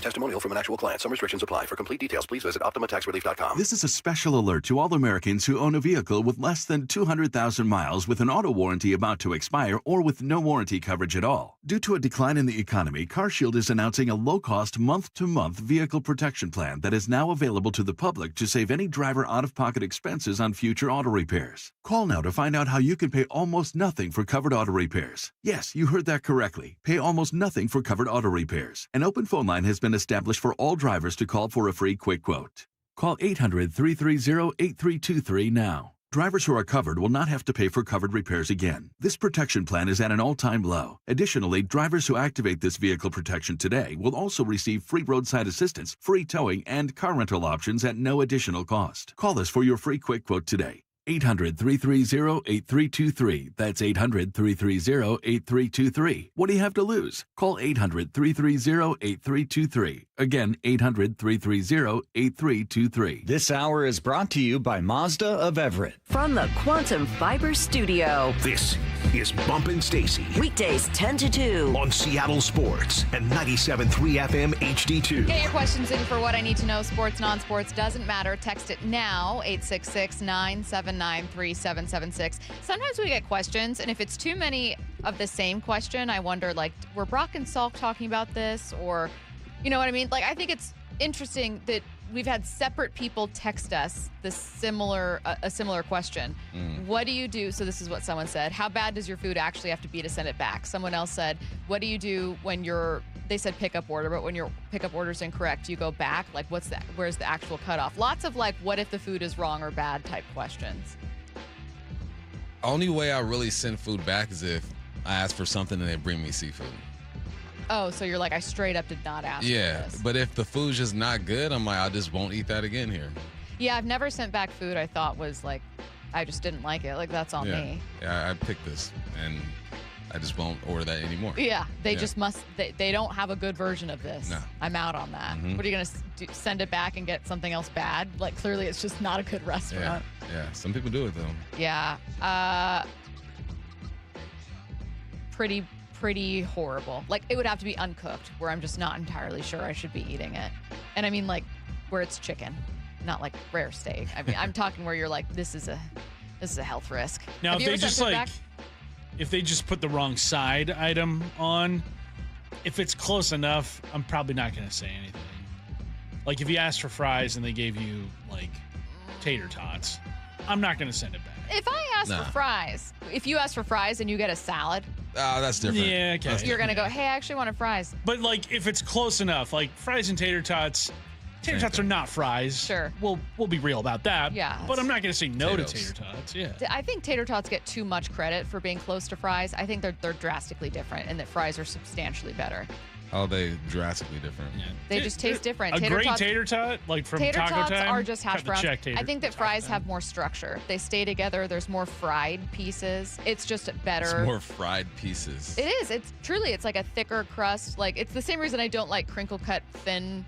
Testimonial from an actual client. Some restrictions apply. For complete details, please visit OptimaTaxRelief.com. This is a special alert to all Americans who own a vehicle with less than 200,000 miles with an auto warranty about to expire or with no warranty coverage at all. Due to a decline in the economy, CarShield is announcing a low-cost month-to-month vehicle protection plan that is now available to the public to save any driver out-of-pocket expenses on future auto repairs. Call now to find out how you can pay almost nothing for covered auto repairs. Yes, you heard that correctly. Pay almost nothing for covered auto repairs. An open phone line has been established for all drivers to call for a free quick quote. Call 800-330-8323 now. Drivers who are covered will not have to pay for covered repairs again. This protection plan is at an all-time low. Additionally, drivers who activate this vehicle protection today will also receive free roadside assistance, free towing, and car rental options at no additional cost. Call us for your free quick quote today. 800-330-8323. That's 800-330-8323. What do you have to lose? Call 800-330-8323. Again, 800-330-8323. This hour is brought to you by Mazda of Everett. From the Quantum Fiber Studio. This is Bump Stacy. Weekdays 10 to 2. On Seattle Sports and 97.3 FM HD2. Get your questions in for What I Need to Know. Sports, non-sports, doesn't matter. Text it now, 866-979-3776. Sometimes we get questions, and if it's too many of the same question, I wonder, like, were Brock and Salk talking about this? Or, you know what I mean? Like, I think it's interesting that we've had separate people text us a similar question. What do you do? So this is what someone said. How bad does your food actually have to be to send it back? Someone else said, what do you do when they said pickup order, but when your pickup order is incorrect, you go back? Like, where's the actual cutoff? Lots of, like, what if the food is wrong or bad type questions. Only way I really send food back is if I ask for something and they bring me seafood. Oh, so you're like, I straight up did not ask for this. But if the food's just not good, I'm like, I just won't eat that again here. Yeah, I've never sent back food I thought was like, I just didn't like it. Like, that's on me. Yeah, I picked this, and I just won't order that anymore. Yeah, they just must, they don't have a good version of this. No. I'm out on that. What are you going to send it back and get something else bad? Like, clearly it's just not a good restaurant. Yeah, some people do it, though. Yeah. Pretty horrible. Like, it would have to be uncooked, where I'm just not entirely sure I should be eating it. And I mean, like, where it's chicken, not like rare steak. I mean, I'm talking where you're like, this is a health risk. Now, if they just put the wrong side item on, if it's close enough, I'm probably not going to say anything. Like, if you asked for fries and they gave you, like, tater tots, I'm not going to send it back. If I ask for fries, if you ask for fries and you get a salad, that's different. Yeah, okay. You're going to go, hey, I actually wanted fries. But, like, if it's close enough, like fries and tater tots, Tater tots are not fries. Sure. We'll be real about that. Yeah. But I'm not going to say no Potatoes. to tater tots. Yeah. I think tater tots get too much credit for being close to fries. I think they're drastically different, and that fries are substantially better. How are they drastically different? Yeah. They just taste different. A great tater tot, like from tater Taco tots Time, are just hash cut the browns. check, tater. I think that fries have more structure. They stay together. There's more fried pieces. It's just better. It's more fried pieces. It is. It's like a thicker crust. Like, it's the same reason I don't like crinkle cut thin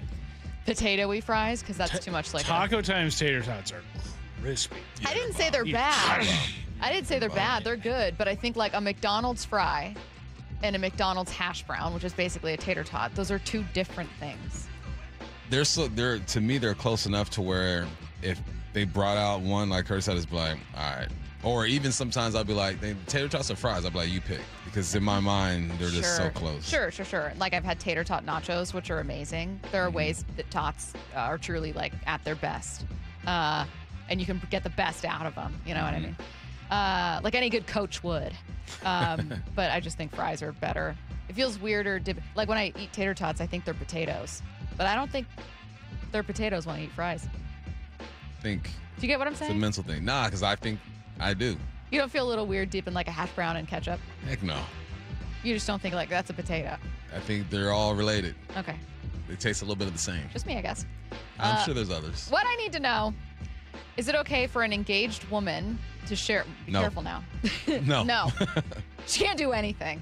potato-y fries, because that's too much like Taco Time's tater tots are crispy. I didn't say they're bad. I didn't say they're bad. They're good. But I think like a McDonald's fry and a McDonald's hash brown, which is basically a tater tot, those are two different things. They're to me, they're close enough to where if they brought out one, like Curtis said, it's like, all right. Or even sometimes I'll be like, tater tots or fries? I'll be like, you pick. Because in my mind, they're just so close. Sure. Like I've had tater tot nachos, which are amazing. There are ways that tots are truly like at their best. And you can get the best out of them. You know what I mean? Like any good coach would. But I just think fries are better. It feels weirder. Like when I eat tater tots, I think they're potatoes. But I don't think they're potatoes when I eat fries. Do you get what I'm saying? It's a mental thing. Nah, because I think I do. You don't feel a little weird dipping like a hash brown in ketchup? Heck no. You just don't think like that's a potato? I think they're all related. Okay. They taste a little bit of the same. Just me, I guess. I'm sure there's others. What I need to know, is it okay for an engaged woman to share? Be careful now. No. No. She can't do anything.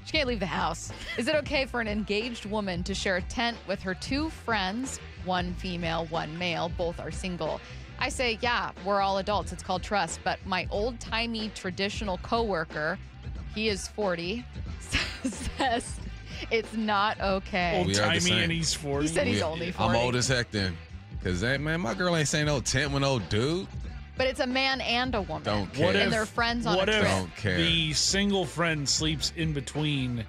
She can't leave the house. Is it okay for an engaged woman to share a tent with her two friends, one female, one male, both are single? I say, yeah, we're all adults. It's called trust. But my old-timey traditional coworker, he is 40, says it's not okay. Old-timey and he's 40? He said he's only 40. I'm old as heck then. Because, man, my girl ain't saying no tent with no dude. But it's a man and a woman. Don't care. And they're friends on a trip. Don't care. The single friend sleeps in between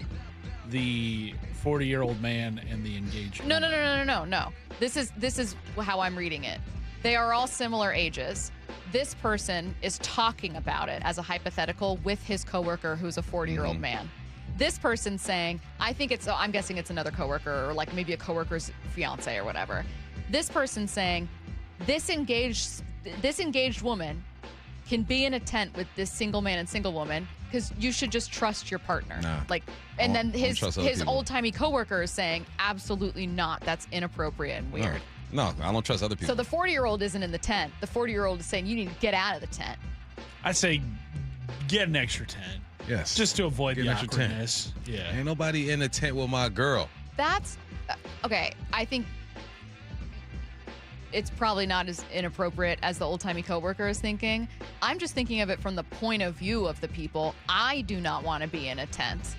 the 40-year-old man and the engaged No. woman? This is how I'm reading it. They are all similar ages. This person is talking about it as a hypothetical with his coworker who's a 40-year-old man. This person's saying, I'm guessing it's another coworker or like maybe a coworker's fiance or whatever. This person's saying, this engaged woman can be in a tent with this single man and single woman because you should just trust your partner. Nah. And then his old-timey coworker is saying, absolutely not. That's inappropriate and weird. No, I don't trust other people. So the 40-year-old isn't in the tent. The 40-year-old is saying you need to get out of the tent. I'd say get an extra tent. Yes. Just to avoid the extra tent. awkwardness. Yeah. Ain't nobody in the tent with my girl. That's okay. I think it's probably not as inappropriate as the old-timey coworker is thinking. I'm just thinking of it from the point of view of the people. I do not want to be in a tent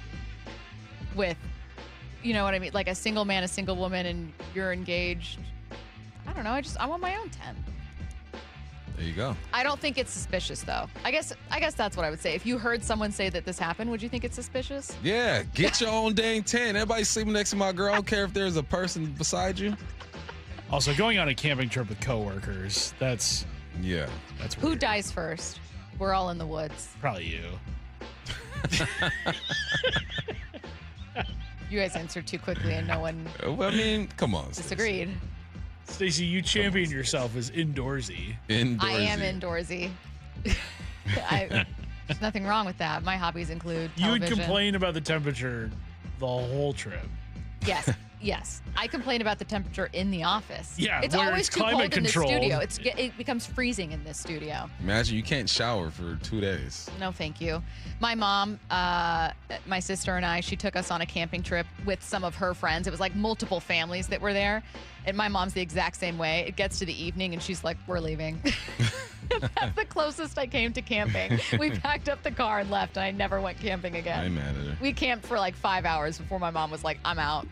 with, you know what I mean, like a single man, a single woman, and you're engaged. I don't know. I want my own tent. There you go. I don't think it's suspicious, though. I guess that's what I would say. If you heard someone say that this happened, would you think it's suspicious? Yeah, get your own dang tent. Everybody's sleeping next to my girl. I don't care if there's a person beside you. Also, going on a camping trip with coworkers, that's weird. Who dies first? We're all in the woods. Probably you. You guys answered too quickly and no one I mean, come on. disagreed. Stacey, you championed yourself as indoorsy. I am indoorsy. There's nothing wrong with that. My hobbies include television. You would complain about the temperature the whole trip. Yes. I complain about the temperature in the office. Yeah, it's where always it's too cold in the climate-controlled. studio. It becomes freezing in this studio. Imagine you can't shower for 2 days. No, thank you. My mom, my sister and I, she took us on a camping trip with some of her friends. It was like multiple families that were there. And my mom's the exact same way. It gets to the evening and she's like, we're leaving. That's the closest I came to camping. We packed up the car and left, and I never went camping again. I ain't mad at her. We camped for like 5 hours before my mom was like, I'm out.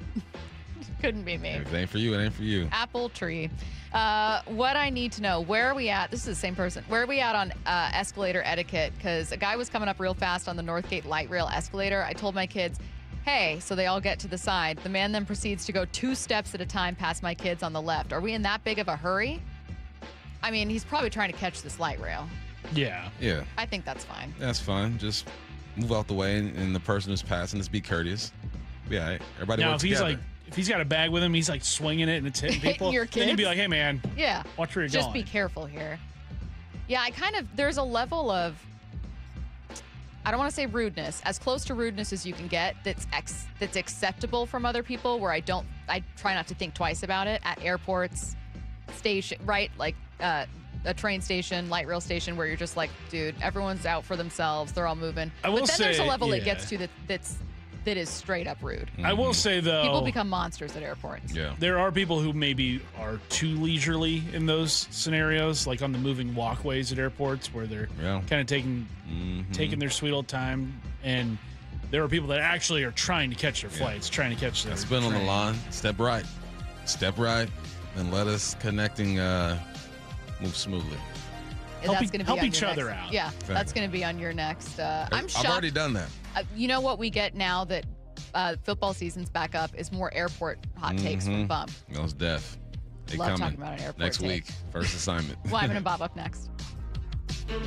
Couldn't be me. If it ain't for you, it ain't for you. Apple tree. What I need to know, where are we at? This is the same person. Where are we at on escalator etiquette? Because a guy was coming up real fast on the Northgate light rail escalator. I told my kids, hey, so they all get to the side. The man then proceeds to go 2 steps at a time past my kids on the left. Are we in that big of a hurry? I mean, he's probably trying to catch this light rail. Yeah. I think that's fine. That's fine. Just move out the way, and the person who's passing, just be courteous. Be all right. Everybody now, work together. if he's got a bag with him, he's like swinging it and it's hitting people. Your Then you'd be like, hey, man, watch where you're just going. be careful here. Yeah, there's a level of, I don't want to say rudeness, as close to rudeness as you can get that's acceptable from other people, where I try not to think twice about it at airports, station, right? Like a train station, light rail station, where you're just like, dude, everyone's out for themselves. They're all moving. But then there's a level it gets to that is straight up rude. I will say, though, people become monsters at airports. Yeah. There are people who maybe are too leisurely in those scenarios, like on the moving walkways at airports where they're kind of taking their sweet old time. And there are people that actually are trying to catch their flights, trying to catch their spin train. on the line, step right, and let us connecting move smoothly. Help each other out. Yeah, exactly. That's going to be on your next. I'm shocked. I've already done that. You know what we get now that football season's back up is more airport hot takes from Bump. Most def. They Love coming talking about an airport next take. week. First assignment. Wyman and Bob up next.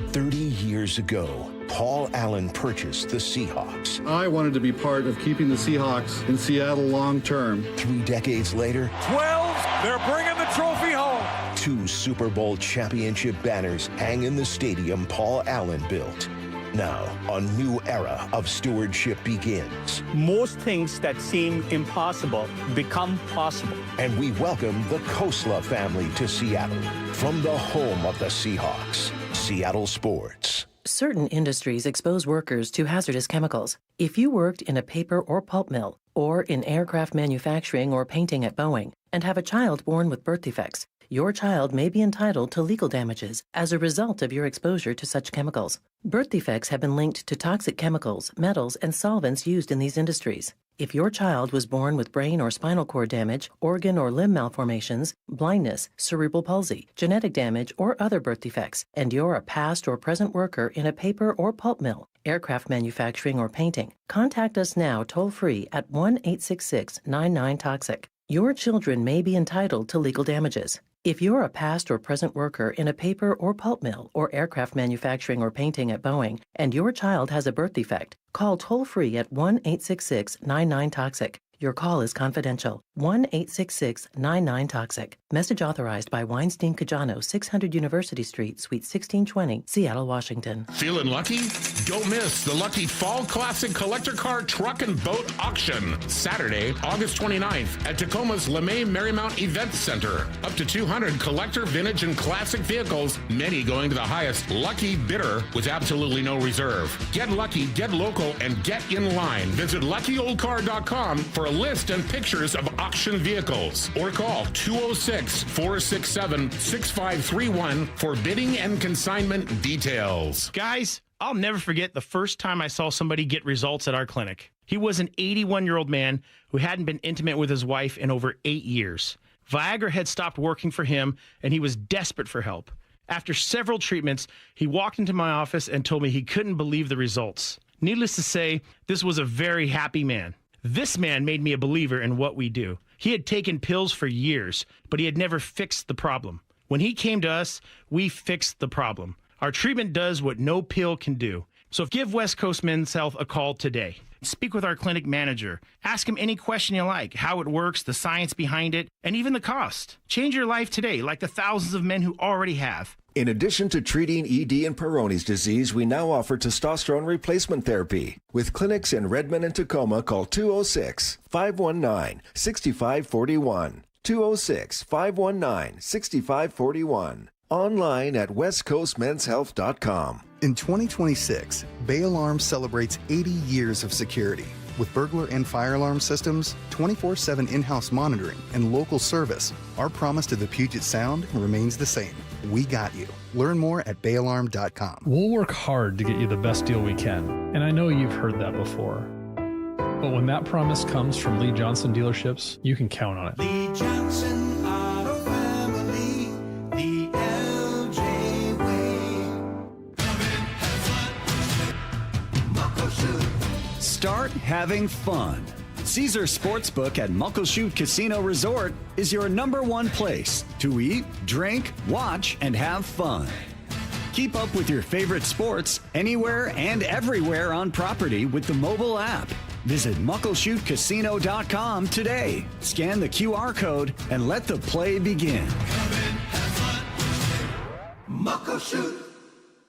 30 years ago, Paul Allen purchased the Seahawks. I wanted to be part of keeping the Seahawks in Seattle long term. 3 decades later, 12, they're bringing the trophy home. 2 Super Bowl championship banners hang in the stadium Paul Allen built. Now, a new era of stewardship begins. Most things that seem impossible become possible. And we welcome the Khoslas family to Seattle from the home of the Seahawks, Seattle Sports. Certain industries expose workers to hazardous chemicals. If you worked in a paper or pulp mill, or in aircraft manufacturing or painting at Boeing, and have a child born with birth defects, your child may be entitled to legal damages as a result of your exposure to such chemicals. Birth defects have been linked to toxic chemicals, metals, and solvents used in these industries. If your child was born with brain or spinal cord damage, organ or limb malformations, blindness, cerebral palsy, genetic damage, or other birth defects, and you're a past or present worker in a paper or pulp mill, aircraft manufacturing, or painting, contact us now toll-free at 1-866-99-TOXIC. Your children may be entitled to legal damages. If you're a past or present worker in a paper or pulp mill or aircraft manufacturing or painting at Boeing, and your child has a birth defect, call toll-free at 1-866-99-TOXIC. Your call is confidential. 1-866-99-TOXIC. Message authorized by Weinstein Cajano, 600 University Street, Suite 1620, Seattle, Washington. Feeling lucky? Don't miss the Lucky Fall Classic Collector Car Truck and Boat Auction, Saturday, August 29th at Tacoma's LeMay Marymount Event Center. Up to 200 collector, vintage, and classic vehicles, many going to the highest lucky bidder with absolutely no reserve. Get lucky, get local, and get in line. Visit luckyoldcar.com for a list and pictures of auction vehicles, or call 206-467-6531 for bidding and consignment details. Guys, I'll never forget the first time I saw somebody get results at our clinic. He was an 81-year-old man who hadn't been intimate with his wife in over 8 years. Viagra had stopped working for him, and he was desperate for help. After several treatments, he walked into my office and told me he couldn't believe the results. Needless to say, this was a very happy man. This man made me a believer in what we do. He had taken pills for years, but he had never fixed the problem. When he came to us, we fixed the problem. Our treatment does what no pill can do. So give West Coast Men's Health a call today. Speak with our clinic manager. Ask him any question you like, how it works, the science behind it, and even the cost. Change your life today, like the thousands of men who already have. In addition to treating ED and Peyronie's disease, we now offer testosterone replacement therapy. With clinics in Redmond and Tacoma, call 206-519-6541. 206-519-6541. Online at westcoastmenshealth.com. In 2026, Bay Alarm celebrates 80 years of security. With burglar and fire alarm systems, 24/7 in-house monitoring, and local service, our promise to the Puget Sound remains the same. We got you. Learn more at bayalarm.com. We'll work hard to get you the best deal we can, and I know you've heard that before. But when that promise comes from Lee Johnson Dealerships, you can count on it. Lee Johnson Auto Family, the LJ way. Come in, have fun. Muckleshoot. Start having fun. Caesars Sportsbook at Muckleshoot Casino Resort is your #1 place to eat, drink, watch, and have fun. Keep up with your favorite sports anywhere and everywhere on property with the mobile app. Visit MuckleshootCasino.com today. Scan the QR code and let the play begin. Muckleshoot.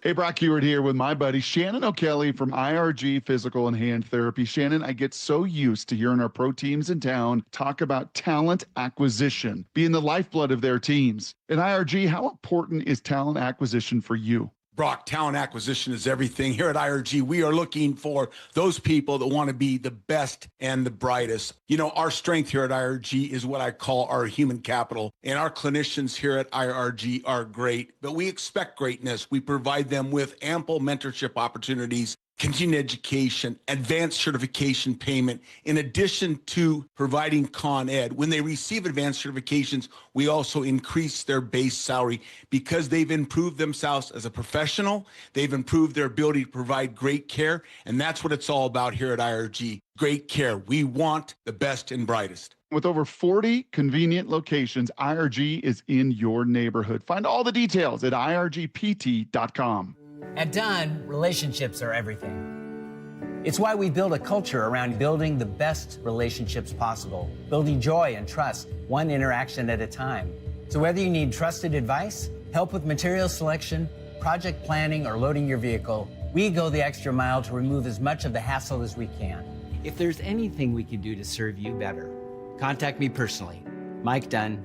Hey, Brock Ewart here with my buddy Shannon O'Kelly from IRG Physical and Hand Therapy. Shannon, I get so used to hearing our pro teams in town talk about talent acquisition being the lifeblood of their teams. At IRG, how important is talent acquisition for you? Brock, talent acquisition is everything. Here at IRG, we are looking for those people that want to be the best and the brightest. You know, our strength here at IRG is what I call our human capital. And our clinicians here at IRG are great, but we expect greatness. We provide them with ample mentorship opportunities, continued education, advanced certification payment, in addition to providing Con Ed. When they receive advanced certifications, we also increase their base salary because they've improved themselves as a professional. They've improved their ability to provide great care, and that's what it's all about here at IRG. Great care. We want the best and brightest. With over 40 convenient locations, IRG is in your neighborhood. Find all the details at irgpt.com. At Dunn, relationships are everything. It's why we build a culture around building the best relationships possible, building joy and trust, one interaction at a time. So whether you need trusted advice, help with material selection, project planning, or loading your vehicle, we go the extra mile to remove as much of the hassle as we can. If there's anything we can do to serve you better, contact me personally. Mike Dunn,